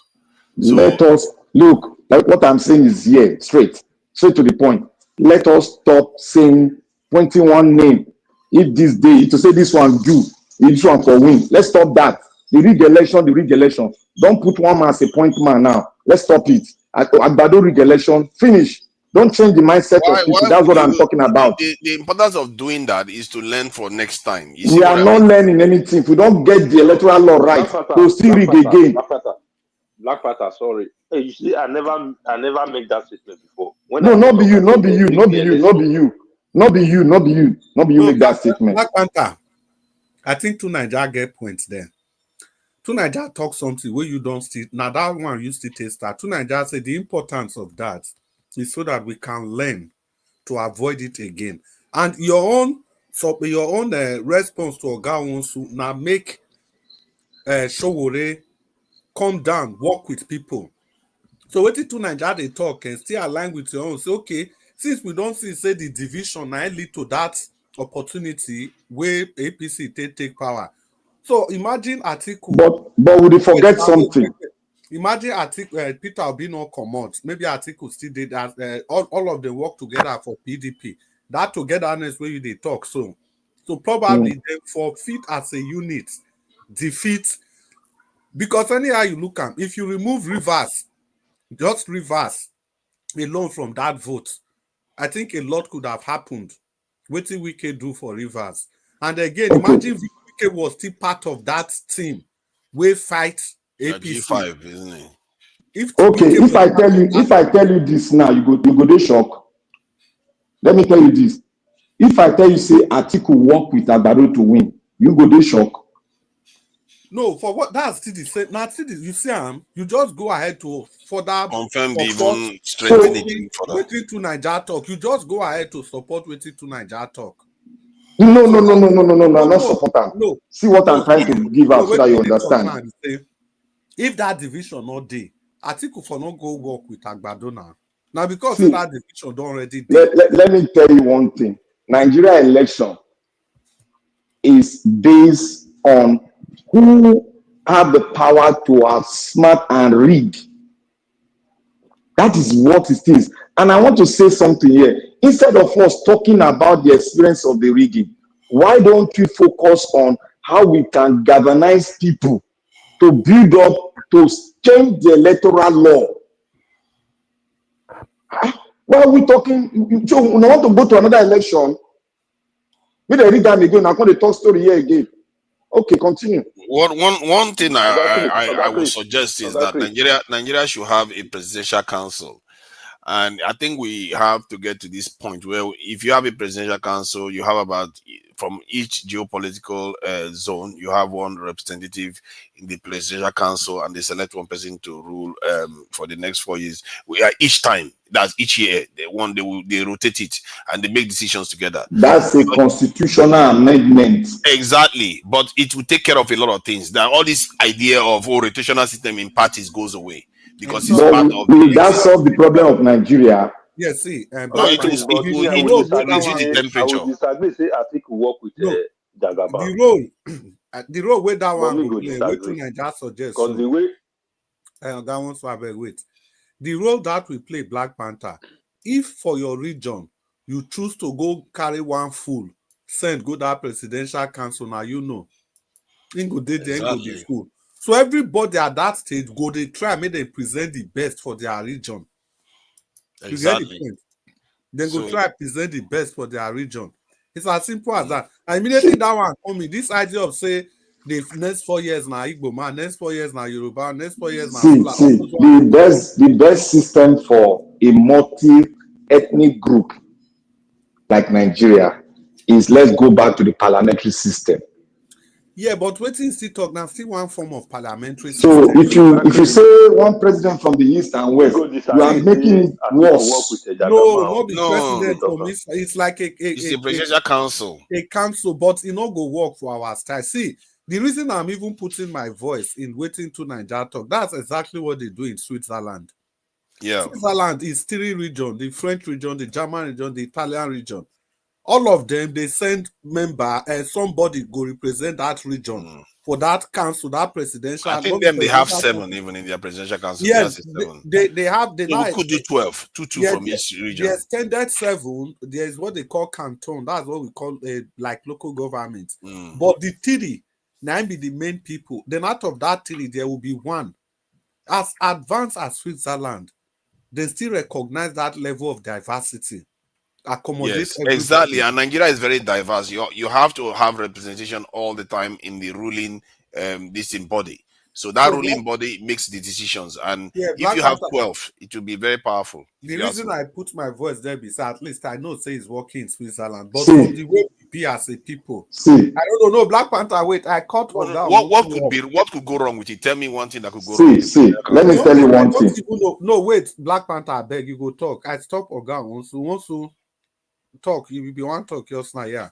So, let us look. Like what I'm saying is here, straight to the point. Let us stop saying 21 name. If this day to say this one do, this one for win. Let's stop that. The rig election. Don't put one man as a point man now. Let's stop it. Agbado rig election, finish. Don't change the mindset of people. That's what I'm talking about. The importance of doing that is to learn for next time. We are not learning anything. If we don't get the electoral law right, we'll still rig again. Black Panther, sorry. Hey, you see, I never make that statement before. Not be you make that statement. Black Panther, I think two Naija get points there. Two Naija talk something where you don't see. Now that one you still taste that. Two Naija say the importance of that is so that we can learn to avoid it again. And your own response to Oga Wonsu now make Sowore come down, work with people. So what two Naija they talk and still align with your own. Say, okay, since we don't see say the division now lead to that opportunity where APC take power. So imagine Atiku. But would you forget something? Imagine Atiku, Peter Obi not come out. Maybe Atiku still did that. All of them work together for PDP. That togetherness where you they talk. So probably they forfeit as a unit, defeat. Because anyhow you look at, if you remove Rivers, just Rivers alone from that vote, I think a lot could have happened. What did Wike do for Rivers? And again, imagine if Wike was still part of that team. We fight APC. G5, isn't it? If I tell you this now, you go to shock. Let me tell you this. If I tell you say Atiku work with Agbado to win, you go to shock. No, for what that's still the same. Now, you see, you just go ahead to further confirm the even strengthen the team further. Waiting to Naija talk. You just go ahead to support waiting to Naija talk. No, I'm not supporting. No. See what I'm trying to give out so that you understand. If that division not there, Atiku for not go work with Agbado now. Now because that division don't already there. Let me tell you one thing. Nigeria election is based on who have the power to outsmart and read. That is what it is. And I want to say something here. Instead of us talking about the experience of the rigging, why don't we focus on how we can galvanize people to build up, to change the electoral law? Why are we talking? So we want to go to another election. We don't read them again. I'm going to talk story here again. Okay, continue. One thing I would suggest is that Nigeria should have a presidential council. And I think we have to get to this point where if you have a presidential council, you have about, from each geopolitical zone, you have one representative in the presidential council, and they select one person to rule for the next 4 years. We are each time, that's each year, they rotate it and they make decisions together. That's a constitutional amendment. Exactly, but it will take care of a lot of things. Now, all this idea of rotational system in parties goes away. Because it's part of will that solve the problem of Nigeria? Yes, see, it will reduce the temperature. I would disagree. Say Atiku work with Jagaban. The role where that one go play, disagree. wait till Nigeria suggests. Because the way that one so wait. The role that we play Black Panther, if for your region you choose to go carry one fool, send go that presidential council, now you know. In go there, then go be full. So everybody at that stage go they try make them present the best for their region. Exactly. You get the point? Then go try present the best for their region. It's as simple as that. And immediately that one come in. This idea of say the next 4 years now Igbo man, next 4 years now Yoruba, next 4 years now. The best system for a multi-ethnic group like Nigeria is let's go back to the parliamentary system. Yeah, but waiting still talk now, still one form of parliamentary system. So if you say one president from the east and west, you are making it worse. No, not the president from east. It's like a presidential council. A council, but it not go work for our style. See, the reason I'm even putting my voice in waiting to Nigeria talk, that's exactly what they do in Switzerland. Yeah. Switzerland is 3 regions: the French region, the German region, the Italian region. All of them, they send member and somebody go represent that region for that council, that presidential. I think they have 7 even in their presidential council. Yes, they have. So we could do 12, two from each region. The extended 7, there is what they call canton. That's what we call like local government. But the 3, 9 be the main people. Then out of that 3, there will be 1. As advanced as Switzerland, they still recognize that level of diversity. Yes, exactly. And Nigeria is very diverse. You have to have representation all the time in the ruling body. So that ruling body makes the decisions. And if you have 12, it will be very powerful. The reason I put my voice there is at least I know say it's working in Switzerland, but from the way we be as a people, I don't know. Black Panther, wait, I caught on that. What could go wrong with it? Tell me one thing that could go wrong. Let me tell you one thing. No, wait, Black Panther, I beg you go talk. I stop Oga once to talk. You be one talk just now, yeah.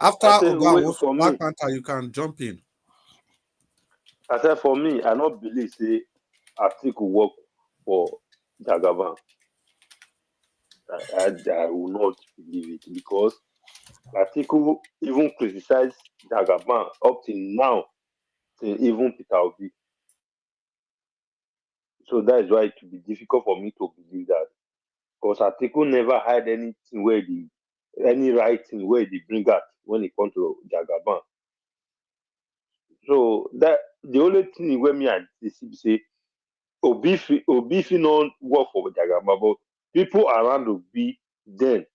After Oga Black Panther, you can jump in. I said for me, I not believe say Atiku work for Jagaban. I will not believe it because Atiku even criticized Jagaban up till now, till even Peter Obi. So that is why it will be difficult for me to believe that. Because Atiku never had anything where any writing where they bring out when it comes to Jagaban. So that the only thing where me and say Obi not work for Jagaban, but people around Obi then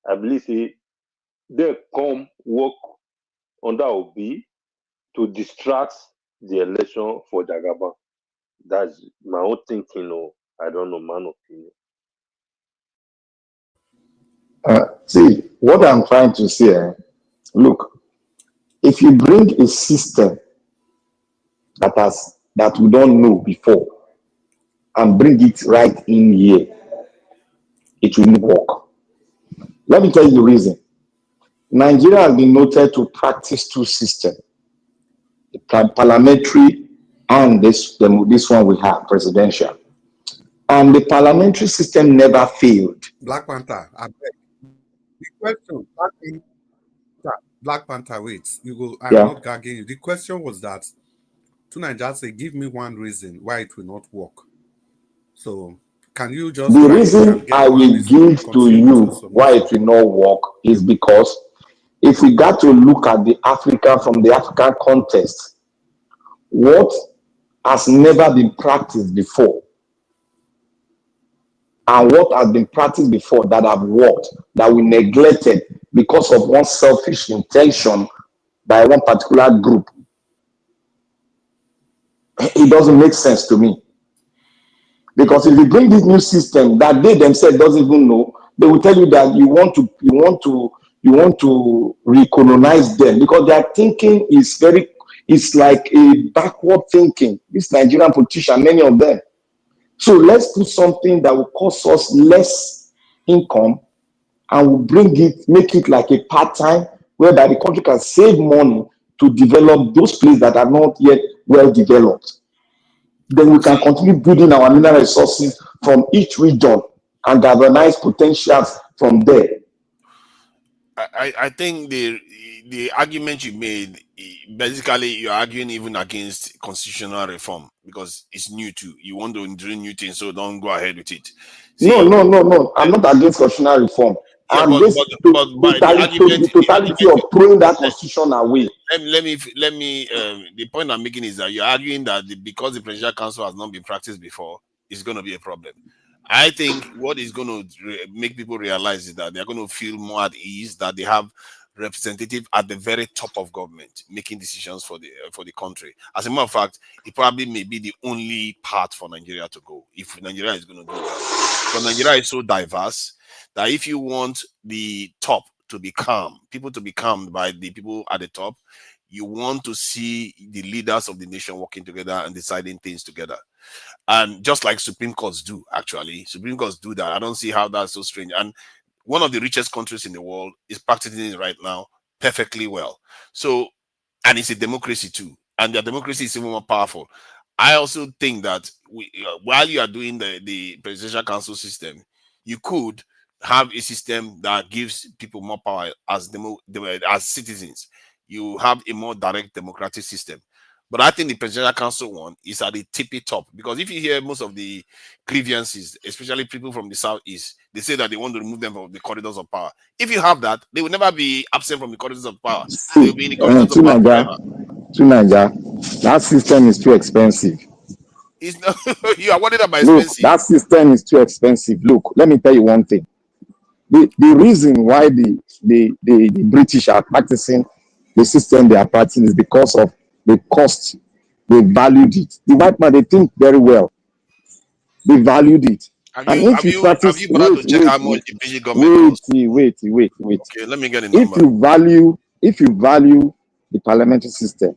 I believe say they come work under Obi to distract the election for Jagaban. That's my own thinking. Or I don't know, man opinion. See, what I'm trying to say, look, if you bring a system that we don't know before and bring it right in here, it will not work. Let me tell you the reason. Nigeria has been noted to practice 2 systems, the parliamentary and this one we have, presidential. And the parliamentary system never failed. Black Panther, I beg. The question, Black Panther, wait, you go. I'm not gagging you. The question was that Naija say, give me one reason why it will not work. So can you just The try reason and get I one will reason give to continue to you why submission? it will not work is because if we got to look at the African from the African context, what has never been practiced before and what has been practiced before that have worked, that we neglected because of one selfish intention by one particular group, it doesn't make sense to me. Because if you bring this new system that they themselves doesn't even know, they will tell you that you want to recolonize them because their thinking is it's like a backward thinking. This Nigerian politician, many of them. So let's put something that will cost us less income and we'll make it like a part-time whereby the country can save money to develop those places that are not yet well developed. Then we can continue building our mineral resources from each region and galvanize potentials from there. I think the argument you made, basically you're arguing even against constitutional reform because it's new too. You want to do new things, so don't go ahead with it. See, No. I'm not against constitutional reform. yeah, I'm against the totality of throwing that constitution away. Let me the point I'm making is that you're arguing that because the presidential council has not been practiced before, it's going to be a problem. I think what is going to make people realize is that they're going to feel more at ease that they have representative at the very top of government making decisions for the country. As a matter of fact, it probably may be the only path for Nigeria to go if Nigeria is going to do well. Because Nigeria is so diverse that if you want the top to be calm, people to be calmed by the people at the top, you want to see the leaders of the nation working together and deciding things together. And just like Supreme Courts do, actually, Supreme Courts do that. I don't see how that's so strange. And one of the richest countries in the world is practicing it right now perfectly well. So, and it's a democracy too. And their democracy is even more powerful. I also think that while you are doing the presidential council system, you could have a system that gives people more power as citizens. You have a more direct democratic system. But I think the presidential council one is at the tippy top because if you hear most of the grievances, especially people from the southeast, they say that they want to remove them from the corridors of power. If you have that, they will never be absent from the corridors of power. They will be in the corridors of power forever. To Naija, that system is too expensive. It's not, you are worried about Look, expensive. that system is too expensive. Look, let me tell you one thing. The reason why the British are practicing the system they are practicing is because of the cost. They valued it. The white man, they think very well. They valued it. Have you bothered to check how much the British government costs? Wait. Okay, let me get a number. If you value the parliamentary system,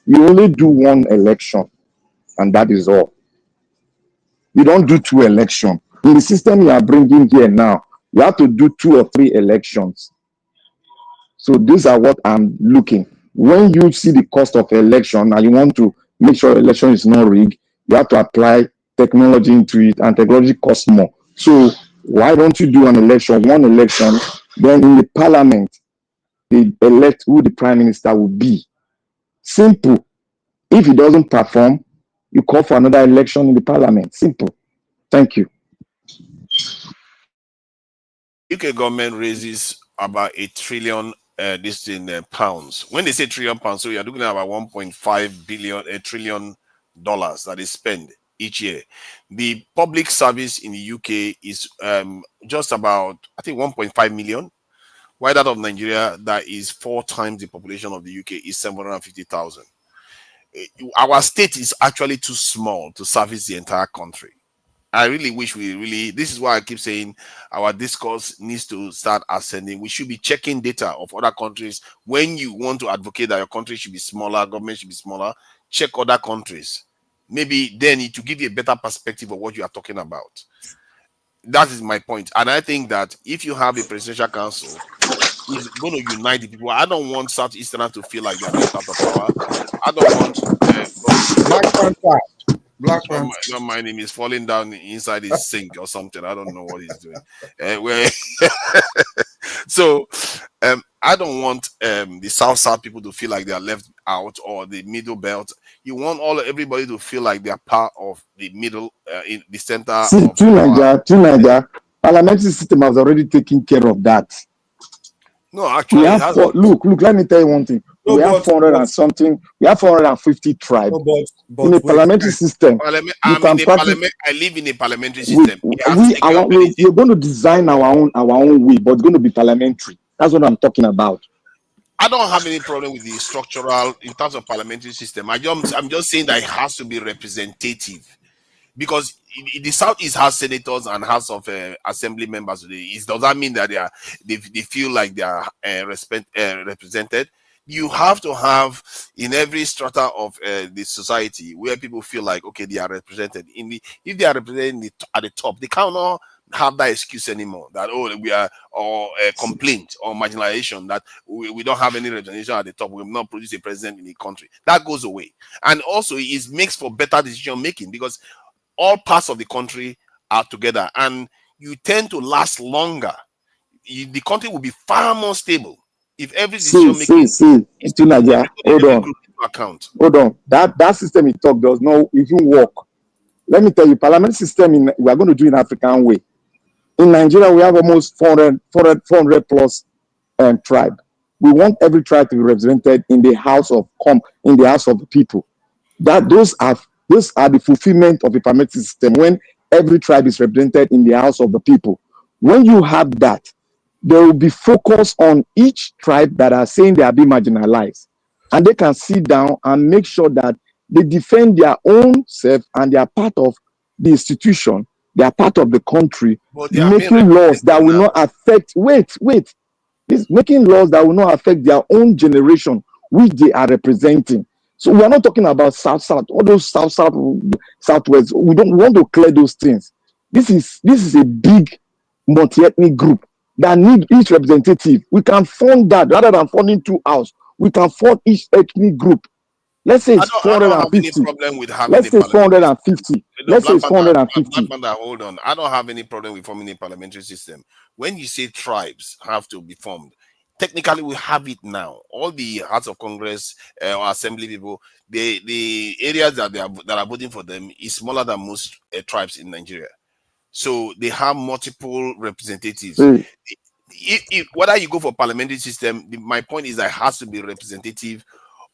you only do one election, and that is all. You don't do two elections. In the system you are bringing here now, you have to do 2 or 3 elections. So these are what I'm looking. When you see the cost of election and you want to make sure election is not rigged, you have to apply technology into it, and technology costs more. So why don't you do one election, then in the parliament, they elect who the prime minister will be. Simple. If he doesn't perform, you call for another election in the parliament. Simple. Thank you. UK government raises about £1 trillion pounds. When they say £1 trillion, so you're looking at about 1.5 billion, $1 trillion that is spent each year. The public service in the UK is just about, I think, 1.5 million. While that of Nigeria, that is 4 times the population of the UK, is 750,000. Our state is actually too small to service the entire country. I really wish this is why I keep saying our discourse needs to start ascending. We should be checking data of other countries. When you want to advocate that your country should be smaller, government should be smaller, check other countries. Maybe then it will give you a better perspective of what you are talking about. That is my point. And I think that if you have a presidential council, it's going to unite the people. I don't want Southeasterners to feel like they're left out of power. I don't want Black Panther. No, my name is falling down inside his sink or something. I don't know what he's doing. So I don't want the South people to feel like they are left out, or the middle belt. You want everybody to feel like they are part of the middle, in the center See, of power. Nigeria, parliamentary system has already taken care of that. No, actually, We have look. Let me tell you one thing. No, we have 400 and something. We have 450 tribes. But In a parliamentary system, I live in a parliamentary we're system. going to design our own way, but it's going to be parliamentary. That's what I'm talking about. I don't have any problem with the structural in terms of parliamentary system. I'm just saying that it has to be representative, because the Southeast has senators and House of Assembly members today. It does that mean that they feel like they are represented. You have to have in every strata of the society where people feel like, okay, they are represented. If they are represented at the top, they cannot have that excuse anymore that, oh, we are, or a complaint or marginalization that we don't have any representation at the top, we will not produce a president in the country. That goes away. And also it makes for better decision making, because all parts of the country are together and you tend to last longer. The country will be far more stable if every decision making is taking every group into account. Hold on. That system you talk does not even work. Let me tell you, parliament system we are going to do in African way. In Nigeria, we have almost 400 plus tribe. We want every tribe to be represented in the House of the people. Those are the fulfillment of a parliamentary system, when every tribe is represented in the House of the people. When you have that, there will be focus on each tribe that are saying they are being marginalized, and they can sit down and make sure that they defend their own self, and they are part of the institution, they are part of the country, making laws that will not affect. Making laws that will not affect their own generation, which they are representing. So we are not talking about South, all those Southwest. We want to clear those things. This is a big multi-ethnic group that need each representative. We can fund that rather than funding two houses. We can fund each ethnic group. Let's say it's 450. Let's say 450. Let's say it's 450. Hold on. I don't have any problem with forming a parliamentary system. When you say tribes have to be formed, technically we have it now. All the House of Congress or Assembly people, the areas that are voting for them is smaller than most tribes in Nigeria. So they have multiple representatives. Whether you go for parliamentary system, my point is that it has to be representative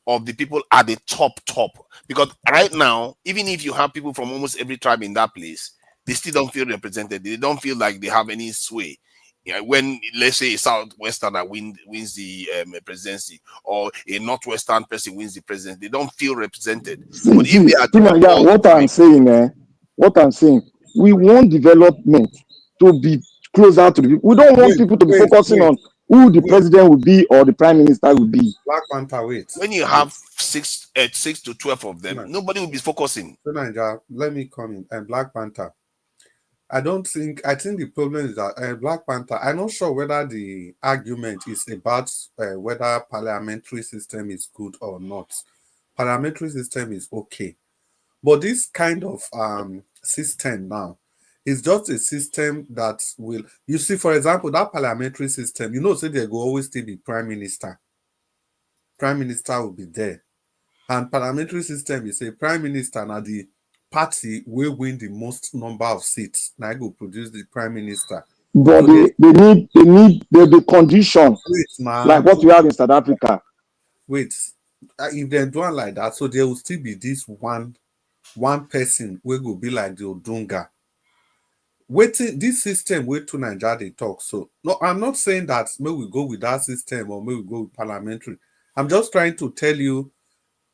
of the people at the top. Because right now, even if you have people from almost every tribe in that place, they still don't feel represented. They don't feel like they have any sway. When, let's say, a Southwesterner wins the presidency, or a Northwestern person wins the presidency, they don't feel represented. But if they are what I'm saying, we want development to be closer to the people. We don't want people to be focusing on who the president will be or the prime minister will be. Black Panther, when you have 6 to 12 of them, nobody will be focusing. So Nigeria, let me come in. And Black Panther, I think the problem is that Black Panther, I'm not sure whether the argument is about whether parliamentary system is good or not. Parliamentary system is okay, but this kind of system now is just a system that will, you see, for example, that parliamentary system, say there will always still be prime minister. Prime minister will be there, and parliamentary system is a prime minister now the party will win the most number of seats. Now go produce the prime minister. But they need the condition, like what we have in South Africa. Wait, if they're doing like that, so there will still be this one person will go be like the Odunga. Waiting this system wait to Nigeria they talk. So no, I'm not saying that may we go with that system or may we go with parliamentary. I'm just trying to tell you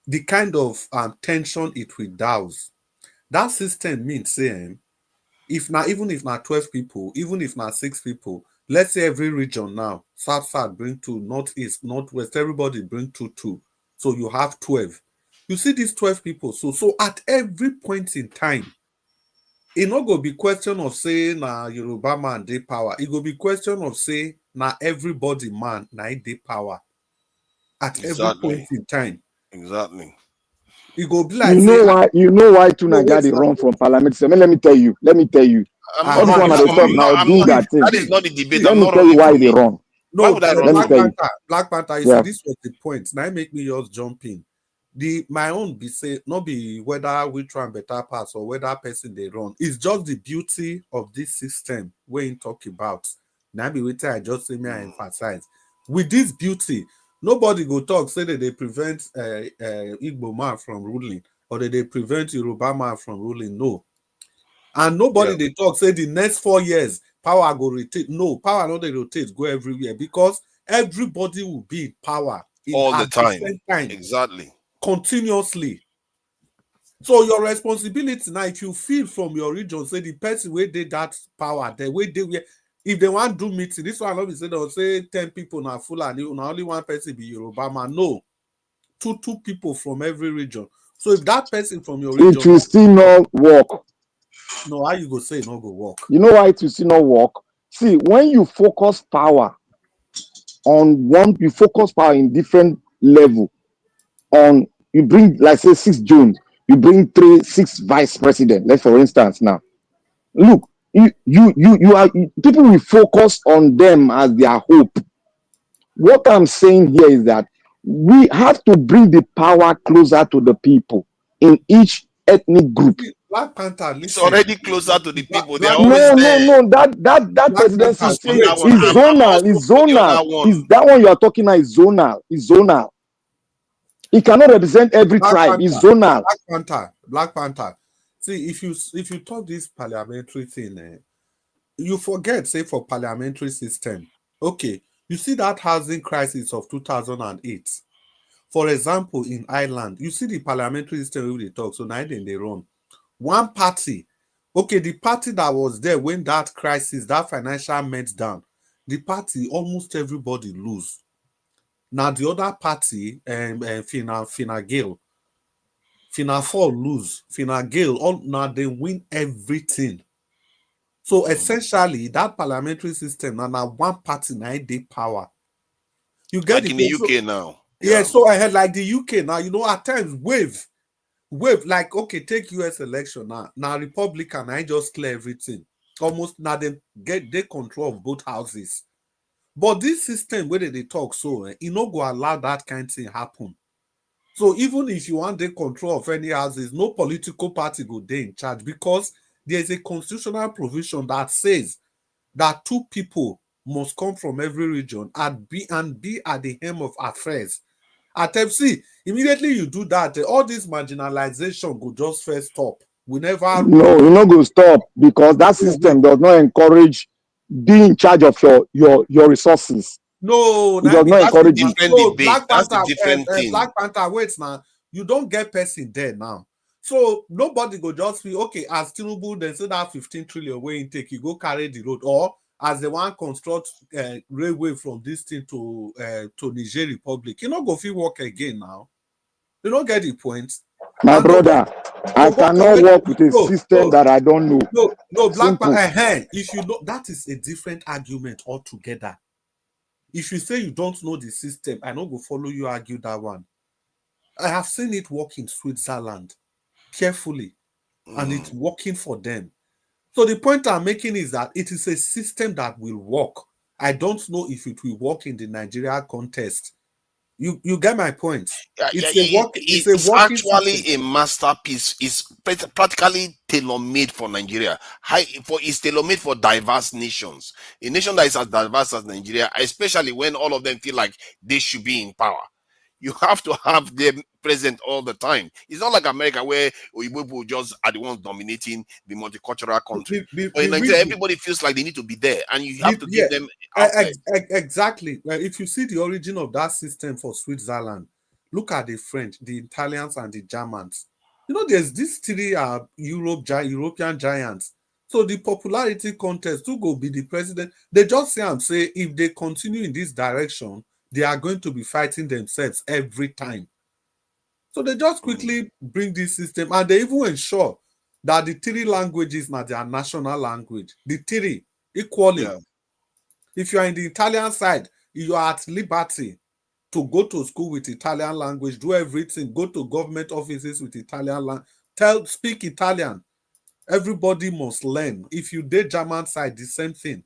the kind of tension it will douse. That system means saying even if not 12 people, even if not 6 people, let's say every region now, South bring 2, Northeast, Northwest, everybody bring 2. So you have 12. You see these 12 people. So at every point in time, it not go be question of say na Yoruba man dey power. It go be question of say na everybody man na dey power at every point in time. Exactly. It go be like you know why to Nigeria they run from parliament. Let me tell you. That is not the debate. Let me tell you why they run. Why would I run Black from Panther, Black Panther, you Yeah. see, this was the point. Now make me just jump in. My own be say not be whether we try better pass or whether person they run. It's just the beauty of this system when you talk about. Now be wait I just say me I emphasize. With this beauty, nobody go talk say that they prevent Igbo man from ruling or that they prevent Yoruba man from ruling. No. And nobody they talk say the next 4 years power go rotate. No, power not they rotate, go everywhere because everybody will be in power all the at the time? same time, Exactly. continuously. So your responsibility now, if you feel from your region, say the person where they that power, the way they were, if they want to do meeting, this one not be say they'll say 10 people now full and only one person be Yoruba man. No, two people from every region. So if that person from your region, It will still not work. no, how you go say it not go work? You know why it will still not work? See, when you focus power on one, you focus power in different level. On you bring, like say 6 June, you bring 6 vice president. Let's for instance now. Look, people will focus on them as their hope. What I'm saying here is that we have to bring the power closer to the people in each ethnic group. Black Panther, listen. It's already closer to the people. They're No, always no, there. no. That presidency As for is that one, I'm zonal. also Is for the zonal. other one. Is that one you are talking about? Is zonal. Is zonal. It cannot represent every tribe. It's zonal. Black Panther. See, if you talk this parliamentary thing, you forget, say for parliamentary system. Okay, you see that housing crisis of 2008. For example, in Ireland, you see the parliamentary system we talk. So now they run one party. Okay, the party that was there when that crisis, that financial meltdown, the party almost everybody lose. Now the other party, Fina Gael, Fina Fall lose, Fina Gael, all now they win everything. So essentially, that parliamentary system now one party now they power. You get like in the UK now. Yeah, so I had like the UK now. You know, at times wave like okay, take US election now. Now Republican, I just clear everything. Almost now they get the control of both houses. But this system where they talk so, it no go allow that kind of thing happen. So even if you want the control of any houses, no political party go there in charge because there is a constitutional provision that says that 2 people must come from every region and be at the helm of affairs. At FC, immediately you do that, all this marginalization go just first stop. We never No, you're not going to stop because that system does not encourage being in charge of your resources. No, it does not encourage it. So Black Panther, Black Panther, wait now. You don't get person there now. So nobody go just feel okay as Tinubu then say that 15 trillion way intake, you go carry the road, or as the one construct railway from this thing to Niger Republic, you know go feel work again now. You don't get the point. My brother, I cannot work with a system that I don't know. No, Black Panther. If you know, that is a different argument altogether. If you say you don't know the system, I don't go follow you argue that one. I have seen it work in Switzerland carefully, and it's working for them. So the point I'm making is that it is a system that will work. I don't know if it will work in the Nigeria context. You get my point? It's actually system. A masterpiece. It's practically tailor-made for Nigeria. It's tailor-made for diverse nations. A nation that is as diverse as Nigeria, especially when all of them feel like they should be in power. You have to have them present all the time. It's not like America where Oyibo just are the ones dominating the multicultural country. But in Nigeria, everybody feels like they need to be there, and you have to give them outlet. Exactly. Well, if you see the origin of that system for Switzerland, look at the French, the Italians, and the Germans. You know, there's these 3 European giants. So the popularity contest to go be the president. They just say if they continue in this direction, they are going to be fighting themselves every time. So they just quickly bring this system, and they even ensure that the 3 languages are their national language. The 3 equally. Yeah. If you are in the Italian side, you are at liberty to go to school with Italian language, do everything, go to government offices with Italian language, speak Italian. Everybody must learn. If you did German side, the same thing.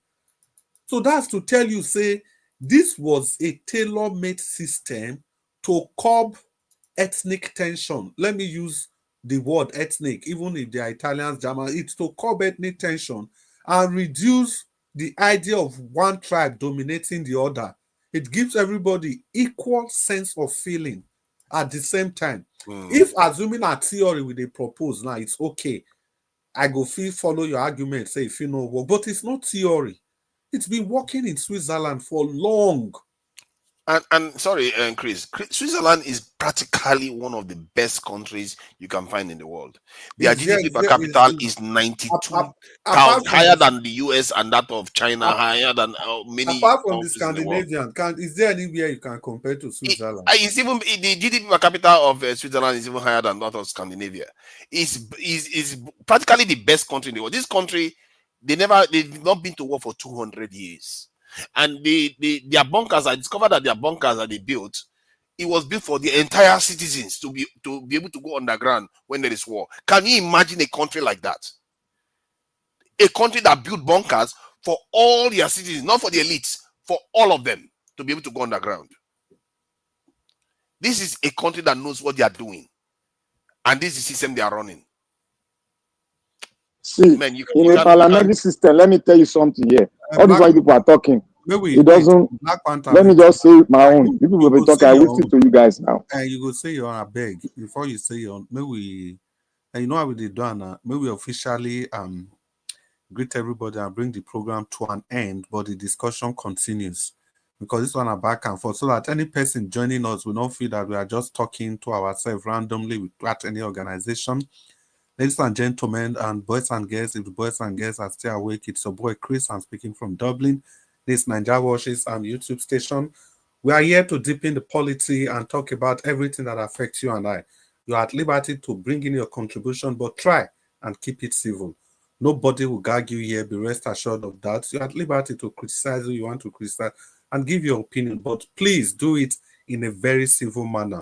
So that's to tell you, say, This was a tailor-made system to curb ethnic tension. Let me use the word ethnic, even if they are Italians, Germans, it's to curb ethnic tension and reduce the idea of one tribe dominating the other. It gives everybody equal sense of feeling at the same time. If assuming a theory with a propose now, it's okay. I go follow your argument, say if you know work, but it's not theory. It's been working in Switzerland for long. And sorry, Chris, Switzerland is practically one of the best countries you can find in the world. Their GDP per capita is 92,000, higher than the US and that of China, higher than many apart from the countries in the world. Scandinavian, is there anywhere you can compare to Switzerland? It's even the GDP per capita of Switzerland is even higher than that of Scandinavia. Is practically the best country in the world. This country, they've not been to war for 200 years. And their bunkers, I discovered that their bunkers that they built, it was built for the entire citizens to be able to go underground when there is war. Can you imagine a country like that? A country that built bunkers for all their citizens, not for the elites, for all of them to be able to go underground. This is a country that knows what they are doing, and this is the system they are running. See, in a parliamentary system, let me tell you something here. All these white people are talking. It doesn't. Let me just say my own. People will be talking. I will listen to you guys now. And you go say your own, I beg. Before you say your own, maybe and you know how we did do now. Maybe we officially greet everybody and bring the program to an end, but the discussion continues because this one are back and forth, so that any person joining us will not feel that we are just talking to ourselves randomly without any organization. Ladies and gentlemen, and boys and girls, if the boys and girls are still awake, it's your boy Chris. I'm speaking from Dublin. This Nigeria Watches YouTube station. We are here to deepen the polity and talk about everything that affects you and I. You are at liberty to bring in your contribution, but try and keep it civil. Nobody will gag you here. Be rest assured of that. You're at liberty to criticize who you want to criticize and give your opinion, but please do it in a very civil manner.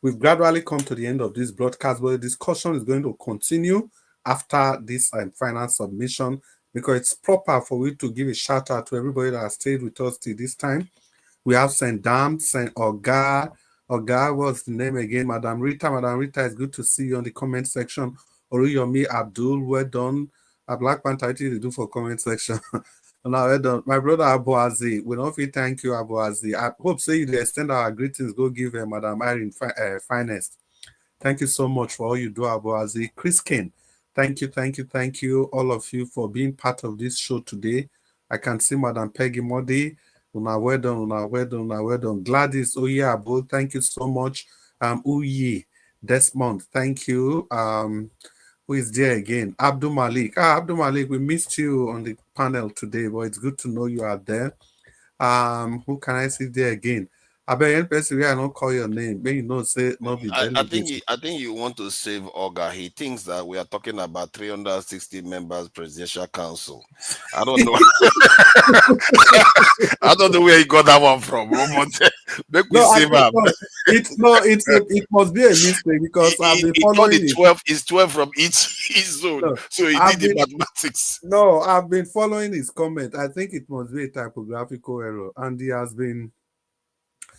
We've gradually come to the end of this broadcast, but the discussion is going to continue after this final submission because it's proper for we to give a shout out to everybody that has stayed with us till this time. We have St. Dam, St. Oga, what's the name again? Madam Rita. Madam Rita, it's good to see you on the comment section. Oriyomi Abdul, well done. A Black Panther, what did you do for comment section? Now, well done. My brother Abuazi, we don't feel thank you, Abuazi. I hope say you extend our greetings. Go give Madam Irene finest. Thank you so much for all you do, Abuazi. Chris Kane, thank you, all of you for being part of this show today. I can see Madam Peggy Modi. Una well done. Gladys, oh yeah, Abu, thank you so much. Uyi, Desmond, thank you. Who is there again? Abdul Malik. Abdul Malik, we missed you on the panel today, but it's good to know you are there. Who can I see there again? I bet any person I don't call your name. Maybe you know say not be I think you want to save Oga. He thinks that we are talking about 360 members presidential council. I don't know. I don't know where he got that one from. Make we save him. It must be a mistake because I've been following it. 12 is 12 from each zone. No, so he did the mathematics. No, I've been following his comment. I think it must be a typographical error, and he has been.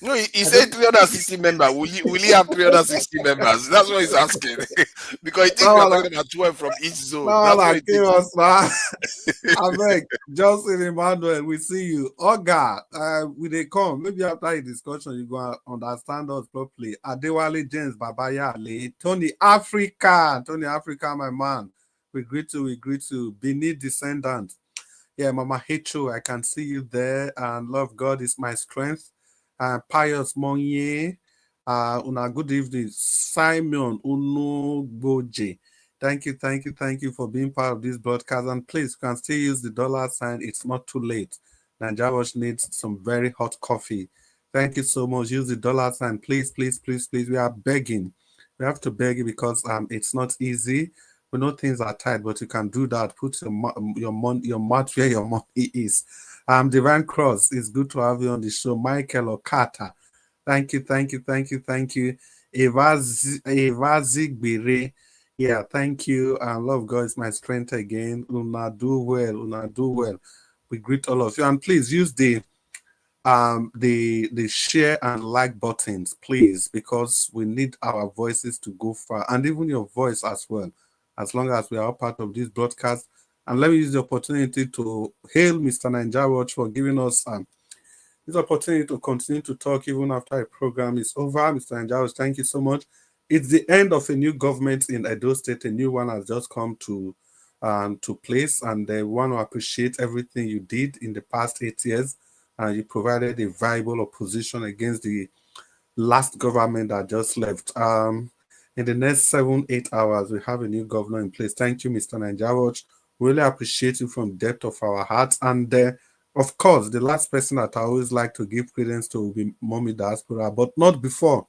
No, he said 360 members. Will he have 360 members? That's what he's asking. Because he thinks we're talking about 12 from each zone. No, like I beg, Johnson Emmanuel, we see you. Oga, will they come? Maybe after a discussion, you go understand us properly. Adewale James Babaya Ali, Tony Africa, my man. We greet you. Beneath descendant. Yeah, Mama Hecho, I can see you there. And love God is my strength. Pius Monye, una good evening. Simon Unugboje, thank you for being part of this broadcast. And please, you can still use the $sign. It's not too late. Nigeria Watch needs some very hot coffee. Thank you so much. Use the $sign, please. We are begging. We have to beg you because it's not easy. We know things are tight, but you can do that. Put your mouth where your money is. Divine Cross, it's good to have you on the show. Michael Okata, thank you. Eva Zigbere, yeah, thank you. Love God is my strength again. Una do well. We greet all of you, and please use the the share and like buttons, please, because we need our voices to go far, and even your voice as well, as long as we are part of this broadcast. And let me use the opportunity to hail Mr. Ninja for giving us this opportunity to continue to talk even after a program is over. Mr. Ninja, thank you so much. It's the end of a new government in Edo State. A new one has just come to place, and they want to appreciate everything you did in the past 8 years. You provided a viable opposition against the last government that just left. In the next 7-8 hours, we have a new governor in place. Thank you, Mr. Ninja. Really appreciate you from the depth of our hearts. And of course, the last person that I always like to give credence to will be Mommy Diaspora, but not before.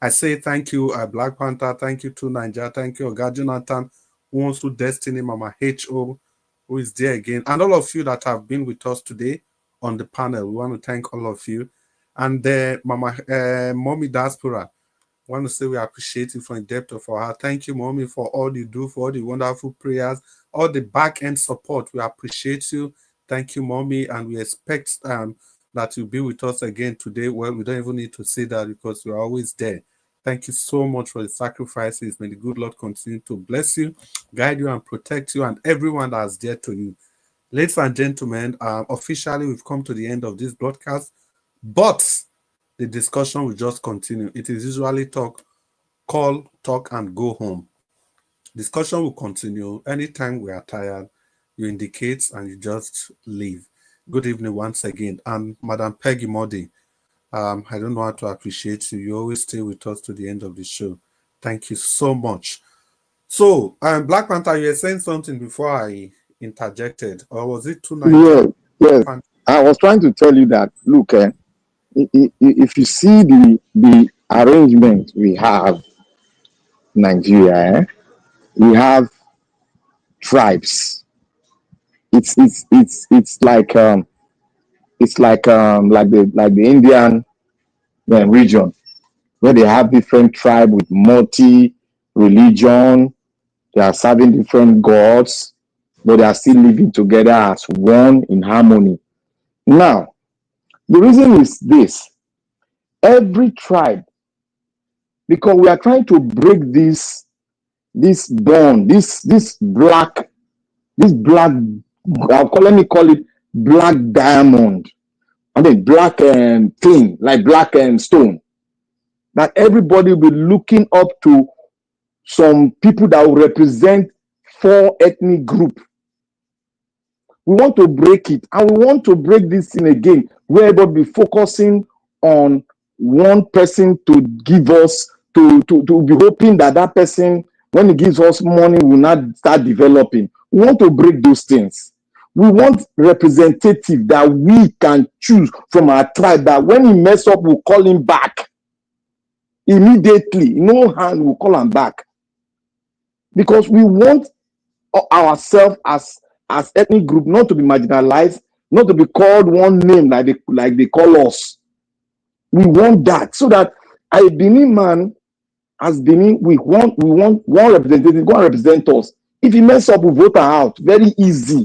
I say thank you, Black Panther. Thank you to Ninja. Thank you, Oga Jonathan, Wants Destiny, Mama H.O., who is there again, and all of you that have been with us today on the panel. We want to thank all of you. And Mommy Diaspora, I want to say we appreciate you from the depth of our heart. Thank you, Mommy, for all you do, for all the wonderful prayers, all the back-end support. We appreciate you. Thank you, Mommy, and we expect that you'll be with us again today. Well, we don't even need to say that because you're always there. Thank you so much for the sacrifices. May the good Lord continue to bless you, guide you, and protect you, and everyone that's dear to you. Ladies and gentlemen, officially we've come to the end of this broadcast, but the discussion will just continue. It is usually call, talk, and go home. Discussion will continue. Anytime we are tired, you indicate and you just leave. Good evening once again. And Madam Peggy Modi, I don't know how to appreciate you. You always stay with us to the end of the show. Thank you so much. So, Black Panther, you were saying something before I interjected, or was it too nice? Yes. I was trying to tell you that, look, if you see the arrangement we have in Nigeria, we have tribes. It's like the Indian region, where they have different tribes with multi-religion. They are serving different gods, but they are still living together as one in harmony. Now, the reason is this: every tribe, because we are trying to break this bond, this black, let me call it black diamond. I mean black thing, like black stone. That everybody will be looking up to some people that will represent 4 ethnic groups. We want to break it, and we want to break this thing again, where everybody be focusing on one person to give us, to be hoping that person, when he gives us money, will not start developing. We want to break those things. We want representative that we can choose from our tribe, that when he mess up, we'll call him back immediately. No hand will call him back, because we want ourselves as ethnic group not to be marginalized, not to be called one name like they call us. We want that, so that a Benin man, as Benin, we want one representative go and represent us. If he mess up, we vote her out. Very easy.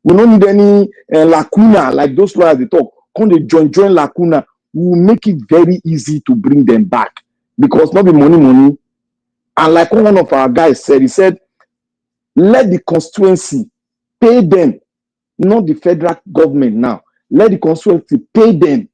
We don't need any lacuna like those lawyers they talk. Come they join lacuna. We will make it very easy to bring them back, because not be money. And like one of our guys said, he said, let the constituency pay them, not the federal government now. Let the constituency pay them,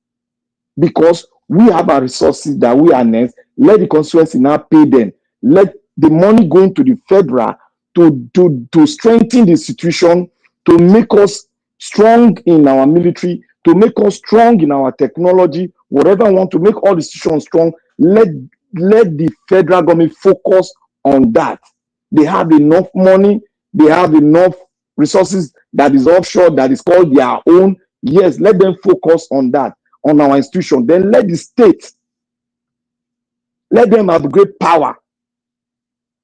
because we have our resources that we harness. Let the constituency now pay them. Let the money go into the federal to strengthen the institution, to make us strong in our military, to make us strong in our technology, whatever I want to make all the institutions strong. Let the federal government focus on that. They have enough money, they have enough resources that is offshore, that is called their own. Yes, let them focus on that, on our institution. Then let the state, let them have great power,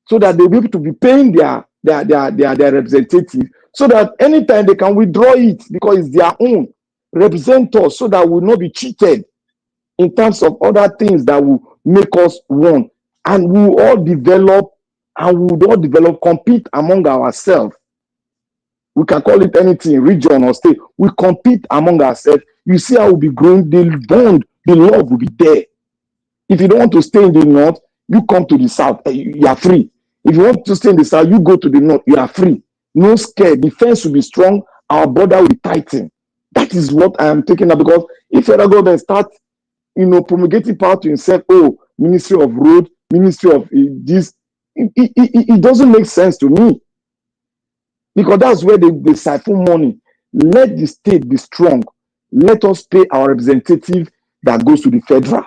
so that they'll be able to be paying their representative, so that anytime they can withdraw it, because it's their own. Represent us, so that we'll not be cheated in terms of other things that will make us one. And we'll all develop, compete among ourselves. We can call it anything, region or state. We compete among ourselves. You see how we'll be growing. The bond, the love will be there. If you don't want to stay in the north, you come to the south. You are free. If you want to stay in the south, you go to the north. You are free. No scare. Defense will be strong. Our border will tighten. That is what I am taking up, because if federal government start, promulgating power to himself, Ministry of Road, Ministry of this, it doesn't make sense to me, because that's where they siphon money. Let the state be strong. Let us pay our representative that goes to the federal.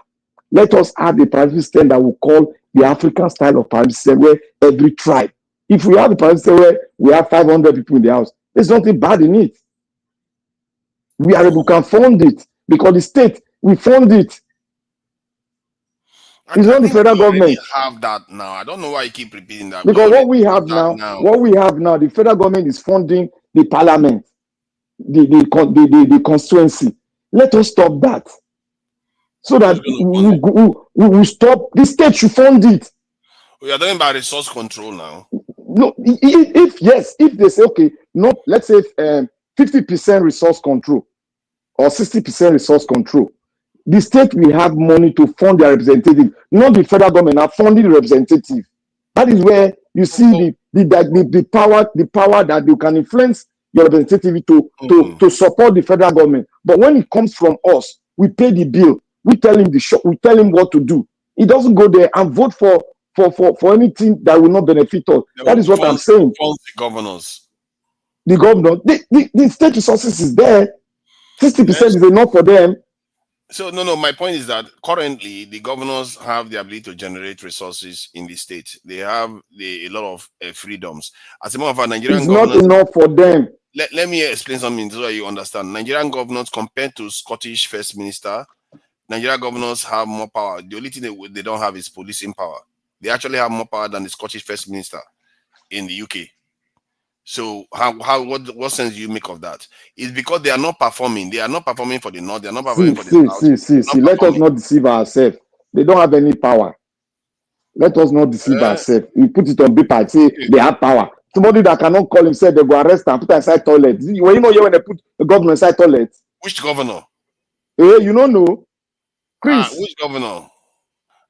Let us have a parliamentary system that we call the African style of parliamentary system, where every tribe, if we have a parliamentary system where we have 500 people in the house, there's nothing bad in it. We can fund it, because the state, we fund it. It's not the federal government. Have that now. I don't know why you keep repeating that. Because what we have now, the federal government is funding the parliament, the constituency. Let us stop that, so that we stop. The state should fund it. We are talking about resource control now. No, if they say, okay, no, let's say 50% resource control or 60% resource control, the state will have money to fund their representative, not the federal government are funding the representative. That is where you see the power that you can influence your representative to support the federal government. But when it comes from us, we pay the bill, we tell him what to do. He doesn't go there and vote for anything that will not benefit us. That is what I'm saying. The governors. The governor, the state resources is there. 60% is enough for them. So no, my point is that currently the governors have the ability to generate resources in the state. They have a lot of freedoms. As a matter of fact, Nigerian governors, not enough for them. Let me explain something so that you understand. Nigerian governors, compared to Scottish First Minister, Nigerian governors have more power. The only thing they don't have is policing power. They actually have more power than the Scottish First Minister in the UK. So what sense do you make of that? It's because they are not performing. They are not performing for the north. They are not performing for the south. See. Let us not deceive ourselves. They don't have any power. Let us not deceive ourselves. We put it on paper and say they have power. Somebody that cannot call himself, they go arrest and put inside toilet. When when they put the governor inside toilet. Which governor? You don't know. Chris. Which governor?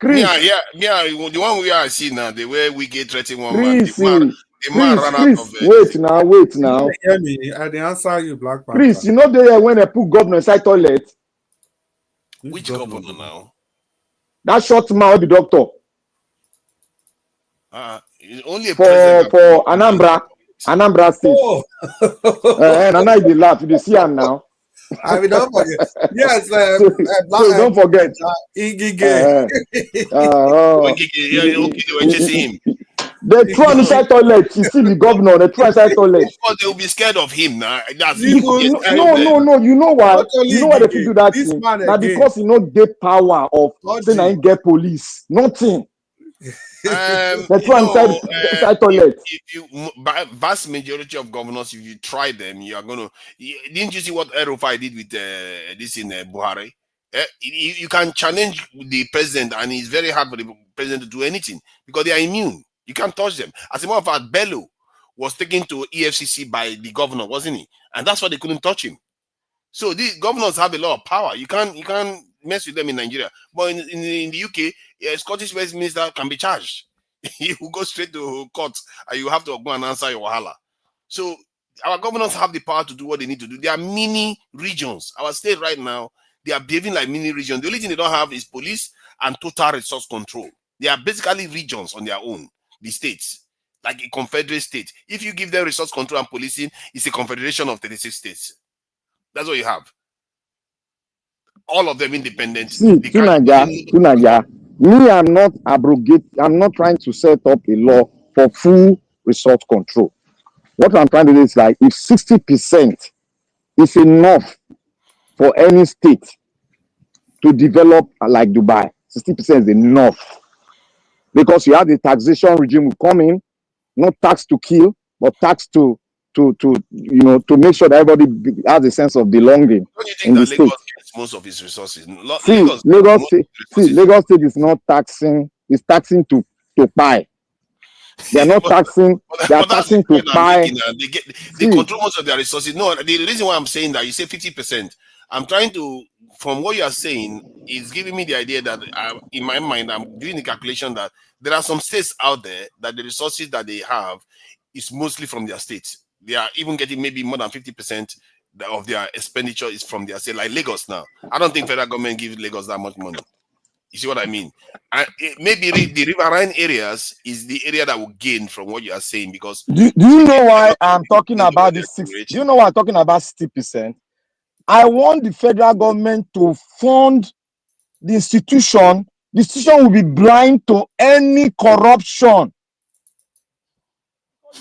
Chris. Yeah, the one we are seeing now, the way we get threatening one Chris, man. The man ran out of wait now. Hear me. I didn't answer you, Black Panther. Chris, you know there when they put governor inside toilet. Which governor now? That short man, the doctor. Only a for Anambra State. And I know they laugh. You see him now. I mean, don't forget. Yes, so don't forget. Igige. Okay, they were chasing him. They throw inside toilet. You see the governor. They throw inside toilet. Because they will be scared of him now. No. You know why? You know why they do that thing? Now because he not get power of saying I get police. Nothing. They throw inside toilet. If you vast majority of governors, if you try them, you are gonna. Didn't you see what Erufai did with this in Buhari? You can challenge the president, and it's very hard for the president to do anything because they are immune. You can't touch them. As a matter of fact, Bello was taken to EFCC by the governor, wasn't he? And that's why they couldn't touch him. So these governors have a lot of power. You can't mess with them in Nigeria. But in the UK, a Scottish West Minister can be charged. You will go straight to court and you have to go and answer your wahala. So our governors have the power to do what they need to do. They are mini regions. Our state right now, they are behaving like mini regions. The only thing they don't have is police and total resource control. They are basically regions on their own. The states, like a confederate state. If you give them resource control and policing, it's a confederation of 36 states. That's what you have. All of them independent. See, Tunaja, me, I'm not trying to set up a law for full resource control. What I'm trying to do is like, if 60% is enough for any state to develop like Dubai, 60% is enough. Because you have the taxation regime will come in, not tax to kill, but tax to make sure that everybody has a sense of belonging. Don't you think that Lagos gets most of its resources? Lagos State is not taxing; it's taxing to buy. They are not taxing. They are But that's the taxing to point I'm buy. making. They control most of their resources. No, the reason why I'm saying that, you say 50%. I'm trying to, from what you are saying, it's giving me the idea that in my mind, I'm doing the calculation that there are some states out there that the resources that they have is mostly from their states. They are even getting maybe more than 50% of their expenditure is from their state, like Lagos now. I don't think federal government gives Lagos that much money. You see what I mean? And maybe the riverine areas is the area that will gain from what you are saying, because Do you know why I'm talking about this 6? Do you know why I'm talking about 60%? I want the federal government to fund the institution. The institution will be blind to any corruption.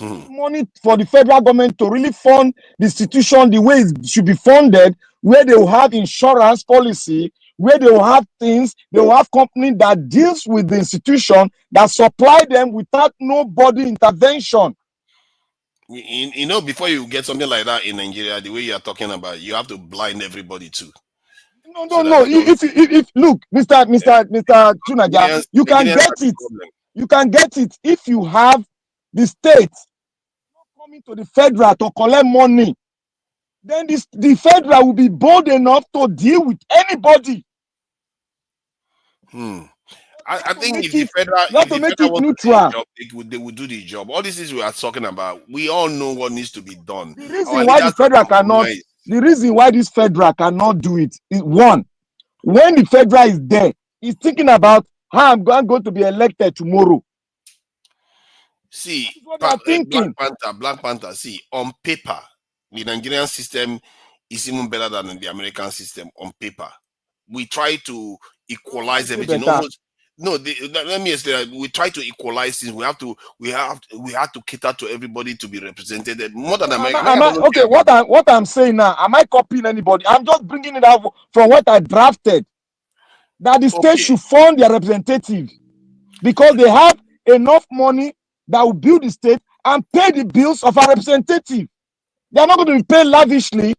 Money for the federal government to really fund the institution the way it should be funded, where they will have insurance policy, where they will have things, they will have company that deals with the institution, that supply them without nobody intervention. You know, before you get something like that in Nigeria, the way you are talking about, you have to blind everybody too. No. If look, Mr. Tunaja, you can get it. You can get it if you have the state coming to the federal to collect money. Then the federal will be bold enough to deal with anybody. I think if the federal wants to do the job, they would do the job. All these things we are talking about, we all know what needs to be done. The reason why this federal cannot do it is, one, when the federal is there, he's thinking about how I'm going to be elected tomorrow. See, Black Panther, see, on paper, the Nigerian system is even better than the American system on paper. We try to equalize everything. Let me explain. We try to equalize things. We have to cater to everybody to be represented more than America. Okay, what I'm saying now, am I copying anybody? I'm just bringing it out from what I drafted. That the state should fund their representative because they have enough money that will build the state and pay the bills of our representative. They are not going to be paid lavishly.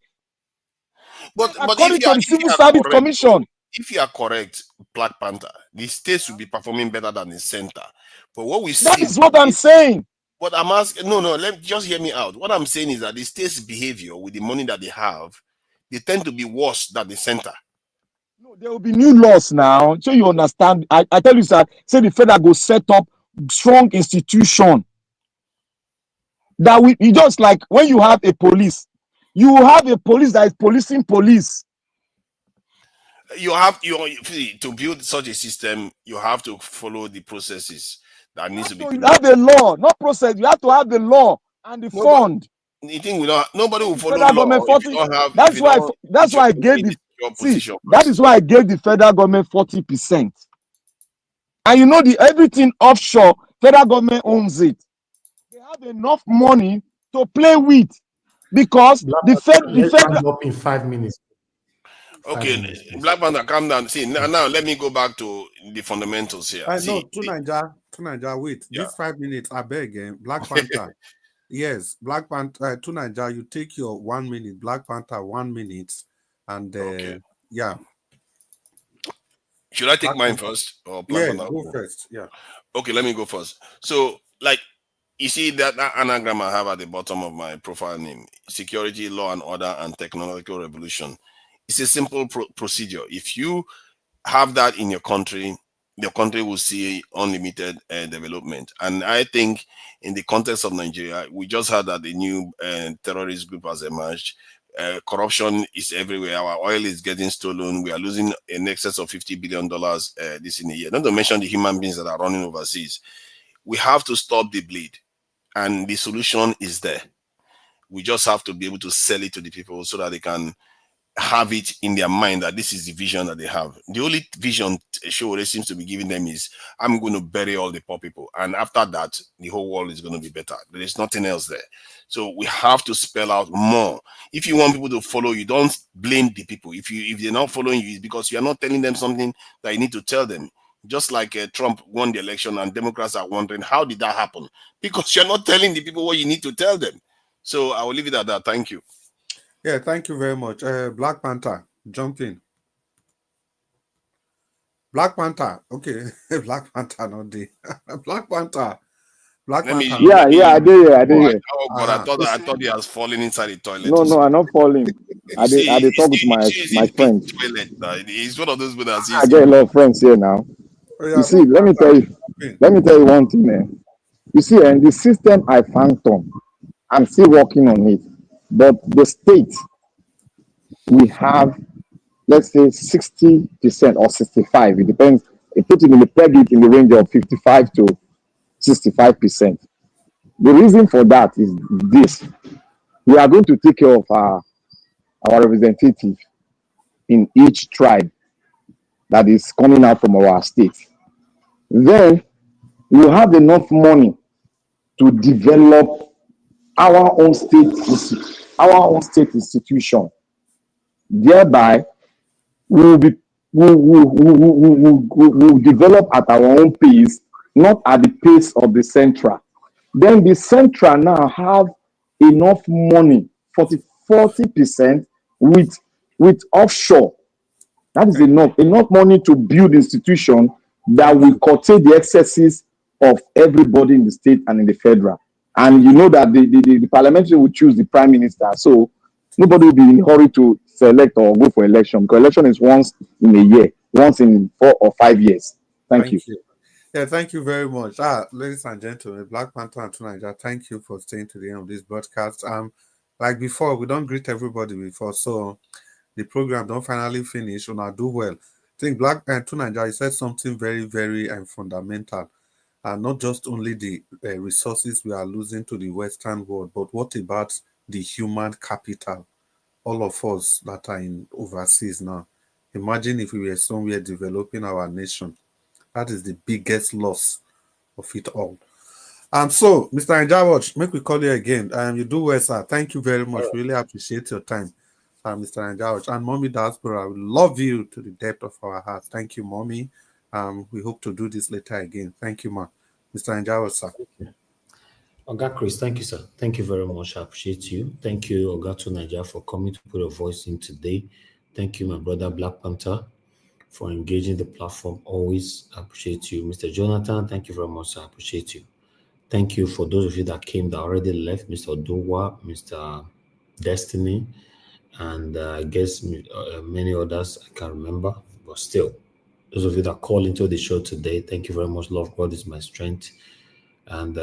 But according to the Civil Service Commission. If you are correct, Black Panther, the states will be performing better than the center. But what we see, that is what I'm saying. But I'm asking, just hear me out. What I'm saying is that the state's behavior with the money that they have, they tend to be worse than the center. No, there will be new laws now, so you understand. I tell you, sir, say the federal go set up strong institution that we just like when you have a police, you have a police that is policing police. To build such a system, you have to follow the processes that needs to be. You have a law, not process. You have to have the law and the fund. The thing nobody will follow law if you don't have. That's why I gave the. That is why I gave the federal government 40%. And you know everything offshore, federal government owns it. They have enough money to play with because the federal. Up in 5 minutes. Okay, Black Panther, calm down. See, now let me go back to the fundamentals here. No, to Nigeria, wait. Yeah. This 5 minutes, I beg, Black Panther. Yes, Black Panther, to Nigeria, you take your 1 minute, Black Panther 1 minute, and yeah. Should I take mine first? Or Black Panther? Go first, yeah. Okay, let me go first. So, you see that anagram I have at the bottom of my profile name, Security, Law and Order, and Technological Revolution. It's a simple procedure. If you have that in your country will see unlimited development. And I think in the context of Nigeria, we just heard that the new terrorist group has emerged. Corruption is everywhere. Our oil is getting stolen. We are losing in excess of $50 billion this in a year. Not to mention the human beings that are running overseas. We have to stop the bleed. And the solution is there. We just have to be able to sell it to the people so that they can have it in their mind that this is the vision that they have. The only vision Sowore seems to be giving them is, I'm going to bury all the poor people. And after that, the whole world is going to be better. There is nothing else there. So we have to spell out more. If you want people to follow you, don't blame the people. If they're not following you, it's because you're not telling them something that you need to tell them. Just like Trump won the election and Democrats are wondering, how did that happen? Because you're not telling the people what you need to tell them. So I will leave it at that. Thank you. Yeah, thank you very much. Black Panther, jump in. Black Panther, okay. Black Panther, not the Black Panther. Black Let me. Panther. Let me. I did hear, I did Oh, hear. but I thought he has fallen inside the toilet No, or no, something. I'm not falling. I did talk with He's my in pit friends. toilet. He's one of those people that I says get a lot of friends here now. Oh, You yeah, see, Black Panther. let me tell you one thing, man. You see, and the system I phantom, I'm still working on it. But the state, we have, let's say, 60% or 65. It depends. It put it in the peg it in the range of 55 to 65%. The reason for that is this: we are going to take care of our representative in each tribe that is coming out from our state. Then we have enough money to develop our own state institution. Thereby, we will be we will develop at our own pace, not at the pace of the central. Then the central now have enough money, 40% with offshore. That is enough money to build institution that will curtail the excesses of everybody in the state and in the federal. And you know that the parliamentary will choose the prime minister. So nobody will be in a hurry to select or go for election, because election is once in a year, once in 4 or 5 years. Thank you. Yeah, thank you very much. Ladies and gentlemen, Black Panther and Nigeria, thank you for staying to the end of this broadcast. Like before, we don't greet everybody before, so the program don't finally finish. And I do well. I think Black Panther Nigeria said something very, very fundamental. Not just only the resources we are losing to the Western world, but what about the human capital? All of us that are in overseas now. Imagine if we were somewhere developing our nation. That is the biggest loss of it all. So, Mr. Njawach, make we call you again. You do well, sir. Thank you very much. Really appreciate your time, Mr. Njawach. And Mommy Diaspora, we love you to the depth of our hearts. Thank you, Mommy. We hope to do this later again. Thank you, ma. Mr. Njawach, sir. Oga Chris, thank you, sir. Thank you very much. I appreciate you. Thank you, Oga to Nigeria, for coming to put a voice in today. Thank you, my brother Black Panther, for engaging the platform. Always appreciate you. Mr. Jonathan, thank you very much. I appreciate you. Thank you for those of you that came that already left, Mr. Odowa, Mr. Destiny, and I guess many others I can't remember, but still, those of you that called into the show today, thank you very much. Love God is my strength. And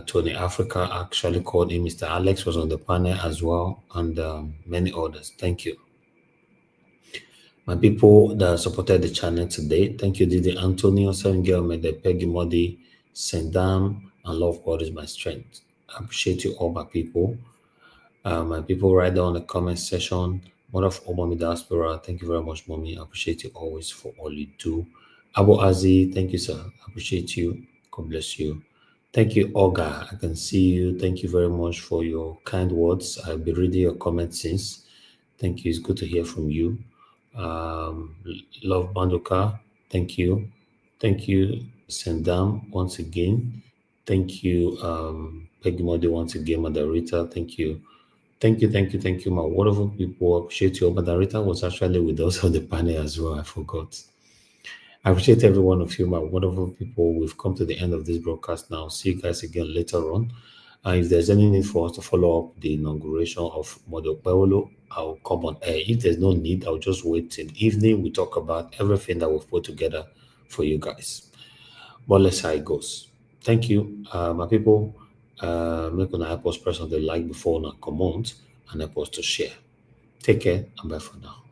Tony Africa actually called him. Mr. Alex was on the panel as well, and many others. Thank you. My people that supported the channel today, thank you, Didi Antonio, Sengel, Mede, Peggy Modi, Sendam, and Love God is my strength. I appreciate you all, my people. My people right there on the comment section. Mother of all Mommy Diaspora, thank you very much, Mommy. I appreciate you always for all you do. Abu Azi, thank you, sir. I appreciate you. God bless you. Thank you, Olga. I can see you. Thank you very much for your kind words. I've been reading your comments since. Thank you. It's good to hear from you. Love Banduka, thank you. Thank you, Sendam, once again. Thank you, Peggy Modi, once again, Madarita. Thank you. Thank you, my wonderful people. I appreciate you. Madarita was actually with us on the panel as well. I forgot. I appreciate every one of you, my wonderful people. We've come to the end of this broadcast now. See you guys again later on. If there's any need for us to follow up the inauguration of Modo Paolo, I'll come on air. If there's no need, I'll just wait till evening. We talk about everything that we've put together for you guys. But let's see how it goes. Thank you, my people. Make an help us press on the like before on a comment and help us to share. Take care and bye for now.